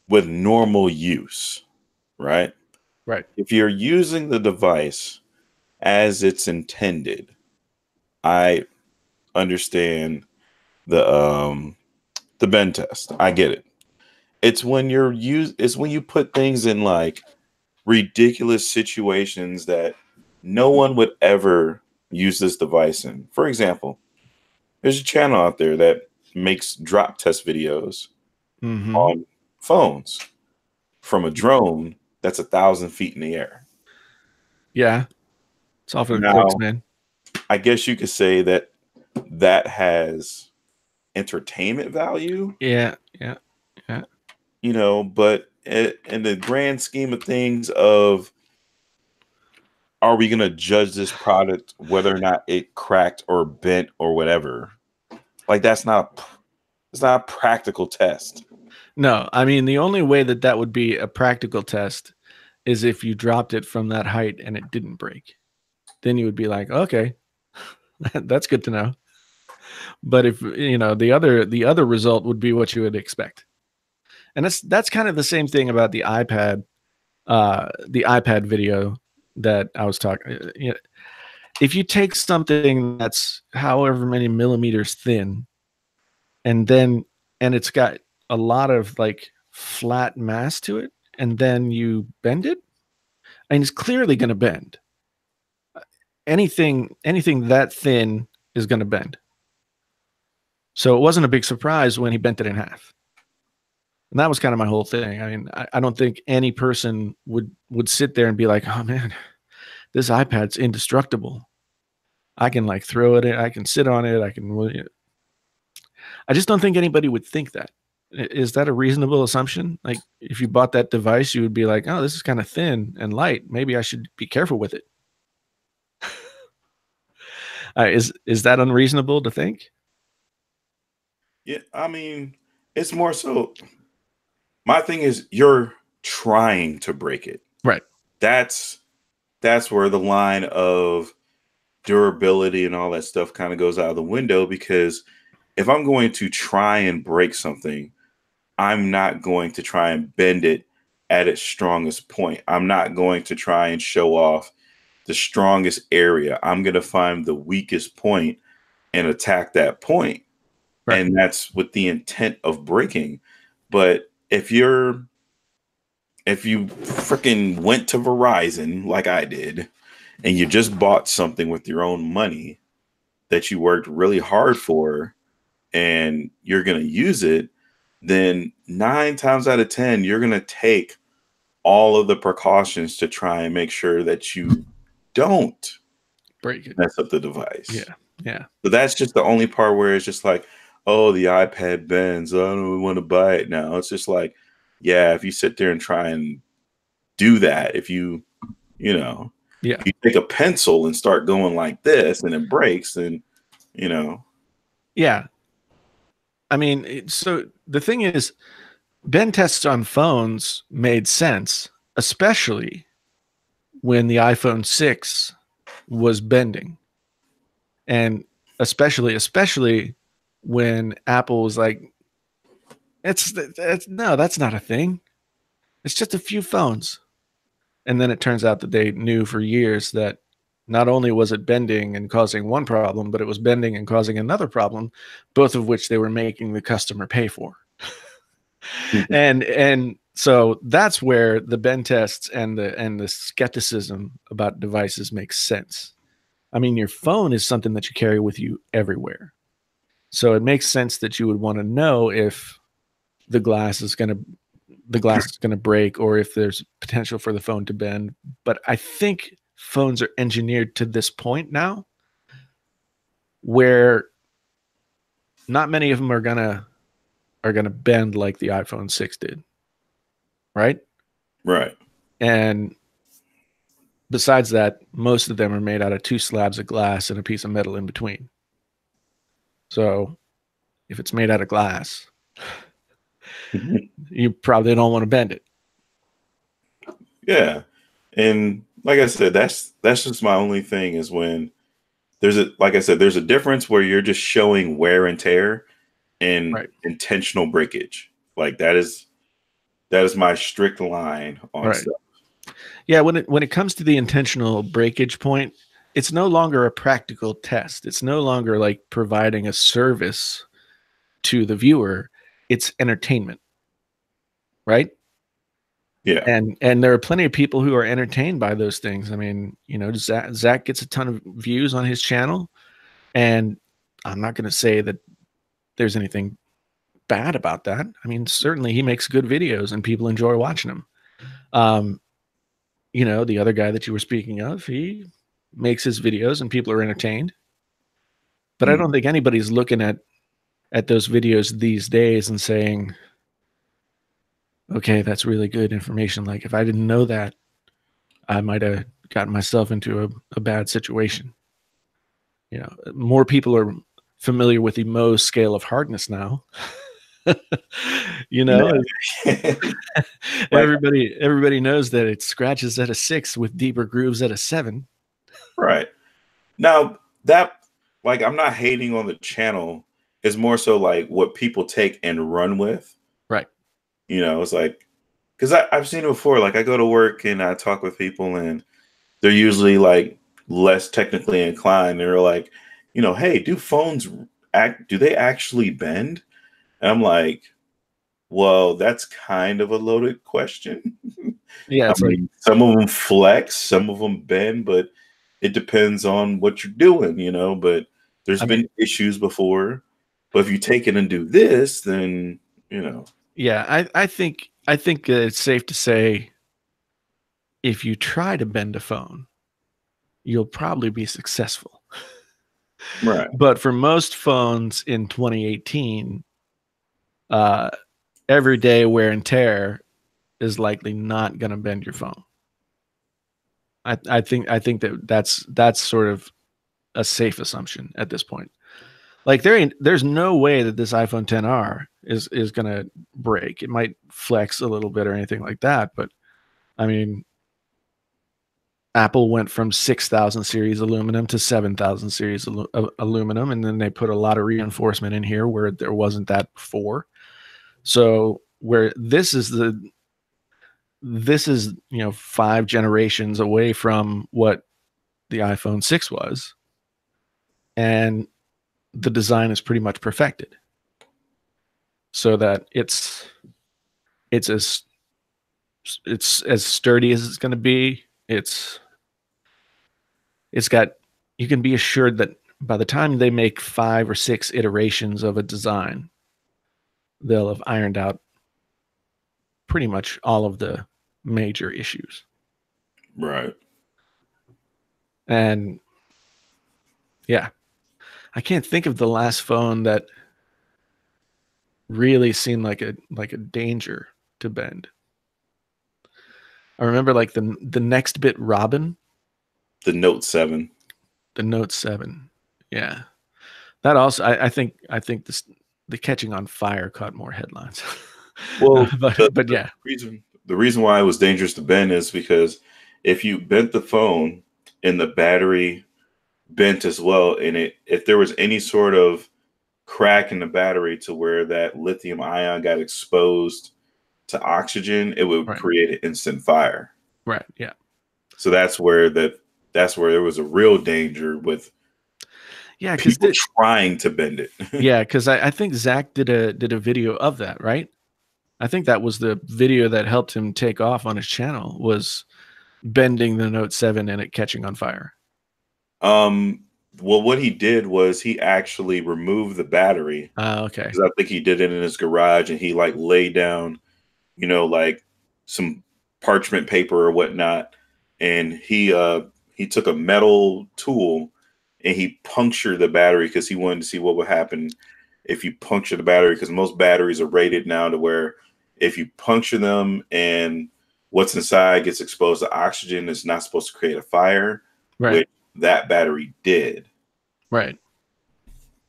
with normal use, right? Right. If you're using the device as it's intended, I understand the Ben test. I get it. It's when you put things in like ridiculous situations that no one would ever use this device in. For example, there's a channel out there that makes drop test videos on phones from a drone that's 1,000 feet in the air. Yeah. It's all for the clicks, man. I guess you could say that that has entertainment value. Yeah. You know, but in the grand scheme of things of, are we going to judge this product whether or not it cracked or bent or whatever? Like, it's not a practical test. No, I mean, the only way that would be a practical test is if you dropped it from that height and it didn't break. Then you would be like, okay, that's good to know. But if, you know, the other result would be what you would expect. And that's kind of the same thing about the iPad video that I was talking. You know, if you take something that's however many millimeters thin, and it's got a lot of like flat mass to it, and then you bend it, I mean, it's clearly going to bend. Anything that thin is going to bend. So it wasn't a big surprise when he bent it in half. And that was kind of my whole thing. I mean, I don't think any person would sit there and be like, oh man, this iPad's indestructible. I can like throw it in, I can sit on it, I just don't think anybody would think that. Is that a reasonable assumption? Like, if you bought that device, you would be like, oh, this is kind of thin and light. Maybe I should be careful with it. Is that unreasonable to think? Yeah, I mean, it's more so. My thing is, you're trying to break it. Right. That's where the line of durability and all that stuff kind of goes out of the window, because if I'm going to try and break something, I'm not going to try and bend it at its strongest point. I'm not going to try and show off the strongest area. I'm going to find the weakest point and attack that point. Right. And that's with the intent of breaking. But if you freaking went to Verizon like I did, and you just bought something with your own money that you worked really hard for, and you're going to use it, then 9 times out of 10, you're going to take all of the precautions to try and make sure that you don't break it, mess up the device. Yeah. But that's just the only part where it's just like, oh, the iPad bends, I don't want to buy it now. It's just like, yeah, if you sit there and try and do that, if you take a pencil and start going like this and it breaks, then, Yeah. I mean, so the thing is, bend tests on phones made sense, especially when the iPhone 6 was bending. And especially when Apple was like, no, that's not a thing. It's just a few phones. And then it turns out that they knew for years that not only was it bending and causing one problem, but it was bending and causing another problem, both of which they were making the customer pay for. And so that's where the bend tests and the skepticism about devices makes sense. I mean, your phone is something that you carry with you everywhere. So it makes sense that you would want to know if the glass is going to break, or if there's potential for the phone to bend. But I think phones are engineered to this point now where not many of them are gonna bend like the iPhone 6 did. Right? Right. And besides that, most of them are made out of 2 slabs of glass and a piece of metal in between. So if it's made out of glass, you probably don't want to bend it. Yeah. And like I said, that's just my only thing, is when there's a difference where you're just showing wear and tear and intentional breakage. Like that is my strict line on stuff. Yeah, when it comes to the intentional breakage point, it's no longer a practical test. It's no longer like providing a service to the viewer. It's entertainment. Right? Yeah. And there are plenty of people who are entertained by those things. I mean, Zach gets a ton of views on his channel, and I'm not going to say that there's anything bad about that. I mean, certainly he makes good videos and people enjoy watching him. The other guy that you were speaking of, he makes his videos and people are entertained. But I don't think anybody's looking at those videos these days and saying, okay, that's really good information. Like if I didn't know that, I might have gotten myself into a bad situation. You know, more people are familiar with the Mohs scale of hardness now. You know, everybody knows that it scratches at a 6 with deeper grooves at a 7. Right. Now that, like, I'm not hating on the channel. It's more so like what people take and run with. Right. You know, it's like, because I've seen it before. Like I go to work and I talk with people and they're usually like less technically inclined. They're like, you know, hey, do they actually bend? And I'm like, well, that's kind of a loaded question. Yeah, I mean, some of them flex, some of them bend, but it depends on what you're doing, you know. But there's been issues before. But if you take it and do this, then, you know. Yeah, I think it's safe to say if you try to bend a phone, you'll probably be successful. Right. But for most phones in 2018, everyday wear and tear is likely not going to bend your phone. I think that's sort of a safe assumption at this point. Like there's no way that this iPhone XR is going to break. It might flex a little bit or anything like that, but I mean, Apple went from 6,000 series aluminum to 7,000 series aluminum, and then they put a lot of reinforcement in here where there wasn't that before. So where this is 5 generations away from what the iPhone 6 was, and the design is pretty much perfected, so that it's as sturdy as it's going to be. You can be assured that by the time they make 5 or 6 iterations of a design, they'll have ironed out pretty much all of the major issues. Right. And yeah, I can't think of the last phone that really seemed like a danger to bend. I remember like the Next Bit Robin. The Note 7. The Note 7. Yeah. That also, I think the catching on fire caught more headlines. Well, but yeah. The reason why it was dangerous to bend is because if you bent the phone and the battery bent as well, and if there was any sort of crack in the battery to where that lithium ion got exposed to oxygen, it would create an instant fire. Right. Yeah. So that's where there was a real danger with people trying to bend it. Yeah, because I think Zach did a video of that, right? I think that was the video that helped him take off on his channel, was bending the Note 7 and it catching on fire. Well, what he did was he actually removed the battery. Okay. Because I think he did it in his garage, and he like laid down, you know, like some parchment paper or whatnot, and he took a metal tool and he punctured the battery because he wanted to see what would happen if you puncture the battery, because most batteries are rated now to where if you puncture them and what's inside gets exposed to oxygen, it's not supposed to create a fire. Right. Which that battery did. Right.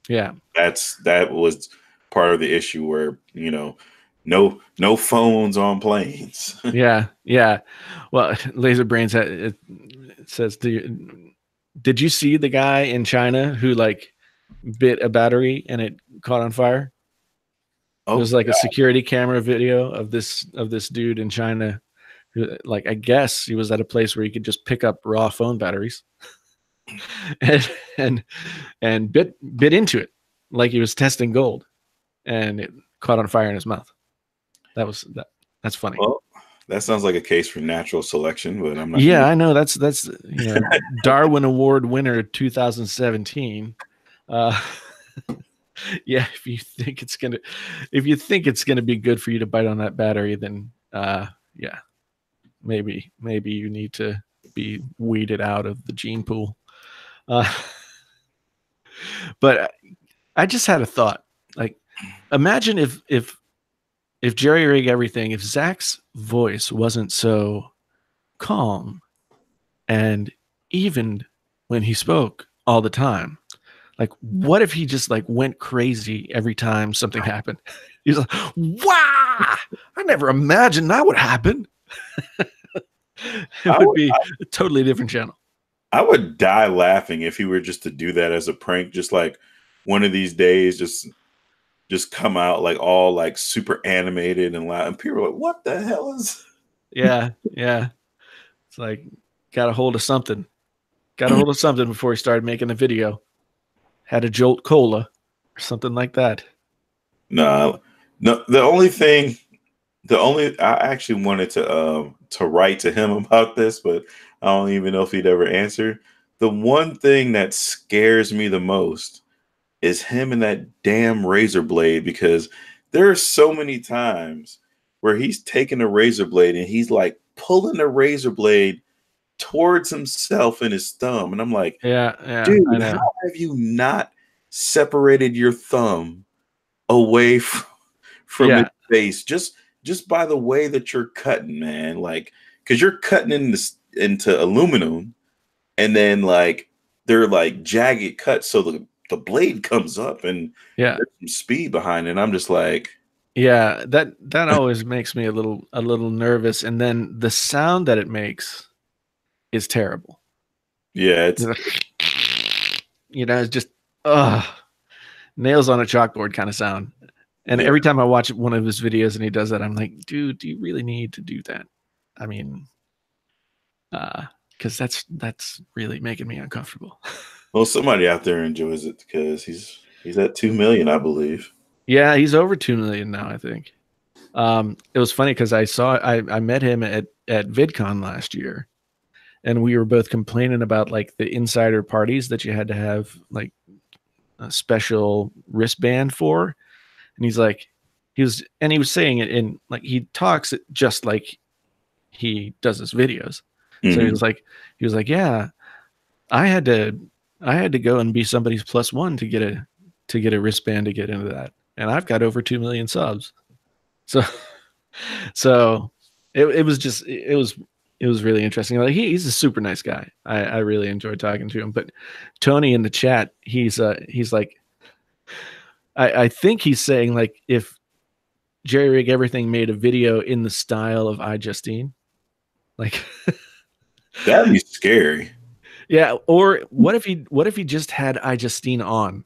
Yeah. That was part of the issue where, you know, no phones on planes. Yeah. Yeah. Well, Laser Brains it says, did you see the guy in China who like bit a battery and it caught on fire? It was like a security camera video of this dude in China who, like, I guess he was at a place where he could just pick up raw phone batteries and bit into it like he was testing gold, and it caught on fire in his mouth. That's funny. Well, that sounds like a case for natural selection, but I'm not. Yeah, I know that's Darwin Award winner 2017. Yeah, if you think it's gonna be good for you to bite on that battery, then yeah, maybe you need to be weeded out of the gene pool. But I just had a thought. Like, imagine if Jerry Rig Everything, if Zach's voice wasn't so calm and even when he spoke all the time. Like, what if he just like went crazy every time something happened? He's like, wow, I never imagined that would happen. It would be a totally different channel. I would die laughing if he were just to do that as a prank. Just like one of these days, just come out like all like super animated and loud, and people are like, "What the hell is?" Yeah. It's like got a hold of something. Got a hold of something before he started making the video. Had a Jolt Cola or something like that. No. I actually wanted to write to him about this, but I don't even know if he'd ever answer. The one thing that scares me the most is him and that damn razor blade, because there are so many times where he's taking a razor blade and he's like pulling the razor blade towards himself and his thumb. And I'm like, yeah, dude, how have you not separated your thumb away from his face? Just by the way that you're cutting, man. Like, because you're cutting into aluminum, and then like they're like jagged cuts, so the blade comes up and there's some speed behind it. And I'm just like, yeah, that always makes me a little nervous. And then the sound that it makes is terrible. Yeah, it's it's just nails on a chalkboard kind of sound. And every time I watch one of his videos and he does that, I'm like, dude, do you really need to do that? I mean, because that's really making me uncomfortable. Well, somebody out there enjoys it because he's at 2 million, I believe. Yeah, he's over 2 million now, I think. It was funny because I met him at VidCon last year, and we were both complaining about like the insider parties that you had to have like a special wristband for. And he was saying it in like, he talks just like he does his videos. Mm-hmm. So he was like, yeah, I had to go and be somebody's +1 to get a wristband to get into that. And I've got over 2 million subs. So it was really interesting. Like he's a super nice guy. I really enjoyed talking to him. But Tony in the chat, he's like, I think he's saying like if Jerry Rig Everything made a video in the style of iJustine, like that'd be scary. Yeah, or what if he just had iJustine on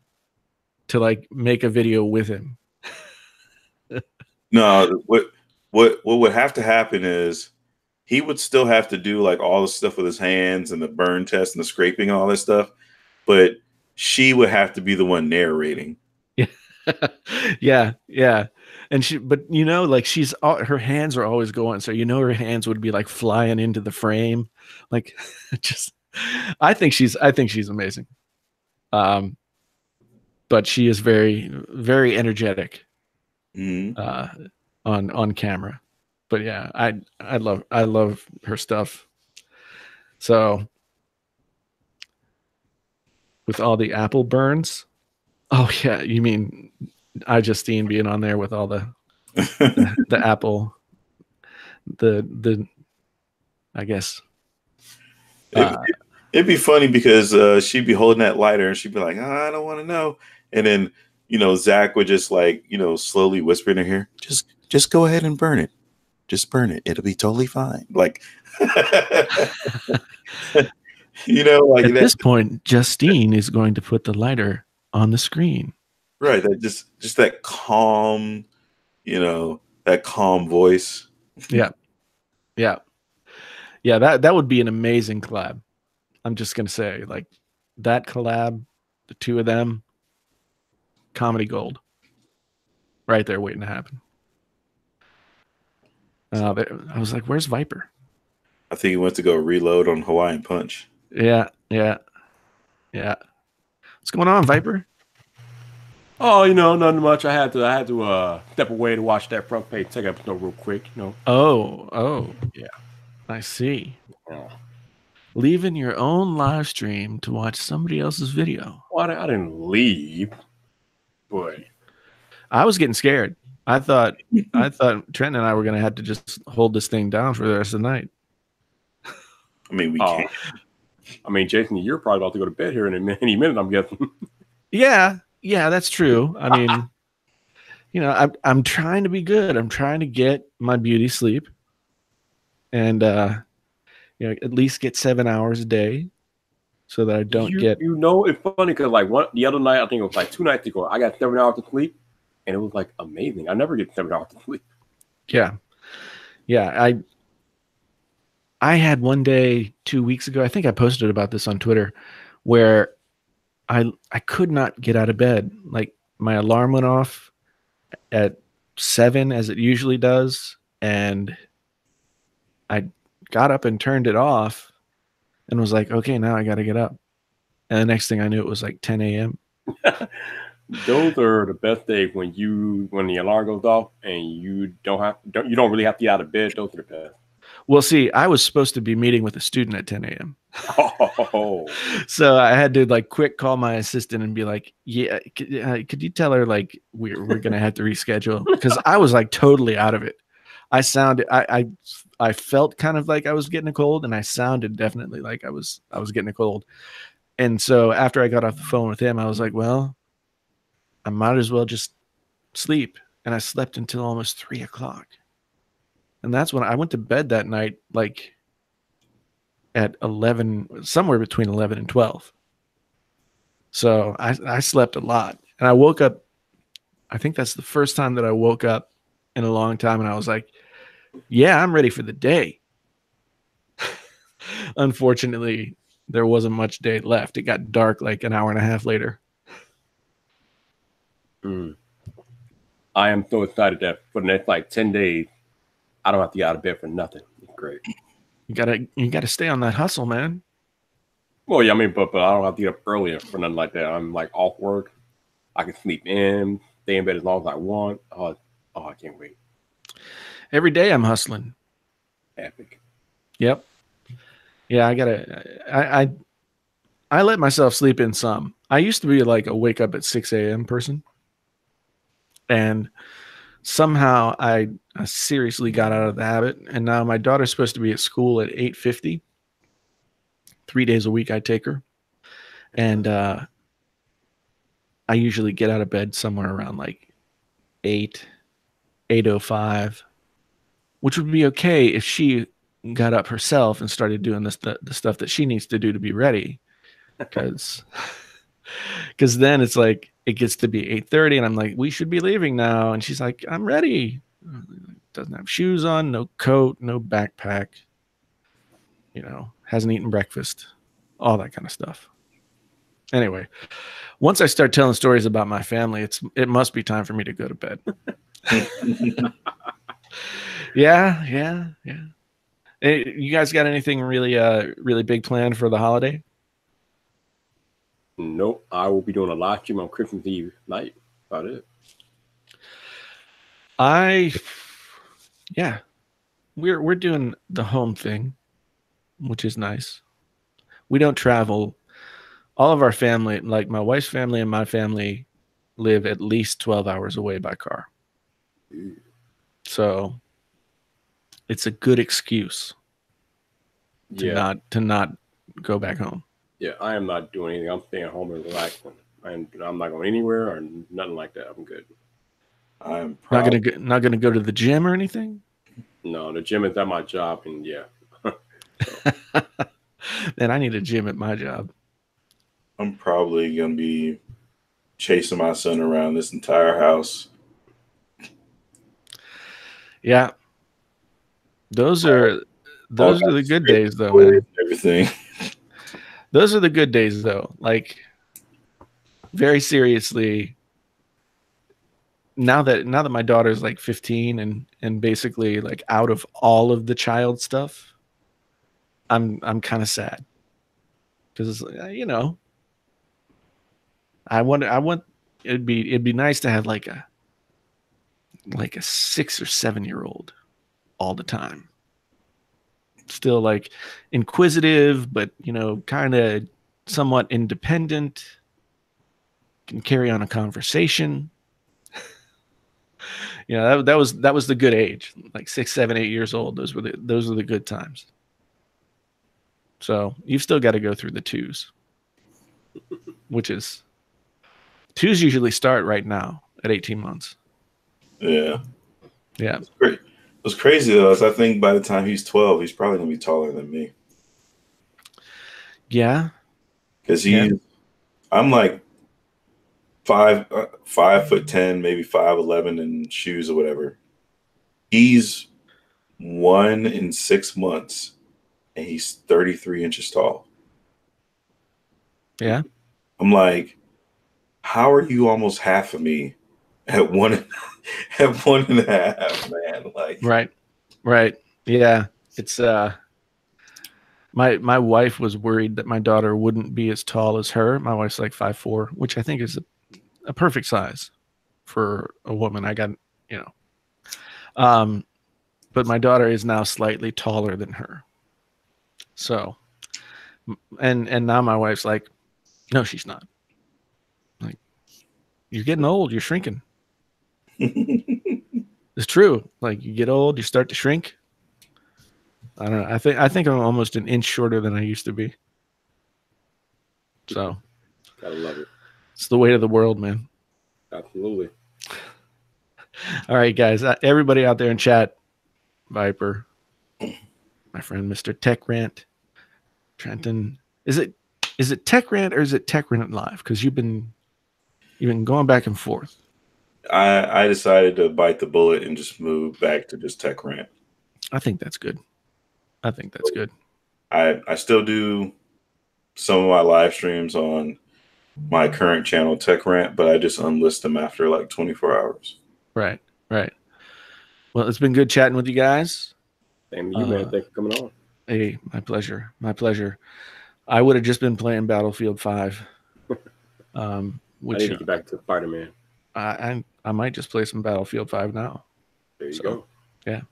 to like make a video with him? No, what would have to happen is he would still have to do like all the stuff with his hands and the burn test and the scraping and all this stuff, but she would have to be the one narrating. Yeah. And but like her hands are always going, so her hands would be like flying into the frame, like just. I think she's amazing, but she is very, very energetic on camera. But yeah, I love her stuff. So with all the Apple burns. Oh yeah, you mean iJustine being on there with all the Apple, the I guess. It'd be funny because she'd be holding that lighter and she'd be like, oh, I don't want to know. And then, Zach would just like, slowly whisper in her ear, just go ahead and burn it. Just burn it. It'll be totally fine. Like, like at this point, Justine is going to put the lighter on the screen. Right. That just that calm, that calm voice. Yeah. That would be an amazing collab. I'm just gonna say, like, that collab, the two of them, comedy gold, right there waiting to happen. I was like, "Where's Viper?" I think he went to go reload on Hawaiian Punch. Yeah. What's going on, Viper? Oh, nothing much. I had to step away to watch that front page take episode real quick. Oh, yeah. I see. leaving your own live stream to watch somebody else's video. Well, I didn't leave. Boy, I was getting scared. I thought Trent and I were gonna have to just hold this thing down for the rest of the night. I mean, we can't. I mean, Jason, you're probably about to go to bed here in any minute, I'm guessing. Yeah, that's true. I mean, I'm trying to be good. I'm trying to get my beauty sleep, and at least get 7 hours a day, so that I don't get. It's funny because like the other night, I think it was like 2 nights ago, I got 7 hours of sleep, and it was like amazing. I never get 7 hours of sleep. Yeah. I had one day 2 weeks ago, I think I posted about this on Twitter, where I could not get out of bed. Like my alarm went off at 7 as it usually does, and I got up and turned it off and was like, okay, now I got to get up. And the next thing I knew, it was like 10 a.m. Those are the best days when the alarm goes off and you don't really have to get out of bed. Those are the best. Well, see, I was supposed to be meeting with a student at 10 a.m. Oh. So I had to like quick call my assistant and be like, yeah, could you tell her like we're going to have to reschedule? Because I was like totally out of it. I felt kind of like I was getting a cold, and I sounded definitely like I was getting a cold. And so after I got off the phone with him, I was like, well, I might as well just sleep. And I slept until almost 3 o'clock. And that's when I went to bed that night, like at 11, somewhere between 11 and 12. So I slept a lot, and I woke up. I think that's the first time that I woke up in a long time. And I was like, yeah, I'm ready for the day. Unfortunately, there wasn't much day left. It got dark like an hour and a half later. I am so excited that for the next like 10 days, I don't have to get out of bed for nothing. It's great. You gotta stay on that hustle, man. Well, yeah, I mean, but I don't have to get up earlier for nothing like that. I'm like off work. I can sleep in, stay in bed as long as I want. Oh, I can't wait. Every day I'm hustling. Epic. Yep. Yeah, I let myself sleep in some. I used to be like a wake up at 6 a.m. person. And somehow I seriously got out of the habit. And now my daughter's supposed to be at school at 8:50. 3 days a week I take her. And I usually get out of bed somewhere around like 8:05, which would be okay if she got up herself and started doing the stuff that she needs to do to be ready. Because then it's like it gets to be 8:30 and I'm like, we should be leaving now. And she's like, I'm ready. Doesn't have shoes on, no coat, no backpack, hasn't eaten breakfast, all that kind of stuff. Anyway, once I start telling stories about my family, it must be time for me to go to bed. Yeah. Hey, you guys got anything really big planned for the holiday? Nope. I will be doing a live stream on Christmas Eve night. About it. We're doing the home thing, which is nice. We don't travel. All of our family, like my wife's family and my family, live at least 12 hours away by car. So it's a good excuse to not go back home. Yeah, I am not doing anything. I'm staying home and relaxing. I'm not going anywhere or nothing like that. I'm good. I'm not gonna go to the gym or anything. No, the gym is at my job, and yeah. Then I need a gym at my job. I'm probably gonna be chasing my son around this entire house. Yeah, those are the good days, though, man. Everything. Those are the good days, though. Like, very seriously. Now that my daughter's like 15 and basically like out of all of the child stuff, I'm kind of sad because I want it'd be nice to have like a 6 or 7 year old all the time. still like inquisitive, but kind of somewhat independent. Can carry on a conversation. That was the good age, like 6, 7, 8 years old. Those were the good times. So you've still got to go through the 2s, which is 2s usually start right now at 18 months. Yeah. Yeah. What's crazy though is I think by the time he's 12, he's probably gonna be taller than me. Yeah. Because I'm like 5'10", maybe 5'11" in shoes or whatever. He's 1 in 6 months, and he's 33 inches tall. Yeah. I'm like, how are you almost half of me at 1.5, man? Like, right. Yeah. It's my wife was worried that my daughter wouldn't be as tall as her. My wife's like 5'4", which I think is a perfect size for a woman. I got, but my daughter is now slightly taller than her. So, and now my wife's like, no, she's not. Like, you're getting old. You're shrinking. It's true. Like, you get old, you start to shrink. I don't know. I think I'm almost an inch shorter than I used to be. So, gotta love it. It's the weight of the world, man. Absolutely. All right, guys. Everybody out there in chat, Viper, my friend, Mr. Tech Rant, Trenton. Is it Tech Rant or is it Tech Rant Live? Because you've been going back and forth. I decided to bite the bullet and just move back to just Tech Rant. I think that's good. I still do some of my live streams on my current channel, Tech Rant, but I just unlist them after like 24 hours. Right. Well, it's been good chatting with you guys. Same to you, man. Thanks for coming on. Hey, my pleasure. I would have just been playing Battlefield 5. Which I need to get back to Spider-Man. I might just play some Battlefield 5 now. There you go. Yeah.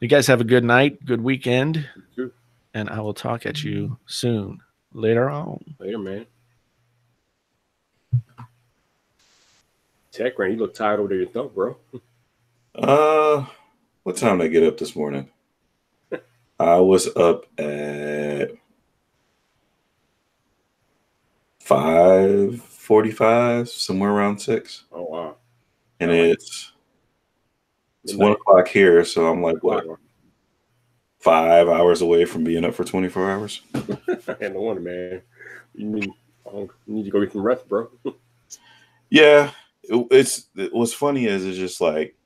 You guys have a good night, good weekend. You too. And I will talk at you soon. Later on. Later, man. Tech Rant, you look tired over there yourself, bro. What time did I get up this morning? I was up at 5:45, somewhere around 6. Oh wow! And it's 1 o'clock here, so I'm like, what? 5 hours away from being up for 24 hours. And no wonder, man. You need to go get some rest, bro. Yeah, what's funny is it's just like,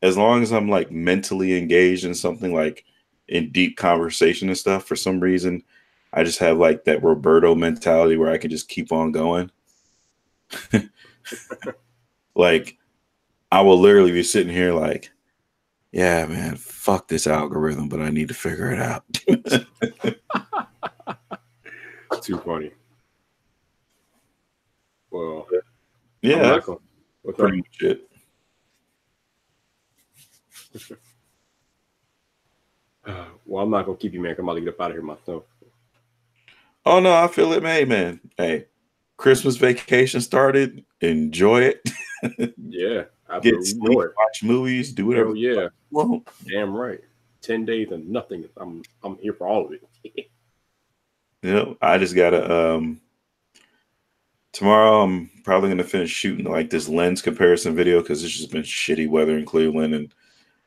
as long as I'm like mentally engaged in something, like in deep conversation and stuff, for some reason, I just have like that Roberto mentality where I can just keep on going. Like, I will literally be sitting here like, yeah, man, fuck this algorithm, but I need to figure it out. Too funny. Well, yeah, pretty much it. Well, I'm not gonna keep you, man. I'm about to get up out of here myself. Oh no, I feel it, man. Hey, Christmas vacation started. Enjoy it. Yeah, get sleep, watch movies, do whatever. Oh yeah, well, damn right. 10 days and nothing. I'm here for all of it. I just gotta. Tomorrow, I'm probably gonna finish shooting like this lens comparison video because it's just been shitty weather in Cleveland, and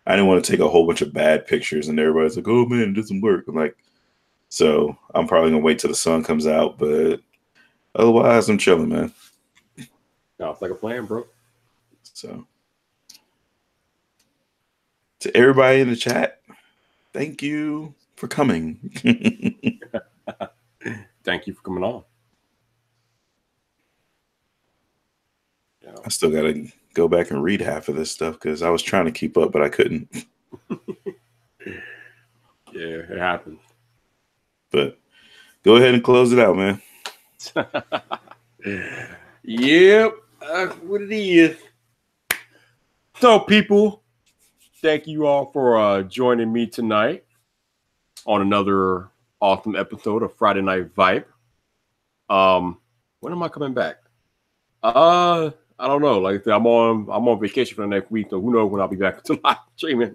I didn't want to take a whole bunch of bad pictures. And everybody's like, "Oh man, it doesn't work." I'm like, so I'm probably gonna wait till the sun comes out, but otherwise, I'm chilling, man. Sounds like a plan, bro. So, to everybody in the chat, thank you for coming. Thank you for coming on. I still got to go back and read half of this stuff because I was trying to keep up, but I couldn't. Yeah, it happens. But go ahead and close it out, man. Yep, that's what it is. So, people, thank you all for joining me tonight. on another awesome episode of Friday Night Vyp. When am I coming back? I don't know. Like I said, I'm on vacation for the next week, so who knows when I'll be back to live streaming.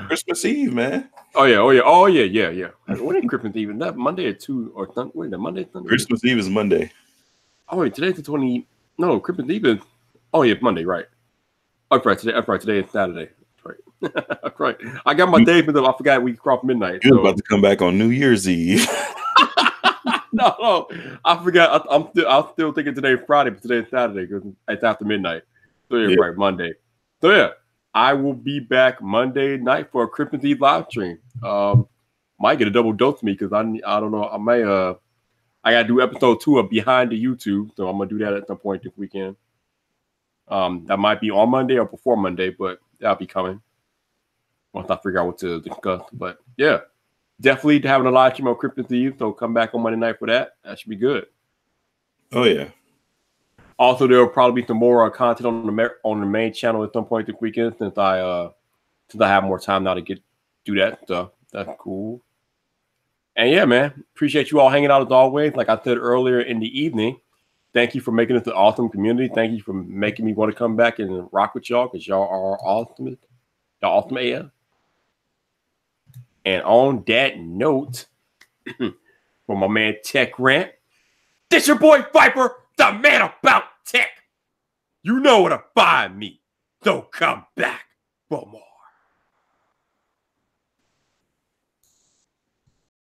Christmas Eve, man. Oh yeah. When is Christmas Eve? Is that Monday or wait, Monday? Sunday? Christmas Eve is Monday. Oh wait, today's the 20. No, Christmas Eve is. Oh yeah, Monday, right? Oh, right. Today is Saturday. Right. That's right. I got my days, but I forgot we crossed midnight. You're about to come back on New Year's Eve. No, I forgot. I'm still thinking today Friday, but today's Saturday because it's after midnight. So yeah, right, Monday. So yeah, I will be back Monday night for a Christmas Eve live stream. Might get a double dose of me because I don't know. I gotta do episode 2 of Behind the YouTube, so I'm gonna do that at some point this weekend. That might be on Monday or before Monday, but that'll be coming once I figure out what to discuss. But yeah. Definitely having a live stream on Christmas Eve, so come back on Monday night for that. That should be good. Oh yeah. Also, there will probably be some more content on the main channel at some point this weekend since I have more time now to do that stuff. That's cool. And yeah, man, appreciate you all hanging out as always. Like I said earlier in the evening, thank you for making this an awesome community. Thank you for making me want to come back and rock with y'all because y'all are awesome. Y'all awesome AF. And on that note, for my man Tech Rant, this your boy Viper, the man about tech. You know where to find me, so come back for more.